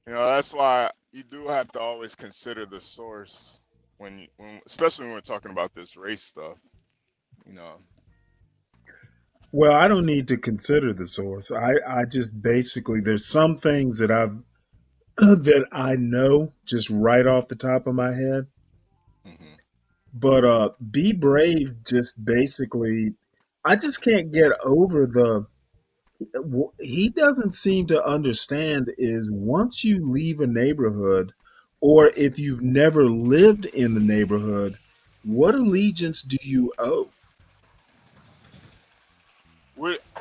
That's why you do have to always consider the source when especially when we're talking about this race stuff. You know. Well, I don't need to consider the source. I just basically there's some things that that I know just right off the top of my head. Mm-hmm. But Be Brave just basically I just can't get over he doesn't seem to understand is once you leave a neighborhood or if you've never lived in the neighborhood, what allegiance do you owe?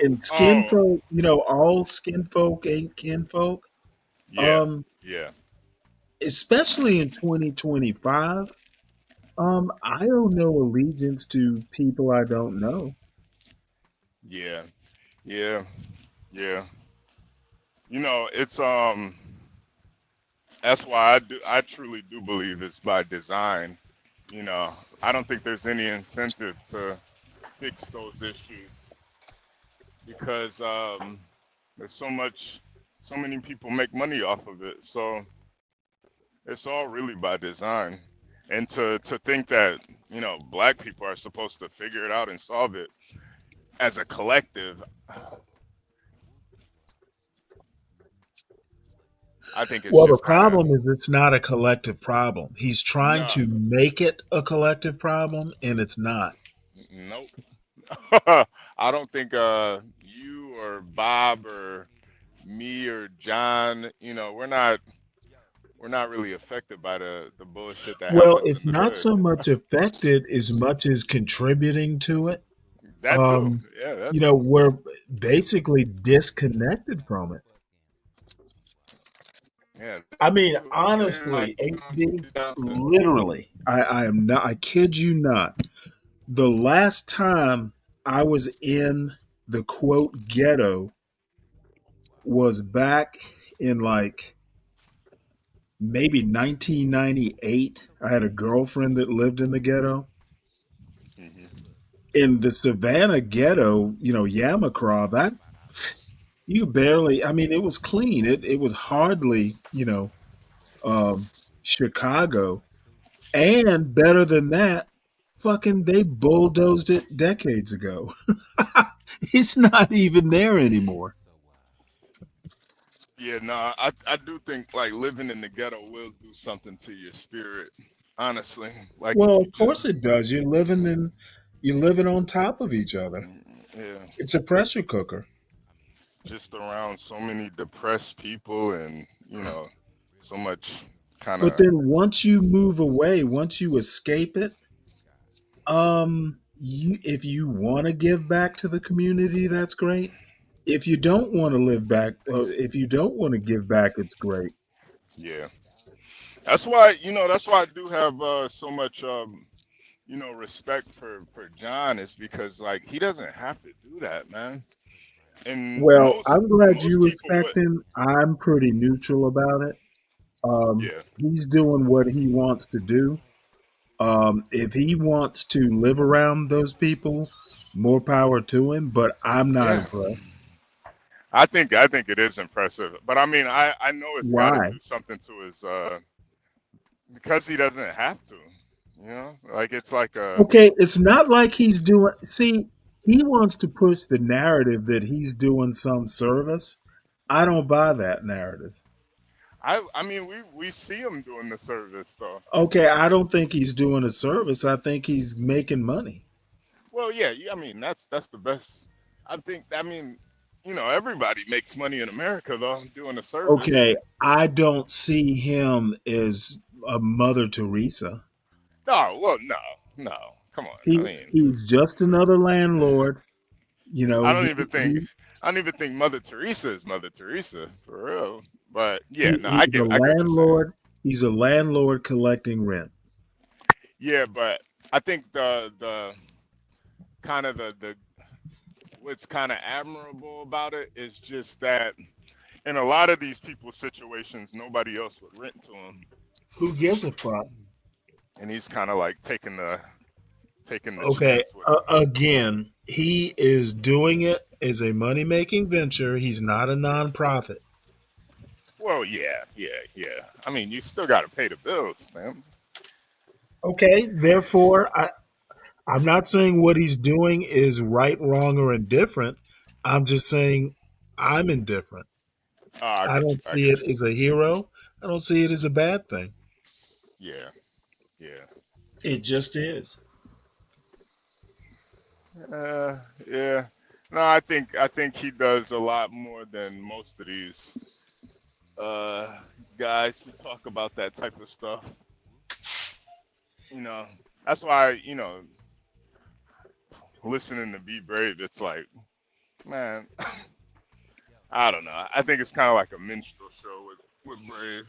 And skin Oh, folk, all skin folk ain't kinfolk. yeah, yeah, Especially in 2025, I owe no allegiance to people I don't know. yeah, yeah, yeah. It's that's why I truly do believe it's by design. I don't think there's any incentive to fix those issues because there's so many people make money off of it. So it's all really by design. And to think that, black people are supposed to figure it out and solve it as a collective, I think it's Well, the just kind of problem is it's not a collective problem. He's trying no, to make it a collective problem, and it's not. nope. I don't think you or Bob or me or John, we're not really affected by the bullshit that Well, happens it's in the not hood. so much affected as much as contributing to it. That too. Yeah, that too. We're basically disconnected from it. Yeah. I mean, honestly, HD, literally, I am not, I kid you not. The last time I was in the quote ghetto was back in like maybe 1998. I had a girlfriend that lived in the ghetto. Mm-hmm. In the Savannah ghetto, Yamacraw, that you barely, I mean, it was clean. It was hardly, Chicago. And better than that, fucking they bulldozed it decades ago. It's not even there anymore. Yeah, no, I do think like living in the ghetto will do something to your spirit. Honestly, like if Well, you of course just it does. You're living on top of each other. yeah, It's a pressure cooker. just around so many depressed people and so much kind But of then once you move away, once you escape it, if you want to give back to the community, that's great. If you don't want to if you don't want to give back, it's great. yeah. That's why I do have so much respect for John is because like he doesn't have to do that, man. And Well, most I'm glad most you people respect would. him. I'm pretty neutral about it. Yeah. He's doing what he wants to do. If he wants to live around those people, more power to him. But I'm not Yeah. impressed. I think it is impressive. But I mean I know it's gotta Why? do something to his because he doesn't have to. Like it's like a Okay, it's not like he's doing. See, he wants to push the narrative that he's doing some service. I don't buy that narrative. I mean we see him doing the service though. Okay, I don't think he's doing a service. I think he's making money. Well, yeah, I mean that's the best. I think I mean everybody makes money in America though doing a service. Okay, I don't see him as a Mother Teresa. No, well, no, no. Come on. I mean, He's just another landlord. You know, I don't even think I don't even think Mother Teresa is Mother Teresa for real. But yeah, no, he's a I get what you're saying. landlord. He's a landlord collecting rent. Yeah, but I think the kind of the what's kind of admirable about it is just that in a lot of these people's situations, nobody else would rent to him, Who gives a fuck? and he's kind of like taking the Okay, chance with it. again, he is doing it as a money making venture. He's not a nonprofit. Well, yeah, yeah, yeah. I mean, you still got to pay the bills, man. Okay, therefore, I'm not saying what he's doing is right, wrong, or indifferent. I'm just saying I'm indifferent. Oh, I I get don't you. I see get it as a hero. I don't see it as a bad thing. you. Yeah, yeah. It just is. Yeah. No, I think he does a lot more than most of these guys who talk about that type of stuff. That's why, listening to Be Brave, it's like, man, I don't know. I think it's kind of like a minstrel show with Brave.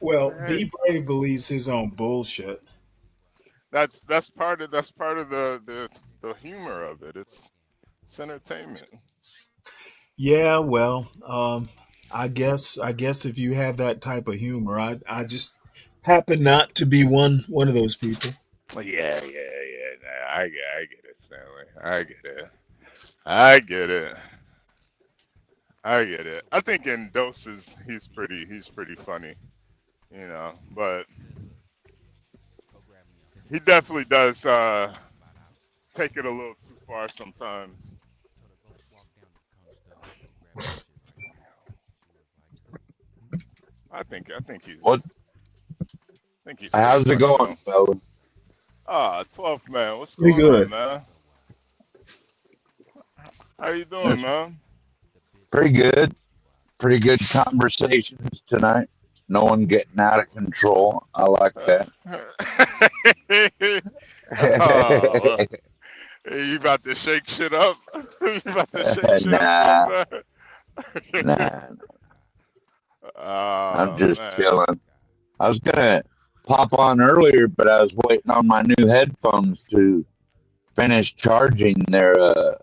Well, Hey, Be Brave believes his own bullshit. that's part of the humor of it. It's entertainment. Yeah, well, I guess if you have that type of humor, I just happen not to be one of those people. Yeah, yeah, yeah. Nah, I get it, Stanley. I get it. I get it. I get it. I think in doses he's pretty funny, but he definitely does take it a little too far sometimes. I think he's What? I think he's pretty How's it funny going, though. fella? 12th man, what's Pretty going on, good. man? How you doing, That's man? pretty good. Pretty good conversations tonight. No one getting out of control. I like that. Oh, hey, you about to shake shit up? You about to shake shit up, 12th Nah, man? nah. I'm Oh just man. chilling. I was gonna pop on earlier, but I was waiting on my new headphones to finish charging. They're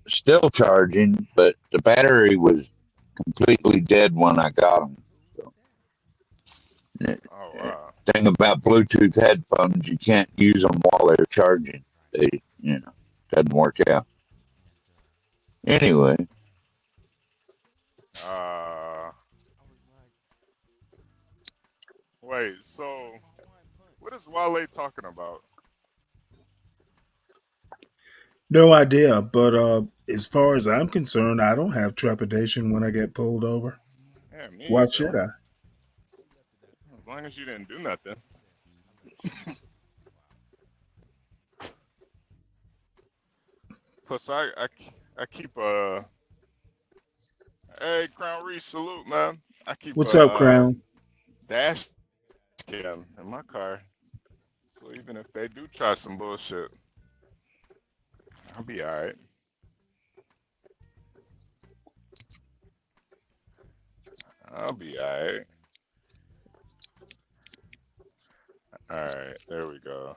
still charging, but the battery was completely dead when I got them. So, Oh wow. thing about Bluetooth headphones, you can't use them while they're charging. They, doesn't work out. Anyway, Uh, wait. So, what is Wale talking about? No idea, but as far as I'm concerned, I don't have trepidation when I get pulled over. Yeah, me Why either. should I? As long as you didn't do nothing. Plus, I keep a hey Crown Reese salute, man. I keep What's up, a Crown? dash cam in my car, so even if they do try some bullshit, I'll be all right. I'll be all right. All right, there we go.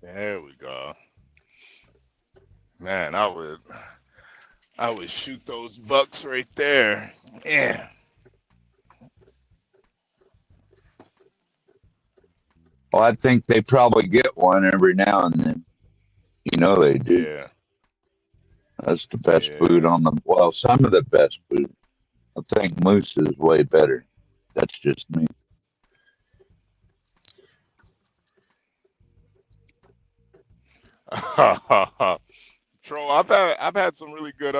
There we go. Man, I would shoot those bucks right there. Yeah. well, I think they probably get one every now and then. You know they do. Yeah. That's the best food Yeah. on the, well, some of the best food. I think moose is way better. That's just me. Troll, I've had some really good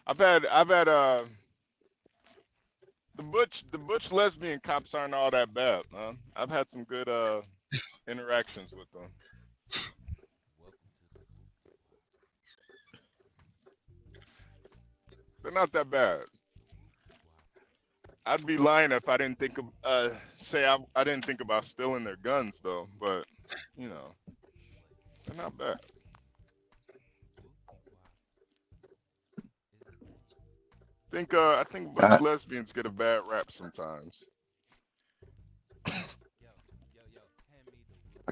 I've had butch lesbian cops aren't all that bad, man. I've had some good interactions with them. They're not that bad. I'd be lying if I didn't think of say I didn't think about stealing their guns though, but you know, they're not bad. I think butch lesbians get a bad rap sometimes. I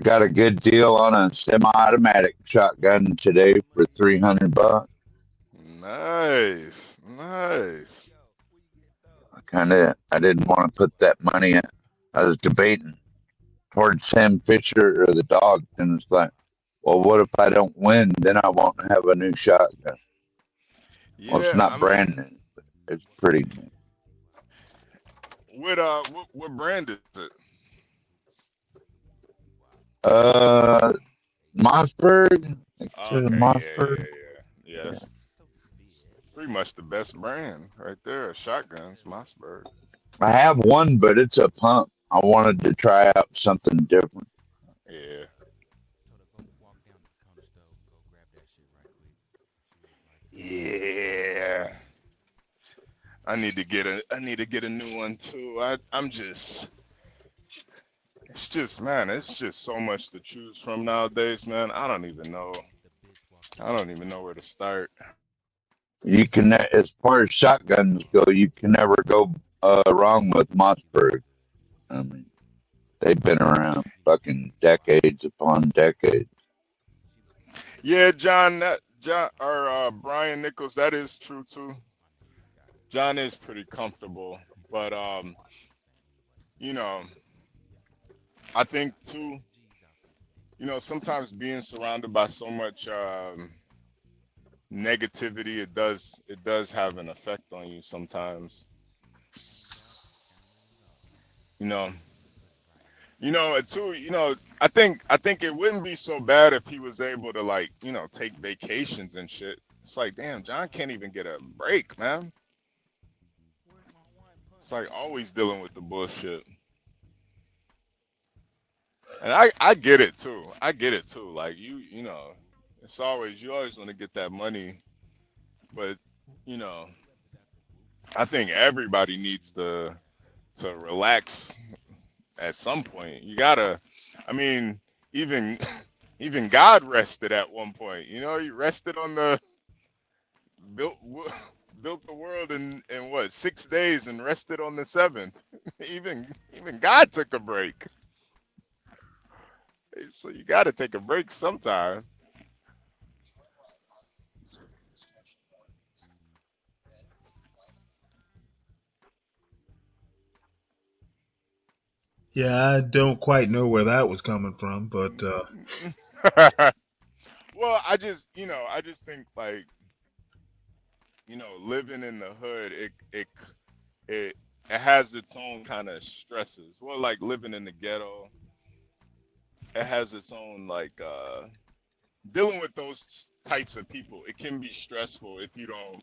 got a good deal on a semi-automatic shotgun today for $300. Nice. I didn't want to put that money in. I was debating towards Sam Fisher or the dog, and it's like, well, what if I don't win? Then I won't have a new shotgun. Yeah, Well, it's not brand new, but it's pretty new. What brand is it? Mossberg. Okay, Mossberg. yeah. Yes. Pretty much the best brand right there. Shotguns, Mossberg. I have one, but it's a pump. I wanted to try out something different. Yeah. Yeah. I need to get a new one too. It's just so much to choose from nowadays, man. I don't even know where to start. You can, as far as shotguns go, you can never go wrong with Mossberg. I mean, they've been around fucking decades upon decades. Yeah, Brian Nichols, that is true too. John is pretty comfortable, but you know, I think too, you know, sometimes being surrounded by so much negativity, it does have an effect on you sometimes. You know, too, you know, I think it wouldn't be so bad if he was able to, like, you know, take vacations and shit. It's like, damn, John can't even get a break, man. It's like always dealing with the bullshit. And I get it too. Like you know, you always want to get that money, but you know, I think everybody needs to relax at some point. You gotta, I mean, even God rested at one point. You know, he rested on the built the world in what, 6 days and rested on the seventh. even God took a break. So you got to take a break sometime. Yeah, I don't quite know where that was coming from, but Well, I just think, like, you know, living in the hood, it has its own kind of stresses. Well, like living in the ghetto, it has its own, like, dealing with those types of people. It can be stressful if you don't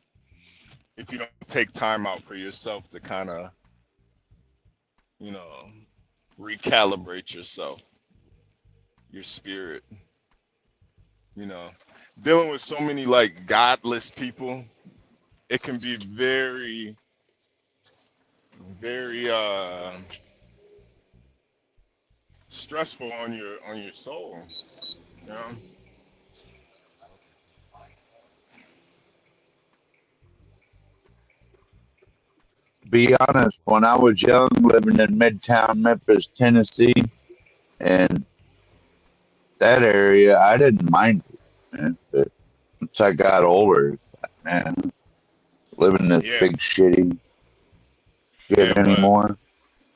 take time out for yourself to kind of, you know, recalibrate yourself, your spirit. You know, dealing with so many, like, godless people, it can be very, very stressful on your soul, you know. Be honest, when I was young, living in Midtown Memphis, Tennessee, and that area, I didn't mind it, man. But once I got older, man, living in this big shitty shit anymore,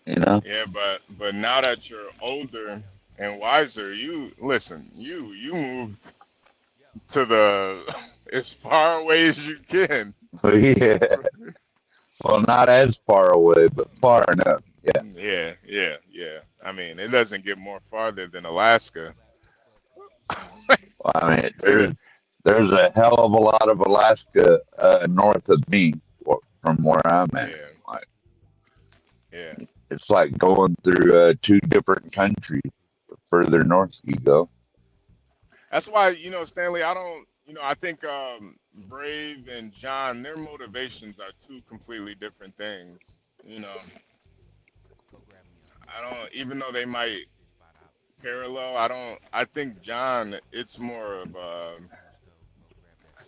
you know? Yeah, but now that you're older and wiser, you moved to the as far away as you can. Yeah. Well, not as far away, but far enough. Yeah. Yeah. I mean, it doesn't get more farther than Alaska. Well, I mean, there's a hell of a lot of Alaska north of me from where I'm at. Yeah. Like, Yeah. It's like going through two different countries. The further north you go. That's why, Stanley, I think Brave and John, their motivations are two completely different things. You know, even though they might parallel, I think John, it's more of, I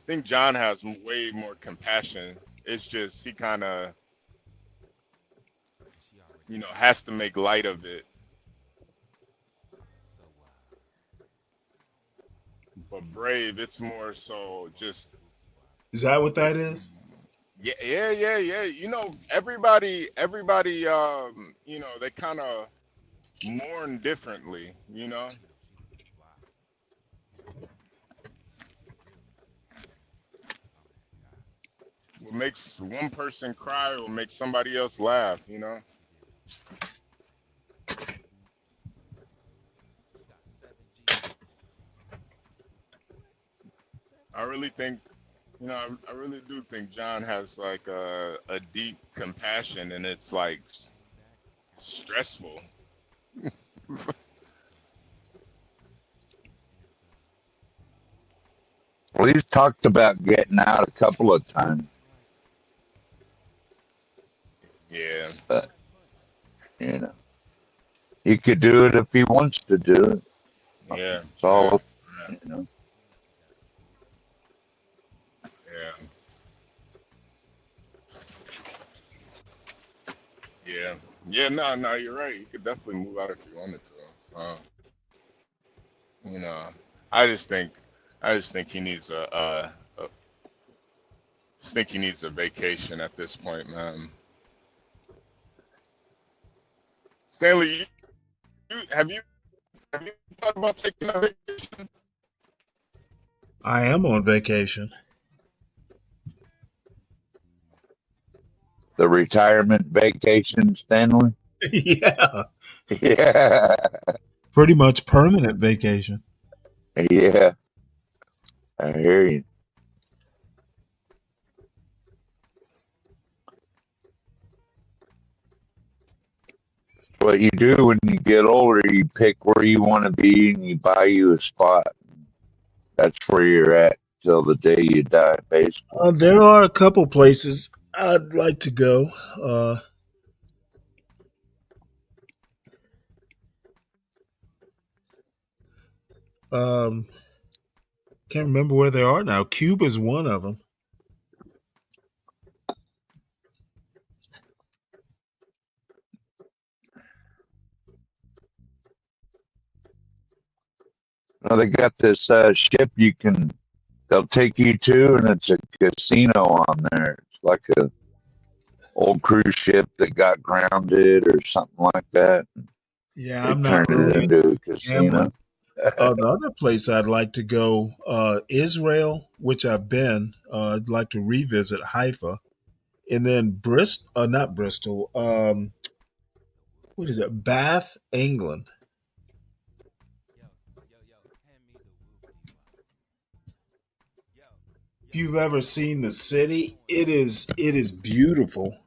think John has way more compassion. It's just he kind of, has to make light of it. But Brave, it's more so just. Is that what that is? Yeah, yeah, yeah, yeah. Everybody, they kind of mourn differently. What makes one person cry will make somebody else laugh. I really think, I really do think John has like a deep compassion, and it's like stressful. Well, he's talked about getting out a couple of times, Yeah. but he could do it if he wants to do it. Yeah. It's all, Yeah. Yeah. Yeah. Yeah. No, you're right. You could definitely move out if you wanted to. You know, I just think, he needs just think he needs a vacation at this point, man. Stanley, have you thought about taking a vacation? I am on vacation. the retirement vacation, Stanley. Yeah. Yeah. Pretty much permanent vacation. Yeah. I hear you. What you do when you get older, you pick where you want to be and you buy you a spot. That's where you're at till the day you die, basically. There are a couple places I'd like to go. Can't remember where they are now. Cuba's one of them. Well, they got this ship they'll take you to, and it's a casino on there. It's like a old cruise ship that got grounded or something like that. Yeah, They I'm not turned it really into a gambling. casino. The other place I'd like to go, Israel, which I've been. I'd like to revisit Haifa, and then not Bristol. What is it? Bath, England. If you've ever seen the city, it is beautiful.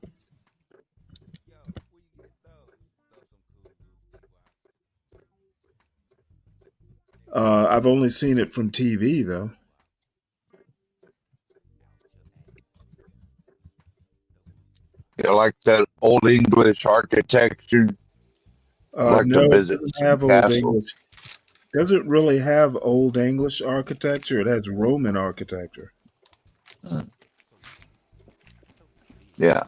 I've only seen it from TV though. You like that old English architecture? Like to No, it visit doesn't some have old castles. English. Doesn't really have old English architecture. It has Roman architecture. Yeah.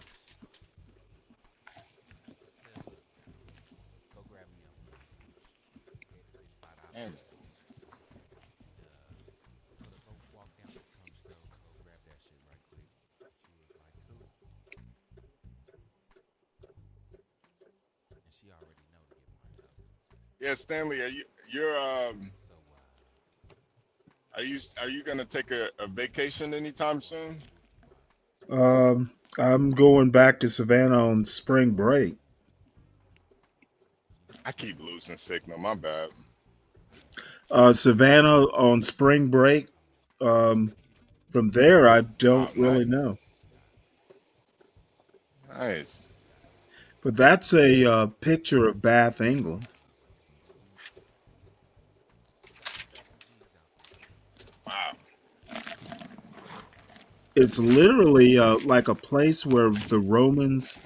Yeah, Stanley, are you gonna take a vacation anytime soon? I'm going back to Savannah on spring break. I keep losing signal. My bad. Savannah on spring break. From there, I don't Oh, really nice. know. Nice. But that's a picture of Bath, England. Wow. It's literally like a place where the Romans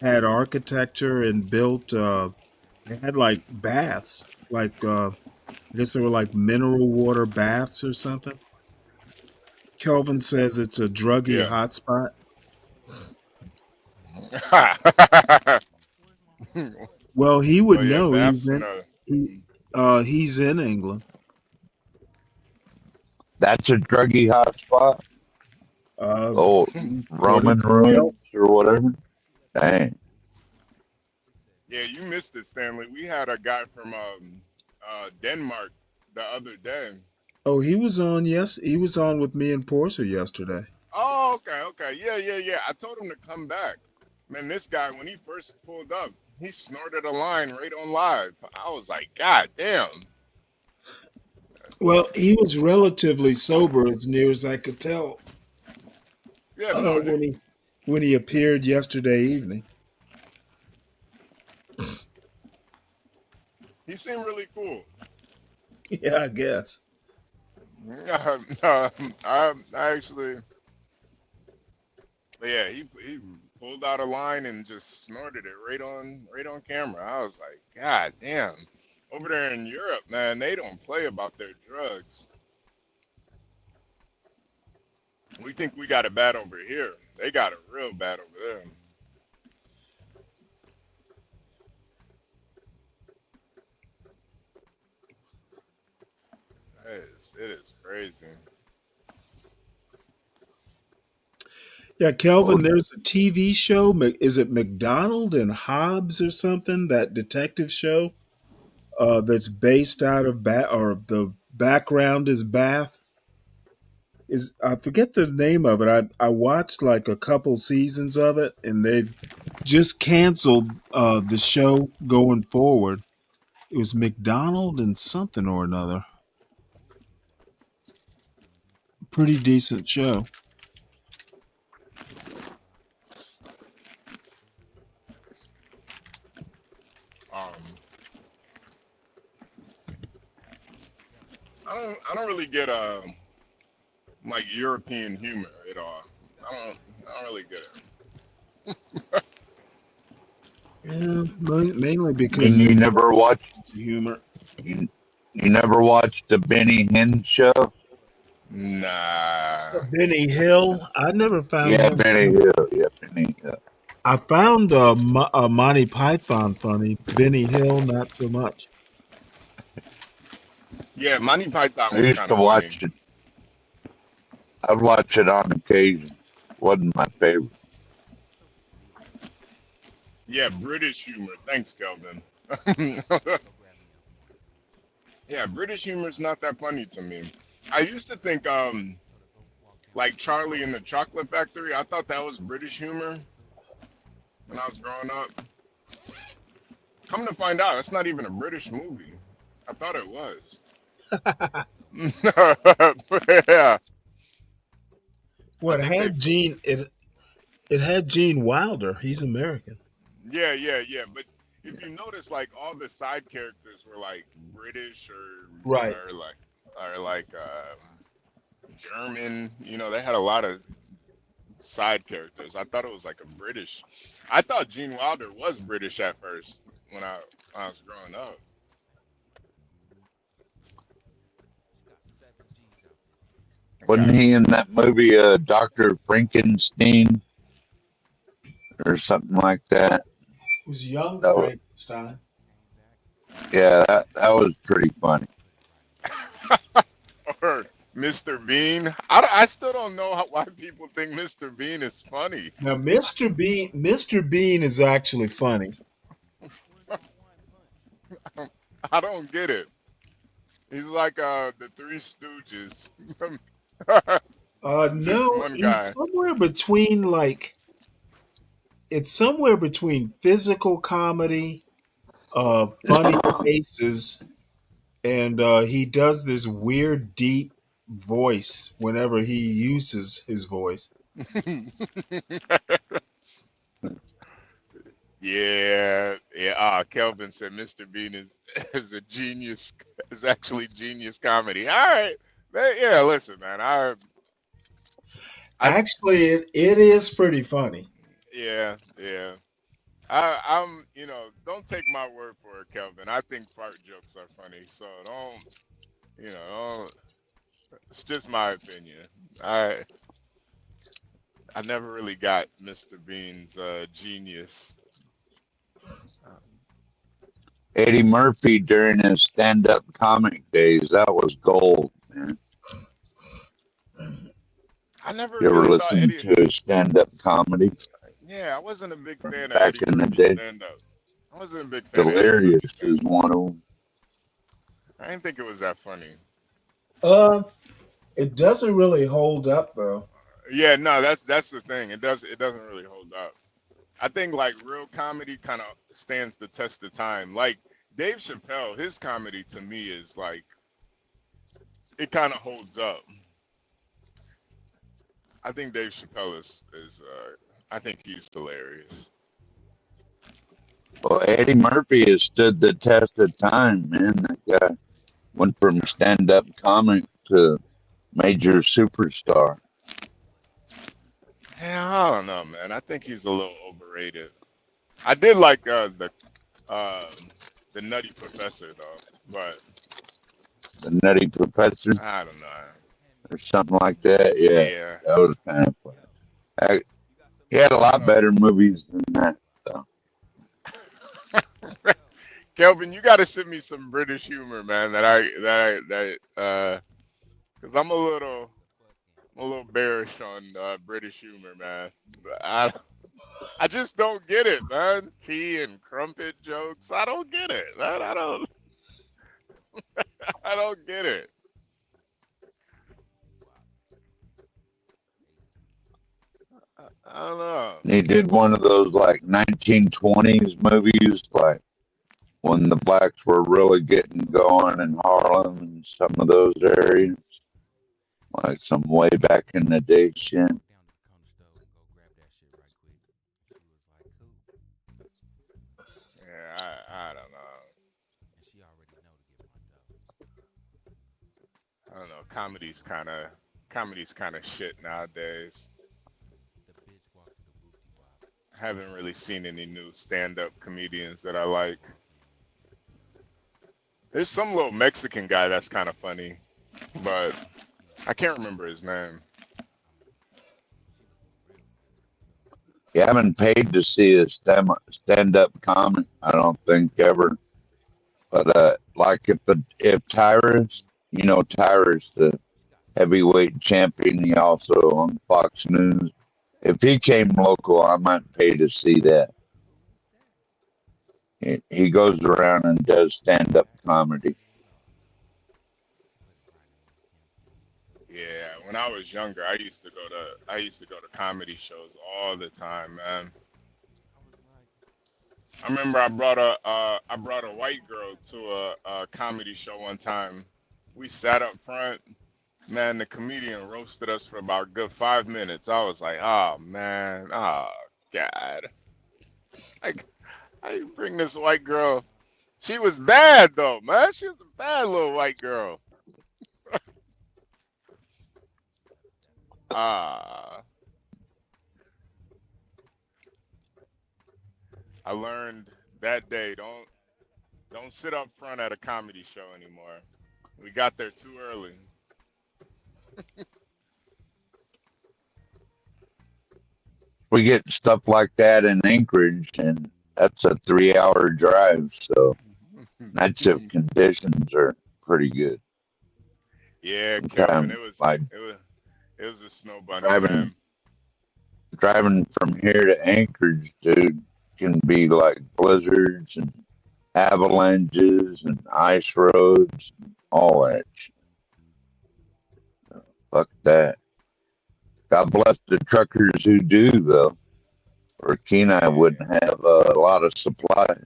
had architecture and built. They had like baths, like I guess they were like mineral water baths or something. Kelvin says it's a druggy Yeah. hotspot. Well, he would Well, yeah, know. Bath's in a. He's in England. That's a druggy hotspot. Oh, According Roman to ruins or whatever. Dang. Yeah, you missed it, Stanley. We had a guy from Denmark the other day. Oh, he was on. Yes, he was on with me and Portia yesterday. Oh, okay. Yeah. I told him to come back. Man, this guy, when he first pulled up, he snorted a line right on live. I was like, God damn. Well, he was relatively sober, as near as I could tell, Yeah, no, when he appeared yesterday evening. he seemed really cool. Yeah, I guess. I actually, yeah, he pulled out a line and just snorted it right on camera. I was like, God damn. Over there in Europe, man, they don't play about their drugs. We think we got it bad over here. They got it real bad over there. It is crazy. Yeah, Kelvin, there's a TV show. Is it McDonald and Hobbs or something? That detective show that's based out of Bath, or the background is Bath. I forget the name of it. I watched like a couple seasons of it, and they just canceled the show going forward. It was McDonald and something or another. Pretty decent show. I don't really get like European humor at all. I don't really get it. Yeah, mainly And because you never watched humor. you never watched the Benny Hinn show? Nah. Benny Hill. I never found Yeah, him. Benny Hill. Yeah, Benny Hill. I found Monty Python funny. Benny Hill, not so much. Yeah, Monty Python I was used kind to of watch funny. it. I'd watch it on occasion. Wasn't my favorite. Yeah, British humor. Thanks, Kelvin. Yeah, British humor is not that funny to me. I used to think like Charlie and the Chocolate Factory. I thought that was British humor when I was growing up. Come to find out, it's not even a British movie. I thought it was. Yeah. What I think had Gene? It had Gene Wilder. He's American. Yeah. But if you notice, like all the side characters were like British Right. or like German. You know, they had a lot of side characters. I thought it was like a British. I thought Gene Wilder was British at first when I was growing up. Wasn't he in that movie, Dr. Frankenstein? Or something like that? It was young That was, Frankenstein. yeah, that was pretty funny. Or Mr. Bean. I still don't know why people think Mr. Bean is funny. Now, Mr. Bean is actually funny. I don't get it. He's like the Three Stooges. No, one guy. he's somewhere between it's somewhere between physical comedy, funny faces, and he does this weird deep voice whenever he uses his voice. Yeah, yeah. Kelvin said Mr. Bean is a genius. Is actually genius comedy. All right, yeah. Listen, man. I Actually, it is pretty funny. yeah, yeah. I'm don't take my word for it, Kelvin. I think fart jokes are funny, so don't. It's just my opinion. I I never really got Mr. Bean's genius. Eddie Murphy during his stand-up comic days, that was gold, man. I never You ever really thought listen Eddie. to his stand-up comedy Yeah, I wasn't a big fan of back Eddie in the Murphy day? stand up. I wasn't a big fan of Eddie Murphy Delirious stand is one of them. I didn't think it was that funny. It doesn't really hold up though. Yeah, no, that's the thing. It doesn't really hold up. I think like real comedy kind of stands the test of time. Like Dave Chappelle, his comedy to me is like it kind of holds up. I think Dave Chappelle is I think he's hilarious. Well, Eddie Murphy has stood the test of time, man. That guy went from stand-up comic to major superstar. Yeah, I don't know, man. I think he's a little overrated. I did like the Nutty Professor though, but The Nutty Professor I don't know. or something like that. Yeah, Yeah. that was kind of funny. He had a lot better movies than that, though. Kelvin, you got to send me some British humor, man. Because I'm a little bearish on British humor, man. But I just don't get it, man. Tea and crumpet jokes. I don't get it, man. I don't. I don't get it. I don't know. He did one of those like 1920s movies, like when the blacks were really getting going in Harlem and some of those areas, like some way back in the day shit. Yeah, I don't know. I don't know. Comedy's kind of shit nowadays. Haven't really seen any new stand-up comedians that I like. There's some little Mexican guy that's kind of funny, but I can't remember his name. You haven't paid to see a stand-up comic, I don't think ever. But like if Tyrus, Tyrus, the heavyweight champion, he also on Fox News. If he came local, I might pay to see that. He goes around and does stand-up comedy. Yeah, when I was younger, I used to go to comedy shows all the time, man. I remember I brought a white girl to a comedy show one time. We sat up front. Man, the comedian roasted us for about a good 5 minutes. I was like, oh man, oh God. Like, I bring this white girl. She was bad though, man. She was a bad little white girl. I learned that day, don't sit up front at a comedy show anymore. We got there too early. We get stuff like that in Anchorage, and that's a 3-hour drive. So night shift conditions are pretty good. Yeah, Kelvin, Like it was a snow bunny, man. driving from here to Anchorage, dude, can be like blizzards and avalanches and ice roads, and all that shit. Fuck that. God bless the truckers who do, though. Or Kenai wouldn't have a lot of supply if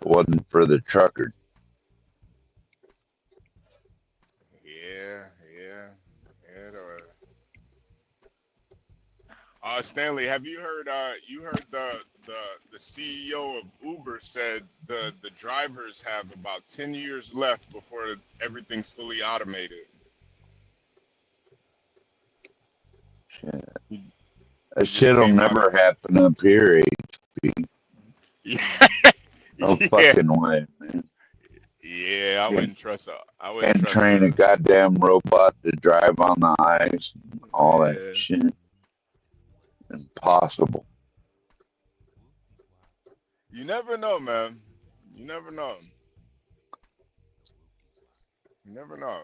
it wasn't for the truckers. Yeah. Stanley, have you heard the CEO of Uber said the drivers have about 10 years left before everything's fully automated. Shit. He That just shit'll came out. never happen up here, HP. Yeah, No yeah, fucking way, man. yeah. I Can't, wouldn't trust a. I wouldn't can't trust train a a. goddamn robot to drive on the ice. All that Yeah. shit. Impossible. You never know, man. You never know. You never know.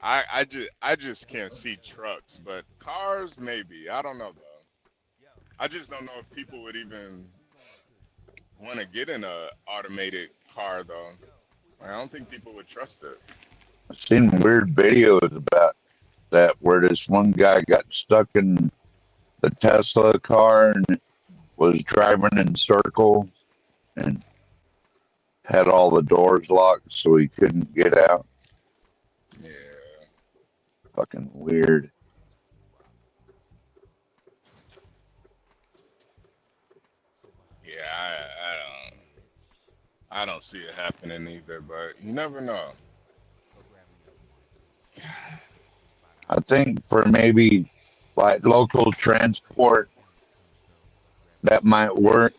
I just can't see trucks, but cars maybe. I don't know though. I just don't know if people would even want to get in a automated car though. I don't think people would trust it. I've seen weird videos about that where this one guy got stuck in the Tesla car and was driving in circles and had all the doors locked so he couldn't get out. Yeah. Fucking weird. Yeah, I don't see it happening either, but you never know. I think for maybe like local transport that might work.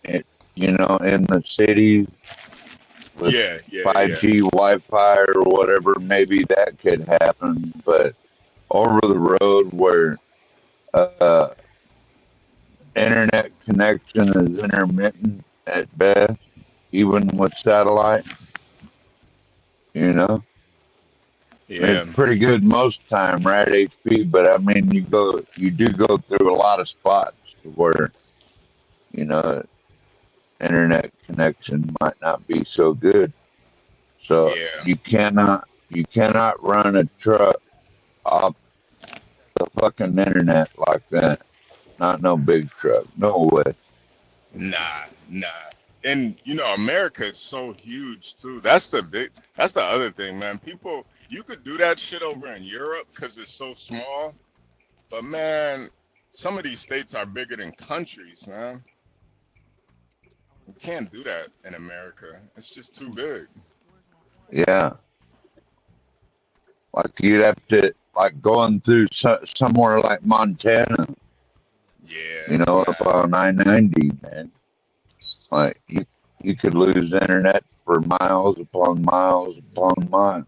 It, you know, in the cities with Yeah, yeah, yeah. 5G Wi-Fi or whatever, maybe that could happen. But over the road where uh, internet connection is intermittent at best, even with satellite, you know, Yeah. it's pretty good most time, right, HP? But I mean, you do go through a lot of spots where, you know, internet connection might not be so good. So Yeah. you cannot run a truck off the fucking internet like that. Not no big truck. No way. Nah, nah. And you know, America is so huge too. That's the other thing, man. People, you could do that shit over in Europe because it's so small. But man, some of these states are bigger than countries, man. You can't do that in America. It's just too big. Yeah. Like you'd have to like going through somewhere like Montana, Yeah, you know, nah. up on I-90, man. Like you could lose internet for miles upon miles upon miles,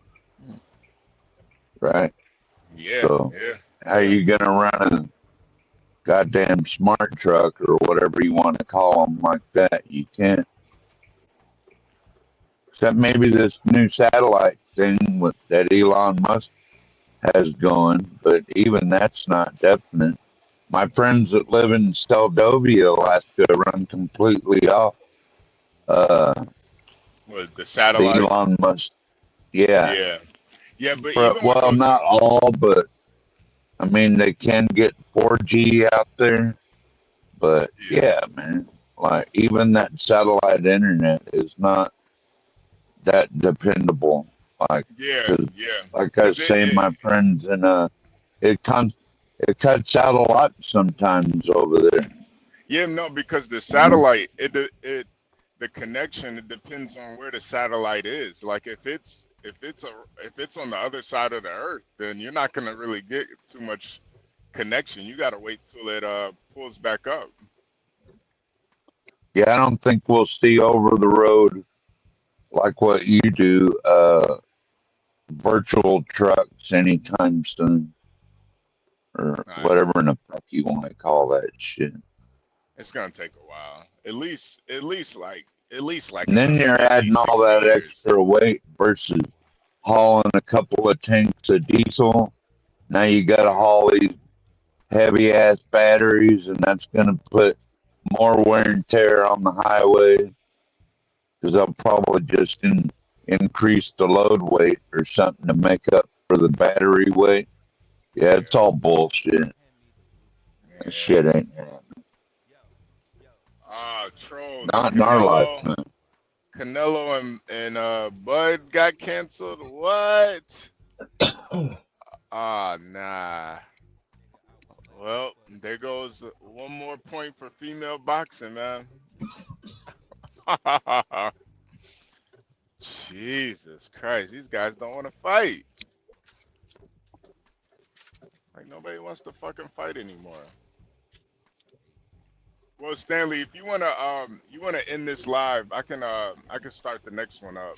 right? Yeah, So yeah, how yeah. you gonna run a goddamn smart truck or whatever you want to call them like that? You can't. Except maybe this new satellite thing that Elon Musk has going, but even that's not definite. My friends that live in Seldovia, Alaska, run completely off With the the satellite. Elon Musk. Yeah, Yeah, yeah. But even with well, those, not all, but I mean they can get 4G out there. But yeah, man, like even that satellite internet is not that dependable. Like, yeah, 'cause, yeah. like I Cause say, my friends and it comes, it cuts out a lot sometimes over there. yeah, no, because the You know? satellite, the connection, it depends on where the satellite is. Like if it's on the other side of the earth, then you're not gonna really get too much connection. You gotta wait till it pulls back up. Yeah, I don't think we'll see over the road like what you do, virtual trucks anytime soon, or whatever in the fuck you want to call that shit. It's gonna take a while. At least like And then you're another 50, adding all 60 that years. extra weight versus hauling a couple of tanks of diesel. Now you got to haul these heavy ass batteries, and that's going to put more wear and tear on the highway because they'll probably just increase the load weight or something to make up for the battery weight. Yeah, it's all bullshit. That shit ain't happening. Troll, Not in our lifetime. Canelo and Bud got canceled. What? Ah, nah. Well, there goes one more point for female boxing, man. Jesus Christ, these guys don't want to fight. Like nobody wants to fucking fight anymore. Well, Stanley, if you wanna end this live, I can start the next one up.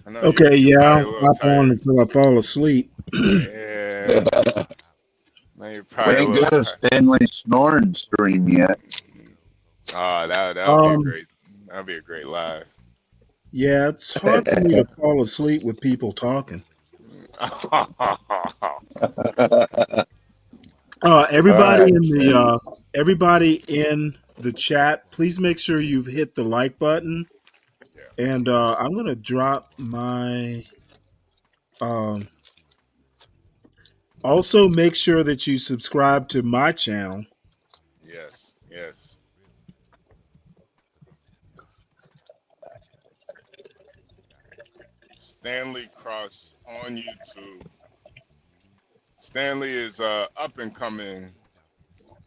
I know Okay, you're yeah, probably I'll a little hop on tired. until I fall asleep. Yeah. Now you're We probably a ain't little got a tired. Stanley snoring stream yet. Oh, that would be a Um, great live. yeah, it's hard for me to fall asleep with people talking. All right. Everybody in the chat, please make sure you've hit the like button. And I'm gonna drop my. Also, make sure that you subscribe to my channel. Yes, yes. Stanley Cross on YouTube. Stanley is a up and coming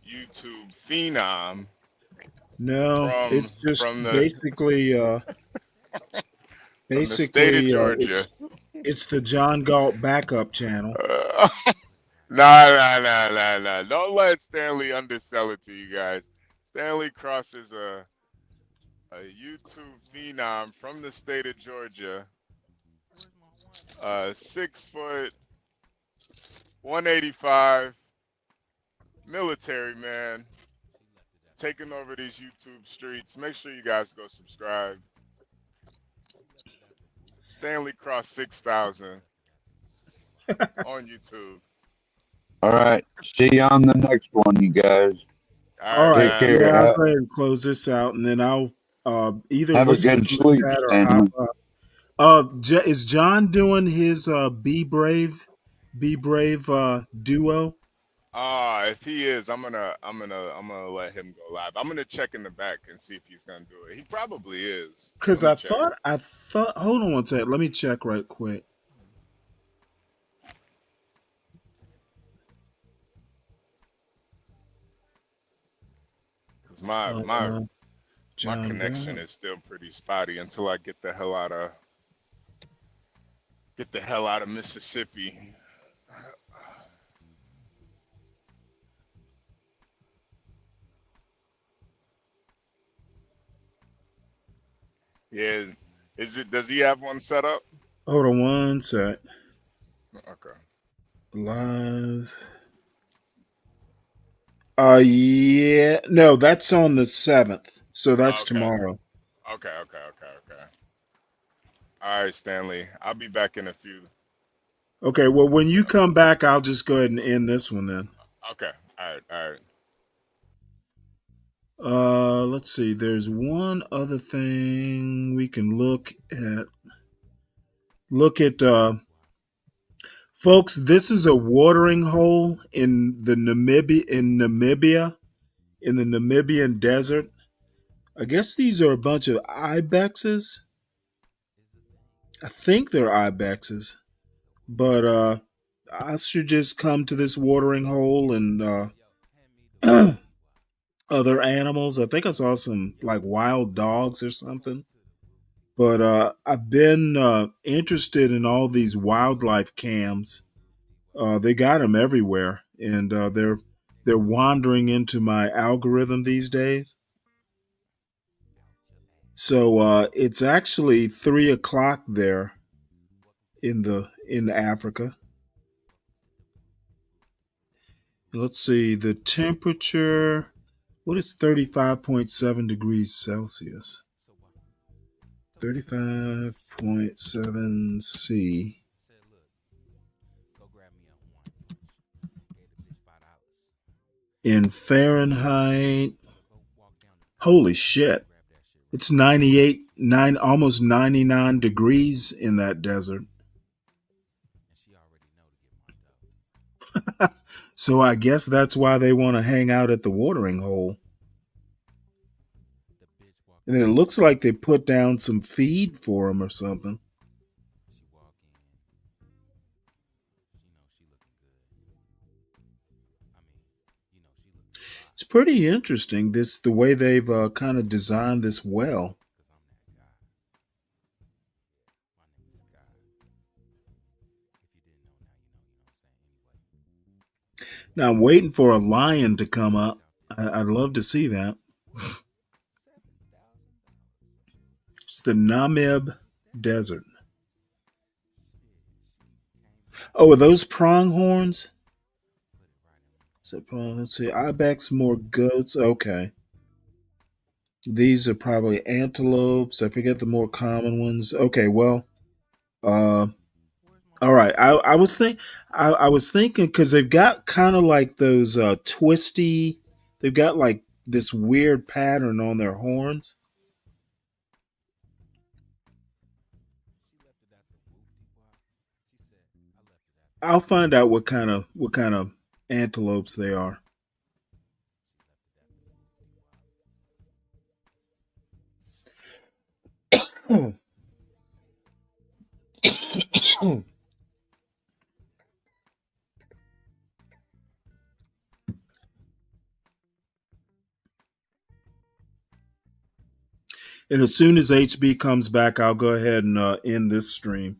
YouTube phenom No, from it's just from the basically from the state of Georgia. it's the John Galt backup channel. Nah. Don't let Stanley undersell it to you guys. Stanley Cross is a YouTube phenom from the state of Georgia. 6 foot, 185, military man. Taking over these YouTube streets. Make sure you guys go subscribe. Stanley Cross 6000 on YouTube. All right. See you on the next one, you guys. All right, Take care. yeah, I'll go ahead and close this out, and then I'll either Have a listen good to the sleep, chat or hop Stanley. up. Is John doing his Be Brave duo? If he is, I'm gonna let him go live. I'm gonna check in the back and see if he's gonna do it. He probably is. Because Let me I check. thought. Hold on one second. Let me check right quick. Cause my John connection Galt. is still pretty spotty until I get the hell out of Mississippi. Yeah, does he have one set up? Hold on one sec. Okay. Live. Yeah. No, that's on the 7th. So that's Okay. tomorrow. Okay. All right, Stanley. I'll be back in a few. Okay. Well, when you come back, I'll just go ahead and end this one then. Okay. All right. Let's see. There's one other thing we can look at. Folks, this is a watering hole in Namibia, in the Namibian desert. I guess these are a bunch of ibexes. I think they're ibexes, but I should just come to this watering hole and other animals. I think I saw some like wild dogs or something. But I've been interested in all these wildlife cams. They got them everywhere, and they're wandering into my algorithm these days. So it's actually 3 o'clock there in Africa. Let's see the temperature. What is 35.7 degrees Celsius? 35.7 C. In Fahrenheit. Holy shit. It's almost 99 degrees in that desert. So I guess that's why they want to hang out at the watering hole. And then it looks like they put down some feed for them or something. It's pretty interesting. The way they've kind of designed this well. Now I'm waiting for a lion to come up. I'd love to see that. It's the Namib Desert. Oh, are those pronghorns? So let's see, ibex, more goats. Okay, these are probably antelopes. I forget the more common ones. Okay, well, uh, all right. I was thinking because they've got kind of like those twisty. They've got like this weird pattern on their horns. I'll find out what kind of antelopes they are. And as soon as HB comes back, I'll go ahead and end this stream.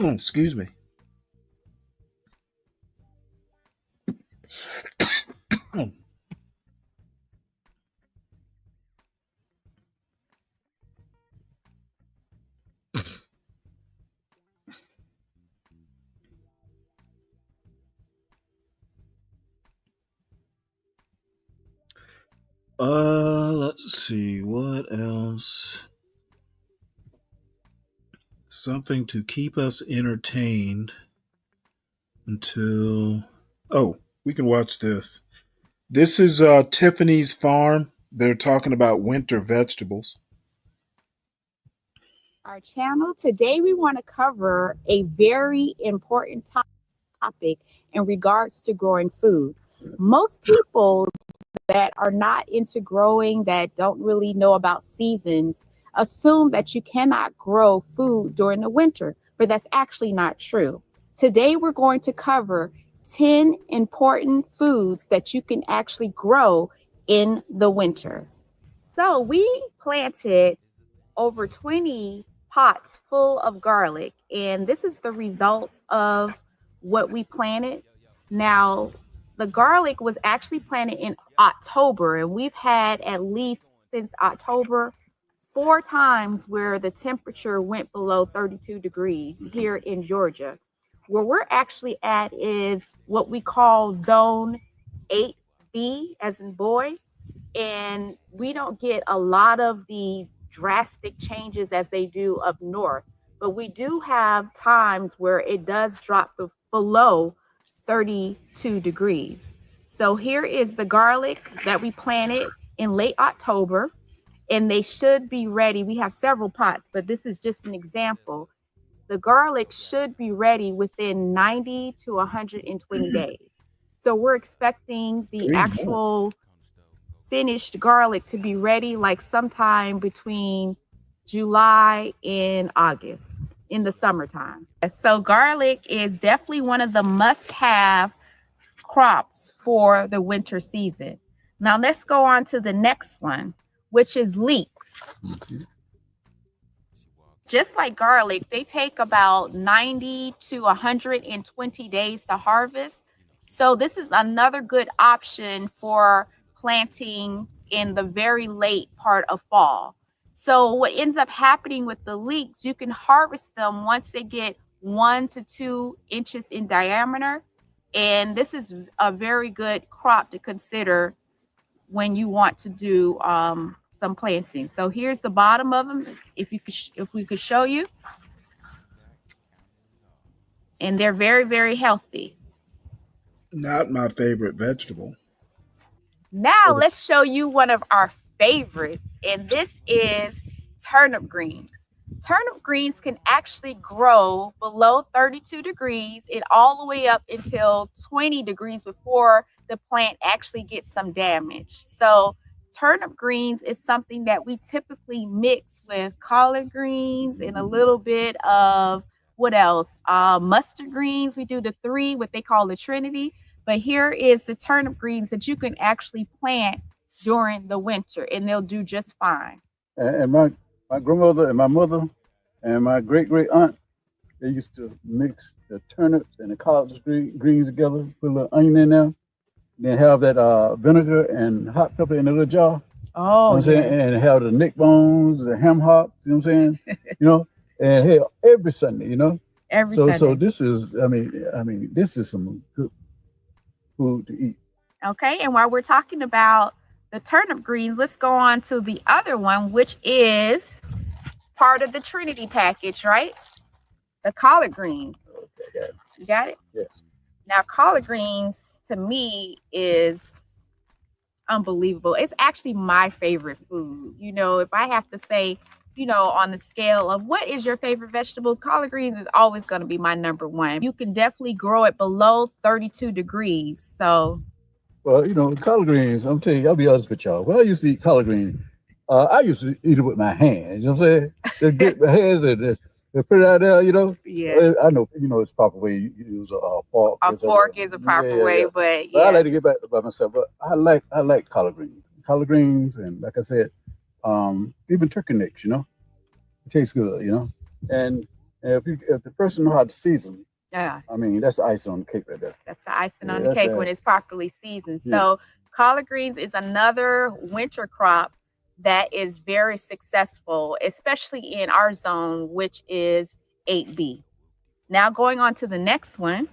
Excuse me. Let's see what else. Something to keep us entertained until. Oh, we can watch this. This is Tiffany's farm. They're talking about winter vegetables. Our channel. Today, we want to cover a very important topic in regards to growing food. Most people that are not into growing, that don't really know about seasons, assume that you cannot grow food during the winter, but that's actually not true. Today, we're going to cover 10 important foods that you can actually grow in the winter. So we planted over 20 pots full of garlic, and this is the results of what we planted. Now, the garlic was actually planted in October, and we've had at least since October 4 times where the temperature went below 32 degrees here in Georgia. Where we're actually at is what we call zone 8B as in boy, and we don't get a lot of the drastic changes as they do up north, but we do have times where it does drop below 32 degrees. So here is the garlic that we planted in late October, and they should be ready. We have several pots, but this is just an example. The garlic should be ready within 90 to 120 days. So we're expecting the actual finished garlic to be ready like sometime between July and August in the summertime. So garlic is definitely one of the must-have crops for the winter season. Now let's go on to the next one, which is leeks. Just like garlic, they take about 90 to 120 days to harvest. So this is another good option for planting in the very late part of fall. So what ends up happening with the leeks, you can harvest them once they get 1 to 2 inches in diameter. And this is a very good crop to consider when you want to do some planting. So here's the bottom of them. If we could show you, and they're very, very healthy. Not my favorite vegetable. Now let's show you one of our favorites, and this is turnip greens. Turnip greens can actually grow below 32 degrees and all the way up until 20 degrees before the plant actually gets some damage. So turnip greens is something that we typically mix with collard greens and a little bit of What else? Mustard greens. We do the 3, what they call the Trinity. But here is the turnip greens that you can actually plant during the winter, and they'll do just fine. And my grandmother and my mother and my great aunt, they used to mix the turnips and the collard greens together, put a little onion in there, then have that vinegar and hot pepper in a little jar. Oh, you know what I'm saying? And have the neck bones, the ham hocks, you know what I'm saying? And hey, every Sunday, Every So Sunday. this is, I mean, this is some good food to eat. Okay, and while we're talking about the turnip greens, let's go on to the other one, which is part of the Trinity package, right? The collard greens. Okay, You got it? Yeah. Now, collard greens to me is unbelievable. It's actually my favorite food. If I have to say, on the scale of what is your favorite vegetables, collard greens is always going to be my number one. You can definitely grow it below 32 degrees. So, Well, collard greens, I'm telling you, I'll be honest with y'all. When I used to eat collard greens, I used to eat it with my hands. You know what I'm saying? They get my hands and they put it out there, Yeah. I know, it's proper way you use a fork. a fork is a proper way, but But yeah. I like to get back by myself. But I like collard greens. Collard greens, and like I said, even turkey necks, it tastes good, And if the person know how to season, Yeah. I mean, that's the icing on the cake right there. That's the icing Yeah, on the that's cake that. when it's properly seasoned. Yeah. So collard greens is another winter crop that is very successful, especially in our zone, which is 8B. Now going on to the next one.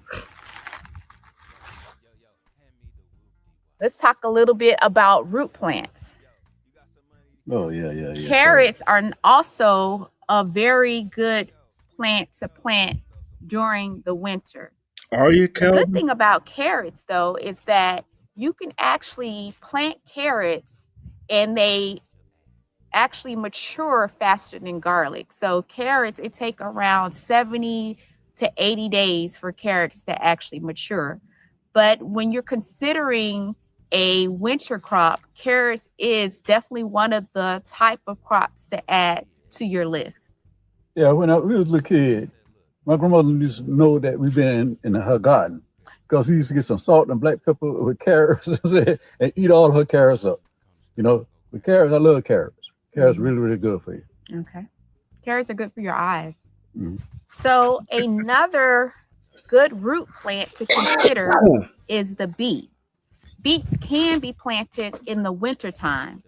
Let's talk a little bit about root plants. Oh yeah. Carrots are also a very good plant to plant during the winter. Are you, The good Kelvin? thing about carrots, though, is that you can actually plant carrots and they actually mature faster than garlic. So carrots, it take around 70 to 80 days for carrots to actually mature. But when you're considering a winter crop, carrots is definitely one of the type of crops to add to your list. Yeah, when we was a little kid, my grandmother used to know that we've been in her garden because we used to get some salt and black pepper with carrots and eat all her carrots up. With carrots, I love carrots. Carrots really, really good for you. Okay. Carrots are good for your eyes. Mhm. So another good root plant to consider is the beet. Beets can be planted in the wintertime.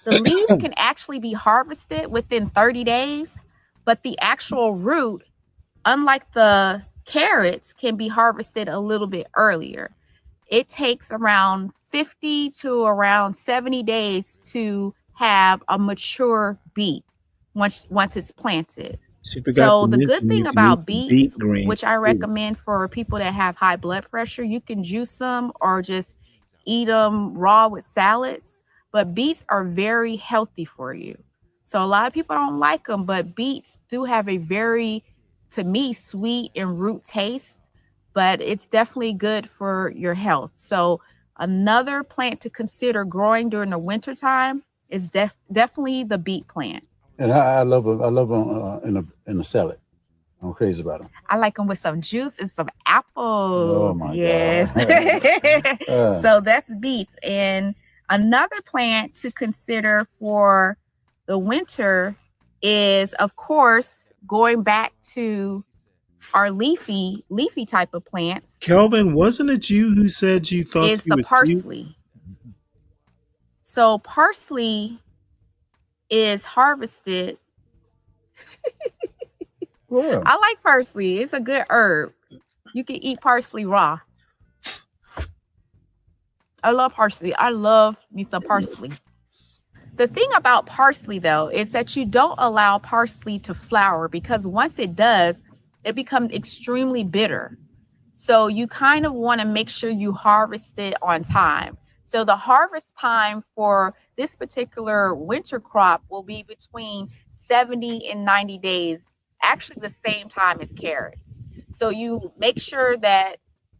The leaves can actually be harvested within 30 days, but the actual root, unlike the carrots, can be harvested a little bit earlier. It takes around 50 to around 70 days to have a mature beet once it's planted. She forgot So to the good mention thing you can about eat beets, beet greens which I too. recommend for people that have high blood pressure, you can juice them or just eat them raw with salads. But beets are very healthy for you. So a lot of people don't like them, but beets do have a very, to me, sweet and root taste, but it's definitely good for your health. So another plant to consider growing during the winter time is definitely the beet plant. And I love them. I love them in a salad. I'm crazy about them. I like them with some juice and some apples. Oh my Yes. God. So that's beets. And another plant to consider for the winter is, of course, going back to our leafy type of plants, Kelvin, wasn't it you who said you thought is she the was cute? parsley. So parsley is harvested. Yeah. I like parsley. It's a good herb. You can eat parsley raw. I love parsley. I love me some parsley. The thing about parsley, though, is that you don't allow parsley to flower, because once it does, it becomes extremely bitter. So you kind of want to make sure you harvest it on time. So the harvest time for this particular winter crop will be between 70 and 90 days, actually the same time as carrots. So you make sure that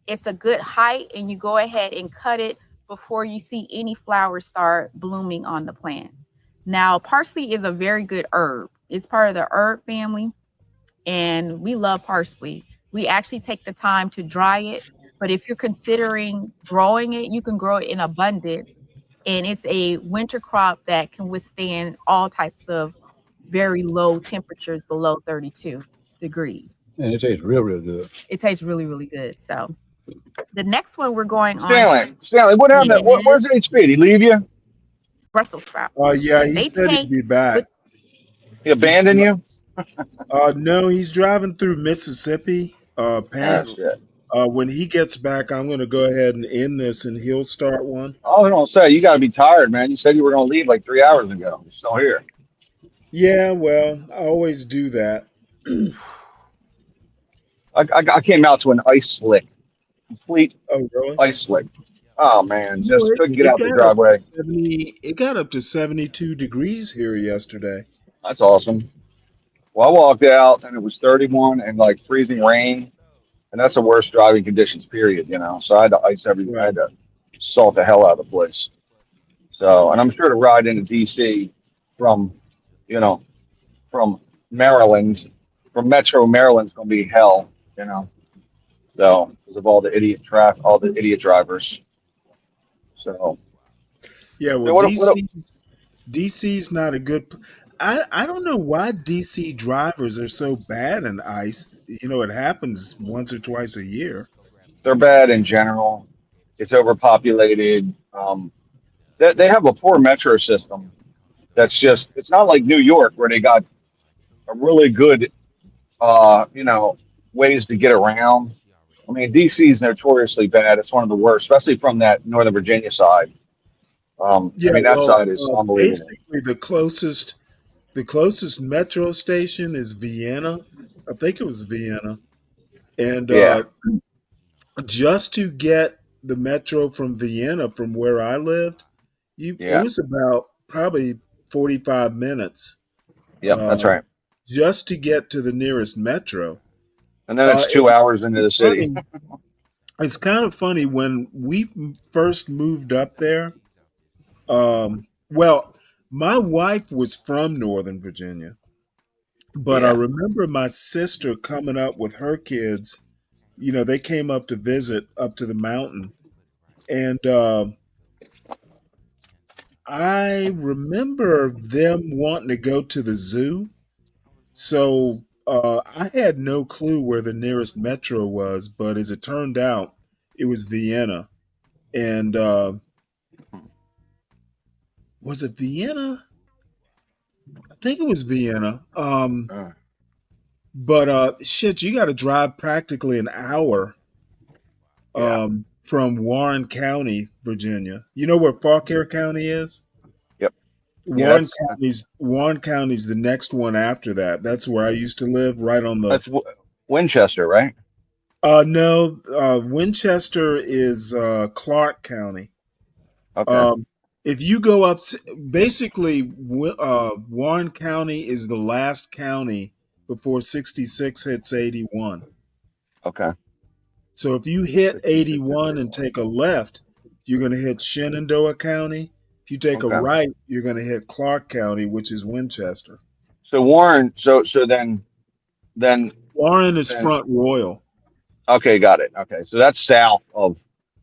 it's a good height and you go ahead and cut it before you see any flowers start blooming on the plant. Now, parsley is a very good herb. It's part of the herb family. and we love parsley. We actually take the time to dry it, but if you're considering growing it, you can grow it in abundance, and it's a winter crop that can withstand all types of very low temperatures below 32 degrees. And it tastes real, real good. It tastes really, really good. So the next one we're going on Stanley, what happened? Where's H. Did he leave you? Brussels sprouts. Yeah, he They said he'd take be back. He abandoned you? No, he's driving through Mississippi. Apparently, shit. When he gets back, I'm going to go ahead and end this, and he'll start one. I was gonna say you got to be tired, man. You said you were gonna leave like 3 hours ago. You're still here. Yeah, well, I always do that. I came out to an ice slick, complete really? ice slick. Oh man, just No, couldn't get out the got up to driveway. 70. It got up to 72 degrees here yesterday. That's awesome. Well, I walked out and it was 31 and like freezing rain, and that's the worst driving conditions, period. You know, so I had to ice everything. I had to salt the hell out of the place. So, and I'm sure to ride into DC from, you know, from Maryland, from Metro Maryland's going to be hell. You know, so because of all the idiot traffic, all the idiot drivers. So, Yeah, well, DC's not a good. I don't know why DC drivers are so bad in ice. You know, it happens once or twice a year. they're bad in general. It's overpopulated. They have a poor metro system. That's just, it's not like New York where they got a really good, you know, ways to get around. I mean, DC is notoriously bad. It's one of the worst, especially from that Northern Virginia side. I mean, that side is unbelievable. Basically, the closest metro station is Vienna. I think it was Vienna, and Yeah. Just to get the metro from Vienna from where I lived, it Yeah. was about probably 45 minutes. Yep, that's right. Just to get to the nearest metro. And then it's 2 hours into the city. It's kind of funny when we first moved up there. Well, my wife was from Northern Virginia, but I remember my sister coming up with her kids. You know, they came up to visit up to the mountain, and I remember them wanting to go to the zoo. So I had no clue where the nearest metro was, but as it turned out, it was Vienna. And was it Vienna? I think it was Vienna. But shit, you got to drive practically an hour from Warren County, Virginia. You know where Fauquier County is? Yep. Warren County's the next one after that. That's where I used to live, right on the. That's Winchester, right? No, Winchester is Clark County. Okay. If you go up, basically, Warren County is the last county before 66 hits 81. Okay. So if you hit 81 and take a left, you're going to hit Shenandoah County. If you take a right, you're going to hit Clark County, which is Winchester. So Warren, so then Warren is Front Royal. Okay, got it. Okay, so that's south of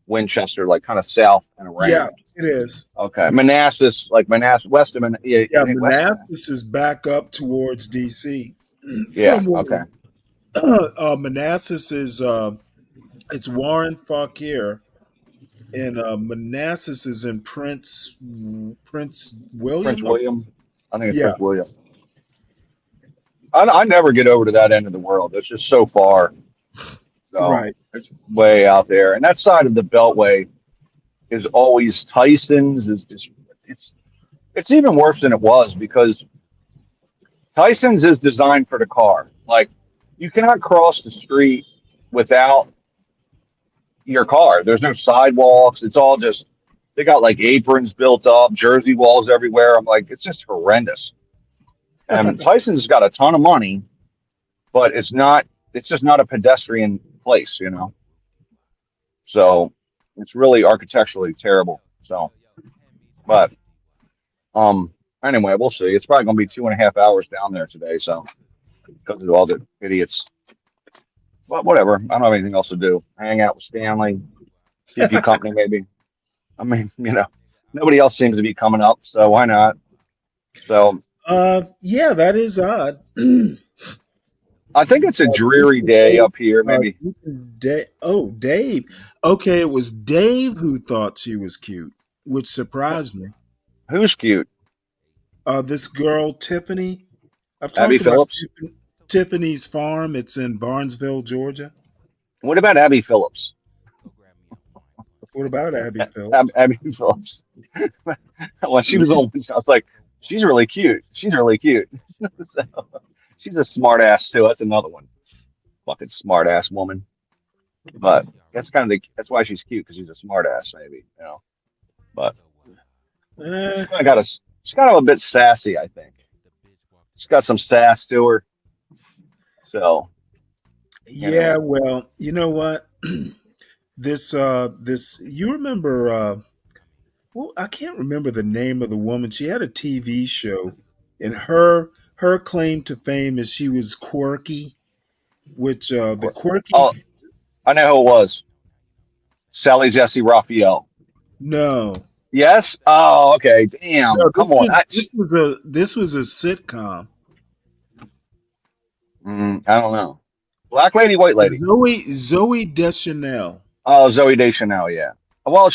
Winchester, like kind of south and around. Yeah, it is. Okay, Manassas, like Manassas, west of Yeah, Manassas is back up towards DC. Yeah. Okay. Manassas is it's Warren Fauquier, and Manassas is in Prince William. Prince William. I think it's Prince William. I never get over to that end of the world. It's just so far. So Right. It's way out there, and that side of the Beltway is always Tyson's. It's even worse than it was because Tyson's is designed for the car. Like you cannot cross the street without your car. There's no sidewalks. It's all just they got like aprons built up, jersey walls everywhere. I'm like, it's just horrendous. And Tyson's got a ton of money, but it's just not a pedestrian place, you know. So it's really architecturally terrible. So, but anyway, we'll see. It's probably gonna be 2.5 hours down there today. So because of all the idiots. But whatever. I don't have anything else to do. Hang out with Stanley, keep you company, maybe. I mean, nobody else seems to be coming up, so why not? So Yeah, that is odd. I think it's a dreary day up here. Maybe Dave. Okay, it was Dave who thought she was cute, which surprised me. Who's cute? This girl Tiffany. I've Abby talked about Phillips. Tiffany's farm. It's in Barnesville, Georgia. What about Abby Phillips? What about Abby Phillips? Abby Phillips. Well, she was on. I was like, she's really cute. She's really cute. So, she's a smart ass too. That's another one. Fucking smart ass woman. But that's that's why she's cute, because she's a smart ass, maybe. But she's kind of a bit sassy, I think. She's got some sass to her. So Yeah, well, you know what? This you remember well, I can't remember the name of the woman. She had a TV show, and her claim to fame is she was quirky, which the quirky Oh, I know who it was. Sally Jesse Raphael. no. Yes? Oh, okay. Damn. No, Come on. this was a sitcom. I don't know. Black lady, white lady. Zoe Deschanel. Oh, Zoe Deschanel, yeah. Well,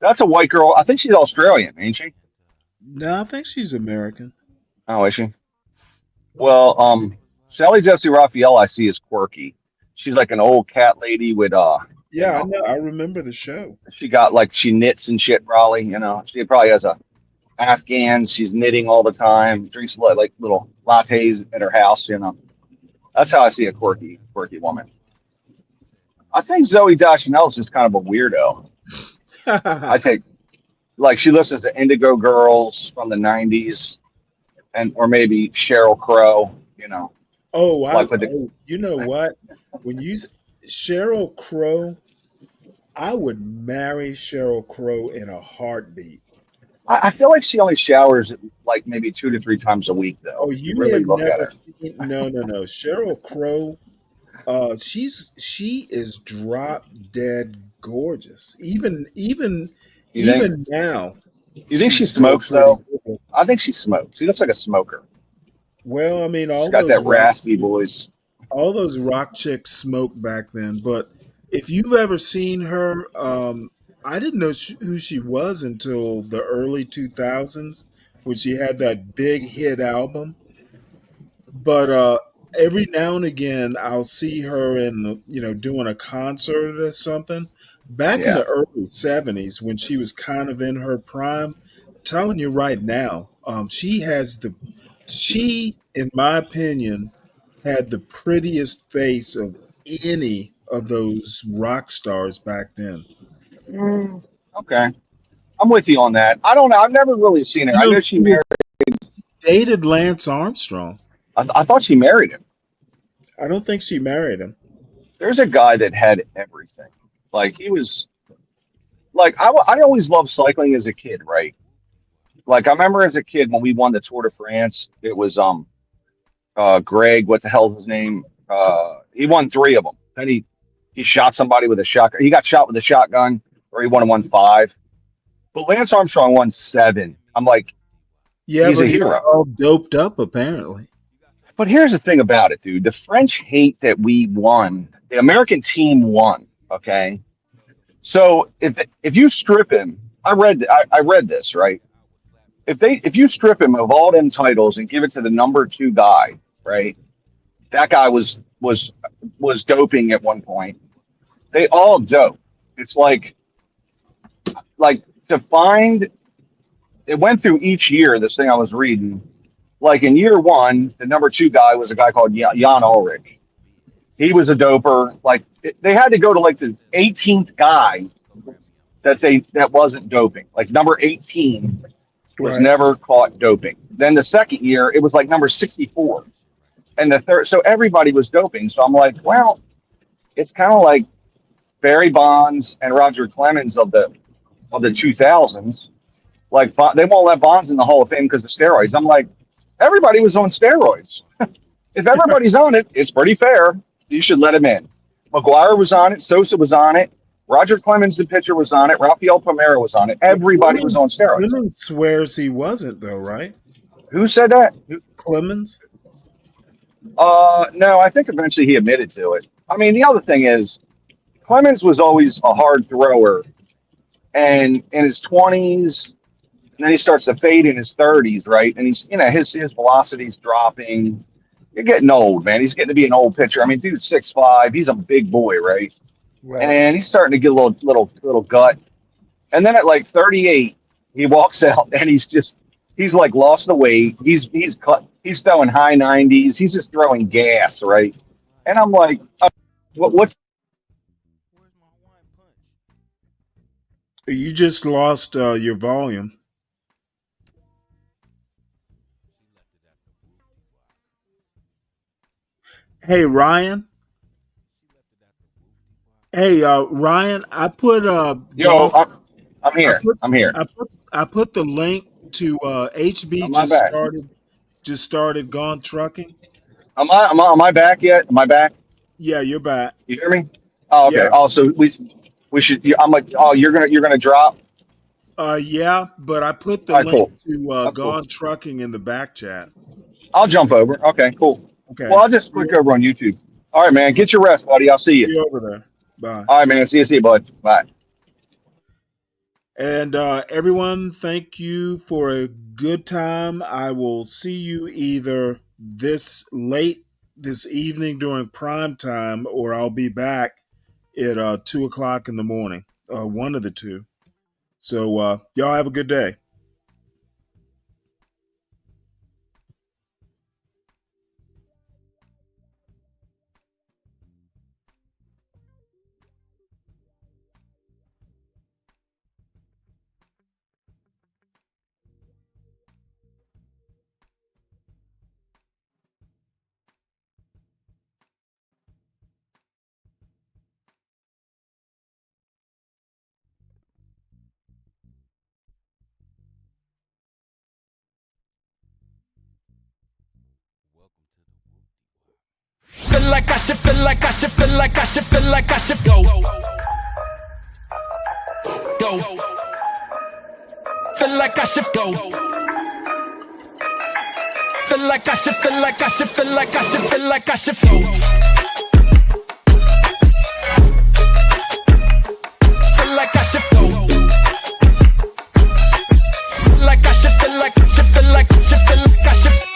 that's a white girl. I think she's Australian, ain't she? No, I think she's American. Oh, is she? Well, Sally Jesse Raphael, I see, is quirky. She's like an old cat lady with Yeah, I know. I remember the show. she got like she knits and shit probably, She probably has a Afghans. She's knitting all the time, drinks like little lattes at her house. That's how I see a quirky woman. I think Zoe Deschanel is just kind of a weirdo. I think like she listens to Indigo Girls from the 90s or maybe Sheryl Crow. Oh, Like with the, you know what? When Sheryl Crow, I would marry Sheryl Crow in a heartbeat. I feel like she only showers like maybe 2 to 3 times a week though. Oh, If you you really have look at never her. seen? No. Sheryl Crow, she is drop dead gorgeous. Even You think? now, You think she she's still smokes pretty though? good. I think she smokes. She looks like a smoker. Well, I mean, She's got that raspy voice. all those rock chicks smoked back then. But if you've ever seen her, I didn't know who she was until the early 2000s when she had that big hit album. But every now and again, I'll see her doing a concert or something. Back in Yeah. the early 70s when she was kind of in her prime, I'm telling you right now, she, in my opinion, had the prettiest face of any of those rock stars back then. Okay. I'm with you on that. I don't know. I've never really seen her. I know she married. Dated Lance Armstrong. I thought she married him. I don't think she married him. There's a guy that had everything. Like he was like I always loved cycling as a kid, right? Like I remember as a kid when we won the Tour de France, it was Greg, what the hell's his name? He won 3 of them. Then he shot somebody with a shotgun. He got shot with a shotgun, or he won 5. But Lance Armstrong won 7. I'm like, Yeah, he's but a he was hero. all doped up apparently. But here's the thing about it, dude. The French hate that we won. The American team won. Okay. So if you strip him, I read this, right? If you strip him of all them titles and give it to the number 2 guy, right? That guy was doping at one point. They all dope. It's like to find. It went through each year. This thing I was reading. Like in year 1, the number 2 guy was a guy called Jan Ulrich. He was a doper. Like they had to go to like the 18th guy that wasn't doping. Like number 18 was Right. never caught doping. Then the second year, it was like number 64. And the third, so everybody was doping. So I'm like, well, it's kind of like Barry Bonds and Roger Clemens of the 2000s. Like they won't let Bonds in the Hall of Fame because of steroids. I'm like, everybody was on steroids. If everybody's on it, it's pretty fair. You should let him in. McGuire was on it. Sosa was on it. Roger Clemens, the pitcher, was on it. Rafael Palmeiro was on it. Everybody was on steroids. Clemens swears he wasn't, though, right? Who said that? Clemens? No, I think eventually he admitted to it. I mean, the other thing is, Clemens was always a hard thrower, and in his 20s, and then he starts to fade in his 30s, right? And he's, his velocity's dropping. You're getting old, man. He's getting to be an old pitcher. I mean, dude's 6'5". He's a big boy, right? And he's starting to get a little gut. And then at like 38, he walks out and he's like lost the weight. He's throwing high 90s. He's just throwing gas, right? And I'm like, what's? You just lost your volume. Hey, Ryan. Hey, Ryan, I put Yo, I'm here. I'm here. I put the link to HB just started Gone Trucking. Am I back yet? Am I back? Yeah, you're back. You hear me? Oh, okay. Yeah. Also, we should. I'm like, oh, you're gonna drop. Yeah, but I put the All right, link cool. to Gone Trucking in the back chat. I'll jump over. Okay, cool. Okay. Well, I'll just click over on YouTube. All right, man. Get your rest, buddy. I'll see you. See you over there. Bye. All right, man. See you, bud. Bye. And everyone, thank you for a good time. I will see you either late this evening during prime time, or I'll be back at 2:00 in the morning. One of the two. So y'all have a good day. Feel like I should, feel like I should, feel like I should, feel like I should go. Go. Feel like I should go. Feel like I should, feel like I should, feel like I should, feel like I should go. Feel like I should go. Feel like I should, feel like I should, feel like I should, feel like I should.